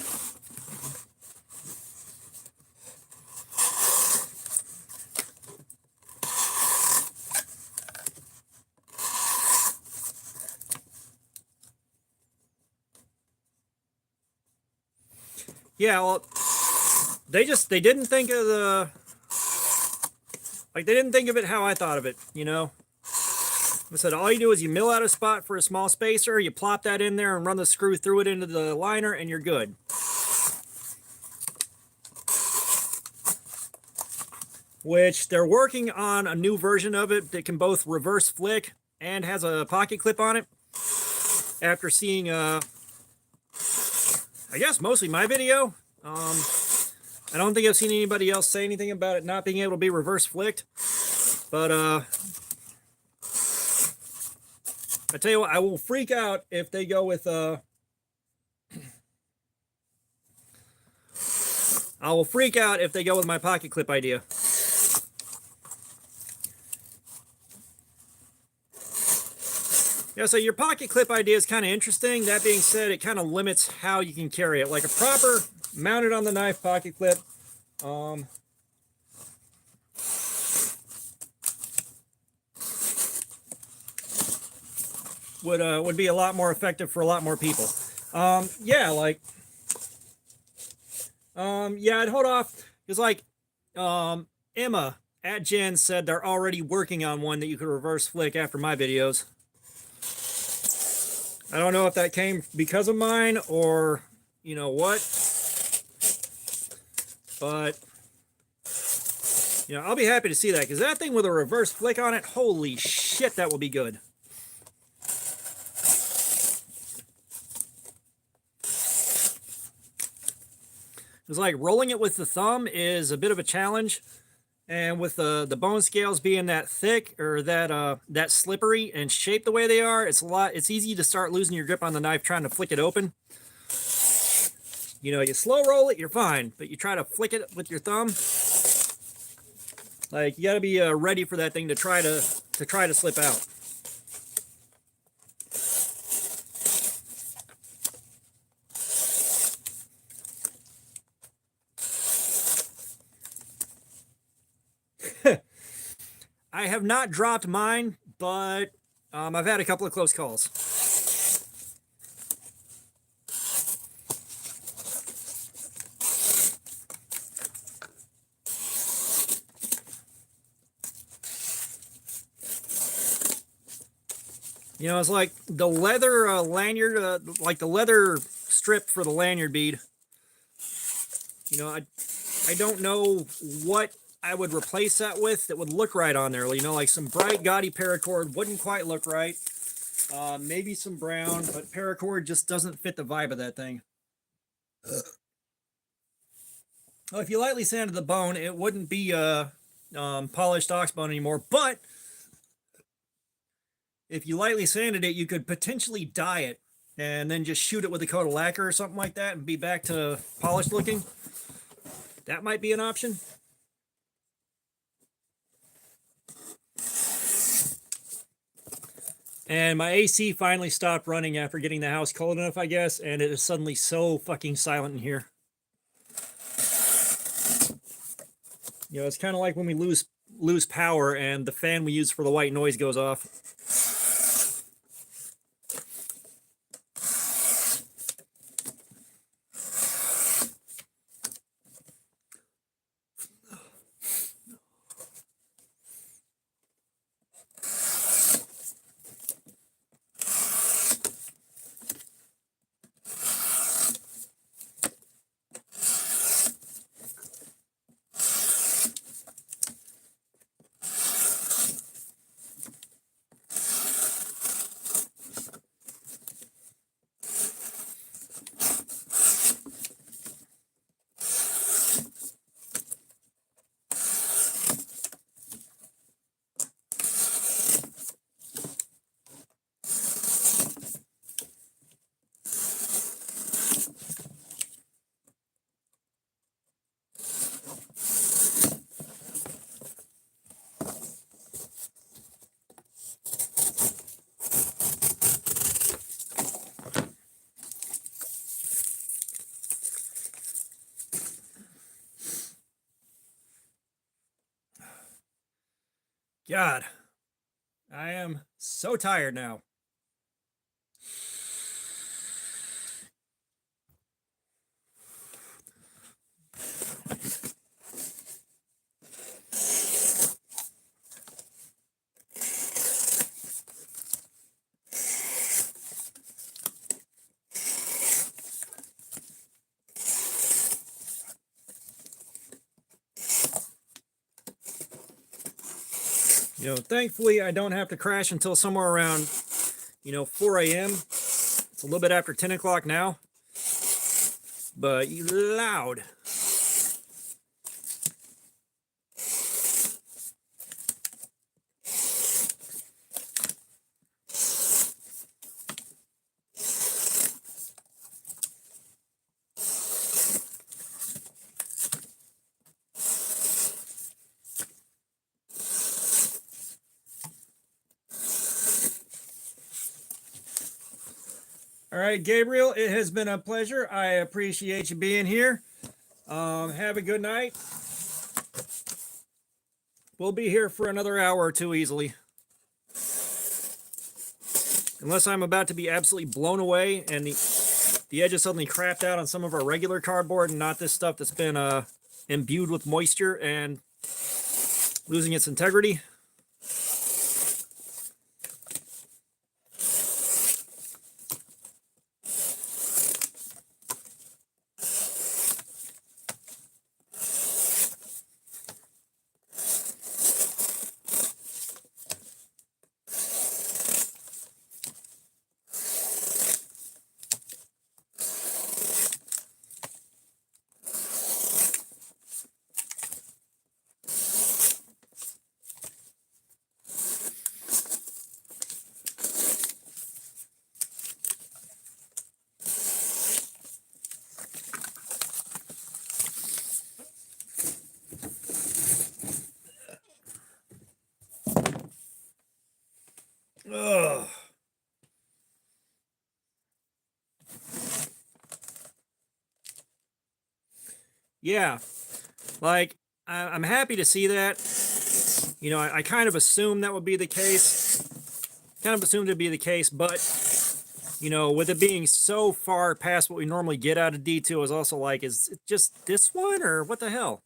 Yeah, well, they didn't think of they didn't think of it how I thought of it, you know? I said, all you do is you mill out a spot for a small spacer, you plop that in there and run the screw through it into the liner, and you're good. Which they're working on a new version of it that can both reverse flick and has a pocket clip on it. After seeing, I guess mostly my video. I don't think I've seen anybody else say anything about it not being able to be reverse flicked. But I tell you what, I will freak out if they go with I will freak out if they go with my pocket clip idea. Yeah, so your pocket clip idea is kind of interesting. That being said, it kind of limits how you can carry it. Like a proper mounted on the knife pocket clip, would be a lot more effective for a lot more people. Yeah, like, yeah, I'd hold off because, like, Emma at Jen said they're already working on one that you could reverse flick after my videos. I don't know if that came because of mine or, you know what, but, you know, I'll be happy to see that, because that thing with a reverse flick on it, holy shit, that will be good. It's like rolling it with the thumb is a bit of a challenge, And with the bone scales being that thick or that slippery and shaped the way they are, it's easy to start losing your grip on the knife trying to flick it open. You know, you slow roll it, you're fine, but you try to flick it with your thumb, like you got to be ready for that thing to try to slip out. I have not dropped mine, but I've had a couple of close calls. You know, it's like the leather lanyard, like the leather strip for the lanyard bead. You know, I don't know what I would replace that with that would look right on there. You know, like some bright, gaudy paracord wouldn't quite look right. Maybe some brown, but paracord just doesn't fit the vibe of that thing. Well, if you lightly sanded the bone, it wouldn't be polished ox bone anymore. But if you lightly sanded it, you could potentially dye it and then just shoot it with a coat of lacquer or something like that and be back to polished looking. That might be an option. And my AC finally stopped running after getting the house cold enough, I guess, and it is suddenly so fucking silent in here. You know, it's kind of like when we lose power and the fan we use for the white noise goes off. God, I am so tired now. You know, thankfully I don't have to crash until somewhere around, 4 a.m. It's a little bit after 10 o'clock now, but loud. All right, Gabriel, it has been a pleasure. I appreciate you being here. Have a good night. We'll be here for another hour or two easily. Unless I'm about to be absolutely blown away and the edge is suddenly crapped out on some of our regular cardboard and not this stuff that's been imbued with moisture and losing its integrity. Yeah, like I'm happy to see that. You know, I kind of assumed that would be the case. Kind of assumed it'd be the case, but you know, with it being so far past what we normally get out of D2, I was also like, is it just this one or what the hell?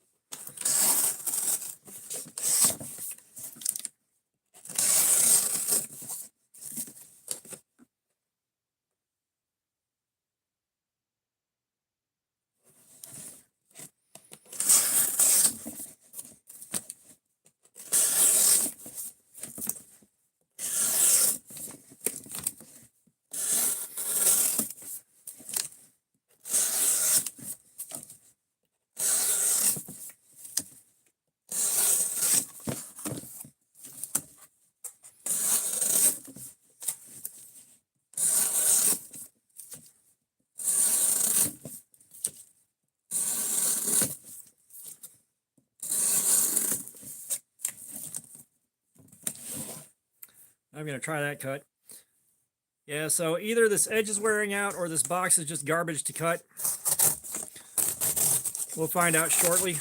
I'm going to try that cut. Yeah, so either this edge is wearing out or this box is just garbage to cut. We'll find out shortly.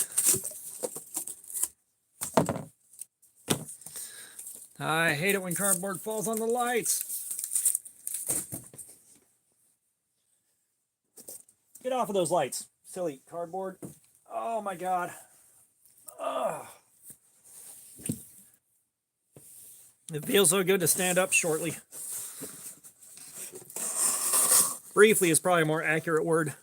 I hate it when cardboard falls on the lights. Get off of those lights, silly cardboard. Oh my God. Ugh. It feels so good to stand up shortly. Briefly is probably a more accurate word.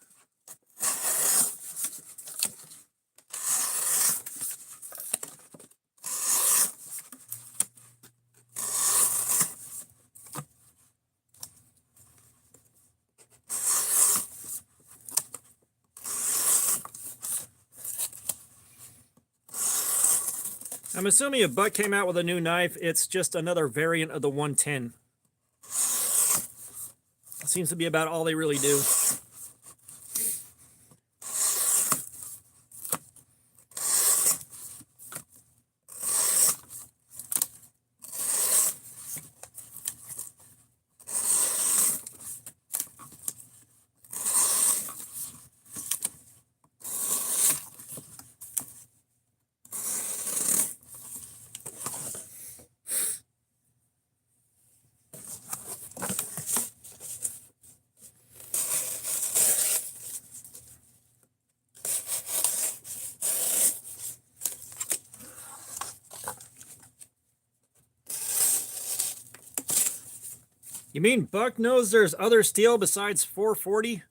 I'm assuming if Buck came out with a new knife, it's just another variant of the 110. Seems to be about all they really do. You mean Buck knows there's other steel besides 440?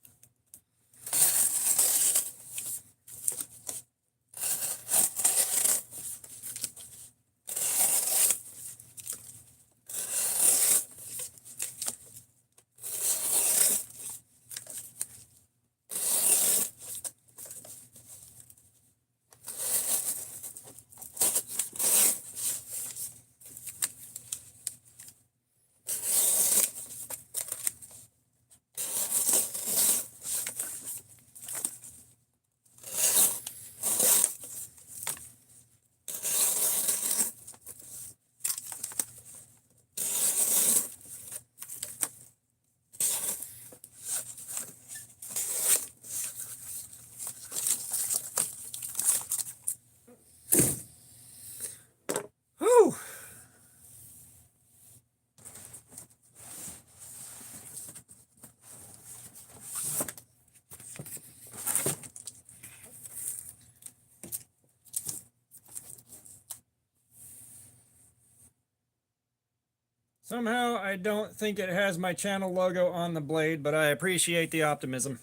Whew. Somehow I don't think it has my channel logo on the blade, but I appreciate the optimism.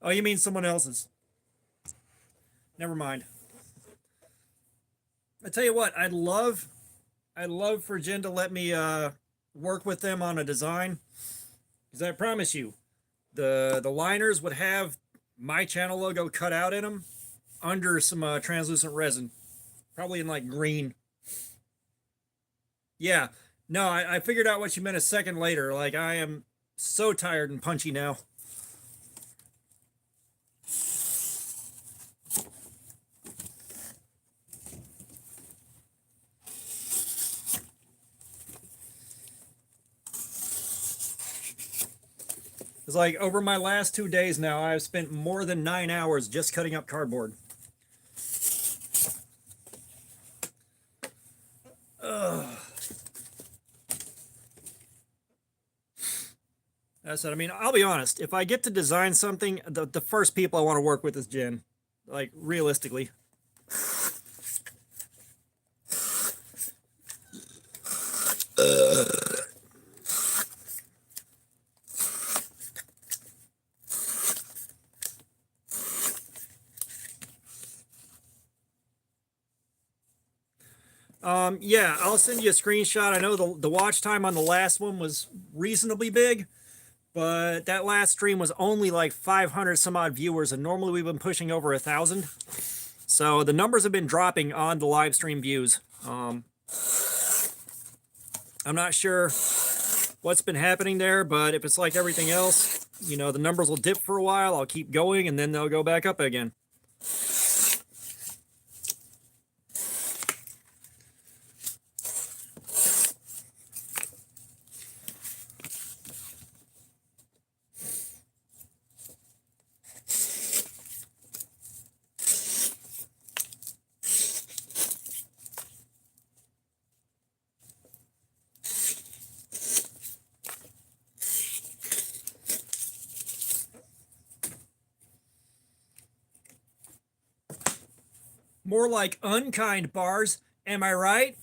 Oh, you mean someone else's? Never mind. I tell you what, I'd love for Jen to let me work with them on a design, because I promise you, the liners would have my channel logo cut out in them under some translucent resin, probably in like green. Yeah, no, I figured out what you meant a second later. Like, I am so tired and punchy now. It's like over my last 2 days now, I've spent more than 9 hours just cutting up cardboard. Ugh. That's it. I mean, I'll be honest. If I get to design something, the first people I want to work with is Jen. Like, realistically. Yeah, I'll send you a screenshot. I know the watch time on the last one was reasonably big, but that last stream was only like 500 some odd viewers, and normally we've been pushing over 1,000. So the numbers have been dropping on the live stream views. I'm not sure what's been happening there, but if it's like everything else, you know, the numbers will dip for a while. I'll keep going, and then they'll go back up again. More like unkind bars, am I right?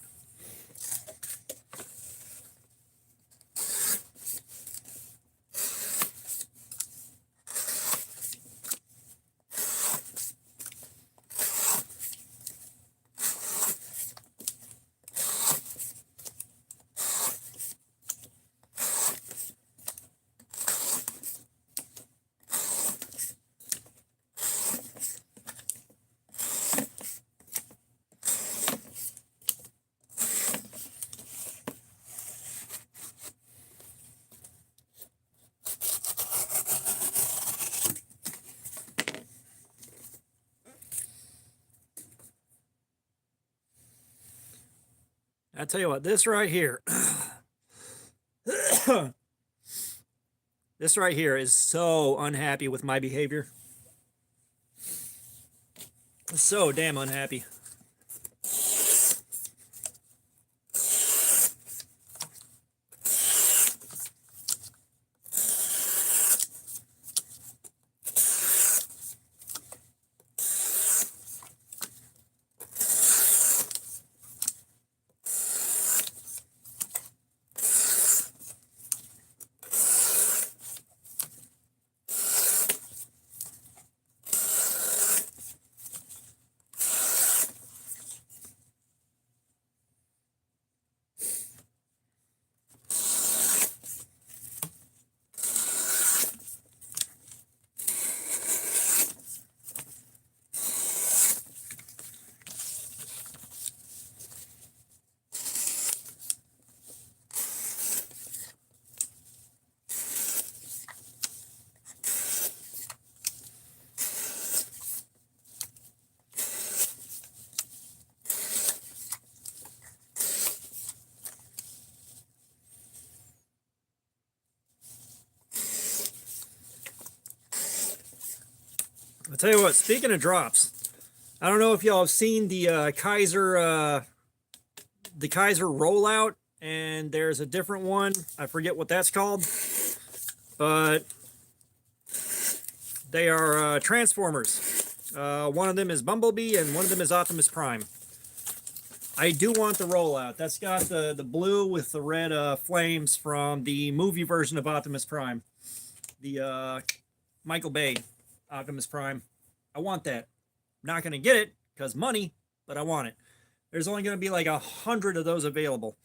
I tell you what, this right here, this right here is so unhappy with my behavior. So damn unhappy. I'll tell you what, speaking of drops, I don't know if y'all have seen the Kaiser rollout, and there's a different one. I forget what that's called, but they are Transformers. One of them is Bumblebee, and one of them is Optimus Prime. I do want the rollout. That's got the blue with the red flames from the movie version of Optimus Prime. The Michael Bay Optimus Prime. I want that. Not going to get it because money, but I want it. There's only going to be like 100 of those available.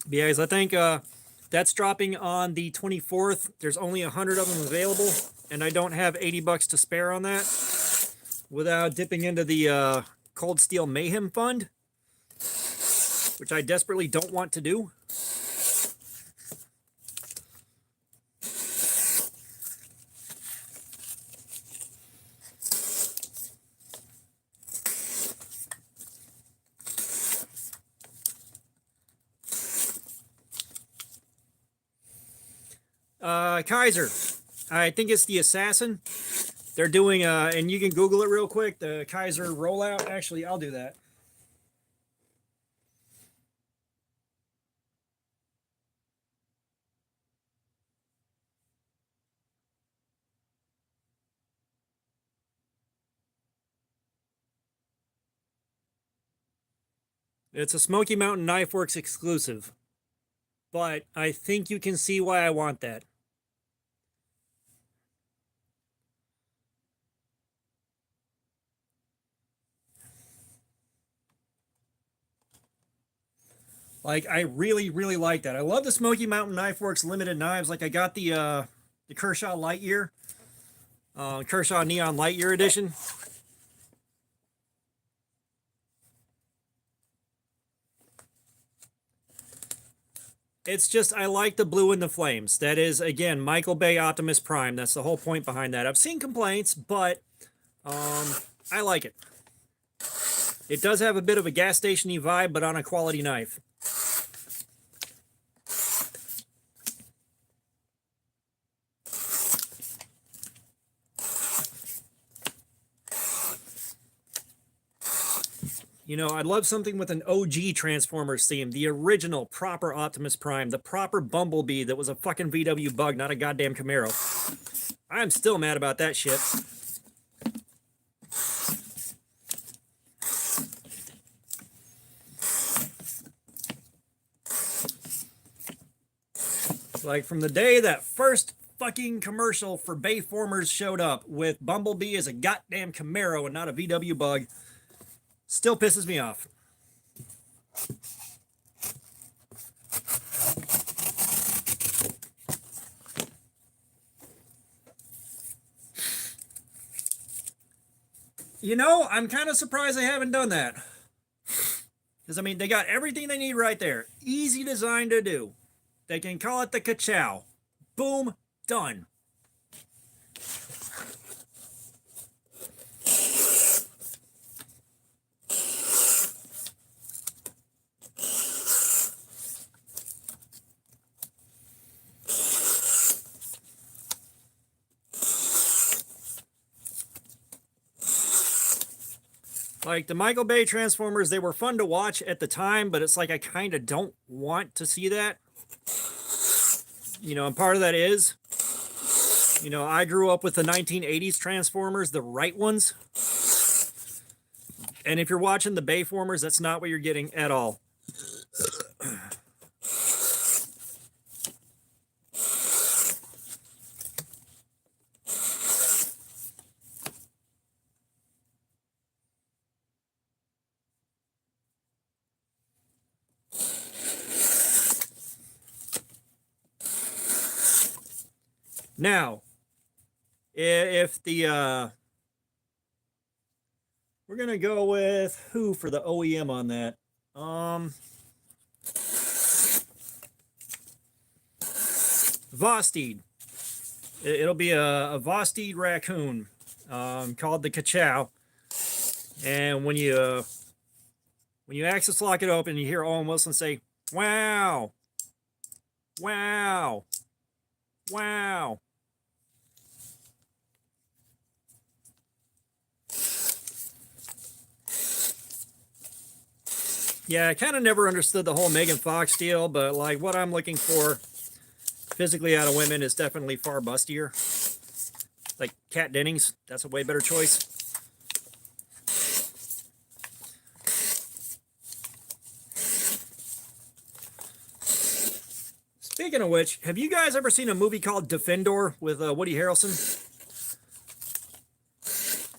Yeah, guys, I think that's dropping on the 24th. There's only 100 of them available, and I don't have 80 bucks to spare on that without dipping into the Cold Steel Mayhem Fund, which I desperately don't want to do. Kaiser, I think it's the Assassin. They're doing, and you can Google it real quick, the Kaiser rollout. Actually, I'll do that. It's a Smoky Mountain Knife Works exclusive, but I think you can see why I want that. Like, I really, really like that. I love the Smoky Mountain Knife Works limited knives. Like, I got the Kershaw Lightyear, Kershaw Neon Lightyear edition. It's just, I like the blue and the flames. That is, again, Michael Bay Optimus Prime. That's the whole point behind that. I've seen complaints, but I like it. It does have a bit of a gas station-y vibe, but on a quality knife. You know, I'd love something with an OG Transformers theme, the original proper Optimus Prime, the proper Bumblebee that was a fucking VW bug, not a goddamn Camaro. I'm still mad about that shit. Like, from the day that first fucking commercial for Bayformers showed up with Bumblebee as a goddamn Camaro and not a VW bug, still pisses me off. You know, I'm kind of surprised they haven't done that. Because, I mean, they got everything they need right there. Easy design to do. They can call it the Ka-Chow. Boom, done. Like, the Michael Bay Transformers, they were fun to watch at the time, but it's like I kind of don't want to see that. You know, and part of that is, you know, I grew up with the 1980s Transformers, the right ones. And if you're watching the Bayformers, that's not what you're getting at all. Now, if the, we're going to go with who for the OEM on that? Vosteed. It'll be a Vosteed raccoon called the Ka-Chow. And when you access lock it open, you hear Owen Wilson say, "Wow, wow, wow." Yeah, I kind of never understood the whole Megan Fox deal, but like what I'm looking for physically out of women is definitely far bustier. Like Kat Dennings, that's a way better choice. Speaking of which, have you guys ever seen a movie called Defendor with Woody Harrelson?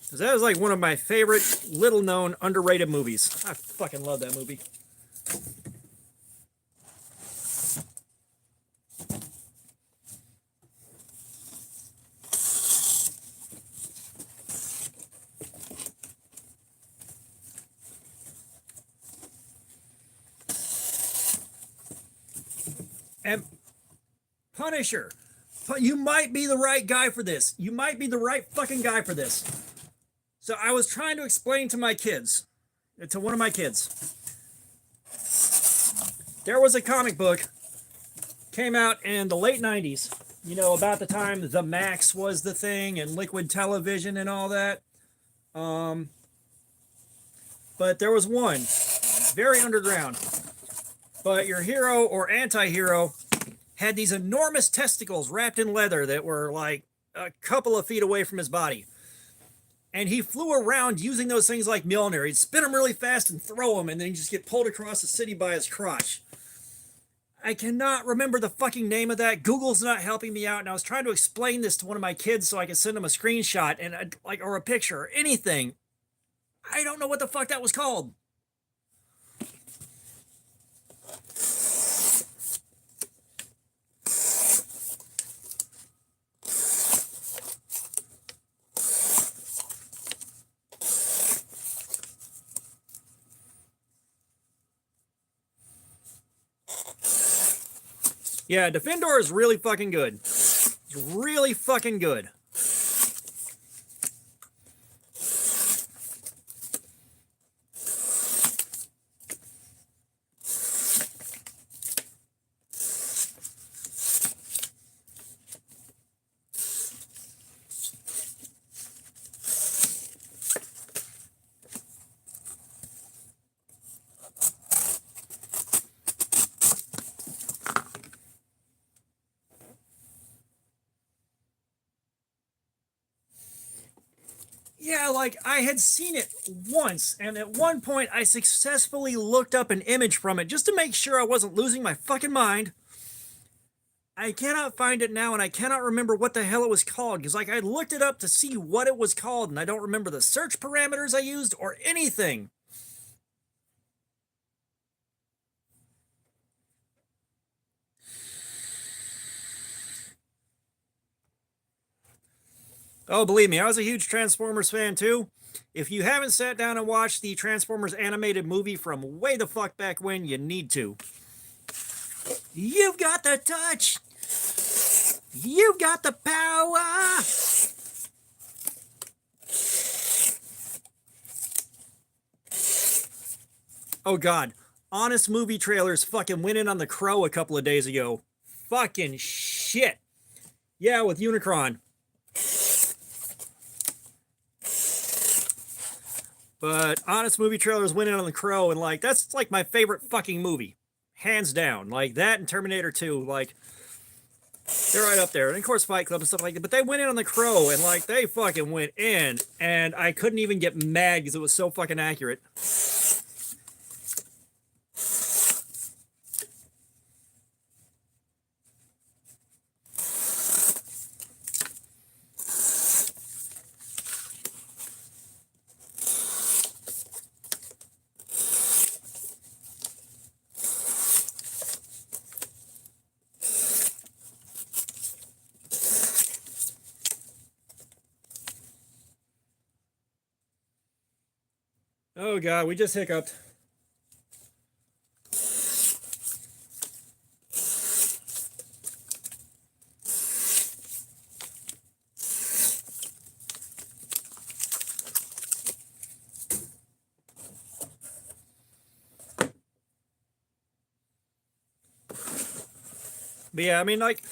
Because that is like one of my favorite, little-known, underrated movies. I fucking love that movie. And Punisher, you might be the right guy for this. You might be the right fucking guy for this. So I was trying to explain to my kids, to one of my kids, there was a comic book, came out in the late 90s, you know, about the time the Max was the thing and Liquid Television and all that. But there was one, very underground. But your hero or anti-hero had these enormous testicles wrapped in leather that were like a couple of feet away from his body. And he flew around using those things like Mjolnir. He'd spin them really fast and throw them, and then he'd just get pulled across the city by his crotch. I cannot remember the fucking name of that. Google's not helping me out, and I was trying to explain this to one of my kids so I could send them a screenshot and like or a picture or anything. I don't know what the fuck that was called. Yeah, Defendor is really fucking good. It's really fucking good. Yeah, like I had seen it once, and at one point I successfully looked up an image from it just to make sure I wasn't losing my fucking mind. I cannot find it now, and I cannot remember what the hell it was called, because like I looked it up to see what it was called, and I don't remember the search parameters I used or anything. Oh, believe me, I was a huge Transformers fan too. If you haven't sat down and watched the Transformers animated movie from way the fuck back when, you need to. You've got the touch. You've got the power. Oh God, Honest Movie Trailers fucking went in on The Crow a couple of days ago. Fucking shit. Yeah, with Unicron. But Honest Movie Trailers went in on The Crow, and like that's like my favorite fucking movie, hands down. Like that and Terminator 2, like they're right up there. And of course Fight Club and stuff like that. But they went in on The Crow, and like they fucking went in, and I couldn't even get mad because it was so fucking accurate. Oh God, we just hiccuped. But yeah, I mean, like,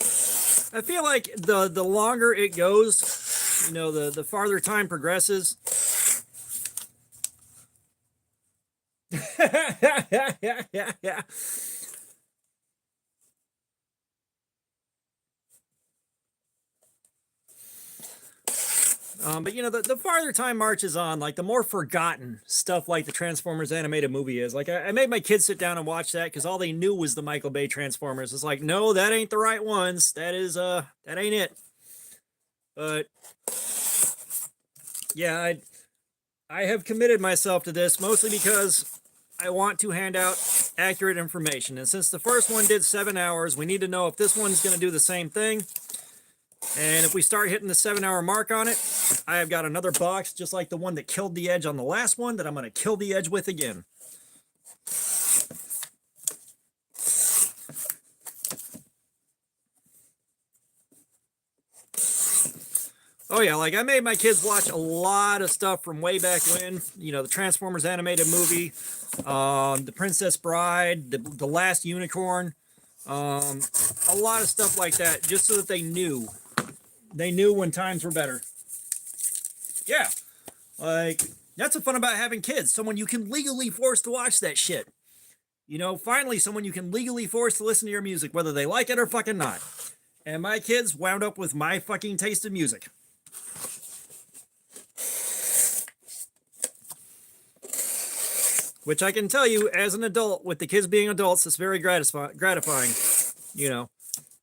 I feel like the longer it goes, you know, the farther time progresses. Yeah. But you know, the farther time marches on, like the more forgotten stuff like the Transformers animated movie is. Like I made my kids sit down and watch that because all they knew was the Michael Bay Transformers. It's like, no, that ain't the right ones. That ain't it. But yeah, I have committed myself to this mostly because I want to hand out accurate information. And since the first one did 7 hours, we need to know if this one's going to do the same thing. And if we start hitting the 7-hour mark on it, I have got another box just like the one that killed the Edge on the last one that I'm going to kill the Edge with again. Oh yeah, like I made my kids watch a lot of stuff from way back when. You know, the Transformers animated movie, the Princess Bride, the Last Unicorn, a lot of stuff like that, just so that they knew when times were better. Yeah, like that's the fun about having kids. Someone you can legally force to watch that shit. You know, finally someone you can legally force to listen to your music, whether they like it or fucking not. And my kids wound up with my fucking taste in music. Which I can tell you, as an adult, with the kids being adults, it's very gratifying. You know,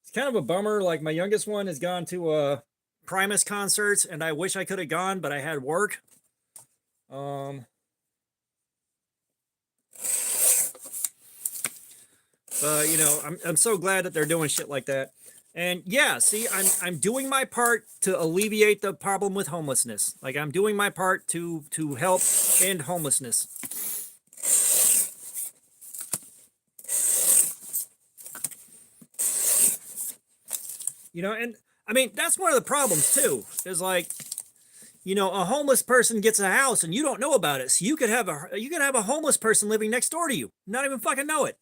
it's kind of a bummer. Like my youngest one has gone to Primus concerts, and I wish I could have gone, but I had work. But you know, I'm so glad that they're doing shit like that. And yeah, see, I'm doing my part to alleviate the problem with homelessness. Like I'm doing my part to help end homelessness. You know, and I mean, that's one of the problems too, is like, you know, a homeless person gets a house and you don't know about it. So you could have a homeless person living next door to you, not even fucking know it.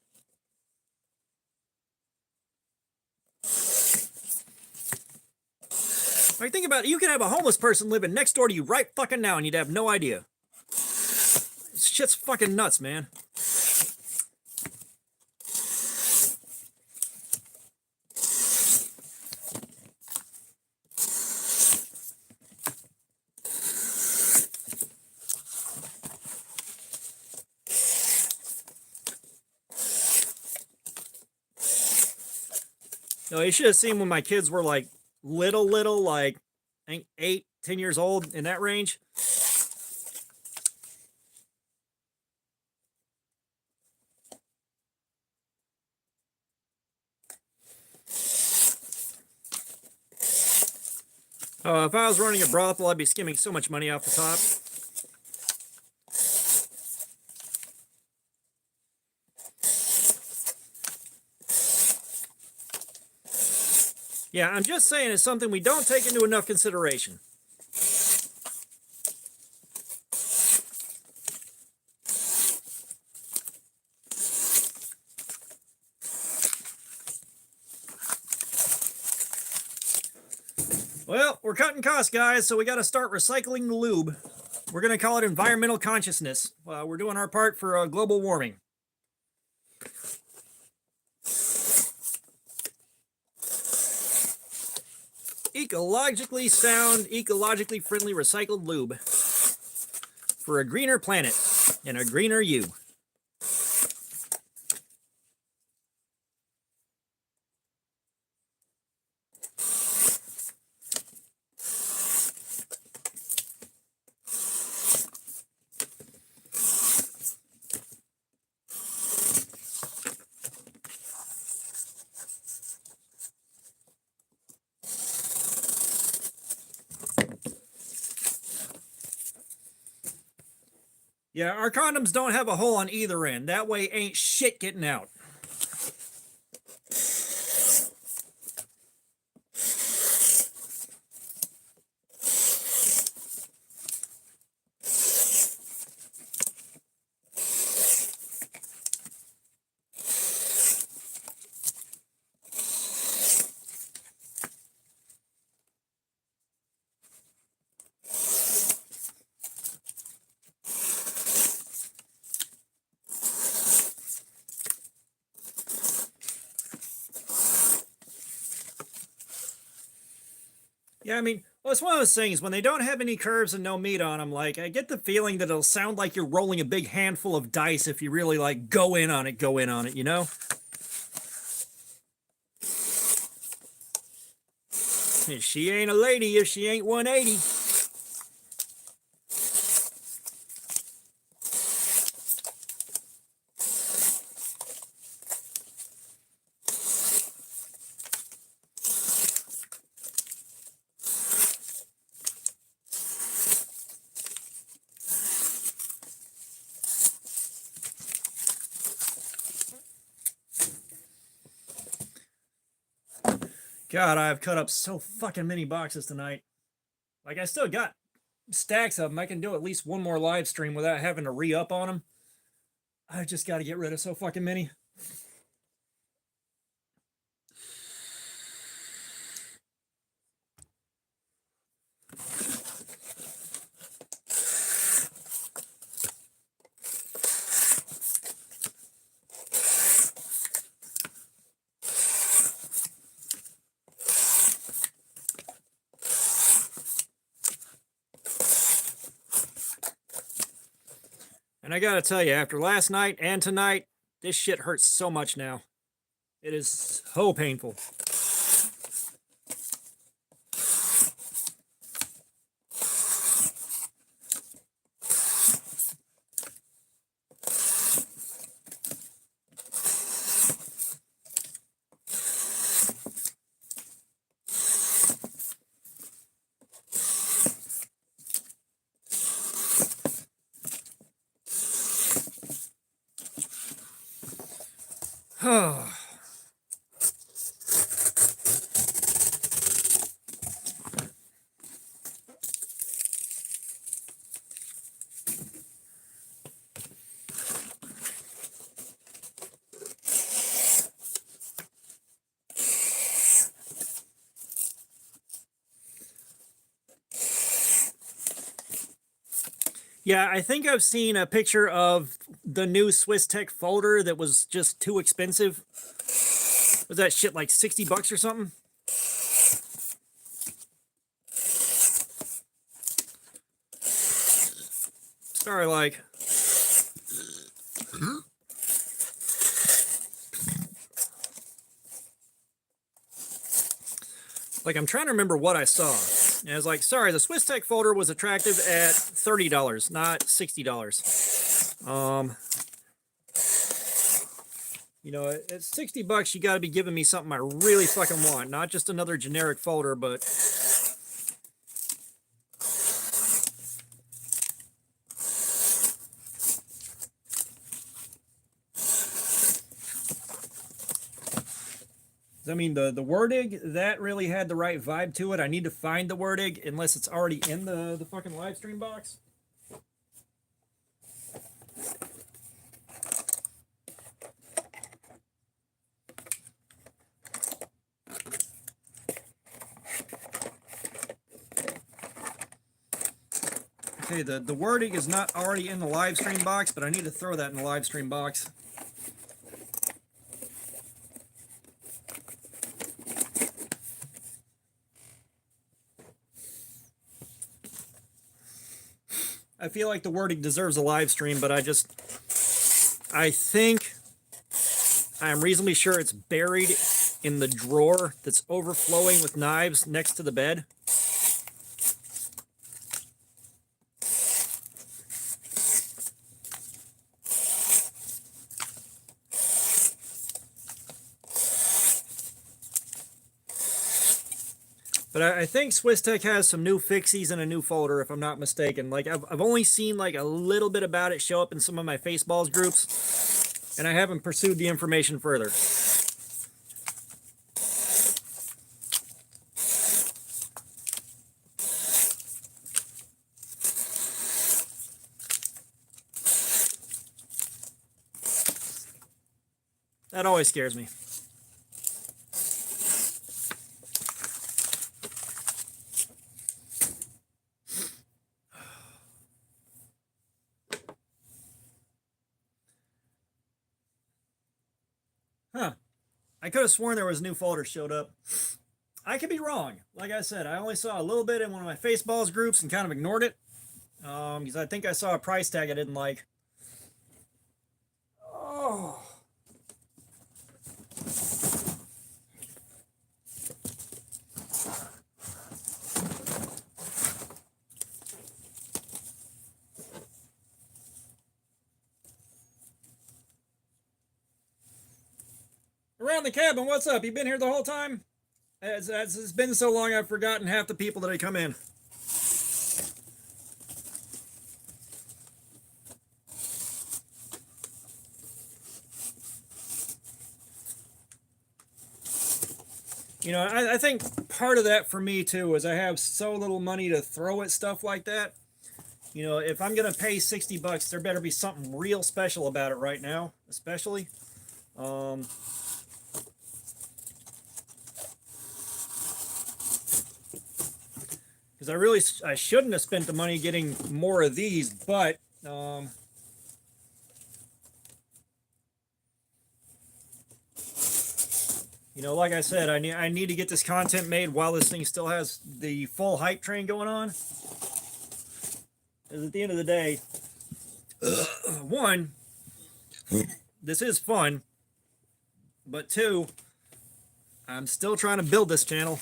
Like, think about it. You could have a homeless person living next door to you right fucking now and you'd have no idea. This shit's fucking nuts, man. No, you should have seen when my kids were like little, like I think 8, 10 years old, in that range. If I was running a brothel, I'd be skimming so much money off the top. Yeah, I'm just saying it's something we don't take into enough consideration. Well, we're cutting costs, guys, so we got to start recycling the lube. We're going to call it environmental consciousness. We're doing our part for global warming. Ecologically sound, ecologically friendly recycled lube for a greener planet and a greener you. Yeah, our condoms don't have a hole on either end. That way ain't shit getting out. Yeah, I mean, well, it's one of those things, when they don't have any curves and no meat on them, like, I get the feeling that it'll sound like you're rolling a big handful of dice if you really, like, go in on it, you know? She ain't a lady if she ain't 180. God, I've cut up so fucking many boxes tonight. Like, I still got stacks of them. I can do at least one more live stream without having to re-up on them. I just got to get rid of so fucking many. And I gotta tell you, after last night and tonight, this shit hurts so much now. It is so painful. Yeah, I think I've seen a picture of the new Swiss Tech folder that was just too expensive. Was that shit like 60 bucks or something? Sorry, like. Like, I'm trying to remember what I saw. And I was like, sorry, the Swiss Tech folder was attractive at $30, not $60. You know, at 60 bucks, you got to be giving me something I really fucking want, not just another generic folder, but I mean, the Wordig, that really had the right vibe to it. I need to find the Wordig unless it's already in the fucking live stream box. Okay, the Wordig is not already in the live stream box, but I need to throw that in the live stream box. I feel like the Wordig deserves a live stream, but I think I'm reasonably sure it's buried in the drawer that's overflowing with knives next to the bed. But I think Swiss Tech has some new fixies and a new folder, if I'm not mistaken. Like, I've only seen like a little bit about it show up in some of my Faceballs groups, and I haven't pursued the information further. That always scares me. Huh. I could have sworn there was a new folder showed up. I could be wrong. Like I said, I only saw a little bit in one of my Faceballs groups and kind of ignored it. Because I think I saw a price tag I didn't like. Oh. Around the cabin, what's up? You been here the whole time? It's been so long I've forgotten half the people that had come in. You know, I think part of that for me too is I have so little money to throw at stuff like that. You know, if I'm gonna pay $60, there better be something real special about it right now, especially. Because I shouldn't have spent the money getting more of these, but you know, like I said, I need to get this content made while this thing still has the full hype train going on. Because at the end of the day, one, this is fun, but two, I'm still trying to build this channel.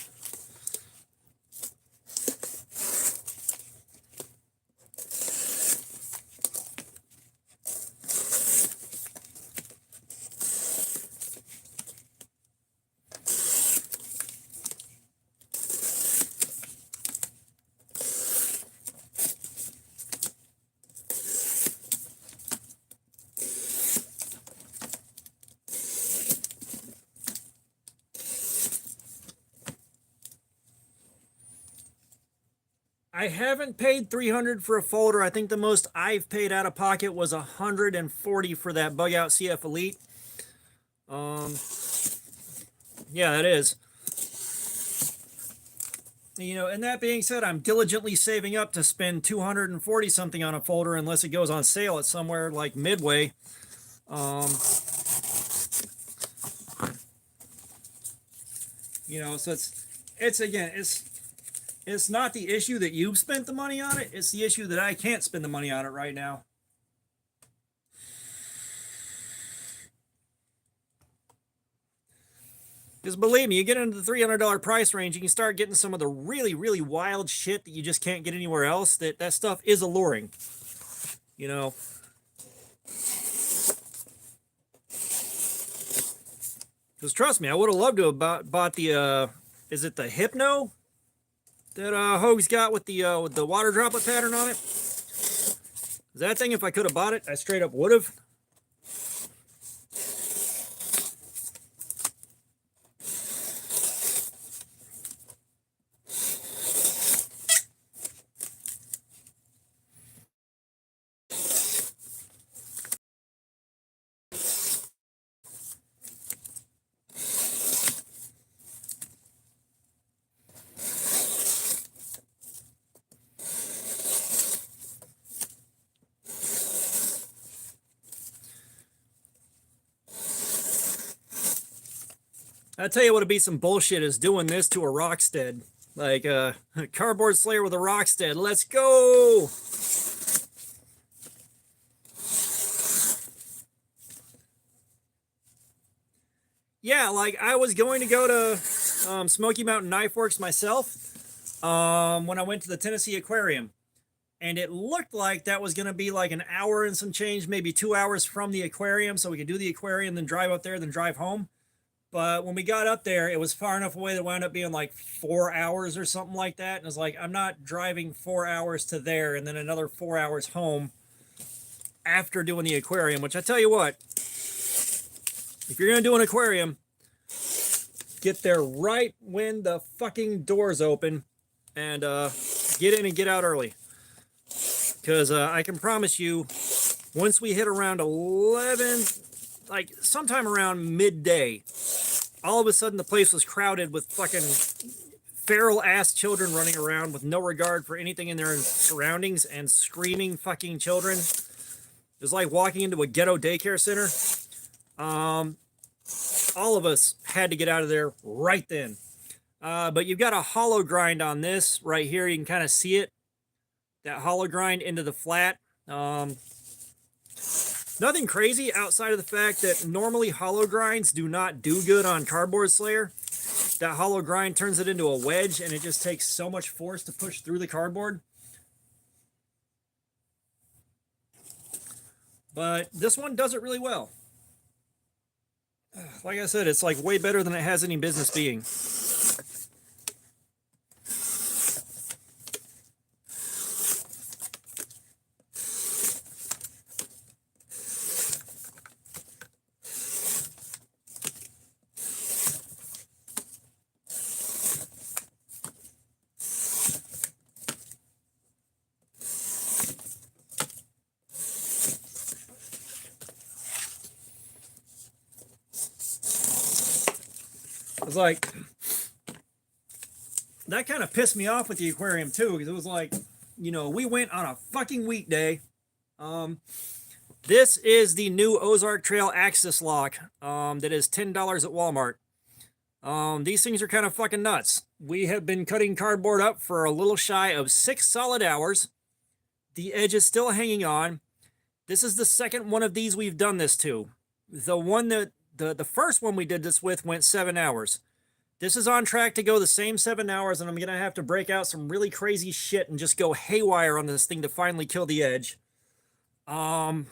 I haven't paid $300 for a folder. I think the most I've paid out of pocket was $140 for that Bug Out CF Elite. Yeah, that is. You know, and that being said, I'm diligently saving up to spend $240 something on a folder unless it goes on sale at somewhere like Midway. You know, so it's not the issue that you've spent the money on it. It's the issue that I can't spend the money on it right now. Because believe me, you get into the $300 price range, you can start getting some of the really, really wild shit that you just can't get anywhere else. That stuff is alluring. You know. Because trust me, I would have loved to have bought the, is it the Hypno? That Hoag's got with the water droplet pattern on it. That thing, if I could have bought it, I straight up would have. I tell you what would be some bullshit is doing this to a Rockstead. Like a cardboard slayer with a Rockstead. Let's go! Yeah, like I was going to go to Smoky Mountain Knife Works myself when I went to the Tennessee Aquarium. And it looked like that was going to be like an hour and some change, maybe 2 hours from the aquarium. So we could do the aquarium, then drive up there, then drive home. But when we got up there, it was far enough away that it wound up being like 4 hours or something like that. And it was like, I'm not driving 4 hours to there and then another 4 hours home after doing the aquarium, which I tell you what, if you're going to do an aquarium, get there right when the fucking doors open and get in and get out early. Because I can promise you, once we hit around 11, like sometime around midday, all of a sudden the place was crowded with fucking feral ass children running around with no regard for anything in their surroundings and screaming fucking children. It was like walking into a ghetto daycare center. All of us had to get out of there right then. But you've got a hollow grind on this right here. You can kind of see it. That hollow grind into the flat. Nothing crazy outside of the fact that normally hollow grinds do not do good on cardboard slayer. That hollow grind turns it into a wedge and it just takes so much force to push through the cardboard. But this one does it really well. Like I said, it's like way better than it has any business being. was like, that kind of pissed me off with the aquarium too, because it was like, you know, we went on a fucking weekday. This is the new Ozark Trail Axis lock that is $10 at Walmart. These things are kind of fucking nuts. We have been cutting cardboard up for a little shy of 6 solid hours. The edge is still hanging on. This is the second one of these we've done this to. The one that the first one we did this with went 7 hours. This is on track to go the same 7 hours, and I'm gonna have to break out some really crazy shit and just go haywire on this thing to finally kill the edge. You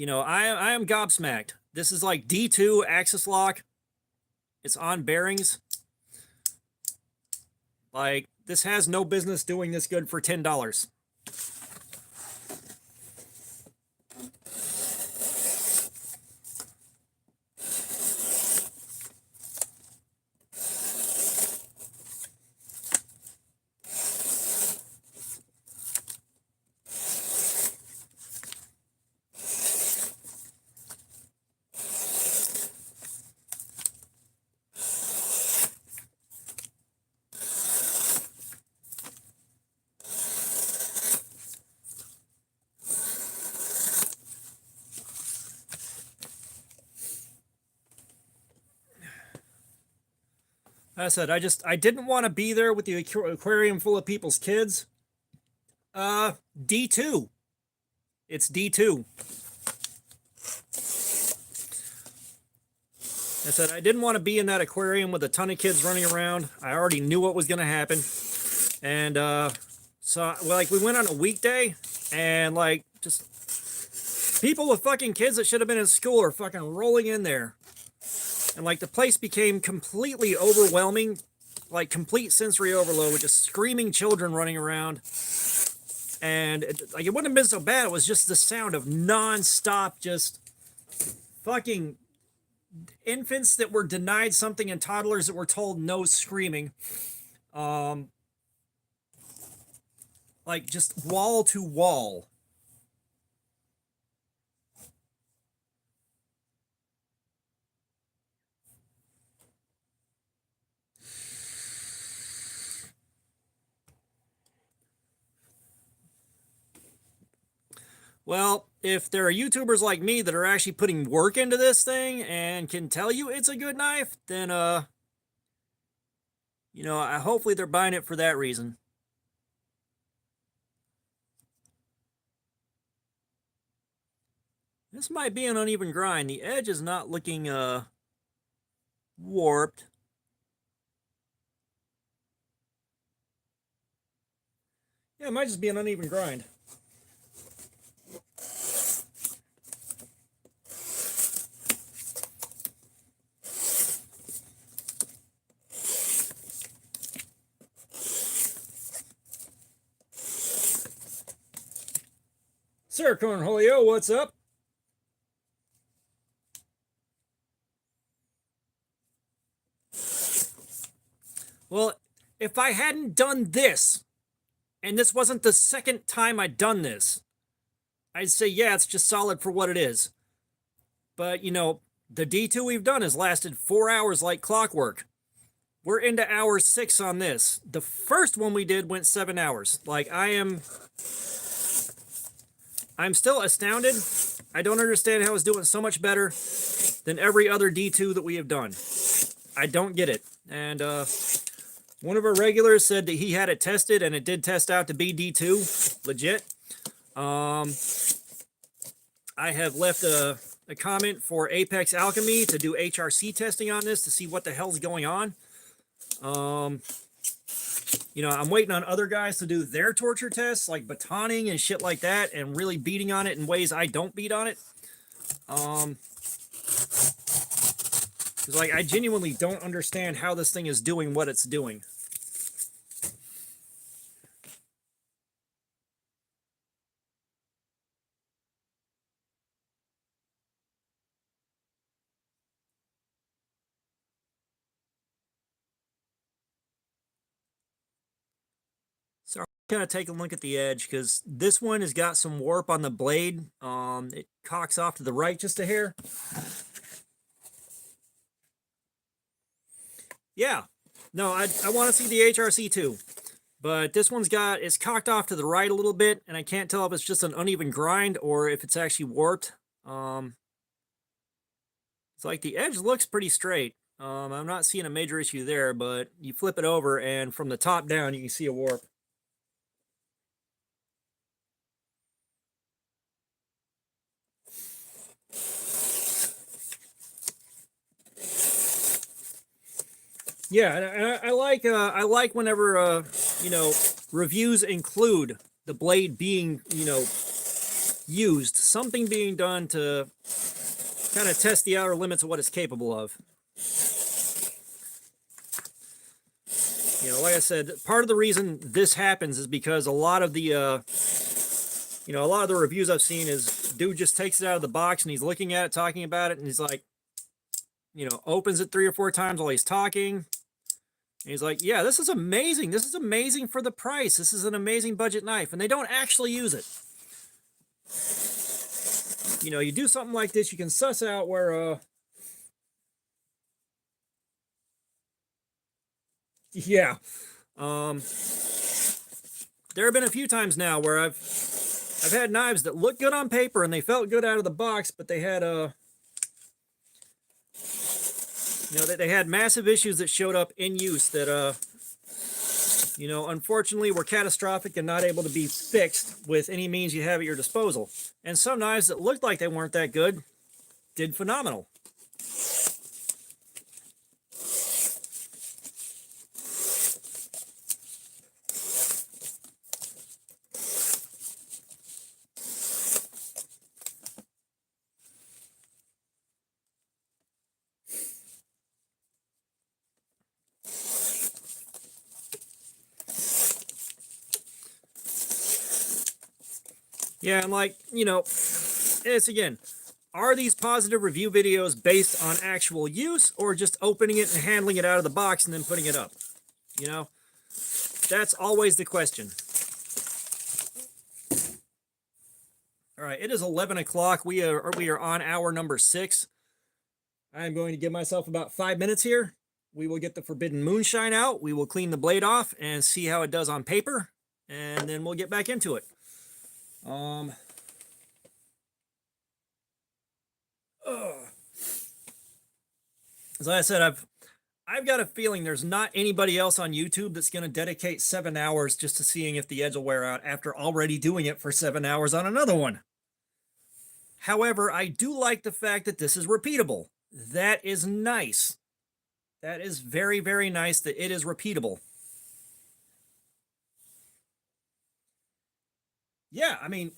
know, I am gobsmacked. This is like D2 axis lock. It's on bearings. Like, this has no business doing this good for $10. I said, I didn't want to be there with the aquarium full of people's kids. D2. It's D2. I said, I didn't want to be in that aquarium with a ton of kids running around. I already knew what was going to happen. And, so, like, we went on a weekday, and, like, just people with fucking kids that should have been in school are fucking rolling in there. And, like, the place became completely overwhelming, like, complete sensory overload with just screaming children running around. And, it wouldn't have been so bad. It was just the sound of non-stop just fucking infants that were denied something and toddlers that were told no screaming. Like, just wall to wall. Well, if there are YouTubers like me that are actually putting work into this thing and can tell you it's a good knife, then, you know, hopefully they're buying it for that reason. This might be an uneven grind. The edge is not looking, warped. Yeah, it might just be an uneven grind. Sir Cornholio, what's up? Well, if I hadn't done this, and this wasn't the second time I'd done this, I'd say, yeah, it's just solid for what it is. But, you know, the D2 we've done has lasted 4 hours like clockwork. We're into hour 6 on this. The first one we did went 7 hours. Like, I'm still astounded. I don't understand how it's doing so much better than every other D2 that we have done. I don't get it. And, one of our regulars said that he had it tested, and it did test out to be D2, legit. I have left a comment for Apex Alchemy to do HRC testing on this to see what the hell's going on. You know, I'm waiting on other guys to do their torture tests, like batoning and shit like that, and really beating on it in ways I don't beat on it. Because, like, I genuinely don't understand how this thing is doing what it's doing. So I'm gonna take a look at the edge, because this one has got some warp on the blade. It cocks off to the right just a hair. Yeah. No, I want to see the HRC too. But this one's it's cocked off to the right a little bit, and I can't tell if it's just an uneven grind or if it's actually warped. It's like the edge looks pretty straight. I'm not seeing a major issue there, but you flip it over, and from the top down, you can see a warp. Yeah, and I like whenever you know, reviews include the blade being, you know, used, something being done to kind of test the outer limits of what it's capable of. You know, like I said, part of the reason this happens is because a lot of the you know, a lot of the reviews I've seen is dude just takes it out of the box and he's looking at it, talking about it, and he's like, you know, opens it 3 or 4 times while he's talking. And he's like, yeah, this is amazing. This is amazing for the price. This is an amazing budget knife. And they don't actually use it. You know, you do something like this, you can suss out where, yeah. There have been a few times now where I've had knives that look good on paper and they felt good out of the box, but they had, you know, they had massive issues that showed up in use that, you know, unfortunately were catastrophic and not able to be fixed with any means you have at your disposal. And some knives that looked like they weren't that good did phenomenal. Yeah, and like, you know, it's again, are these positive review videos based on actual use or just opening it and handling it out of the box and then putting it up? You know, that's always the question. All right, it is 11 o'clock. We are on hour number 6. I'm going to give myself about 5 minutes here. We will get the Forbidden Moonshine out. We will clean the blade off and see how it does on paper, and then we'll get back into it. As I said, I've got a feeling there's not anybody else on YouTube that's going to dedicate 7 hours just to seeing if the edge will wear out after already doing it for 7 hours on another one. However, I do like the fact that this is repeatable. That is nice. That is very, very nice that it is repeatable. Yeah, I mean,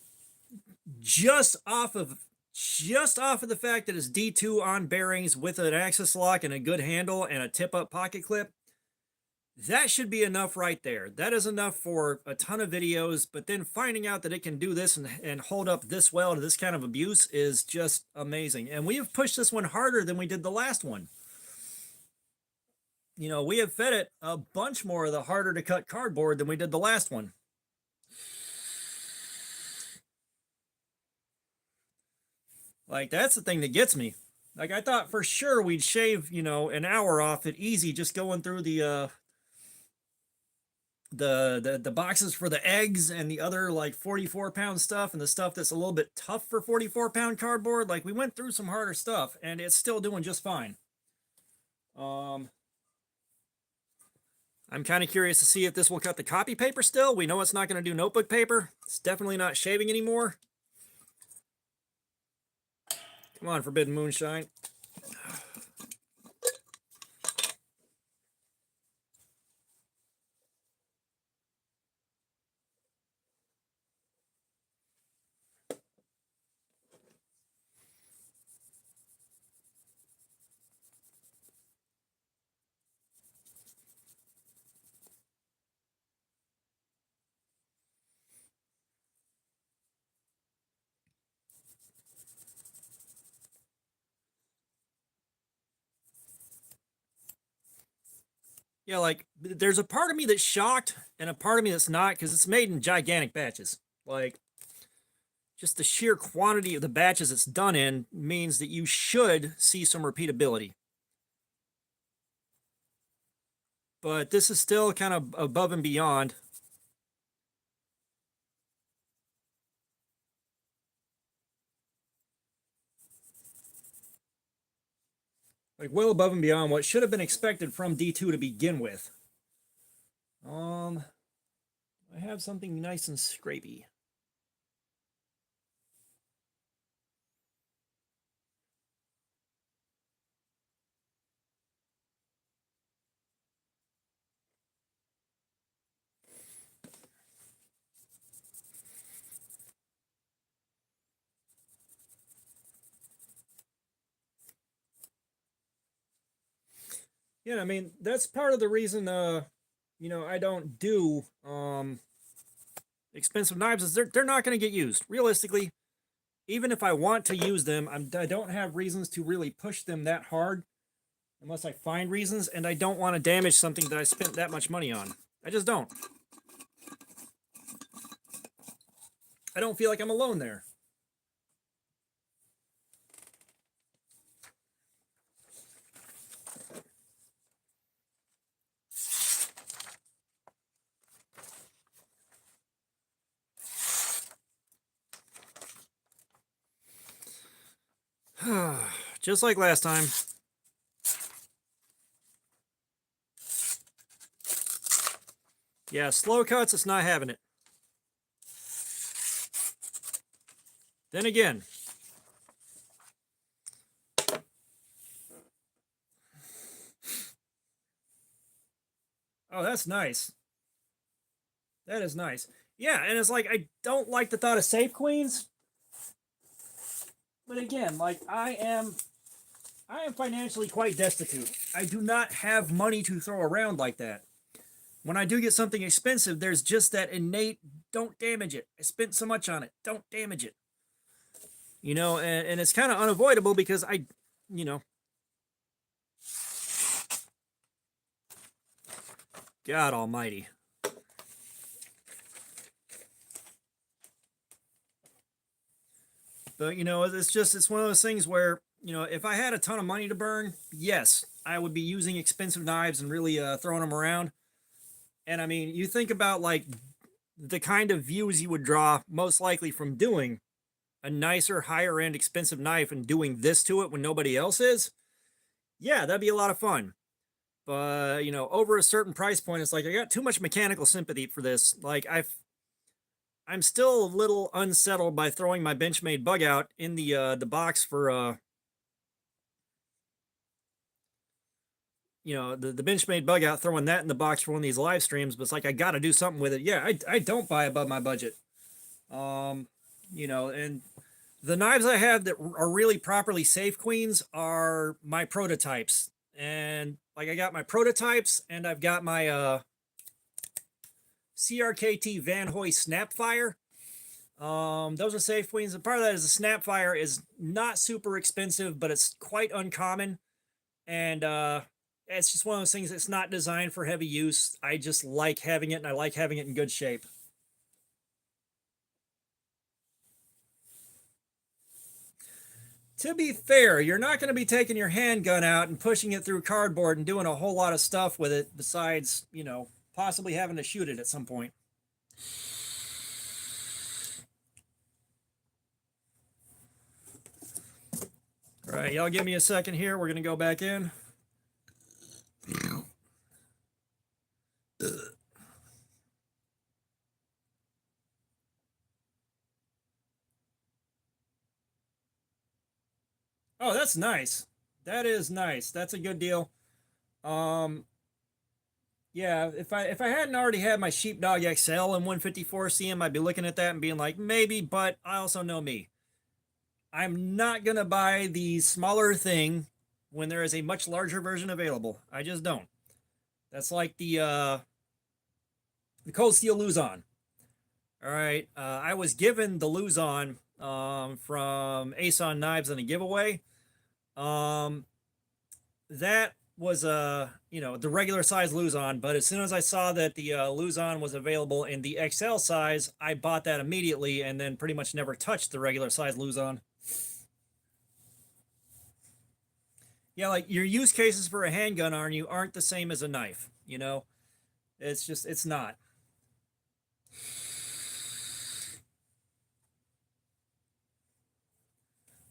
just off of the fact that it's D2 on bearings with an axis lock and a good handle and a tip-up pocket clip, that should be enough right there. That is enough for a ton of videos, but then finding out that it can do this and hold up this well to this kind of abuse is just amazing. And we have pushed this one harder than we did the last one. You know, we have fed it a bunch more of the harder to cut cardboard than we did the last one. Like, that's the thing that gets me. Like, I thought for sure we'd shave, you know, an hour off it easy just going through the boxes for the eggs and the other like 44-pound stuff and the stuff that's a little bit tough for 44-pound cardboard. Like, we went through some harder stuff and it's still doing just fine. I'm kind of curious to see if this will cut the copy paper still. We know it's not going to do notebook paper. It's definitely not shaving anymore. Come on, Forbidden Moonshine. Yeah, like, there's a part of me that's shocked and a part of me that's not, because it's made in gigantic batches. Like, just the sheer quantity of the batches it's done in means that you should see some repeatability. but this is still kind of above and beyond. Like well above and beyond what should have been expected from D2 to begin with. I have something nice and scrapey. Yeah, I mean, that's part of the reason, you know, I don't do expensive knives is they're not going to get used. Realistically, even if I want to use them, I don't have reasons to really push them that hard unless I find reasons, and I don't want to damage something that I spent that much money on. I just don't. I don't feel like I'm alone there. Just like last time. Yeah, slow cuts, it's not having it. Then again, oh, that's nice. That is nice. Yeah, and it's like I don't like the thought of safe queens. But again, like I am financially quite destitute. I do not have money to throw around like that. When I do get something expensive, there's just that innate, don't damage it. I spent so much on it. Don't damage it. You know, and it's kind of unavoidable because you know, God almighty. But, you know, it's one of those things where, you know, if I had a ton of money to burn, yes, I would be using expensive knives and really throwing them around. And I mean, you think about like the kind of views you would draw most likely from doing a nicer, higher end, expensive knife and doing this to it when nobody else is. Yeah, that'd be a lot of fun. But, you know, over a certain price point, it's like I got too much mechanical sympathy for this. Like I'm still a little unsettled by throwing my Benchmade bug out in the box for you know, the Benchmade bug out, throwing that in the box for one of these live streams, but it's like I got to do something with it. Yeah, I don't buy above my budget. You know, and the knives I have that are really properly safe queens are my prototypes. And like I got my prototypes and I've got my CRKT Van Hoy Snapfire. Those are safe queens, and part of that is the Snapfire is not super expensive, but it's quite uncommon. And it's just one of those things that's not designed for heavy use. I just like having it, and I like having it in good shape. To be fair, you're not going to be taking your handgun out and pushing it through cardboard and doing a whole lot of stuff with it besides, you know, possibly having to shoot it at some point. All right, y'all give me a second here. We're going to go back in. Oh, that's nice. That is nice. That's a good deal. Yeah, if I hadn't already had my Sheepdog XL and 154 CM, I'd be looking at that and being like, maybe, but I also know me. I'm not gonna buy the smaller thing when there is a much larger version available. I just don't. That's like the Cold Steel Luzon. All right, I was given the Luzon from Ason Knives in a giveaway. That was you know, the regular size Luzon, but as soon as I saw that the Luzon was available in the XL size, I bought that immediately and then pretty much never touched the regular size Luzon. Yeah, like your use cases for a handgun aren't the same as a knife. You know, it's just, it's not.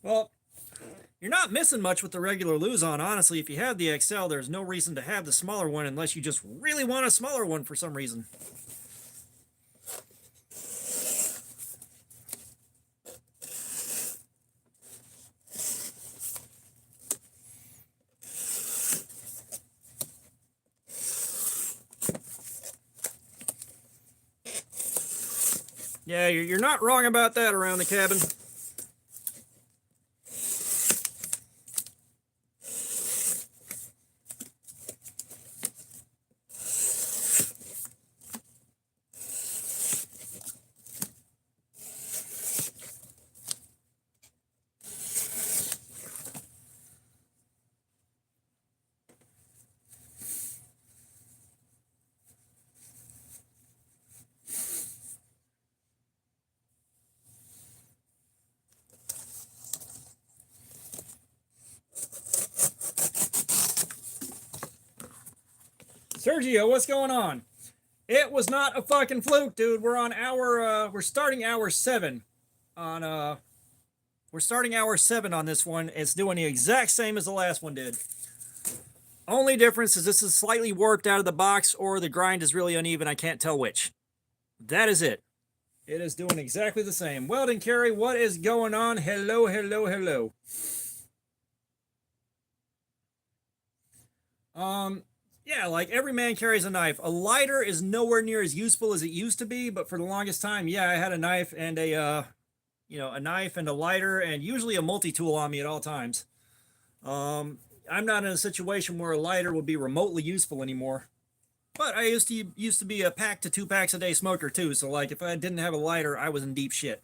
Well, you're not missing much with the regular Luzon, honestly. If you have the XL, there's no reason to have the smaller one unless you just really want a smaller one for some reason. Yeah, you're not wrong about that around the cabin. Sergio, what's going on? It was not a fucking fluke, dude. We're on we're starting hour 7 on we're starting hour 7 on this one. It's doing the exact same as the last one did. Only difference is this is slightly warped out of the box or the grind is really uneven. I can't tell which. That is it. It is doing exactly the same. Weldon Carey, what is going on? Hello, hello, hello. Yeah, like every man carries a knife. A lighter is nowhere near as useful as it used to be, but for the longest time, yeah, I had a knife and a a knife and a lighter and usually a multi-tool on me at all times. I'm not in a situation where a lighter would be remotely useful anymore. But I used to be a pack to 2 packs a day smoker too, so like if I didn't have a lighter, I was in deep shit.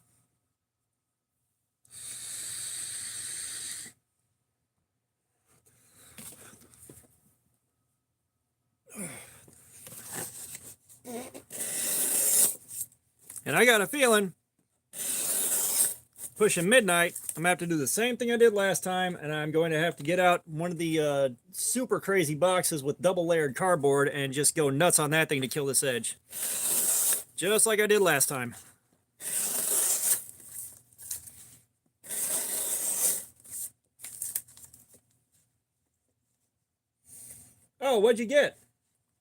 And I got a feeling, pushing midnight, I'm gonna have to do the same thing I did last time, and I'm going to have to get out one of the super crazy boxes with double layered cardboard and just go nuts on that thing to kill this edge. Just like I did last time. Oh, what'd you get?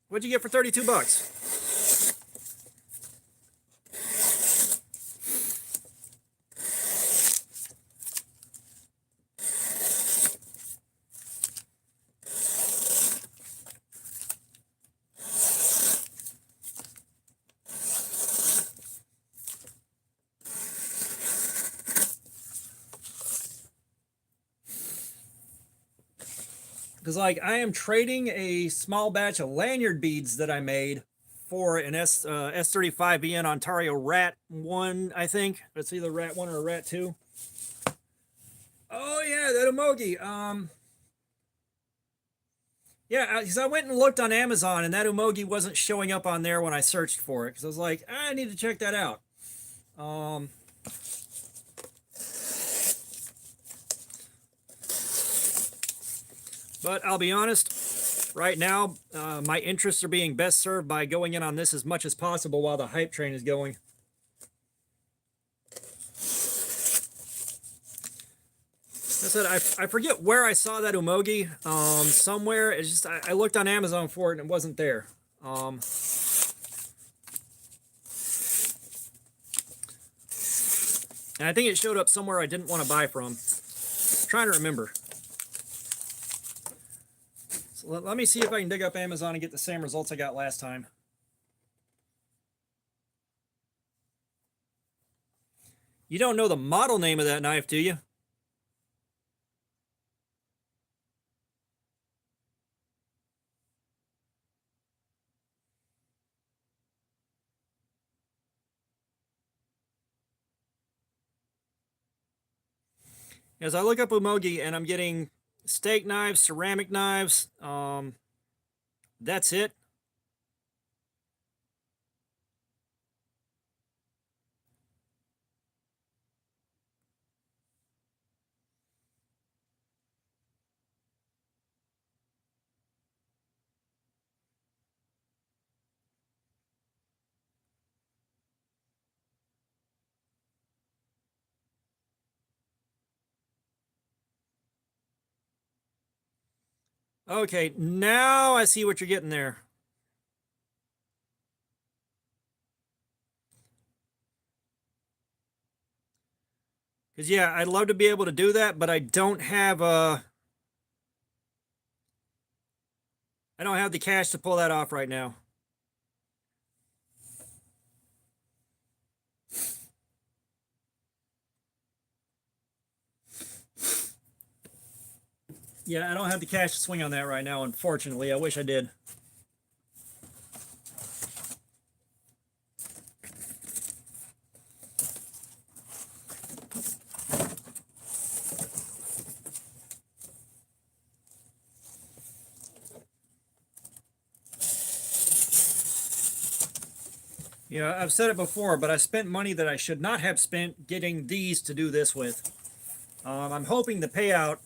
What'd you get for 32 bucks? Because like I am trading a small batch of lanyard beads that I made for an S35BN Ontario Rat 1, I think. It's either Rat 1 or a Rat 2. Oh yeah, that emoji. Yeah, because I went and looked on Amazon and that emoji wasn't showing up on there when I searched for it. Because I was like, I need to check that out. But I'll be honest, right now, my interests are being best served by going in on this as much as possible while the hype train is going. I said, I forget where I saw that emoji. Somewhere. It's just, I looked on Amazon for it and it wasn't there. And I think it showed up somewhere I didn't want to buy from. I'm trying to remember. So let me see if I can dig up Amazon and get the same results I got last time. You don't know the model name of that knife, do you? As I look up Umogi and I'm getting steak knives, ceramic knives, that's it. Okay, now I see what you're getting there. Because, yeah, I'd love to be able to do that, but I don't have I don't have the cash to pull that off right now. Yeah, I don't have the cash to swing on that right now, unfortunately. I wish I did. Yeah, I've said it before, but I spent money that I should not have spent getting these to do this with. I'm hoping the payout,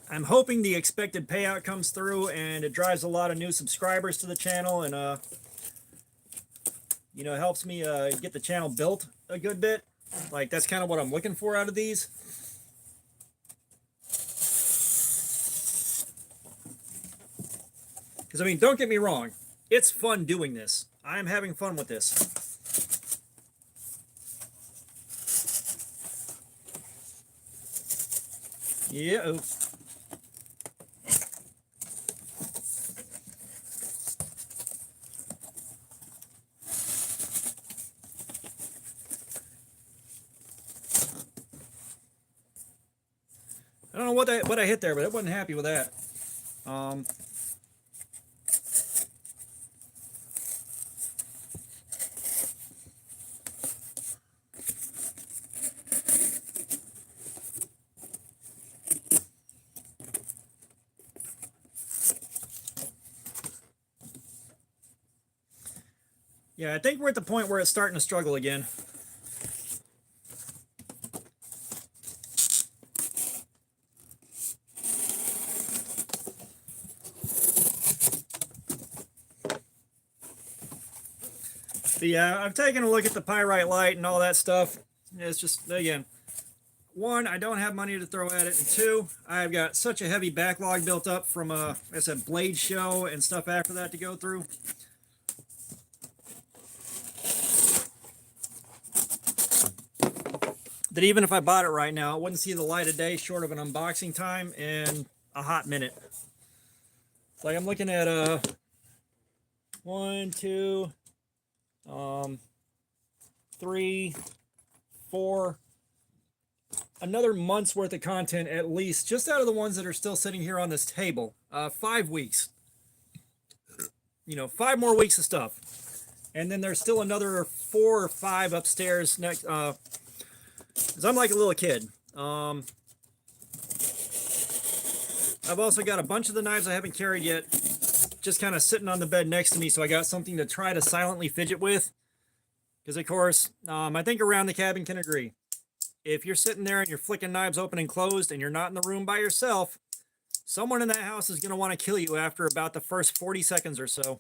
I'm hoping the expected payout comes through and it drives a lot of new subscribers to the channel and, you know, helps me get the channel built a good bit. Like, that's kind of what I'm looking for out of these. Because, I mean, don't get me wrong. It's fun doing this. I'm having fun with this. Yeah. Oh. I don't know what I hit there, but I wasn't happy with that. Yeah, I think we're at the point where it's starting to struggle again. But yeah, I've taken a look at the pyrite light and all that stuff. It's just, again, one, I don't have money to throw at it, and two, I've got such a heavy backlog built up from, like I said, blade show and stuff after that to go through. That even if I bought it right now, it wouldn't see the light of day short of an unboxing time in a hot minute. Like, I'm looking at 1, 2, 3, 4, another month's worth of content at least, just out of the ones that are still sitting here on this table. 5 weeks. You know, 5 more weeks of stuff. And then there's still another 4 or 5 upstairs next, because I'm like a little kid. I've also got a bunch of the knives I haven't carried yet, just kind of sitting on the bed next to me, so I got something to try to silently fidget with. Because, of course, I think around the cabin can agree. If you're sitting there and you're flicking knives open and closed and you're not in the room by yourself, someone in that house is going to want to kill you after about the first 40 seconds or so.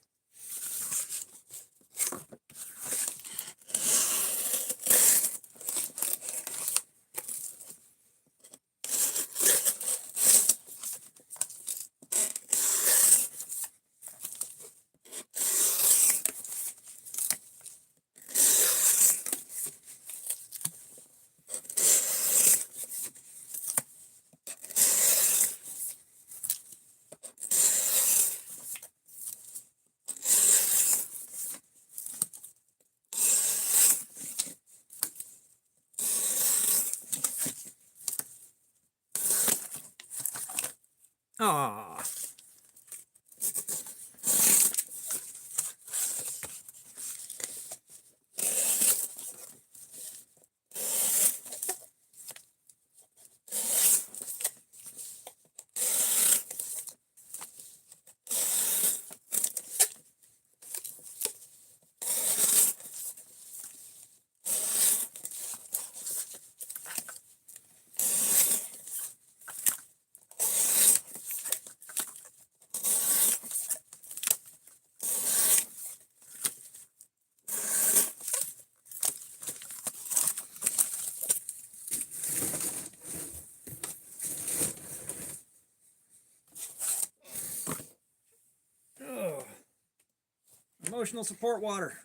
Emotional support water.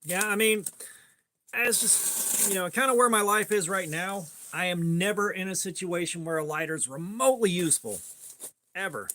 Yeah, I mean, as just, kind of where my life is right now, I am never in a situation where a lighter is remotely useful. Ever.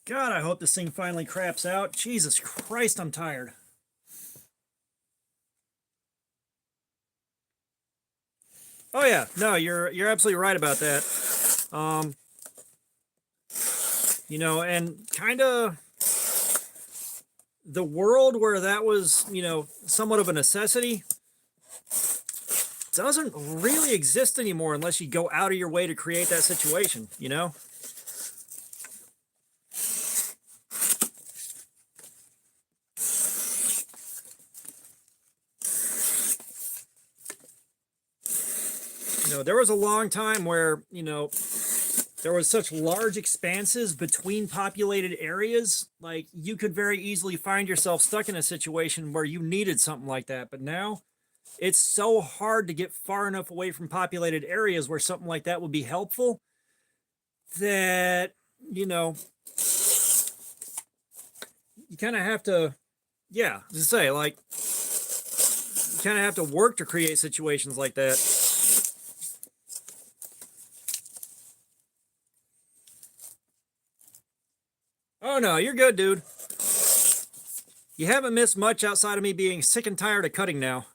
God, I hope this thing finally craps out. Jesus Christ, I'm tired. Oh yeah, no, you're absolutely right about that. And kind of the world where that was, somewhat of a necessity doesn't really exist anymore unless you go out of your way to create that situation, There was a long time where, there was such large expanses between populated areas, like you could very easily find yourself stuck in a situation where you needed something like that. But now it's so hard to get far enough away from populated areas where something like that would be helpful that, you kind of have to, yeah, to say, like, you kind of have to work to create situations like that. Oh no, you're good, dude. You haven't missed much outside of me being sick and tired of cutting now.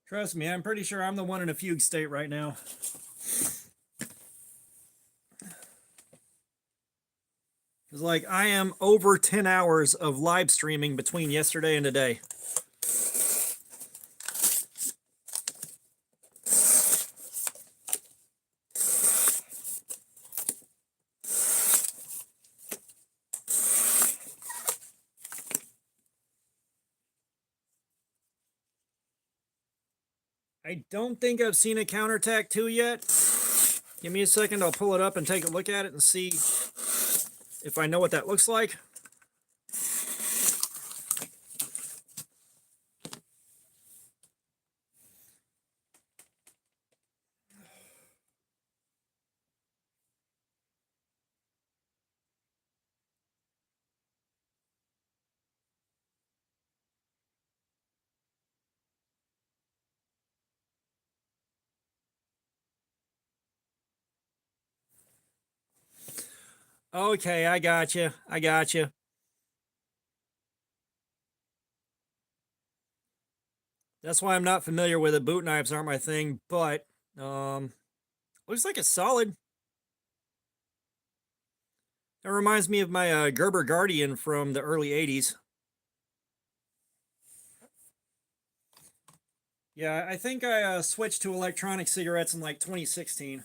Trust me, I'm pretty sure I'm the one in a fugue state right now. It's like I am over 10 hours of live streaming between yesterday and today. I don't think I've seen a counterattack 2 yet. Give me a second, I'll pull it up and take a look at it and see if I know what that looks like. Okay, I got you. I got you. That's why I'm not familiar with it. Boot knives aren't my thing, but looks like it's solid. It reminds me of my Gerber Guardian from the early 80s. Yeah, I think I switched to electronic cigarettes in like 2016.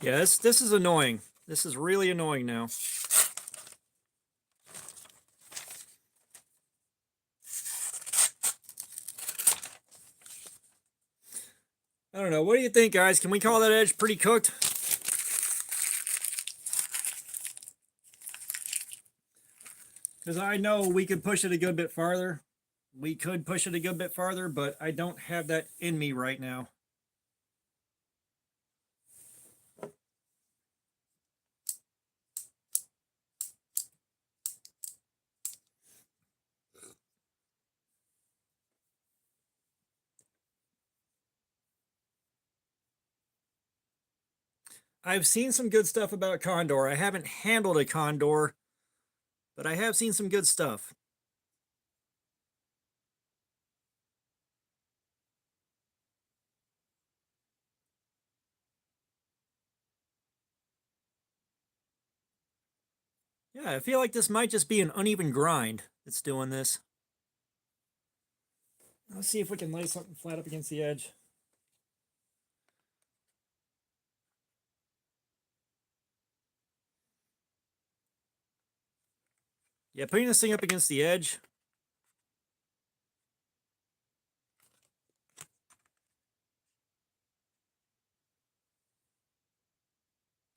Yeah, this is annoying. This is really annoying now. I don't know. What do you think, guys? Can we call that edge pretty cooked? Because I know we could push it a good bit farther. We could push it a good bit farther, but I don't have that in me right now. I've seen some good stuff about Condor. I haven't handled a Condor, but I have seen some good stuff. Yeah, I feel like this might just be an uneven grind that's doing this. Let's see if we can lay something flat up against the edge. Yeah, putting this thing up against the edge.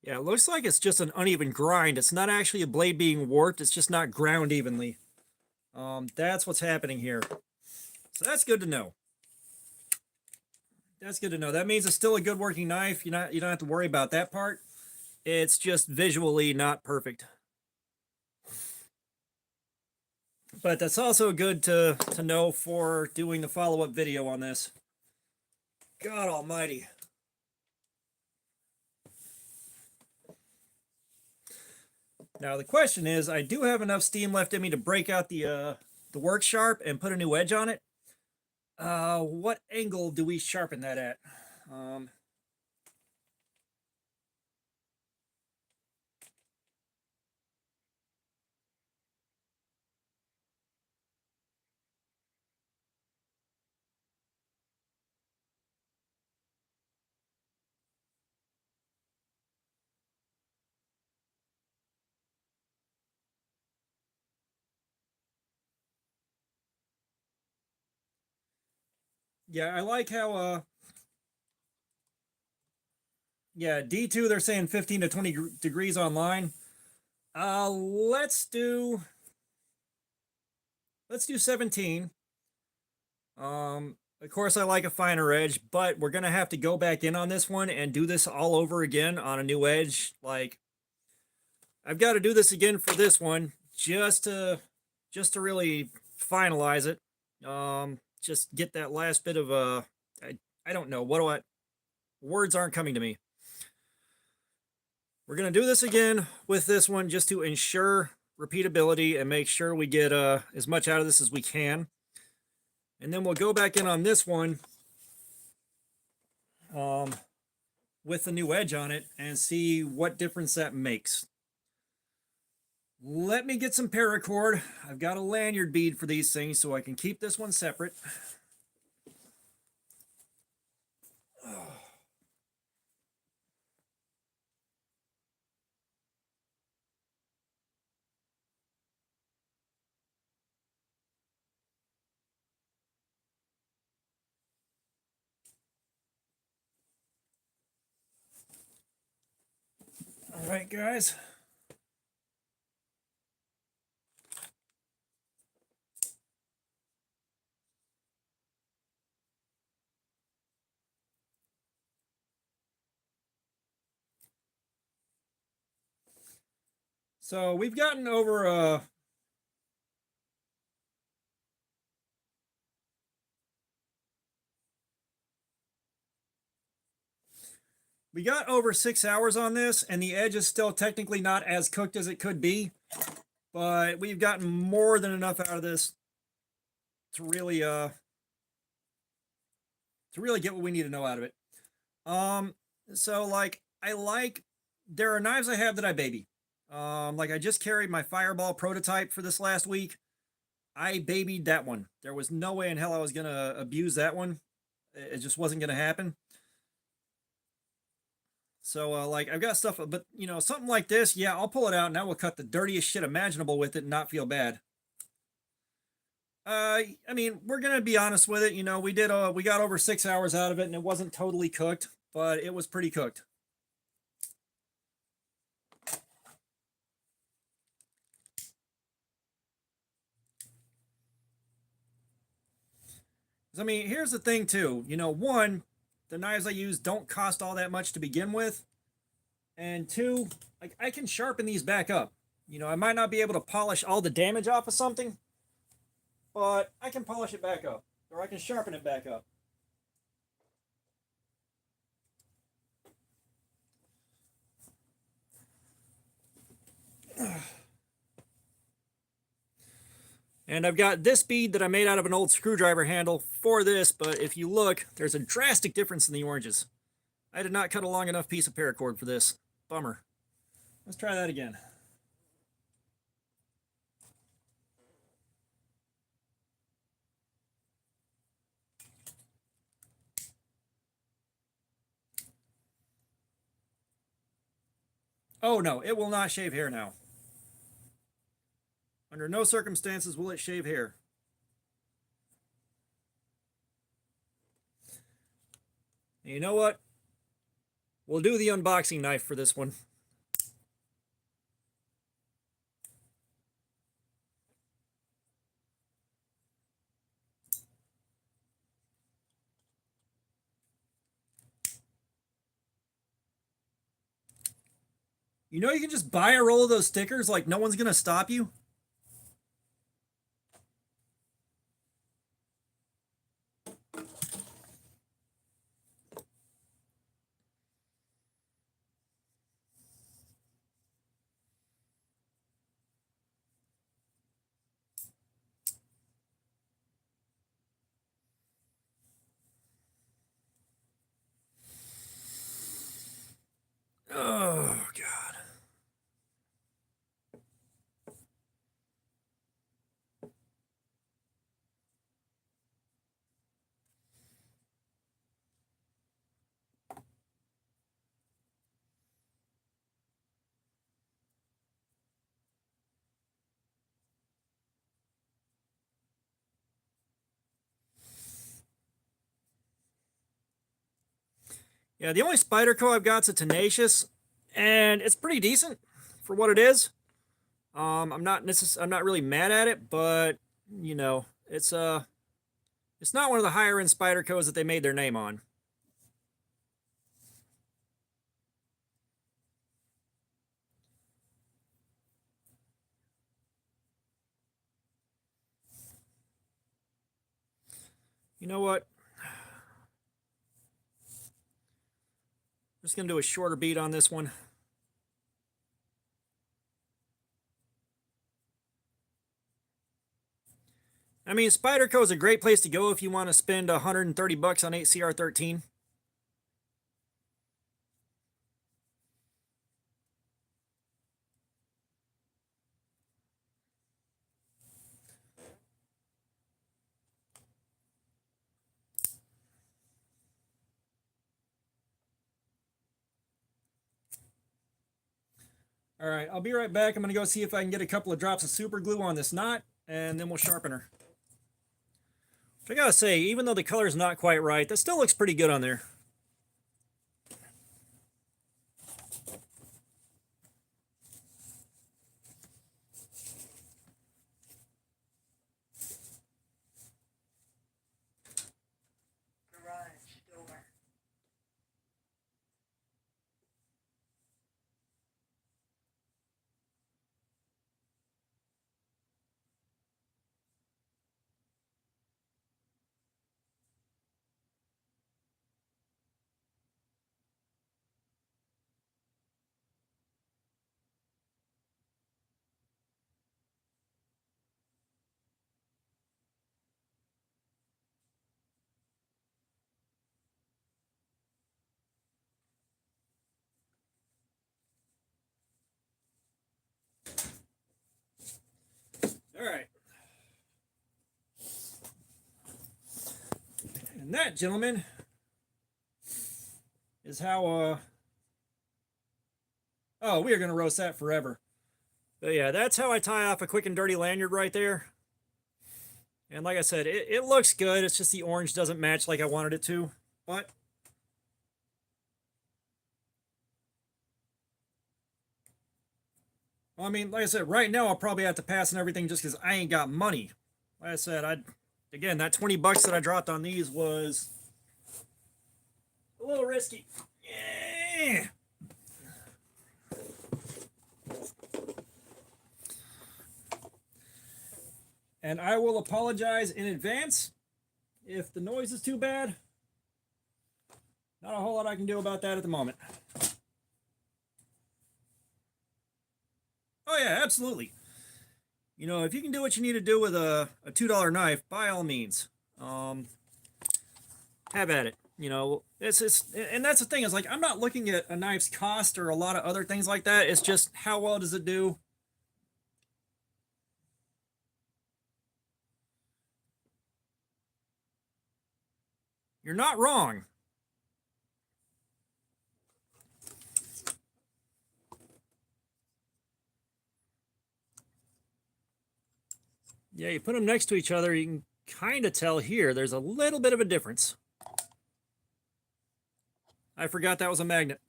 Yeah, it looks like it's just an uneven grind. It's not actually a blade being warped. It's just not ground evenly. That's what's happening here. So that's good to know. That's good to know. That means it's still a good working knife. You don't have to worry about that part. It's just visually not perfect. But that's also good to know for doing the follow-up video on this. God almighty. Now the question is, I do have enough steam left in me to break out the work sharp and put a new edge on it. What angle do we sharpen that at? Yeah, I like how yeah, D2 they're saying 15 to 20 degrees online. Let's do 17. Of course I like a finer edge, but we're gonna have to go back in on this one and do this all over again on a new edge. Like, I've got to do this again for this one just to really finalize it. Just get that last bit of I don't know, words aren't coming to me. We're gonna do this again with this one just to ensure repeatability and make sure we get as much out of this as we can. And then we'll go back in on this one with the new edge on it and see what difference that makes. Let me get some paracord. I've got a lanyard bead for these things so I can keep this one separate. All right, guys. So we've gotten over we got over 6 hours on this, and the edge is still technically not as cooked as it could be, but we've gotten more than enough out of this to really get what we need to know out of it. So like there are knives I have that I baby. Like I just carried my Fireball prototype for this last week. I babied that one. There was no way in hell I was gonna abuse that one. It just wasn't gonna happen. So like I've got stuff, but you know, something like this, yeah, I'll pull it out and I will cut the dirtiest shit imaginable with it and not feel bad. I mean, we're gonna be honest with it. You know, we got over 6 hours out of it, and it wasn't totally cooked, but it was pretty cooked. I mean, here's the thing too. You know, one, the knives I use don't cost all that much to begin with, and two, like I can sharpen these back up. You know, I might not be able to polish all the damage off of something, but I can polish it back up, or I can sharpen it back up. And I've got this bead that I made out of an old screwdriver handle for this, but if you look, there's a drastic difference in the oranges. I did not cut a long enough piece of paracord for this. Bummer. Let's try that again. Oh no, it will not shave hair now. Under no circumstances will it shave hair. And you know what? We'll do the unboxing knife for this one. You know you can just buy a roll of those stickers like no one's gonna stop you? Oh, God. Yeah, the only Spyderco I've got's a Tenacious, and it's pretty decent for what it is. I'm not really mad at it, but you know, it's not one of the higher end Spydercos that they made their name on. You know what? I'm just gonna do a shorter bead on this one. I mean, Spyderco is a great place to go if you want to spend 130 bucks on 8CR13. All right, I'll be right back. I'm going to go see if I can get a couple of drops of super glue on this knot, and then we'll sharpen her. I gotta say, even though the color's not quite right, that still looks pretty good on there.
Garage door.
And that, gentlemen, is how, oh, we are going to roast that forever. But yeah, that's how I tie off a quick and dirty lanyard right there. And like I said, it looks good. It's just the orange doesn't match like I wanted it to. But well, I mean, like I said, right now I'll probably have to pass and everything just because I ain't got money. Like I said, again, that 20 bucks that I dropped on these was a little risky. Yeah. And I will apologize in advance if the noise is too bad. Not a whole lot I can do about that at the moment. Oh yeah, absolutely. You know, if you can do what you need to do with a $2 knife, by all means, have at it. You know, and that's the thing is like I'm not looking at a knife's cost or a lot of other things like that. It's just how well does it do. You're not wrong. Yeah, you put them next to each other, you can kind of tell here there's a little bit of a difference. I forgot that was a magnet.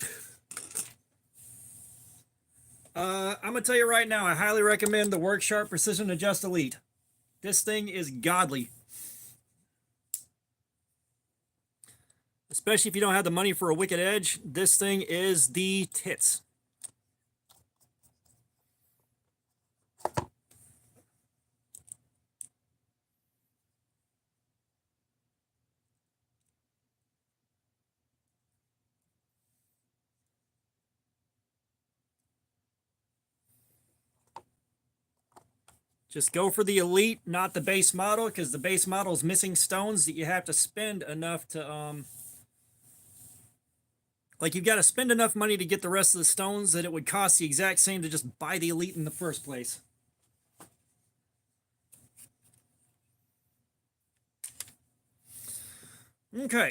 I'm going to tell you right now, I highly recommend the Work Sharp Precision Adjust Elite. This thing is godly. Especially if you don't have the money for a wicked edge, this thing is the tits. Just go for the Elite, not the base model, because the base model is missing stones that you have to spend enough to, like you've got to spend enough money to get the rest of the stones that it would cost the exact same to just buy the Elite in the first place. Okay.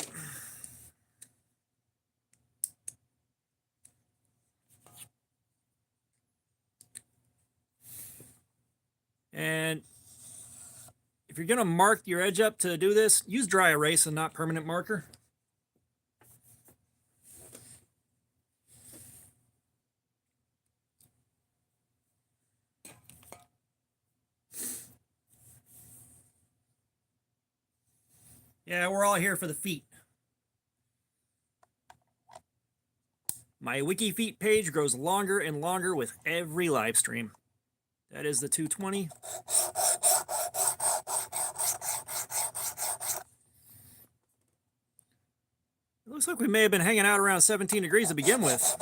And if you're going to mark your edge up to do this, use dry erase and not permanent marker. Yeah, we're all here for the feet. My Wiki Feet page grows longer and longer with every live stream. That is the 220. It looks like we may have been hanging out around 17 degrees to begin with.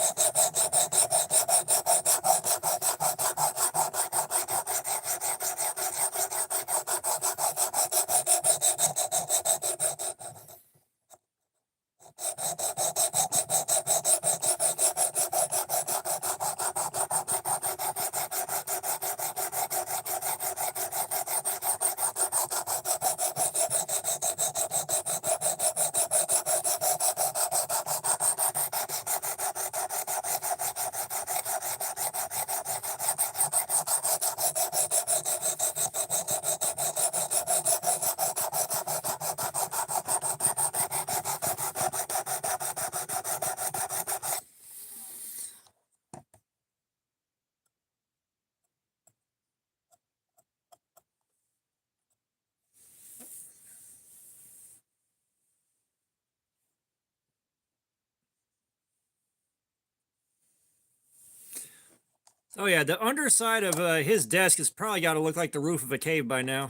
Oh yeah, the underside of his desk has probably got to look like the roof of a cave by now.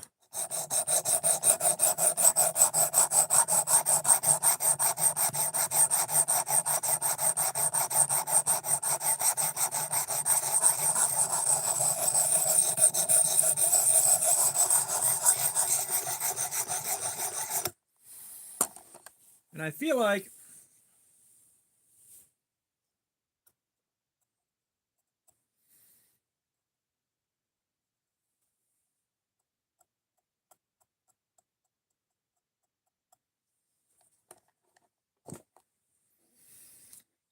And I feel like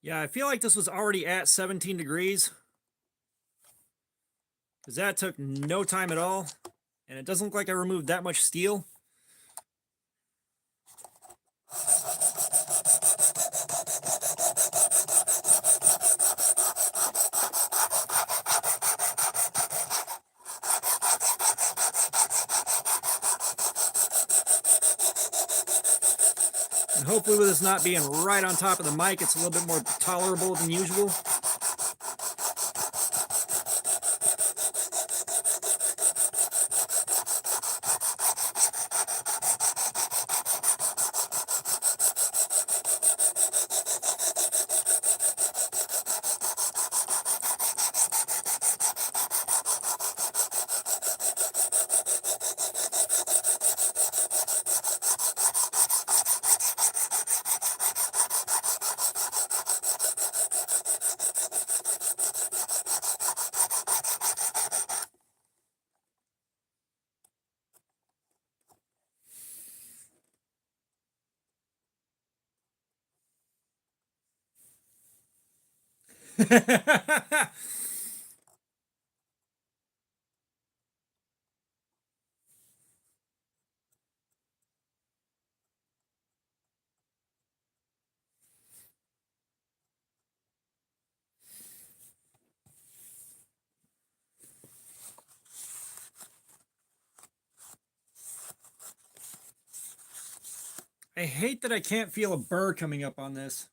Yeah, I feel like this was already at 17 degrees. Because that took no time at all. And it doesn't look like I removed that much steel. And hopefully with this not being right on top of the mic, it's a little bit more tolerable than usual. I hate that I can't feel a burr coming up on this.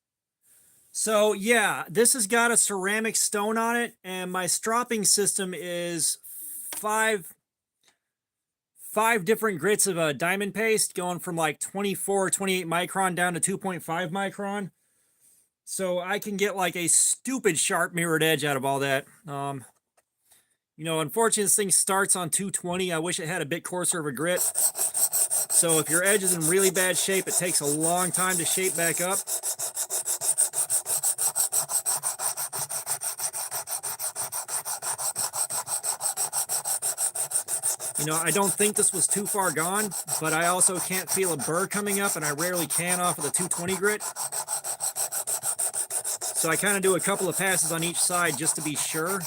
So yeah, this has got a ceramic stone on it, and my stropping system is five different grits of a diamond paste, going from like 24, 28 micron down to 2.5 micron. So I can get like a stupid sharp mirrored edge out of all that. You know, unfortunately, this thing starts on 220. I wish it had a bit coarser of a grit. So if your edge is in really bad shape, it takes a long time to shape back up. You know, I don't think this was too far gone, but I also can't feel a burr coming up, and I rarely can off of the 220 grit. So I kind of do a couple of passes on each side just to be sure.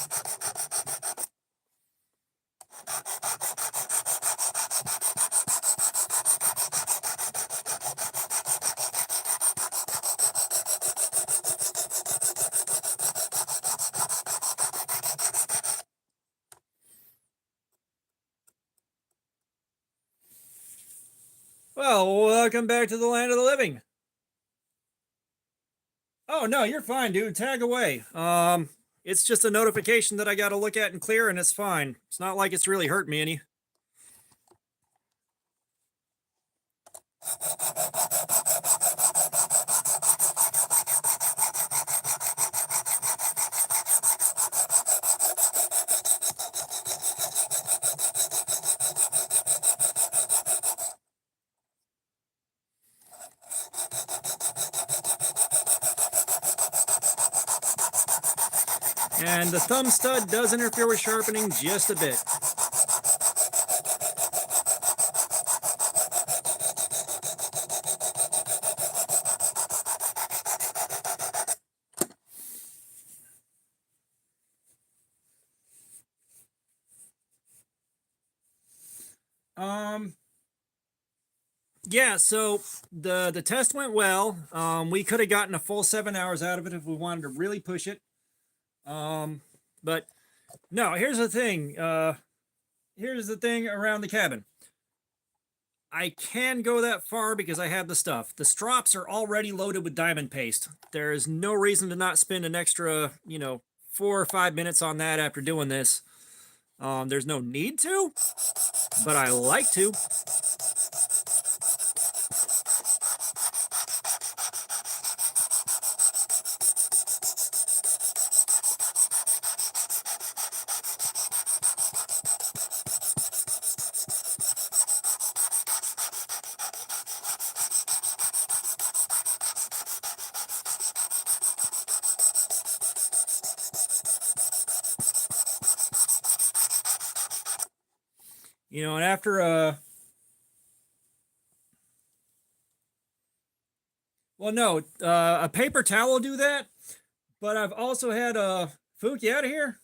Well, welcome back to the land of the living. Oh, no, you're fine, dude. Tag away. It's just a notification that I got to look at and clear, and it's fine. It's not like it's really hurt me any. And the thumb stud does interfere with sharpening just a bit. Yeah, so the test went well. We could have gotten a full 7 hours out of it if we wanted to really push it. But no, here's the thing. Here's the thing around the cabin. I can go that far because I have the stuff. The strops are already loaded with diamond paste. There is no reason to not spend an extra, 4 or 5 minutes on that after doing this. There's no need to, but I like to. You know, and after well, no, a paper towel will do that. But I've also had Fook, you out of here?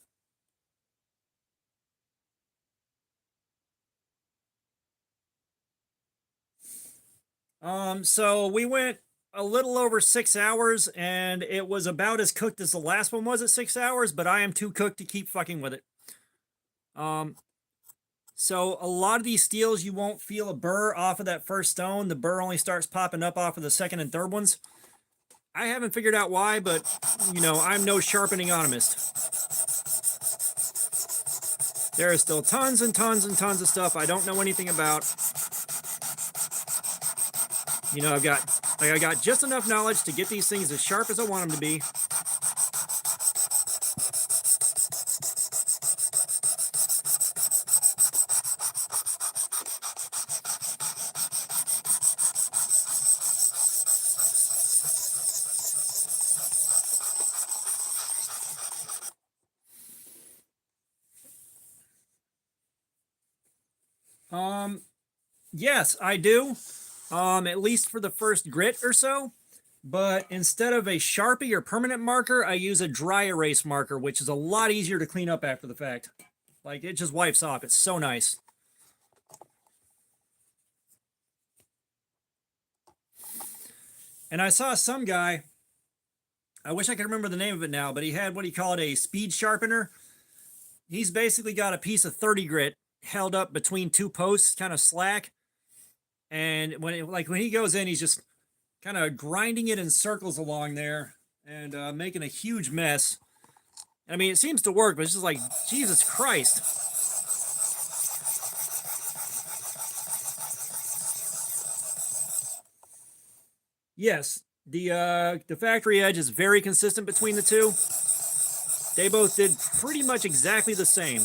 So we went a little over 6 hours, and it was about as cooked as the last one was at 6 hours, but I am too cooked to keep fucking with it. So a lot of these steels, you won't feel a burr off of that first stone. The burr only starts popping up off of the second and third ones. I haven't figured out why, but, you know, I'm no sharpening economist. There is still tons and tons and tons of stuff I don't know anything about. You know, I got just enough knowledge to get these things as sharp as I want them to be. Yes, I do. At least for the first grit or so. But instead of a Sharpie or permanent marker, I use a dry erase marker, which is a lot easier to clean up after the fact. Like, it just wipes off. It's so nice. And I saw some guy, I wish I could remember the name of it now, but he had what he called a speed sharpener. He's basically got a piece of 30 grit held up between two posts, kind of slack. And when he goes in, he's just kind of grinding it in circles along there and making a huge mess. I mean, it seems to work, but it's just like, Jesus Christ. Yes, the factory edge is very consistent between the two. They both did pretty much exactly the same.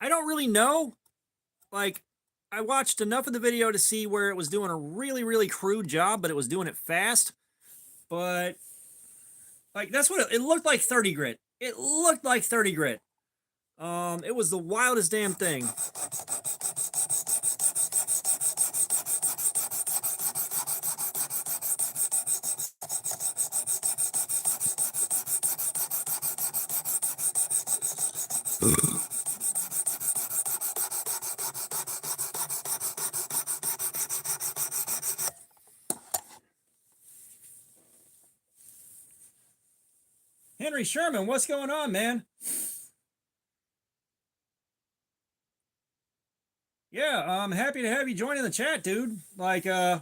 I don't really know. Like, I watched enough of the video to see where it was doing a really, really crude job, but it was doing it fast. But, like, that's what it looked like 30 grit. It looked like 30 grit. It was the wildest damn thing. Henry Sherman, what's going on, man? Yeah, I'm happy to have you join in the chat, dude. Like, oh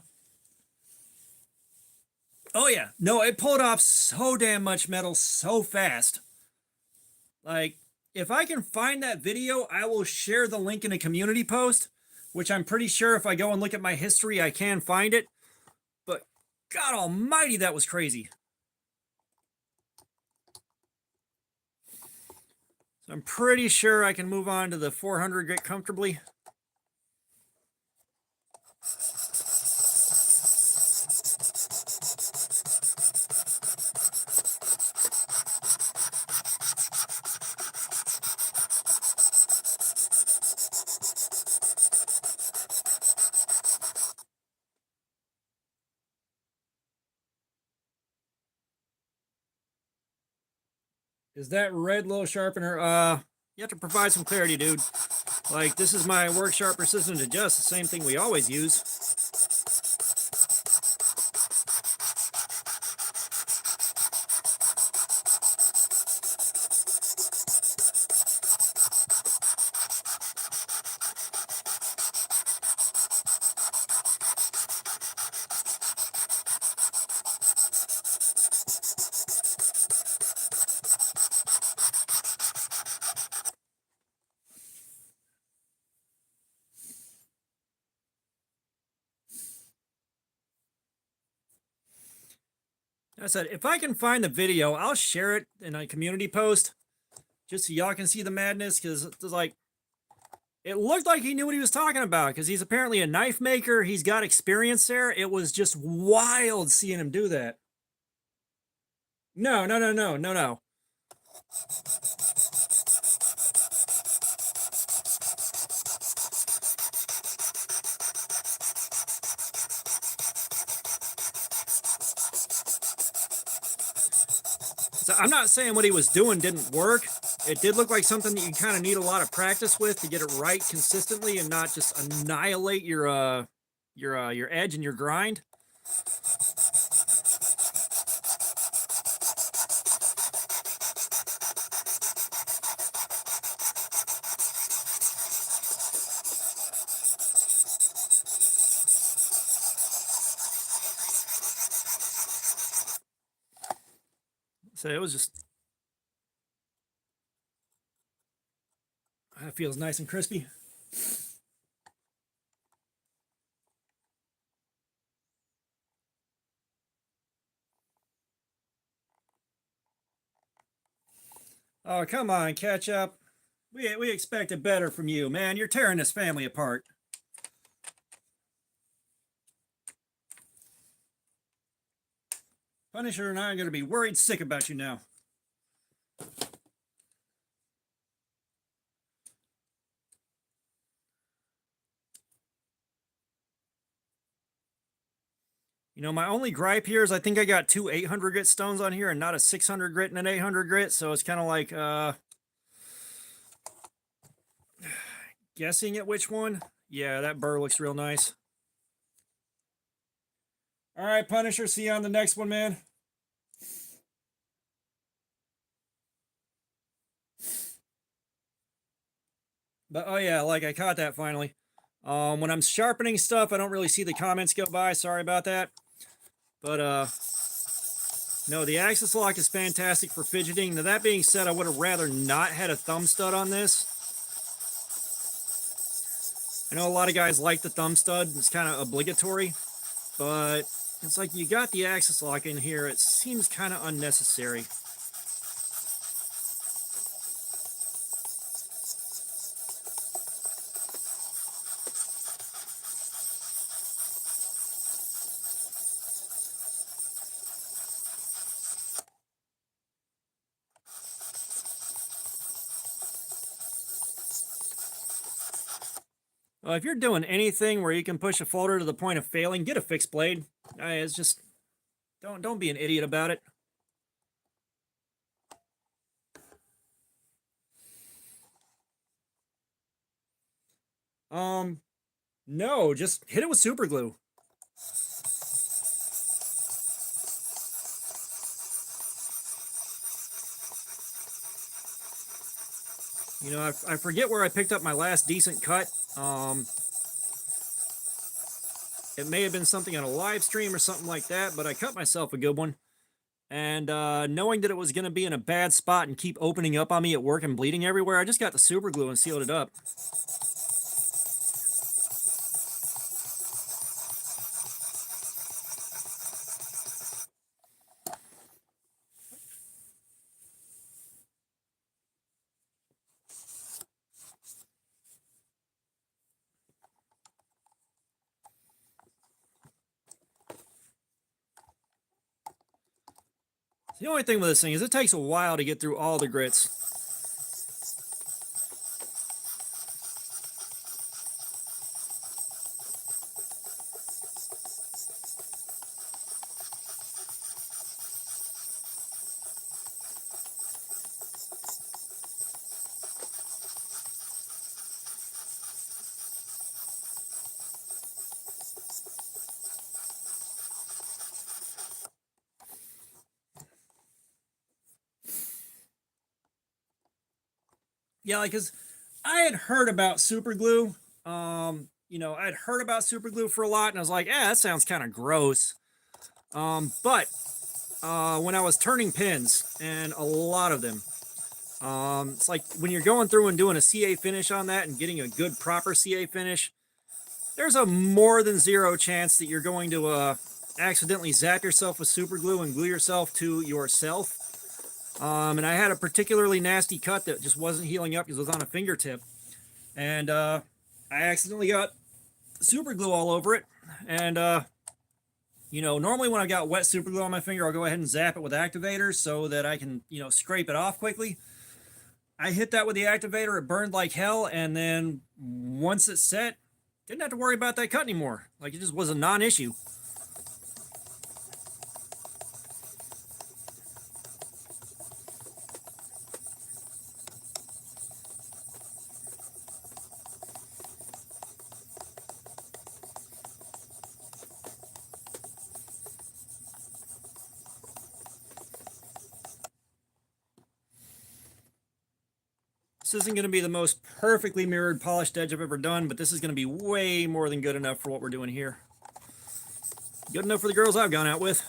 yeah, no, it pulled off so damn much metal so fast. Like, if I can find that video, I will share the link in a community post, which I'm pretty sure if I go and look at my history, I can find it. But God almighty, that was crazy. So I'm pretty sure I can move on to the 400 grit comfortably. Is that red little sharpener? You have to provide some clarity, dude. Like, this is my work sharp persistent adjust, the same thing we always use. I said, if I can find the video, I'll share it in a community post just so y'all can see the madness, because it's like, it looked like he knew what he was talking about, because he's apparently a knife maker. He's got experience there. It was just wild seeing him do that. No, no, no, no, no, no. So I'm not saying what he was doing didn't work. It did look like something that you kind of need a lot of practice with to get it right consistently and not just annihilate your edge and your grind. So it was just, that feels nice and crispy. Oh, come on, Ketchup. We expected better from you, man. You're tearing this family apart. Punisher and I are going to be worried sick about you now. You know, my only gripe here is I think I got two 800 grit stones on here and not a 600 grit and an 800 grit. So it's kind of like guessing at which one. Yeah, that burr looks real nice. All right, Punisher, see you on the next one, man. But oh yeah, like I caught that finally. When I'm sharpening stuff, I don't really see the comments go by. Sorry about that. But no, the axis lock is fantastic for fidgeting. Now that being said, I would have rather not had a thumb stud on this. I know a lot of guys like the thumb stud. It's kind of obligatory, but it's like you got the axis lock in here. It seems kind of unnecessary. If you're doing anything where you can push a folder to the point of failing, get a fixed blade. It's just, don't be an idiot about it. No, just hit it with super glue. You know, I forget where I picked up my last decent cut. It may have been something on a live stream or something like that, but I cut myself a good one. And knowing that it was going to be in a bad spot and keep opening up on me at work and bleeding everywhere, I just got the super glue and sealed it up. The only thing with this thing is it takes a while to get through all the grits. Yeah, like, cause I had heard about super glue. You know, I'd heard about super glue for a lot, and I was like, that sounds kind of gross. But when I was turning pins, and a lot of them, it's like when you're going through and doing a CA finish on that and getting a good proper CA finish, there's a more than zero chance that you're going to accidentally zap yourself with super glue and glue yourself to yourself. And I had a particularly nasty cut that just wasn't healing up because it was on a fingertip. And I accidentally got super glue all over it. And, you know, normally when I've got wet super glue on my finger, I'll go ahead and zap it with activators so that I can, you know, scrape it off quickly. I hit that with the activator, it burned like hell, and then once it set, didn't have to worry about that cut anymore. Like, it just was a non-issue. This isn't going to be the most perfectly mirrored polished edge I've ever done, but this is going to be way more than good enough for what we're doing here. Good enough for the girls I've gone out with.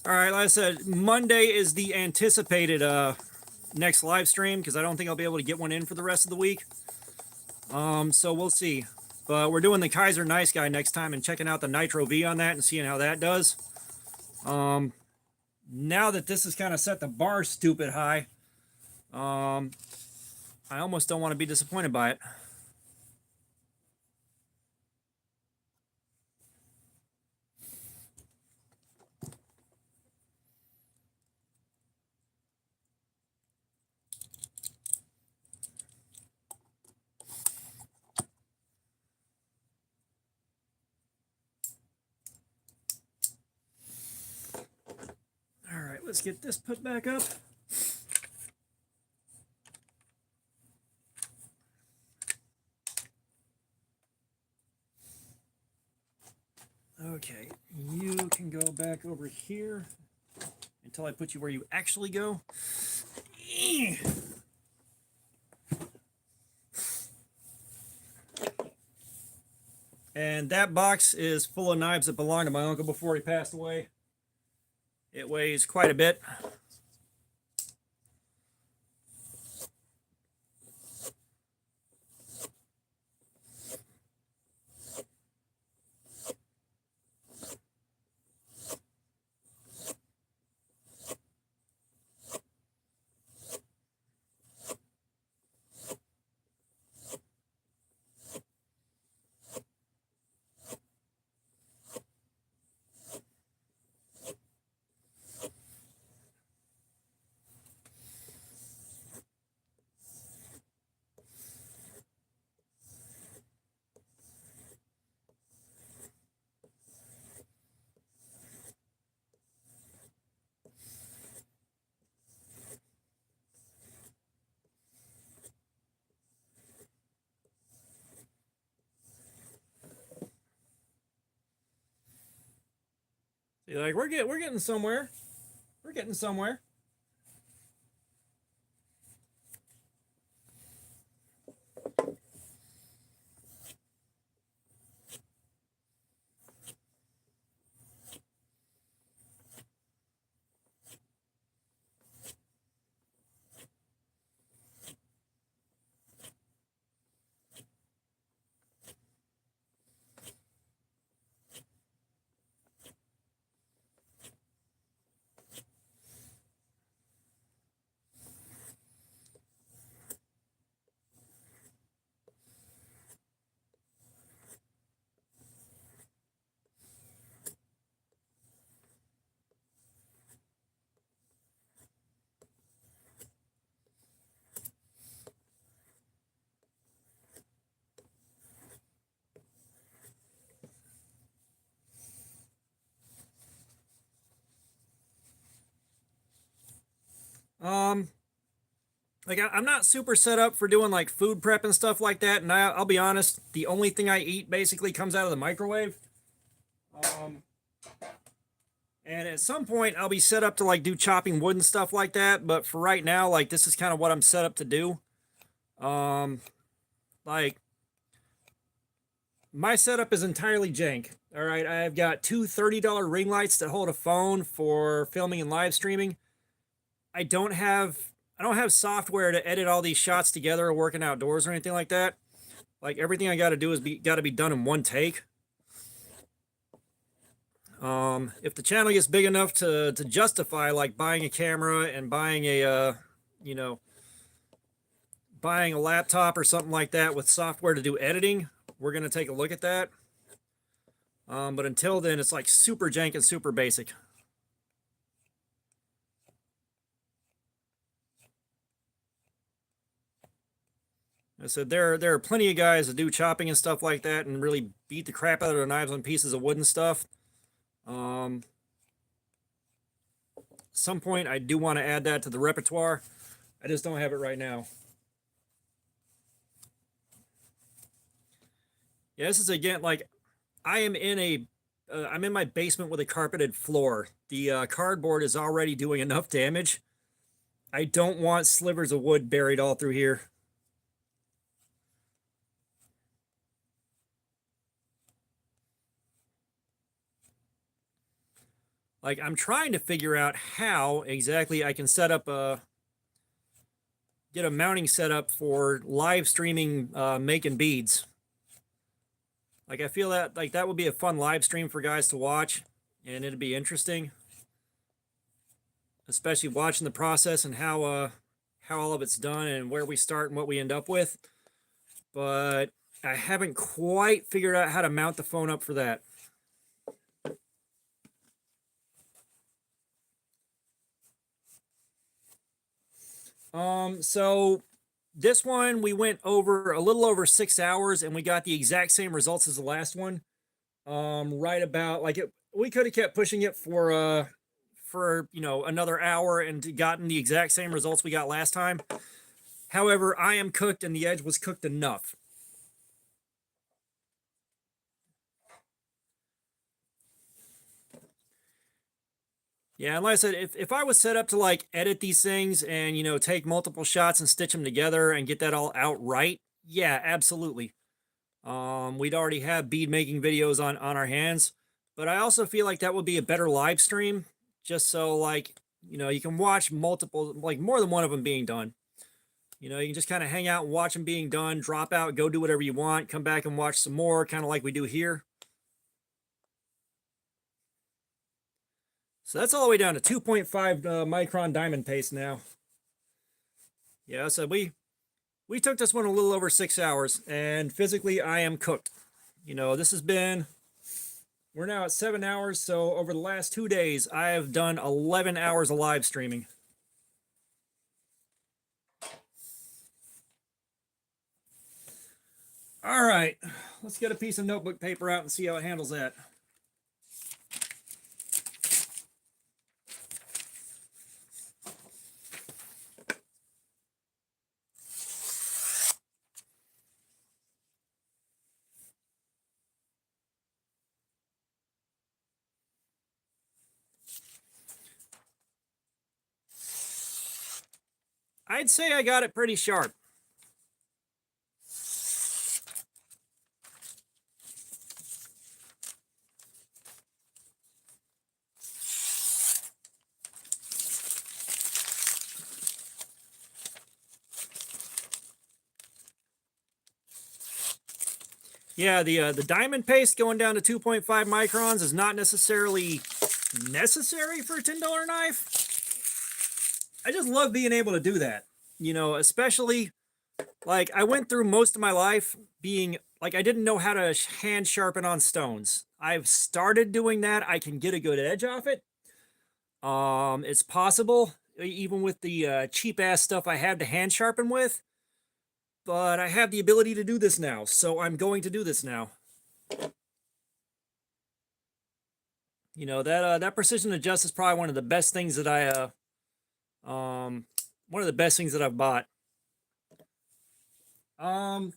All right, like I said, Monday is the anticipated next live stream because I don't think I'll be able to get one in for the rest of the week. So we'll see. But we're doing the Kaiser Nice Guy next time and checking out the Nitro V on that and seeing how that does. Now that this has kind of set the bar stupid high, I almost don't want to be disappointed by it. Let's get this put back up. Okay, you can go back over here until I put you where you actually go. And that box is full of knives that belonged to my uncle before he passed away. It weighs quite a bit. You're like, we're getting somewhere. We're getting somewhere. Like I'm not super set up for doing like food prep and stuff like that. And I'll be honest, the only thing I eat basically comes out of the microwave. And at some point I'll be set up to like do chopping wood and stuff like that. But for right now, like this is kind of what I'm set up to do. Like my setup is entirely jank. All right. I've got two $30 ring lights that hold a phone for filming and live streaming. I don't have I don't have software to edit all these shots together or working outdoors or anything like that. Like everything I got to do is got to be done in one take. If the channel gets big enough to justify like buying a camera and buying a you know, buying a laptop or something like that with software to do editing, we're going to take a look at that. But until then, it's like super jank and super basic. I said there are plenty of guys that do chopping and stuff like that and really beat the crap out of their knives on pieces of wood and stuff. Some point I do want to add that to the repertoire. I just don't have it right now. Yeah, this is again like I am in a I'm in my basement with a carpeted floor. The cardboard is already doing enough damage. I don't want slivers of wood buried all through here. Like I'm trying to figure out how exactly I can set up get a mounting setup for live streaming making beads. Like I feel that like that would be a fun live stream for guys to watch, and it'd be interesting, especially watching the process and how all of it's done and where we start and what we end up with. But I haven't quite figured out how to mount the phone up for that. So this one we went over a little over 6 hours and we got the exact same results as the last one. Right about like it, we could have kept pushing it for you know another hour and gotten the exact same results we got last time. However, I am cooked and the edge was cooked enough. Yeah, and like I said, if I was set up to like edit these things and you know take multiple shots and stitch them together and get that all out right, yeah, absolutely. We'd already have bead making videos on our hands, but I also feel like that would be a better live stream, just so like you know you can watch multiple like more than one of them being done. You know, you can just kind of hang out and watch them being done, drop out, go do whatever you want, come back and watch some more, kind of like we do here. So that's all the way down to 2.5 micron diamond paste now. Yeah, so we took this one a little over 6 hours, and physically I am cooked. You know, this has been, we're now at 7 hours, so over the last 2 days, I have done 11 hours of live streaming. All right, let's get a piece of notebook paper out and see how it handles that. I'd say I got it pretty sharp. Yeah, the diamond paste going down to 2.5 microns is not necessarily necessary for a $10 knife. I just love being able to do that. You know, especially like I went through most of my life being like I didn't know how to hand sharpen on stones. I've started doing that. I can get a good edge off it. It's possible even with the cheap ass stuff I had to hand sharpen with. But I have the ability to do this now, so I'm going to do this now. You know, that precision adjust is probably one of the best things that one of the best things that I've bought. That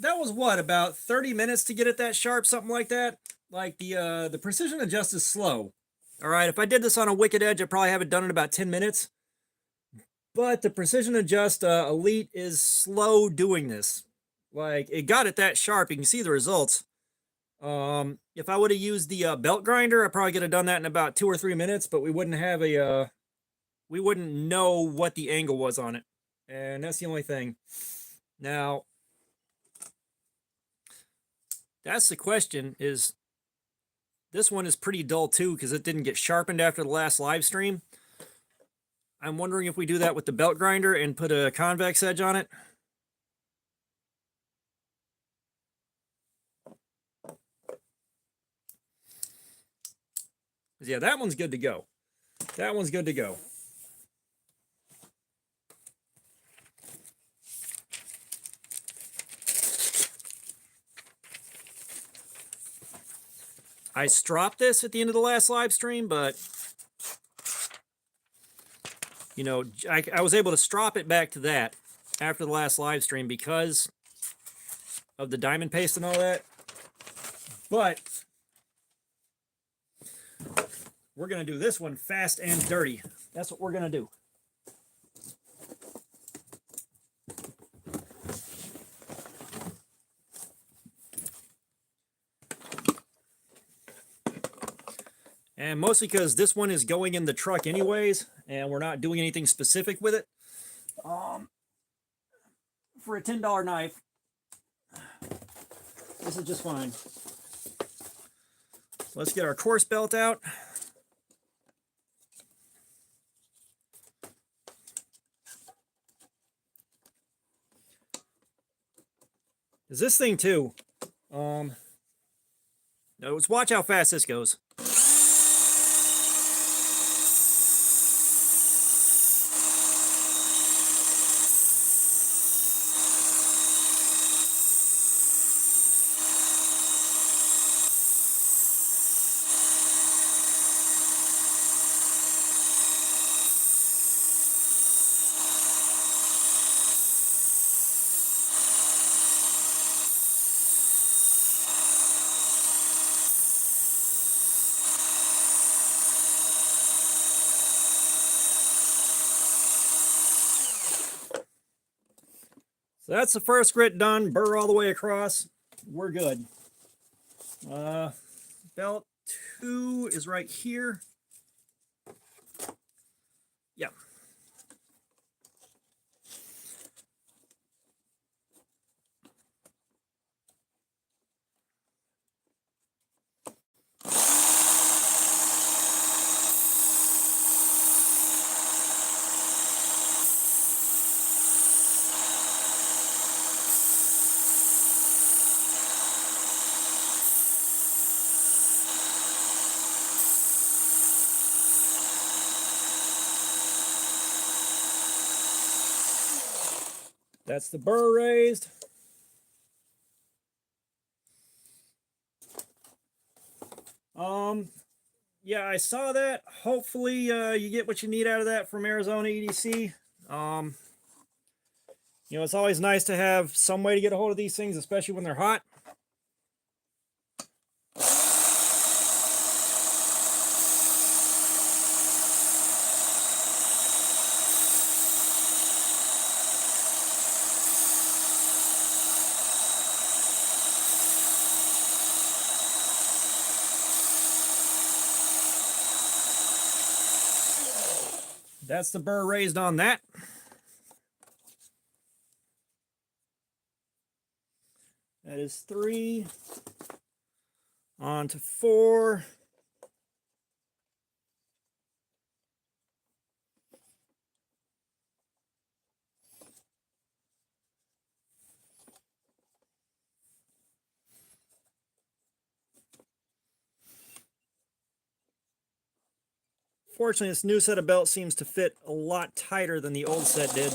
was what, about 30 minutes to get it that sharp, something like that. Like the precision adjust is slow. All right, if I did this on a wicked edge, I'd probably have it done in about 10 minutes. But the precision adjust elite is slow doing this. Like it got it that sharp. You can see the results. If I would have used the belt grinder, I probably could have done that in about 2 or 3 minutes, but we wouldn't have a we wouldn't know what the angle was on it. And that's the only thing. Now, that's the question, is this one is pretty dull too because it didn't get sharpened after the last live stream. I'm wondering if we do that with the belt grinder and put a convex edge on it. Yeah, that one's good to go. That one's good to go. I stropped this at the end of the last live stream, but you know, I was able to strop it back to that after the last live stream because of the diamond paste and all that. But we're going to do this one fast and dirty. That's what we're going to do. And mostly because this one is going in the truck anyways, and we're not doing anything specific with it. For a $10 knife, this is just fine. Let's get our course belt out. Is this thing too? Let's watch how fast this goes. So that's the first grit done, burr all the way across. We're good. Belt 2 is right here. Yeah. That's the burr raised. Yeah, I saw that. Hopefully you get what you need out of that from Arizona EDC. You know, it's always nice to have some way to get a hold of these things, especially when they're hot. That's the burr raised on that. That is 3 on to 4. Fortunately, this new set of belts seems to fit a lot tighter than the old set did.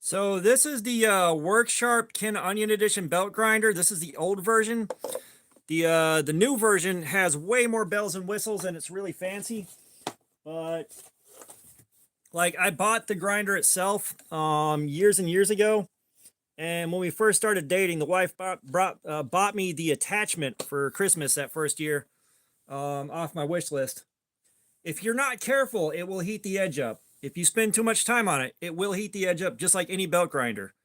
So this is the Work Sharp Ken Onion Edition belt grinder. This is the old version. The new version has way more bells and whistles and it's really fancy. But like I bought the grinder itself years and years ago, and when we first started dating, the wife bought me the attachment for Christmas that first year off my wish list. If you're not careful, it will heat the edge up. If you spend too much time on it, it will heat the edge up just like any belt grinder.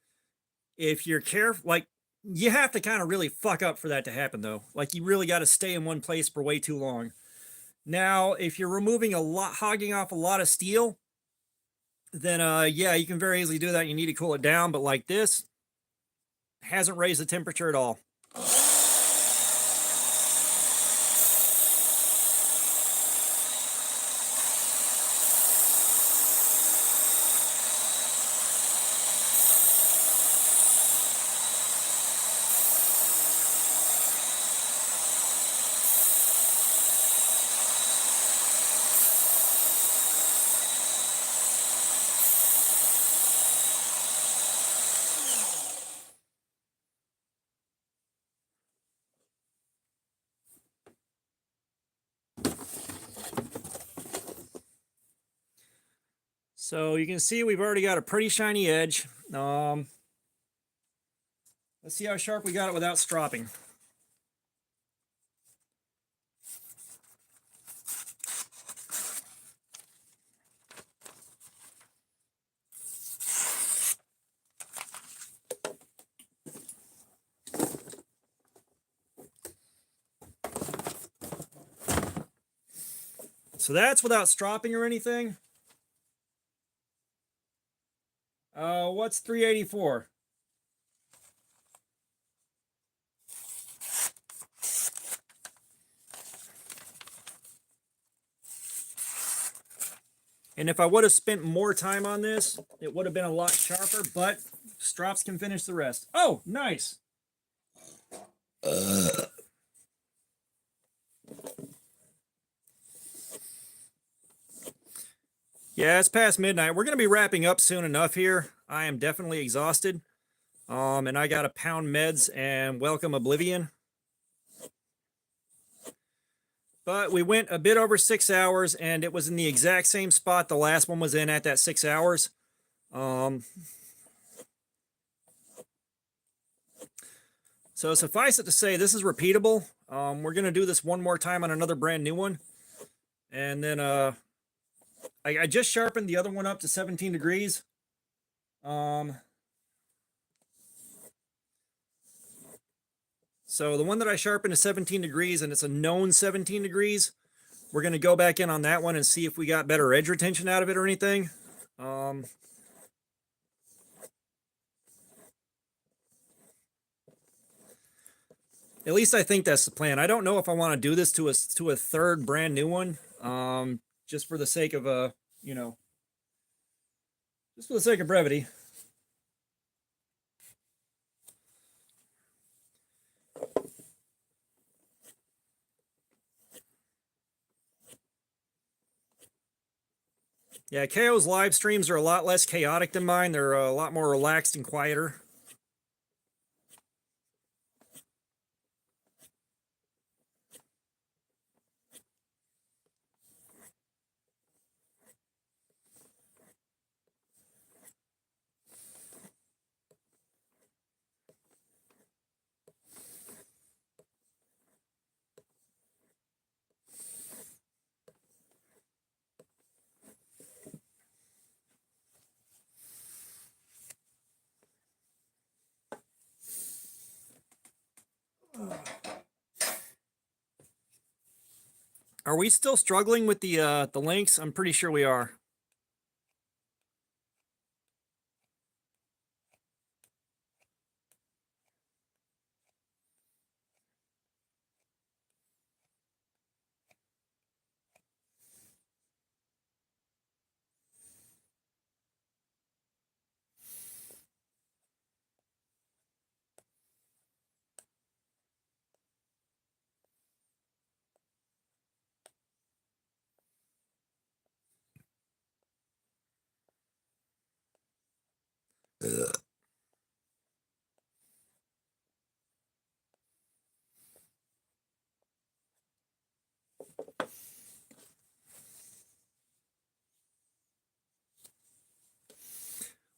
If you're careful, like you have to kind of really fuck up for that to happen though. Like you really got to stay in one place for way too long. Now, if you're removing a lot, hogging off a lot of steel, then yeah, you can very easily do that. You need to cool it down, but like this hasn't raised the temperature at all. So you can see we've already got a pretty shiny edge. Let's see how sharp we got it without stropping. So that's without stropping or anything. What's 384? And if I would have spent more time on this, it would have been a lot sharper, but strops can finish the rest. Oh, nice. Yeah, it's past midnight. We're going to be wrapping up soon enough here. I am definitely exhausted. And I got to pound meds and welcome oblivion. But we went a bit over 6 hours, and it was in the exact same spot the last one was in at that 6 hours. So suffice it to say, this is repeatable. We're going to do this one more time on another brand new one. And then I just sharpened the other one up to 17 degrees. So the one that I sharpened is 17 degrees, and it's a known 17 degrees. We're going to go back in on that one and see if we got better edge retention out of it or anything. At least I think that's the plan. I don't know if I want to do this to a third brand new one, just for the sake of you know, just for the sake of brevity. Yeah, KO's live streams are a lot less chaotic than mine. They're a lot more relaxed and quieter. Are we still struggling with the links? I'm pretty sure we are.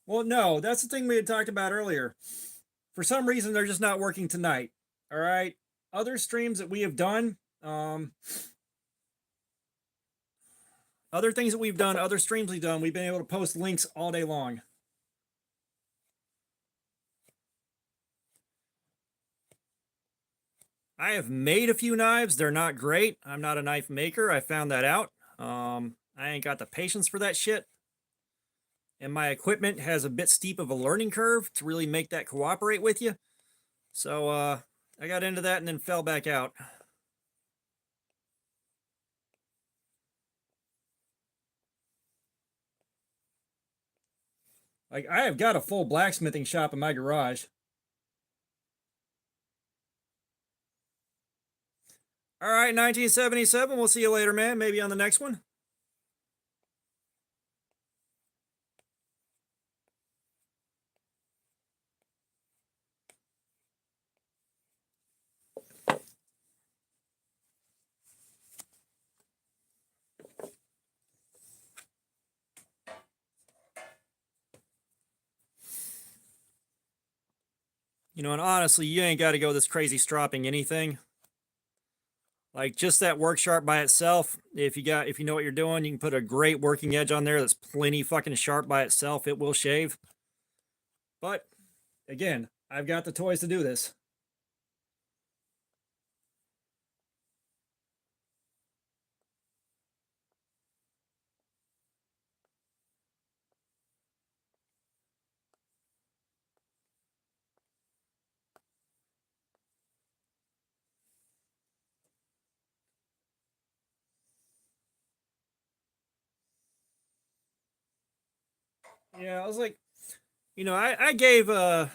Well, no, that's the thing we had talked about earlier. For some reason, they're just not working tonight. All right. Other streams that we have done, other things that we've done, other streams we've done, we've been able to post links all day long. I have made a few knives. They're not great. I'm not a knife maker. I found that out. I ain't got the patience for that shit. And my equipment has a bit steep of a learning curve to really make that cooperate with you. So I got into that and then fell back out. Like, I have got a full blacksmithing shop in my garage. All right, 1977. We'll see you later, man. Maybe on the next one. You know, and honestly, you ain't got to go this crazy stropping anything. Like, just that work sharp by itself, if you know what you're doing, you can put a great working edge on there that's plenty fucking sharp by itself. It will shave. But again, I've got the toys to do this. Yeah, I was like, you know, I gave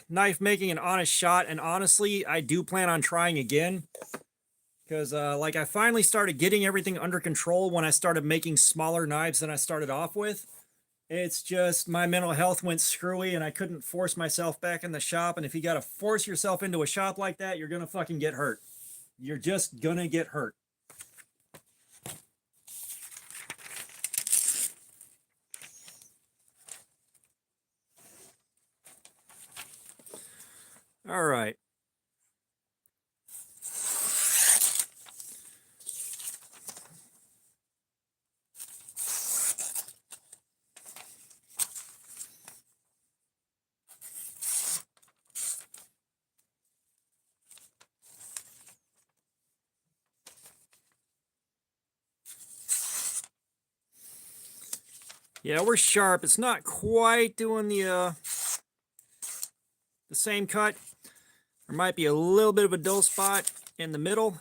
knife making an honest shot, and honestly, I do plan on trying again. Because, like, I finally started getting everything under control when I started making smaller knives than I started off with. It's just my mental health went screwy and I couldn't force myself back in the shop. And if you got to force yourself into a shop like that, you're going to fucking get hurt. You're just going to get hurt. All right. Yeah, we're sharp. It's not quite doing the same cut. There might be a little bit of a dull spot in the middle.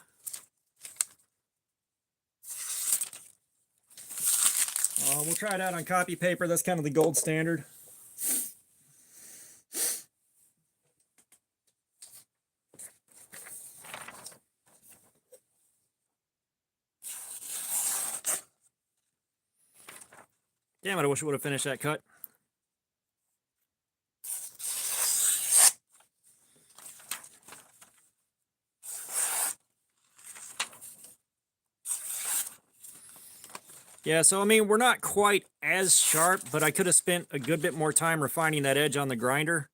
We'll try it out on copy paper. That's kind of the gold standard. Damn it, I wish I would have finished that cut. Yeah, so I mean, we're not quite as sharp, but I could have spent a good bit more time refining that edge on the grinder.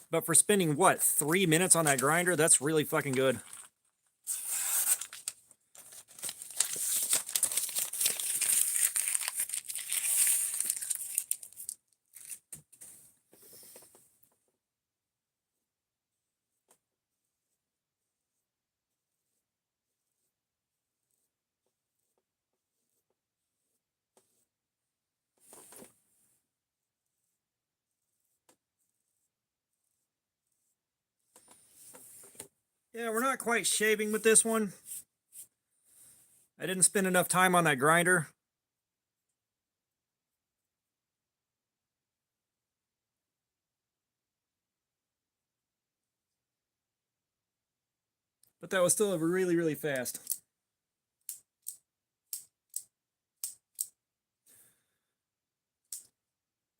But for spending, what, 3 minutes on that grinder, that's really fucking good. Yeah, we're not quite shaving with this one. I didn't spend enough time on that grinder. But that was still really, really fast.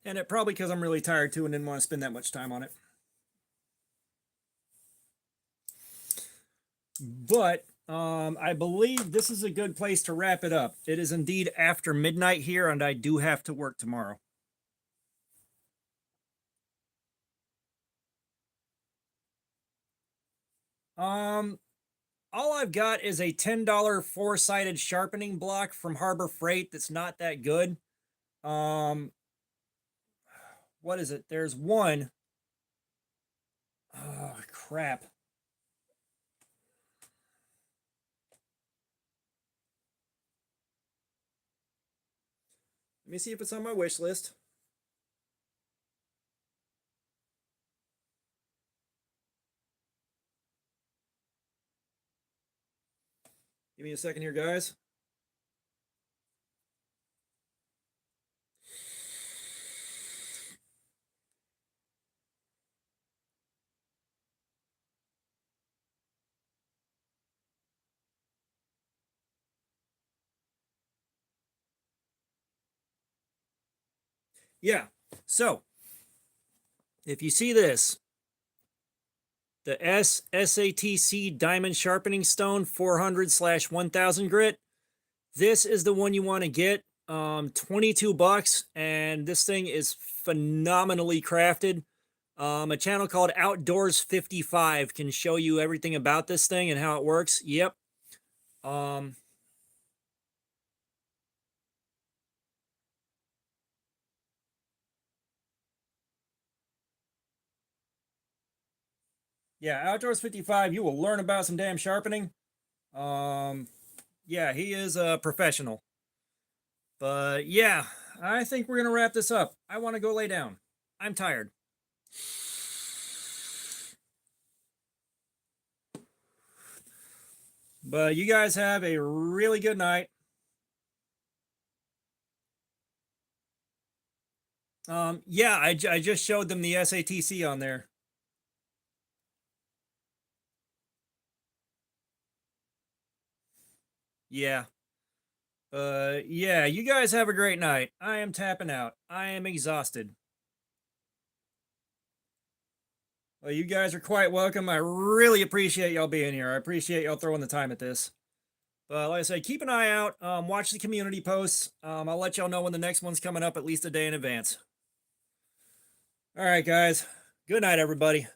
And it probably because I'm really tired too and didn't want to spend that much time on it. But I believe this is a good place to wrap it up. It is indeed after midnight here, and I do have to work tomorrow. All I've got is a $10 four-sided sharpening block from Harbor Freight that's not that good. What is it? There's one. Oh, crap. Let me see if it's on my wish list. Give me a second here, guys. Yeah, so if you see this, the SATC Diamond Sharpening Stone 400/1000 grit, this is the one you want to get. 22 bucks, and this thing is phenomenally crafted. A channel called Outdoors 55 can show you everything about this thing and how it works. Yep. Yeah, Outdoors 55, you will learn about some damn sharpening. Yeah, he is a professional. But yeah, I think we're going to wrap this up. I want to go lay down. I'm tired. But you guys have a really good night. Yeah, I just showed them the SATC on there. Yeah. Yeah, you guys have a great night. I am tapping out. I am exhausted. Well, you guys are quite welcome. I really appreciate y'all being here. I appreciate y'all throwing the time at this. But like I said, keep an eye out. Watch the community posts. I'll let y'all know when the next one's coming up at least a day in advance. All right, guys. Good night, everybody.